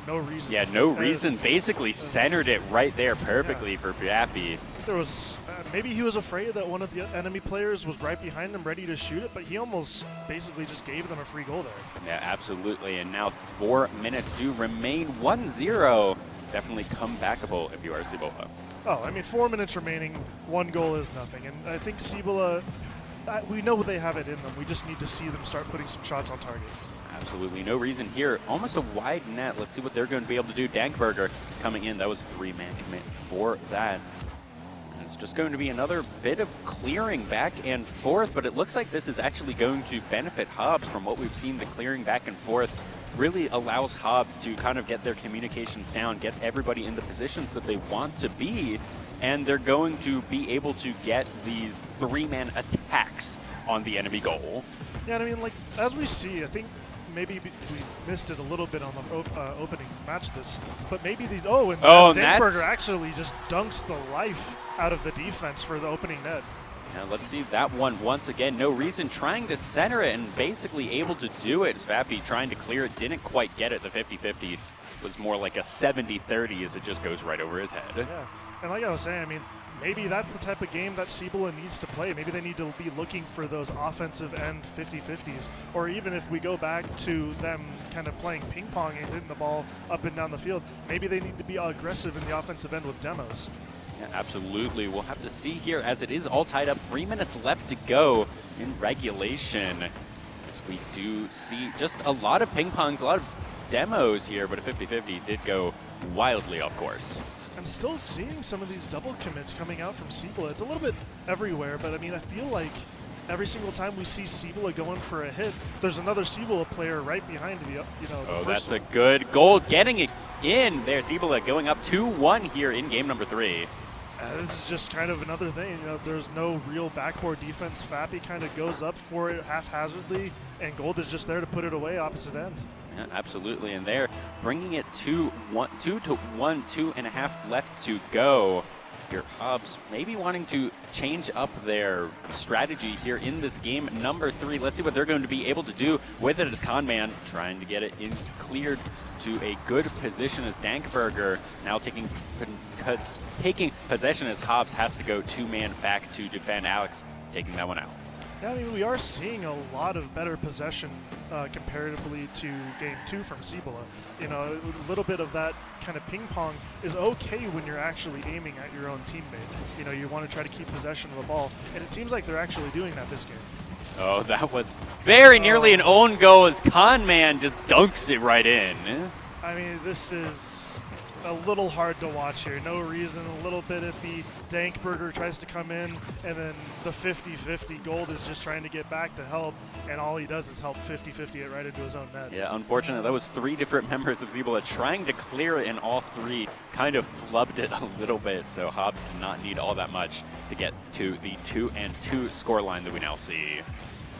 no reason. Yeah, no reason. Basically centered it right there perfectly for Yappy. There was, maybe he was afraid that one of the enemy players was right behind him ready to shoot it, but he almost basically just gave them a free goal there. Yeah, absolutely. And now 4 minutes do remain. 1-0. Definitely comebackable if you are Cibola. Oh, I mean, 4 minutes remaining, 1 goal is nothing. And I think Cibola, we know they have it in them. We just need to see them start putting some shots on target. Absolutely no reason here. Almost a wide net. Let's see what they're going to be able to do. Dankberger coming in. That was a 3-man commit for that. And it's just going to be another bit of clearing back and forth, but it looks like this is actually going to benefit Hobbs. From what we've seen, the clearing back and forth really allows Hobbs to kind of get their communications down, get everybody in the positions that they want to be, and they're going to be able to get these 3-man attacks on the enemy goal. Yeah, and I mean, like, as we see, I think maybe we missed it a little bit on the opening match of this, but maybe these, and Dankberger actually just dunks the life out of the defense for the opening net. Now let's see that one once again. No reason, trying to center it and basically able to do it. Vappy trying to clear it, didn't quite get it. The 50-50 was more like a 70-30 as it just goes right over his head. Yeah, and like I was saying, I mean, maybe that's the type of game that Cibola needs to play. Maybe they need to be looking for those offensive end 50-50s. Or even if we go back to them kind of playing ping pong and hitting the ball up and down the field, maybe they need to be aggressive in the offensive end with demos. Yeah, absolutely. We'll have to see here as it is all tied up. 3 minutes left to go in regulation. As we do see just a lot of ping pongs, a lot of demos here, but a 50-50 did go wildly off course. I'm still seeing some of these double commits coming out from Cibola. It's a little bit everywhere, but I mean, I feel like every single time we see Cibola going for a hit, there's another Cibola player right behind the, Oh, that's a good goal. Getting it in there. Cibola going up 2-1 here in game number 3. This is just kind of another thing. There's no real backboard defense. Fappy kind of goes up for it haphazardly, and Gold is just there to put it away opposite end. Yeah, absolutely, and they're bringing it to 2-1, 2.5 left to go. Here, Hobbs maybe wanting to change up their strategy here in this game number 3. Let's see what they're going to be able to do with it as Conman trying to get it in cleared to a good position as Dankberger now taking possession as Hobbs has to go 2-man back to defend. Alex taking that one out. Yeah, I mean, we are seeing a lot of better possession comparatively to game 2 from Cibola. A little bit of that kind of ping pong is okay when you're actually aiming at your own teammate. You want to try to keep possession of the ball, and it seems like they're actually doing that this game. Oh, that was very nearly an own goal as Conman just dunks it right in. I mean, this is a little hard to watch here. No reason, a little bit iffy. Dankberger tries to come in, and then the 50-50 Gold is just trying to get back to help, and all he does is help 50-50 it right into his own net. Yeah, unfortunately, that was 3 different members of Cibola trying to clear it, and all 3 kind of flubbed it a little bit, so Hobbs did not need all that much to get to the 2-2 scoreline that we now see.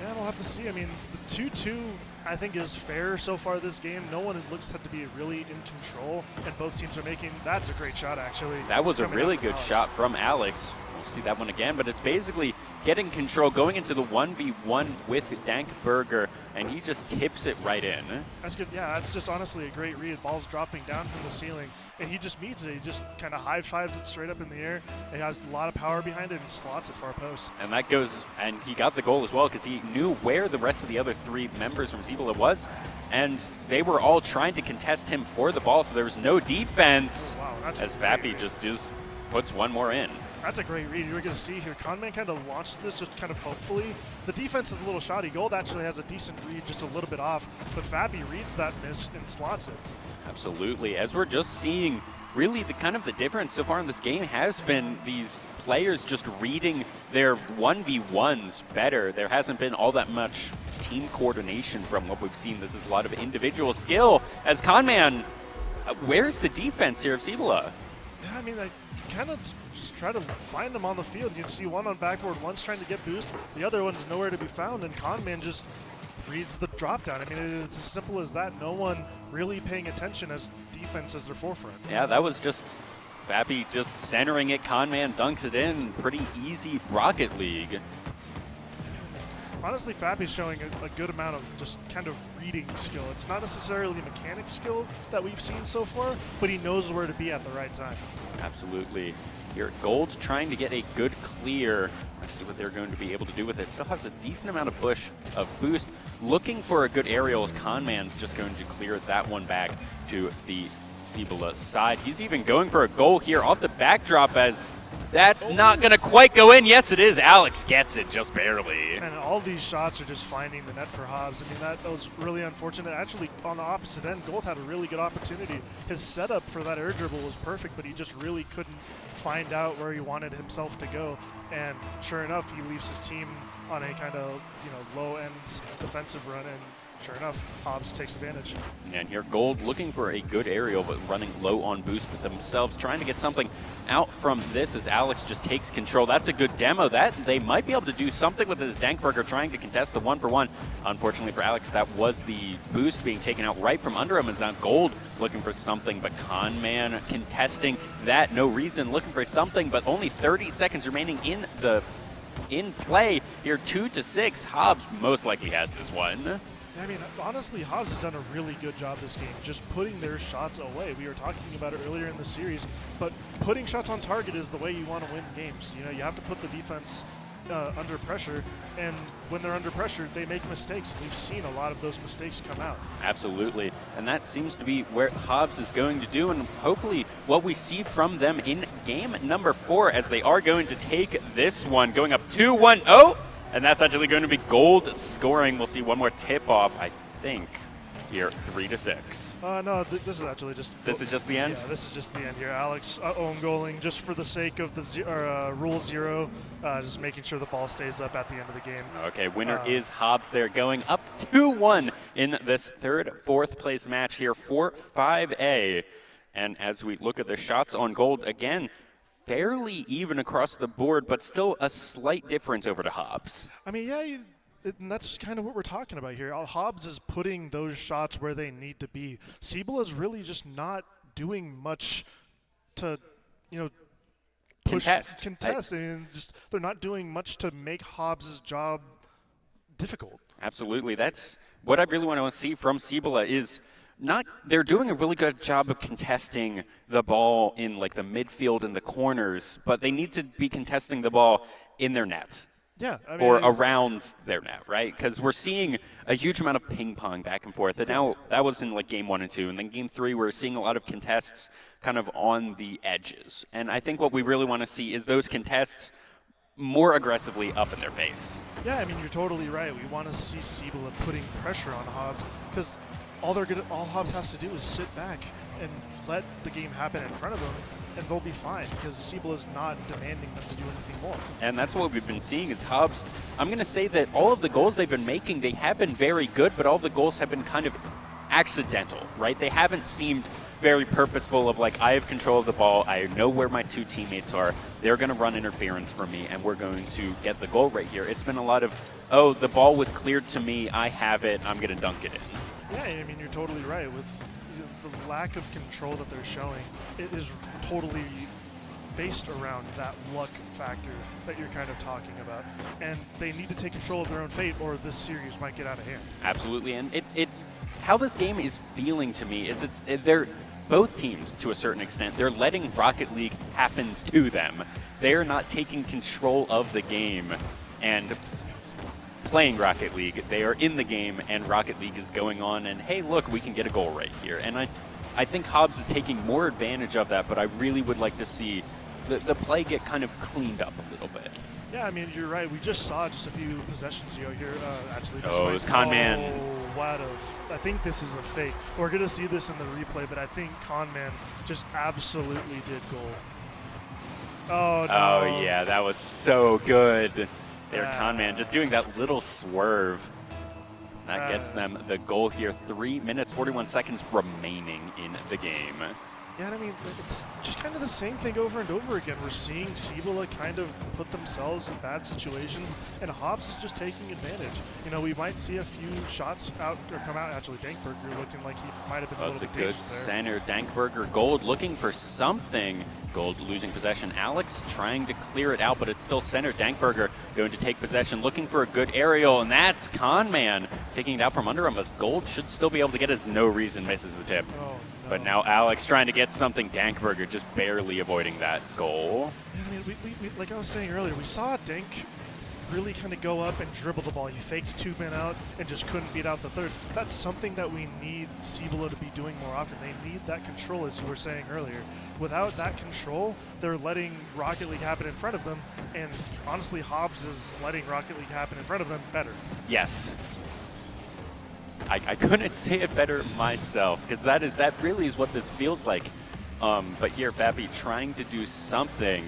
Yeah, we'll have to see. I mean, the 2-2 I think is fair so far this game. No one looks to be really in control, and both teams are making. That's a great shot, actually. That was a really good shot from Alex. We'll see that one again, but it's basically getting control, going into the 1v1 with Dankberger, and he just tips it right in. That's good. Yeah, that's just honestly a great read. Ball's dropping down from the ceiling, and he just meets it. He just kind of high-fives it straight up in the air. He has a lot of power behind it and slots it far post. And that goes, and he got the goal as well because he knew where the rest of the other 3 members from Cibola was, and they were all trying to contest him for the ball, so there was no defense. Oh, wow, as Vappy just puts one more in. That's a great read. You're going to see here, Conman kind of launched this just kind of hopefully. The defense is a little shoddy. Gold actually has a decent read, just a little bit off, but Fabi reads that miss and slots it. Absolutely. As we're just seeing, really the kind of the difference so far in this game has been these players just reading their 1v1s better. There hasn't been all that much team coordination from what we've seen. This is a lot of individual skill as Conman, where's the defense here of Cibola? Yeah, I mean, I kind of just try to find them on the field. You can see one on backboard, one's trying to get boost, the other one's nowhere to be found, and Conman just reads the drop down. I mean, it's as simple as that. No one really paying attention as defense as their forefront. Yeah, that was just Fabi just centering it. Conman dunks it in. Pretty easy Rocket League. Honestly, Fabi's showing a good amount of just kind of reading skill. It's not necessarily mechanic skill that we've seen so far, but he knows where to be at the right time. Absolutely. Here, Gold trying to get a good clear. Let's see what they're going to be able to do with it. Still has a decent amount of push, of boost. Looking for a good aerial as Conman's just going to clear that one back to the Cibola side. He's even going for a goal here off the backdrop as that's not going to quite go in. Yes, it is. Alex gets it just barely. And all these shots are just finding the net for Hobbs. I mean, that was really unfortunate. Actually, on the opposite end, Gold had a really good opportunity. His setup for that air dribble was perfect, but he just really couldn't find out where he wanted himself to go. And sure enough, he leaves his team on a kind of, low-end defensive run, and sure enough, Hobbs takes advantage. And here Gold looking for a good aerial, but running low on boost themselves, trying to get something out from this as Alex just takes control. That's a good demo. That they might be able to do something with this. Dankberger trying to contest the 1-for-1. Unfortunately for Alex, that was the boost being taken out right from under him. As now Gold looking for something, but Conman contesting that. No reason, looking for something, but only 30 seconds remaining in play here. 2-6. Hobbs most likely has this one. I mean, honestly, Hobbs has done a really good job this game, just putting their shots away. We were talking about it earlier in the series, but putting shots on target is the way you want to win games. You have to put the defense under pressure, and when they're under pressure, they make mistakes. We've seen a lot of those mistakes come out. Absolutely, and that seems to be where Hobbs is going to do, and hopefully what we see from them in game number 4, as they are going to take this one, going up 2-1. Oh! And that's actually going to be Gold scoring. We'll see one more tip-off, I think, here, 3-6. No, this is actually just... This is just the end? Yeah, this is just the end here. Alex own goaling just for the sake of the Rule 0, just making sure the ball stays up at the end of the game. Okay, winner is Hobbs there, going up 2-1 in this fourth place match here for 5A. And as we look at the shots on Gold, again, fairly even across the board, but still a slight difference over to Hobbs. I mean, yeah, and that's kind of what we're talking about here. Hobbs is putting those shots where they need to be. Cibola is really just not doing much to, push, contest. I mean, they're not doing much to make Hobbs' job difficult. Absolutely. That's what I really want to see from Cibola is they're doing a really good job of contesting the ball in like the midfield and the corners, but they need to be contesting the ball in their net. Yeah, I mean, or around their net, right? Because we're seeing a huge amount of ping pong back and forth. And now that was in like game 1 and 2, and then game 3 we're seeing a lot of contests kind of on the edges. And I think what we really want to see is those contests more aggressively up in their face. Yeah, I mean, you're totally right. We want to see Cibola putting pressure on Hobbs, because all Hobbs has to do is sit back and let the game happen in front of them, and they'll be fine, because Cibola's not demanding them to do anything more. And that's what we've been seeing is Hobbs. I'm going to say that all of the goals they've been making, they have been very good, but all the goals have been kind of accidental, right? They haven't seemed very purposeful of like, I have control of the ball, I know where my two teammates are, they're going to run interference for me, and we're going to get the goal right here. It's been a lot of, oh, the ball was cleared to me, I have it, I'm going to dunk it in. Yeah, I mean, you're totally right. With the lack of control that they're showing, it is totally based around that luck factor that you're kind of talking about. And they need to take control of their own fate, or this series might get out of hand. Absolutely, and how this game is feeling to me is they're both teams, to a certain extent, they're letting Rocket League happen to them. They're not taking control of the game and playing Rocket League. They are in the game, and Rocket League is going on, and hey, look, we can get a goal right here. And I think Hobbs is taking more advantage of that, but I really would like to see the play get kind of cleaned up a little bit. Yeah, I mean, you're right. We just saw just a few possessions ago here. Actually, this Oh, it was Conman. Oh, what I think this is a fake. We're going to see this in the replay, but I think Conman just absolutely did goal. Oh, no. Oh, yeah, that was so good. There, Conman just doing that little swerve. That gets them the goal here. 3 minutes, 41 seconds remaining in the game. Yeah, I mean, it's just kind of the same thing over and over again. We're seeing Cibola kind of put themselves in bad situations, and Hobbs is just taking advantage. You know, we might see a few shots out or come out. Actually, Dankberger looking like he might have been a little bit dangerous there. That's a good center. Dankberger, Gold looking for something. Gold losing possession. Alex trying to clear it out, but it's still center. Dankberger going to take possession, looking for a good aerial, and that's Conman taking it out from under him, but Gold should still be able to get it. No reason misses the tip. Oh, no. But now Alex trying to get something. Dankberger just barely avoiding that goal. Yeah, I mean, we like I was saying earlier, we saw Dank really kind of go up and dribble the ball. He faked 2 men out and just couldn't beat out the third. That's something that we need Cibola to be doing more often. They need that control, as you were saying earlier. Without that control, they're letting Rocket League happen in front of them, and honestly, Hobbs is letting Rocket League happen in front of them better. Yes. I couldn't say it better myself, because that really is what this feels like. But here, Fappy trying to do something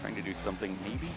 maybe.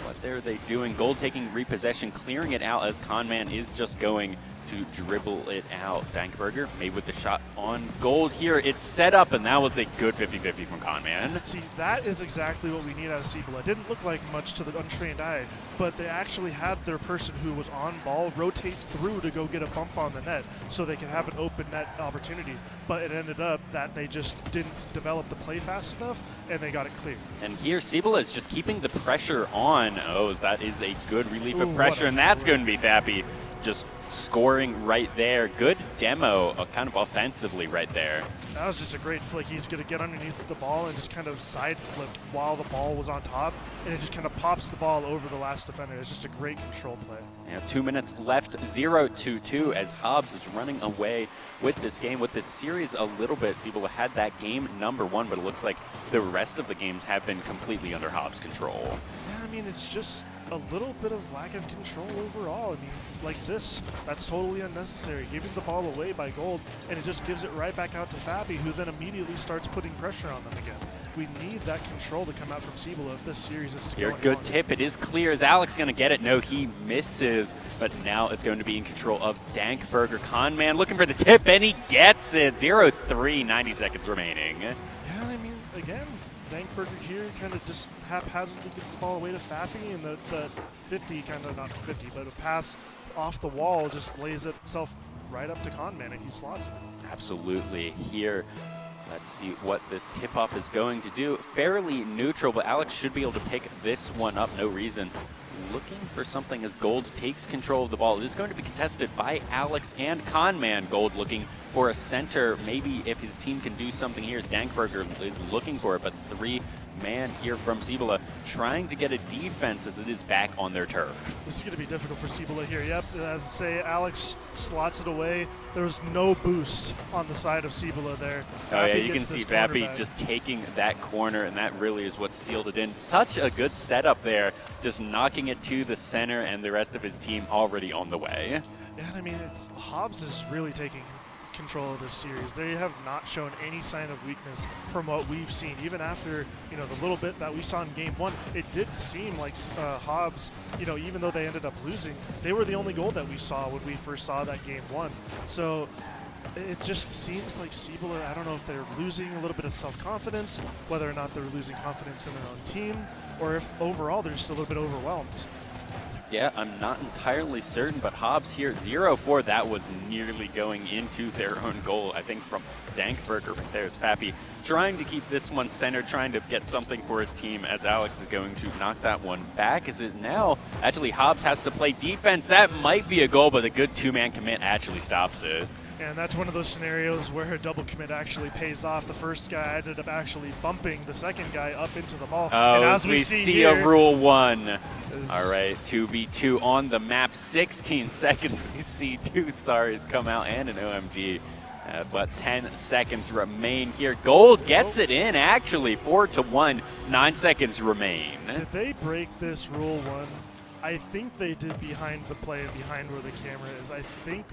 What are they doing? Gold taking repossession, clearing it out as Conman is just going to dribble it out. Dankberger made with the shot on Gold here. It's set up, and that was a good 50-50 from Conman. See, that is exactly what we need out of Cibola. It didn't look like much to the untrained eye, but they actually had their person who was on ball rotate through to go get a bump on the net so they could have an open net opportunity. But it ended up that they just didn't develop the play fast enough, and they got it clear. And here, Cibola is just keeping the pressure on. Oh, that is a good relief of pressure, and that's going to be Fappy just scoring right there. Good demo, kind of offensively right there. That was just a great flick. He's going to get underneath the ball and just kind of side flip while the ball was on top, and it just kind of pops the ball over the last defender. It's just a great control play. Yeah, 2 minutes left, 0-2 as Hobbs is running away with this game, with this series a little bit. Cibola had that game #1, but it looks like the rest of the games have been completely under Hobbs' control. Yeah, I mean, it's just a little bit of lack of control overall. I mean, like this, that's totally unnecessary. Giving the ball away by Gold, and it just gives it right back out to Fappy, who then immediately starts putting pressure on them again. We need that control to come out from Cibola if this series is to go Here, any good longer. tip. It is clear. Is Alex going to get it? No, he misses. But now it's going to be in control of Dankberger. Conman looking for the tip, and he gets it. 0-3, 90 seconds remaining. Yeah, I mean, again, Dankberger here kind of just haphazardly gets the ball away to Fappy, and the 50, kind of not 50, but a pass off the wall just lays itself right up to Conman, and he slots it. Absolutely. Here, let's see what this tip-off is going to do. Fairly neutral, but Alex should be able to pick this one up. No reason. Looking for something as Gold takes control of the ball. It is going to be contested by Alex and Conman. Gold looking for a center. Maybe if his team can do something here, Dankberger is looking for it, but 3-man here from Cibola trying to get a defense as it is back on their turf. This is going to be difficult for Cibola here. Yep, as I say, Alex slots it away. There was no boost on the side of Cibola there. Oh yeah, Fappy you can gets see this corner Fappy back. just taking that corner, and that really is what sealed it in. Such a good setup there, just knocking it to the center, and the rest of his team already on the way. Yeah, and I mean, Hobbs is really taking control of this series. They have not shown any sign of weakness from what we've seen. Even after, the little bit that we saw in game 1, it did seem like Hobbs, even though they ended up losing, they were the only goal that we saw when we first saw that game 1. So it just seems like Cibola, I don't know if they're losing a little bit of self-confidence, whether or not they're losing confidence in their own team, or if overall they're just a little bit overwhelmed. Yeah, I'm not entirely certain, but Hobbs here, 0-4, that was nearly going into their own goal, I think, from Dankberger. Right there's Fappy trying to keep this one centered, trying to get something for his team, as Alex is going to knock that one back. Is it now? Actually, Hobbs has to play defense. That might be a goal, but a good two-man commit actually stops it. And that's one of those scenarios where a double commit actually pays off. The first guy ended up actually bumping the second guy up into the ball. Oh, and as we see see here, a Rule 1. All right, 2v2 on the map. 16 seconds. We see 2 Saris come out and an OMG But 10 seconds remain here. Gold gets it in, actually, 4-1. 9 seconds remain. Did they break this Rule 1? I think they did behind the play and behind where the camera is. I think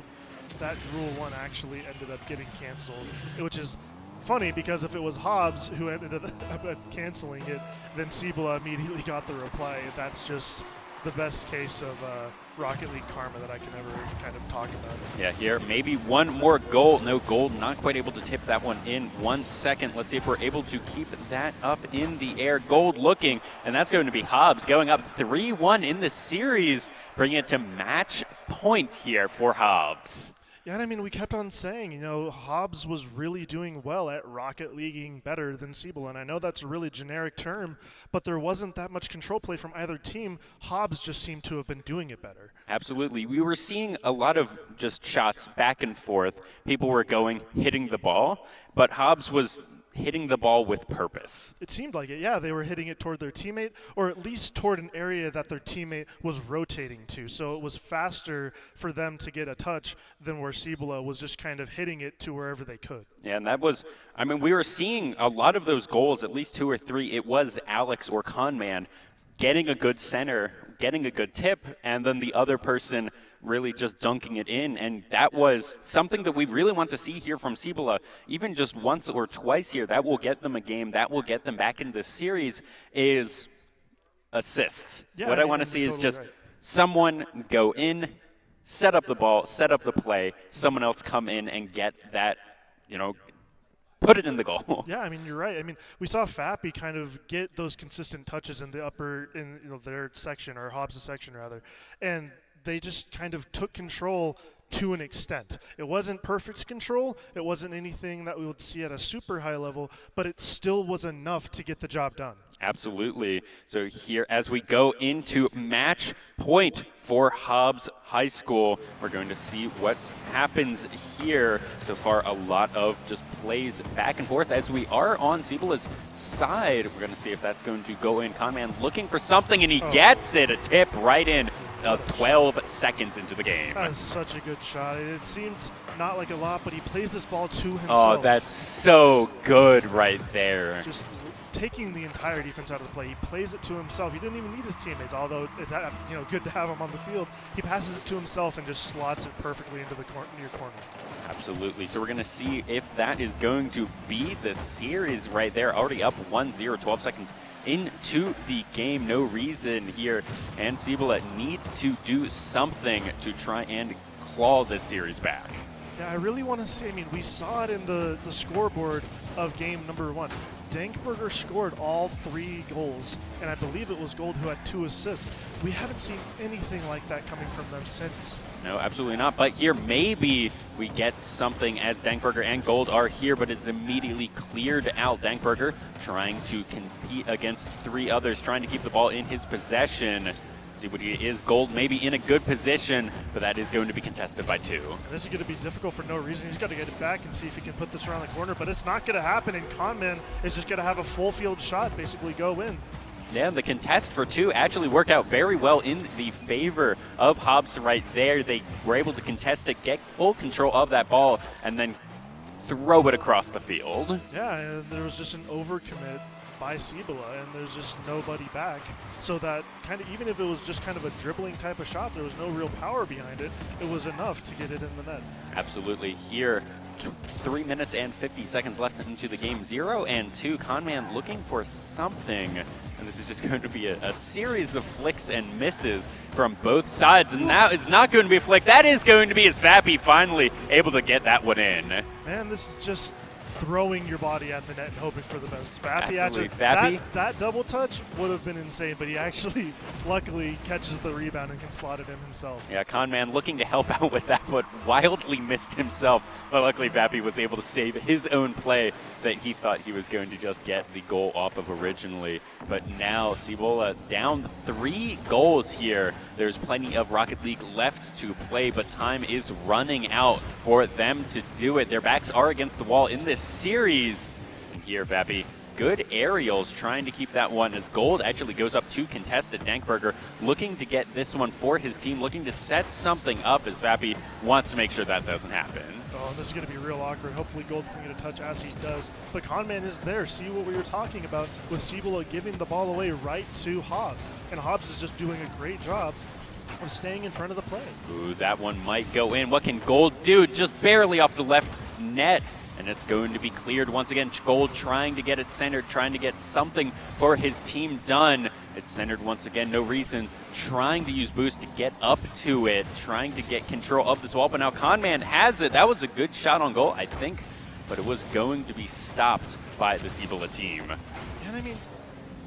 that Rule 1 actually ended up getting canceled, which is funny because if it was Hobbs who ended up canceling it, then Cibola immediately got the reply. That's just the best case of Rocket League karma that I can ever kind of talk about. Yeah, here, maybe one more goal. No, Gold not quite able to tip that one in. 1 second. Let's see if we're able to keep that up in the air. Gold looking, and that's going to be Hobbs going up 3-1 in the series, bringing it to match point here for Hobbs. Yeah, and I mean, we kept on saying, you know, Hobbs was really doing well at Rocket Leaguing better than Cibola, and I know that's a really generic term, but there wasn't that much control play from either team. Hobbs just seemed to have been doing it better. Absolutely. We were seeing a lot of just shots back and forth. People were hitting the ball, but Hobbs was hitting the ball with purpose. It seemed like it, yeah. They were hitting it toward their teammate, or at least toward an area that their teammate was rotating to. So it was faster for them to get a touch than where Cibola was just kind of hitting it to wherever they could. Yeah, and that was, I mean, we were seeing a lot of those goals, at least 2 or 3. It was Alex or Conman getting a good center, getting a good tip, and then the other person really just dunking it in, and that was something that we really want to see here from Cibola. Even just once or twice here, that will get them a game, that will get them back into the series, is assists. Yeah, what I want to see is just someone go in, set up the ball, set up the play, someone else come in and get that, you know, put it in the goal. Yeah, I mean, you're right. I mean, we saw Fappy kind of get those consistent touches in the upper, in their section, or Hobbs' section rather, and they just kind of took control to an extent. It wasn't perfect control. It wasn't anything that we would see at a super high level, but it still was enough to get the job done. Absolutely. So here, as we go into match point for Hobbs High School, we're going to see what happens here. So far, a lot of just plays back and forth as we are on Cibola's side. We're going to see if that's going to go in. Conman looking for something, and he gets it. A tip right in. 12 seconds into the game. That's such a good shot. It seemed not like a lot, but he plays this ball to himself. Oh, that's so good right there. Just taking the entire defense out of the play. He plays it to himself. He didn't even need his teammates, although it's good to have him on the field. He passes it to himself and just slots it perfectly into the near corner. Absolutely. So we're going to see if that is going to be the series right there. Already up 1-0, 12 seconds into the game. No reason here, and Cibola needs to do something to try and claw this series back. Yeah, I really want to see, I mean, we saw it in the scoreboard of game number 1. Dankberger scored all 3 goals, and I believe it was Gold who had 2 assists. We haven't seen anything like that coming from them since. No, absolutely not. But here, maybe we get something as Dankberger and Gold are here, but it's immediately cleared out. Dankberger trying to compete against 3 others, trying to keep the ball in his possession. See what he is. Gold maybe in a good position, but that is going to be contested by 2. And this is going to be difficult for no reason. He's got to get it back and see if he can put this around the corner, but it's not going to happen, and Conman is just going to have a full field shot, basically go in. Yeah, the contest for 2 actually worked out very well in the favor of Hobbs right there. They were able to contest it, get full control of that ball, and then throw it across the field. Yeah, and there was just an overcommit by Cibola, and there's just nobody back. So that kind of, even if it was just kind of a dribbling type of shot, there was no real power behind it. It was enough to get it in the net. Absolutely. Here, 3 minutes and 50 seconds left into the game. 0-2. Conman looking for something. And this is just going to be a series of flicks and misses from both sides. And that is not going to be a flick. That is going to be as Fappy finally able to get that one in. Man, this is just throwing your body at the net and hoping for the best. Fappy actually, Fappy. that double touch would have been insane, but he actually luckily catches the rebound and can slot it in himself. Yeah, Conman looking to help out with that, but wildly missed himself. But luckily Fappy was able to save his own play that he thought he was going to just get the goal off of originally. But now Cibola down 3 goals here. There's plenty of Rocket League left to play, but time is running out for them to do it. Their backs are against the wall in this series. And here Fappy good aerials trying to keep that one as Gold actually goes up to contested. Dankberger looking to get this one for his team, looking to set something up as Vappy wants to make sure that doesn't happen. Oh, this is going to be real awkward. Hopefully Gold can get a touch as he does. But Conman is there. See what we were talking about with Cibola giving the ball away right to Hobbs. And Hobbs is just doing a great job of staying in front of the play. Ooh, that one might go in. What can Gold do? Just barely off the left net. And it's going to be cleared once again. Gold trying to get it centered, trying to get something for his team done. It's centered once again, no reason. Trying to use boost to get up to it, trying to get control of this wall. But now Conman has it. That was a good shot on goal, I think. But it was going to be stopped by the Cibola team. And I mean,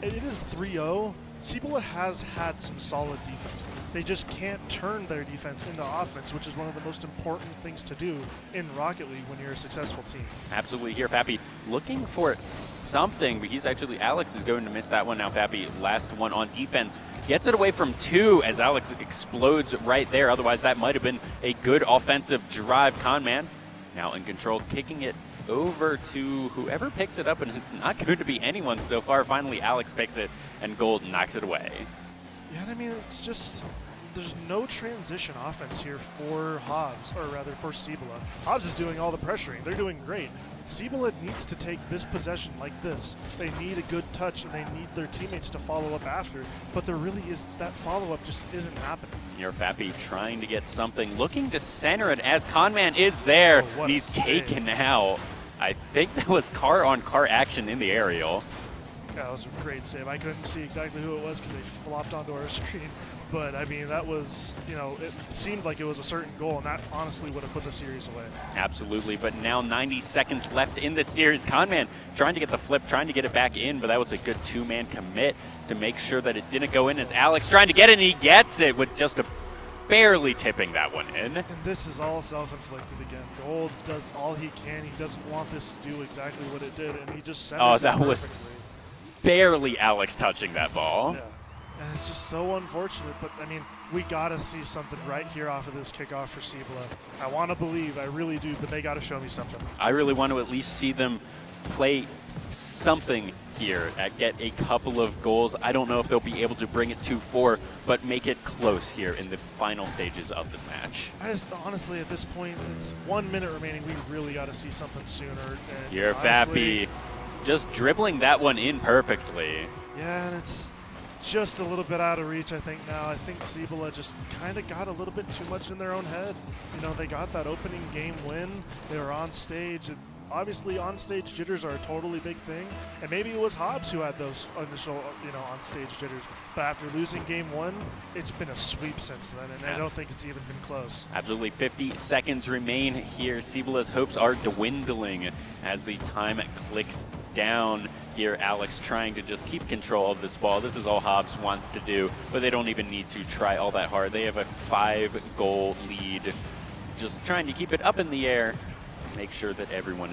it is 3-0. Cibola has had some solid defense. They just can't turn their defense into offense, which is one of the most important things to do in Rocket League when you're a successful team. Absolutely here, Pappy looking for something, but he's actually, Alex is going to miss that one now. Pappy, last one on defense, gets it away from 2 as Alex explodes right there. Otherwise, that might have been a good offensive drive. Conman now in control, kicking it over to whoever picks it up, and it's not going to be anyone so far. Finally, Alex picks it, and Gold knocks it away. Yeah, I mean, it's just, there's no transition offense here for Hobbs, or rather for Cibola. Hobbs is doing all the pressuring. They're doing great. Cibola needs to take this possession like this. They need a good touch, and they need their teammates to follow up after. But there really is, that follow-up just isn't happening. Here, Pappy trying to get something, looking to center it as Conman is there. Oh, he's taken out. I think that was car-on-car action in the aerial. Yeah, that was a great save. I couldn't see exactly who it was because they flopped onto our screen. But, I mean, that was, you know, it seemed like it was a certain goal, and that honestly would have put the series away. Absolutely, but now 90 seconds left in the series. Conman trying to get the flip, trying to get it back in, but that was a good 2-man commit to make sure that it didn't go in as Alex trying to get it, and he gets it with just barely tipping that one in. And this is all self-inflicted again. Gold does all he can. He doesn't want this to do exactly what it did, and he just centers it perfectly. Barely Alex touching that ball. Yeah. And it's just so unfortunate, but I mean, we gotta see something right here off of this kickoff for Cibola. I want to believe, I really do, but they gotta show me something. I really want to at least see them play something here, get a couple of goals. I don't know if they'll be able to bring it 2-4, but make it close here in the final stages of this match. I just, honestly, at this point, it's 1 minute remaining. We really gotta see something sooner. And Here, Vappy just dribbling that one in perfectly. Yeah, and it's just a little bit out of reach, I think, now. I think Cibola just kind of got a little bit too much in their own head. You know, they got that opening game win. They were on stage, and obviously on-stage jitters are a totally big thing. And maybe it was Hobbs who had those initial, you know, on-stage jitters. But after losing game 1, it's been a sweep since then, and I don't think it's even been close. Absolutely. 50 seconds remain here. Cibola's hopes are dwindling as the time clicks down. Here, Alex trying to just keep control of this ball. This is all Hobbs wants to do, but they don't even need to try all that hard. They have a 5-goal lead. Just trying to keep it up in the air, make sure that everyone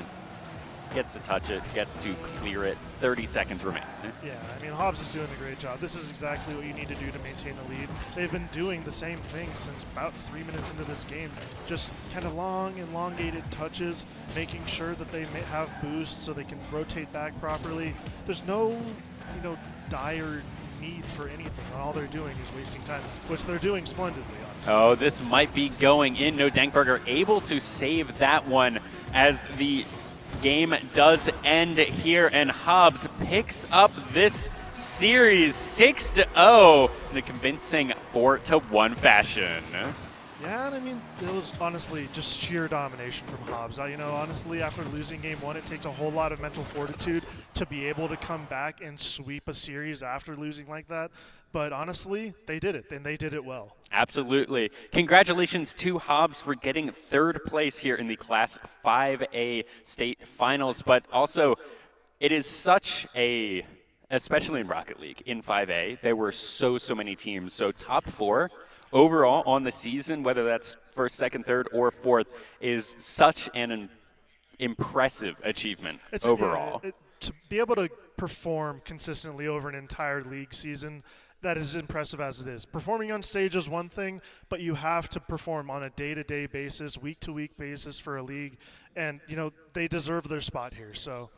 gets to touch it, gets to clear it. 30 seconds remain. Yeah, I mean, Hobbs is doing a great job. This is exactly what you need to do to maintain the lead. They've been doing the same thing since about 3 minutes into this game. Just kind of long, elongated touches, making sure that they have boost so they can rotate back properly. There's no, you know, dire need for anything. All they're doing is wasting time, which they're doing splendidly, honestly. Oh, this might be going in. No, Dankberger able to save that one as the game does end here, and Hobbs picks up this series 6-0 in a convincing 4-1 fashion. Yeah, and I mean, it was honestly just sheer domination from Hobbs. You know, honestly, after losing game 1, it takes a whole lot of mental fortitude to be able to come back and sweep a series after losing like that. But honestly, they did it, and they did it well. Absolutely. Congratulations to Hobbs for getting 3rd place here in the Class 5A state finals. But also, it is such a, especially in Rocket League, in 5A, there were so many teams. So top 4 overall on the season, whether that's 1st, 2nd, 3rd, or 4th, is such an impressive achievement overall. To be able to perform consistently over an entire league season, that is impressive as it is. Performing on stage is one thing, but you have to perform on a day-to-day basis, week-to-week basis for a league, and, you know, they deserve their spot here, so.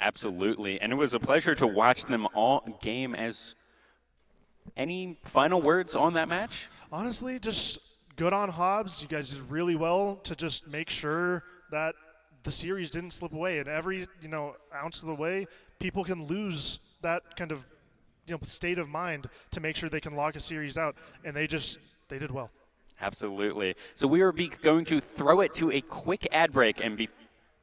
Absolutely, and it was a pleasure to watch them all game. As any final words on that match? Honestly, just good on Hobbs. You guys did really well to just make sure that the series didn't slip away. And every ounce of the way, people can lose that kind of state of mind to make sure they can lock a series out. And they did well. Absolutely. So we are going to throw it to a quick ad break, and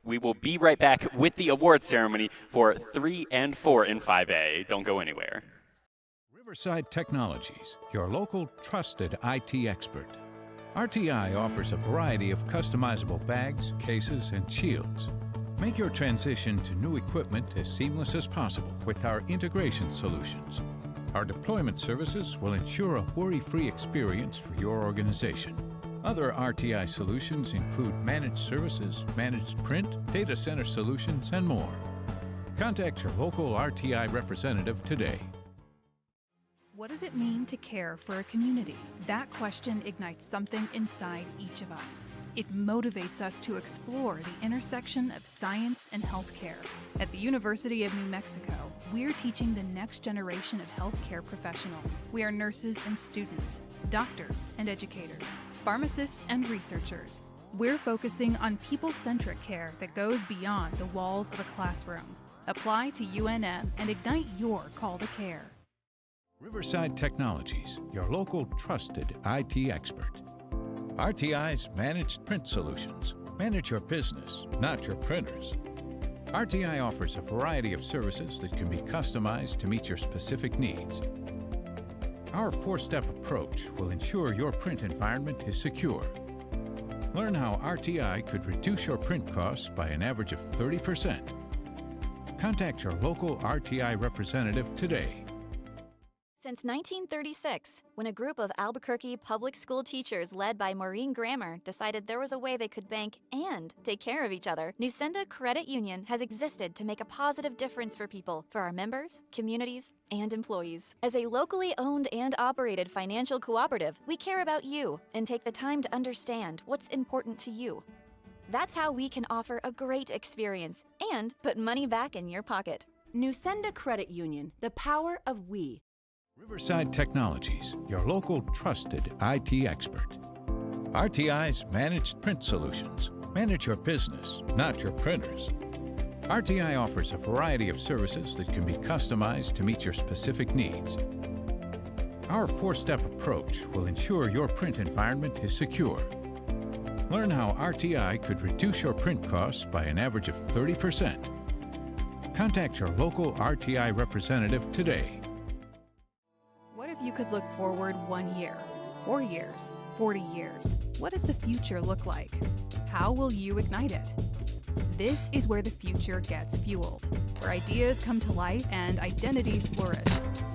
we will be right back with the award ceremony for 3 and 4 in 5A. Don't go anywhere. Riverside Technologies, your local trusted IT expert. RTI offers a variety of customizable bags, cases, and shields. Make your transition to new equipment as seamless as possible with our integration solutions. Our deployment services will ensure a worry-free experience for your organization. Other RTI solutions include managed services, managed print, data center solutions, and more. Contact your local RTI representative today. What does it mean to care for a community? That question ignites something inside each of us. It motivates us to explore the intersection of science and healthcare. At the University of New Mexico, we're teaching the next generation of healthcare professionals. We are nurses and students, doctors and educators, pharmacists and researchers. We're focusing on people-centric care that goes beyond the walls of a classroom. Apply to UNM and ignite your call to care. Riverside Technologies, your local trusted IT expert. RTI's managed print solutions. Manage your business, not your printers. RTI offers a variety of services that can be customized to meet your specific needs. Our 4-step approach will ensure your print environment is secure. Learn how RTI could reduce your print costs by an average of 30%. Contact your local RTI representative today. Since 1936, when a group of Albuquerque public school teachers led by Maureen Grammer decided there was a way they could bank and take care of each other, Nusenda Credit Union has existed to make a positive difference for people, for our members, communities, and employees. As a locally owned and operated financial cooperative, we care about you and take the time to understand what's important to you. That's how we can offer a great experience and put money back in your pocket. Nusenda Credit Union, the power of we. Riverside Technologies, your local trusted IT expert. RTI's managed print solutions. Manage your business, not your printers. RTI offers a variety of services that can be customized to meet your specific needs. Our 4-step approach will ensure your print environment is secure. Learn how RTI could reduce your print costs by an average of 30%. Contact your local RTI representative today. What if you could look forward 1 year, 4 years, 40 years? What does the future look like? How will you ignite it? This is where the future gets fueled, where ideas come to light and identities flourish.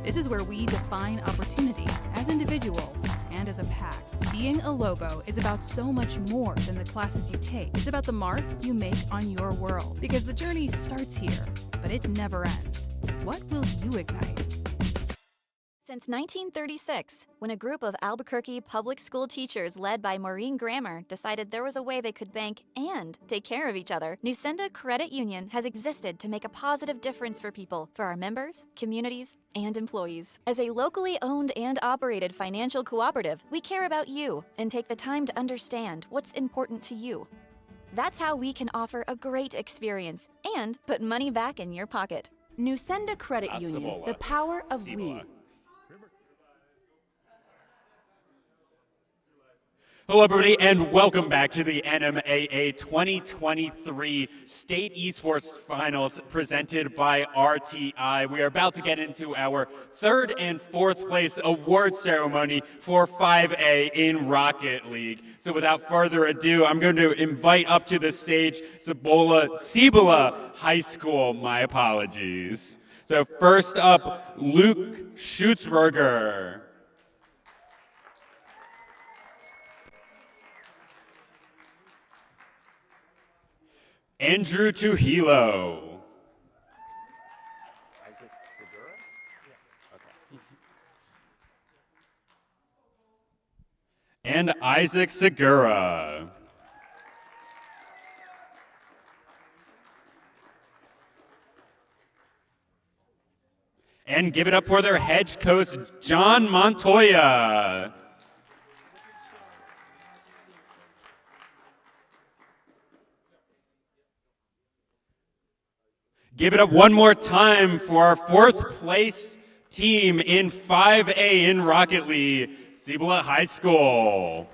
This is where we define opportunity as individuals and as a pack. Being a Lobo is about so much more than the classes you take. It's about the mark you make on your world, because the journey starts here, but it never ends. What will you ignite? Since 1936, when a group of Albuquerque public school teachers led by Maureen Grammer decided there was a way they could bank and take care of each other, Nusenda Credit Union has existed to make a positive difference for people, for our members, communities, and employees. As a locally owned and operated financial cooperative, we care about you and take the time to understand what's important to you. That's how we can offer a great experience and put money back in your pocket. Nusenda Credit Union, the power of we. Hello, everybody, and welcome back to the NMAA 2023 State Esports Finals presented by RTI. We are about to get into our 3rd and 4th place award ceremony for 5A in Rocket League. So without further ado, I'm going to invite up to the stage Cibola Highschool. My apologies. So first up, Luke Schutzberger. Andrew Tuhilo. And Isaac Segura. And give it up for their head coach, John Montoya. Give it up one more time for our 4th place team in 5A in Rocket League, Cibola High School.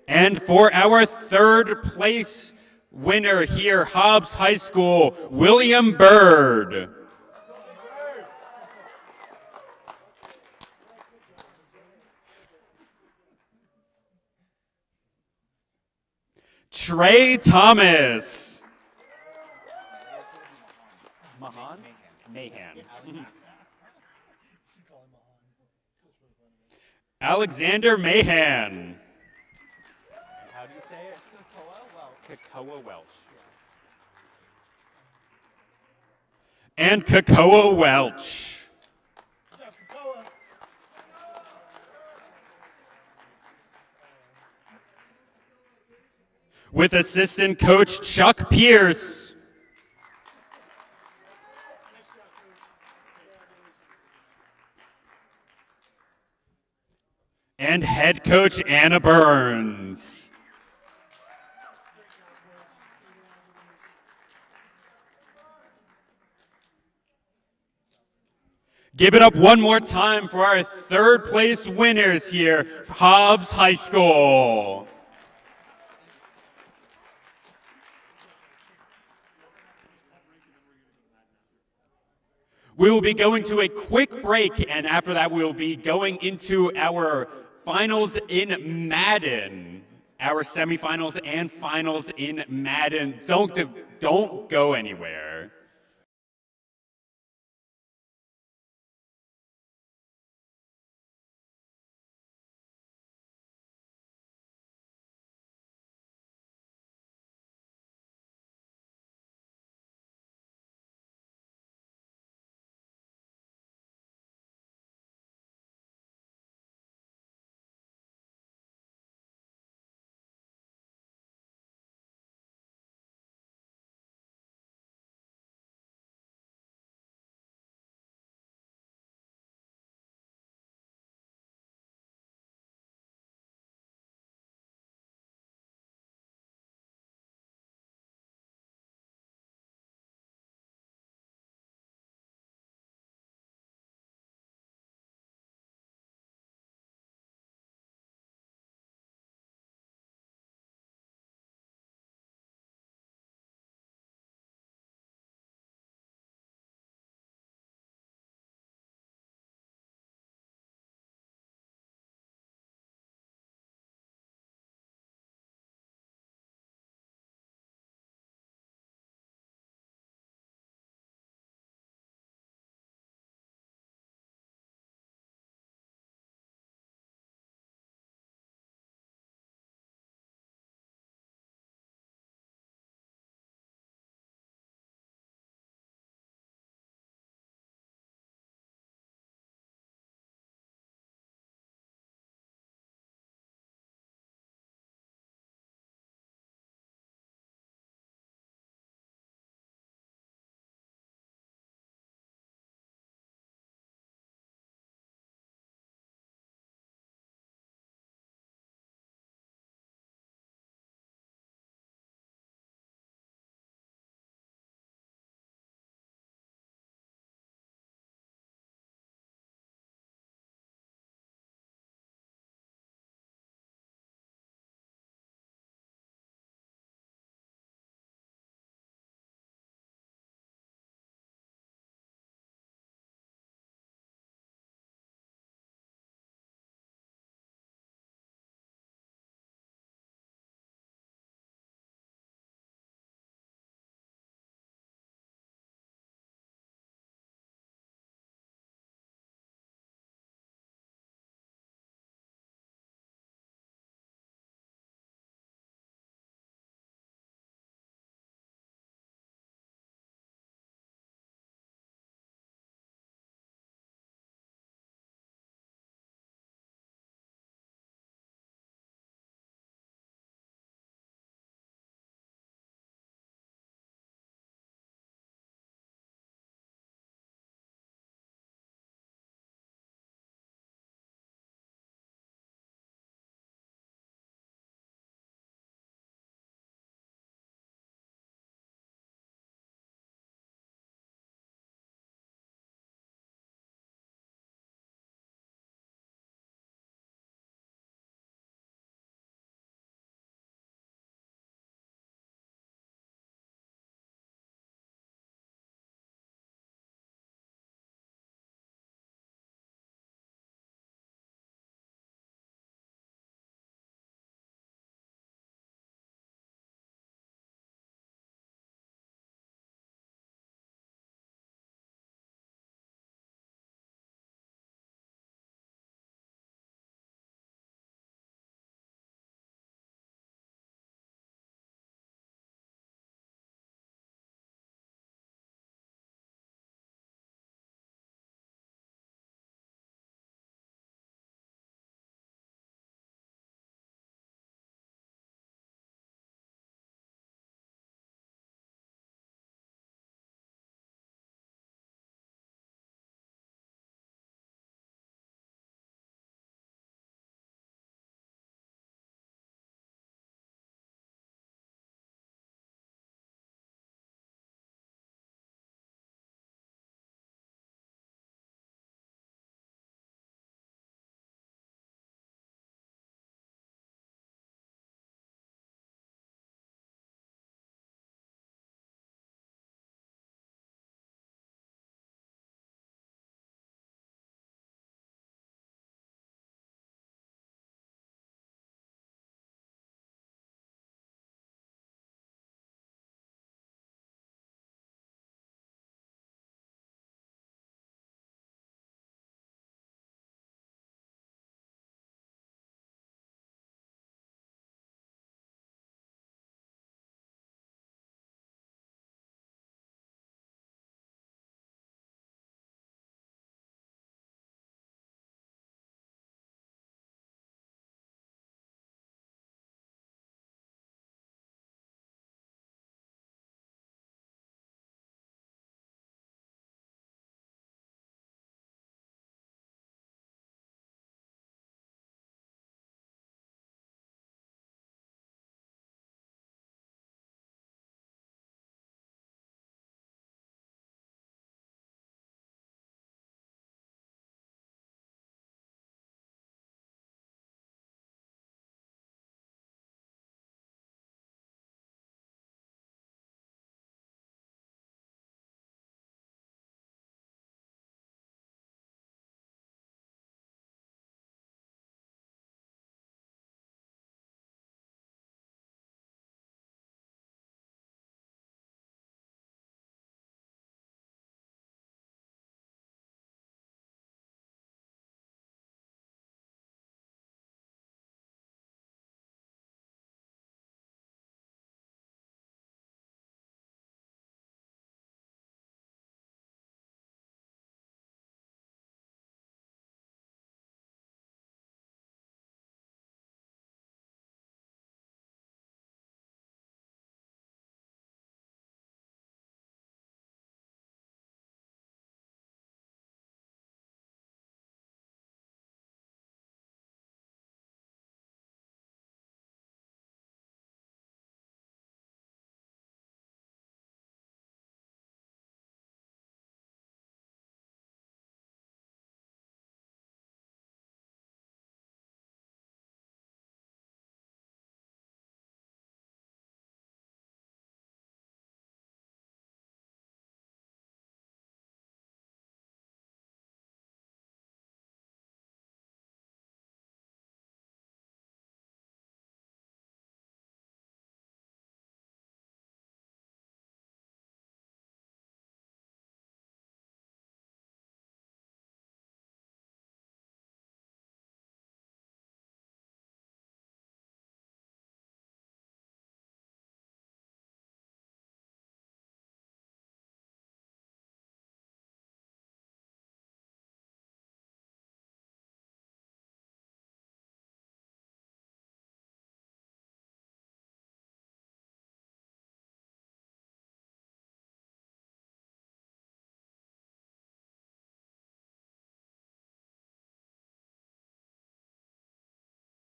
And for our 3rd place winner here, Hobbs High School, William Bird. Trey Thomas. Mahan? Mahan. Alexander Mahan. How do you say it? Kakoa Welch. And Kakoa Welch. With assistant coach Chuck Pierce. And head coach Anna Burns. Give it up one more time for our 3rd place winners here, Hobbs High School. We will be going to a quick break, and after that we will be going into our finals in Madden. Our semifinals and finals in Madden. Don't go anywhere.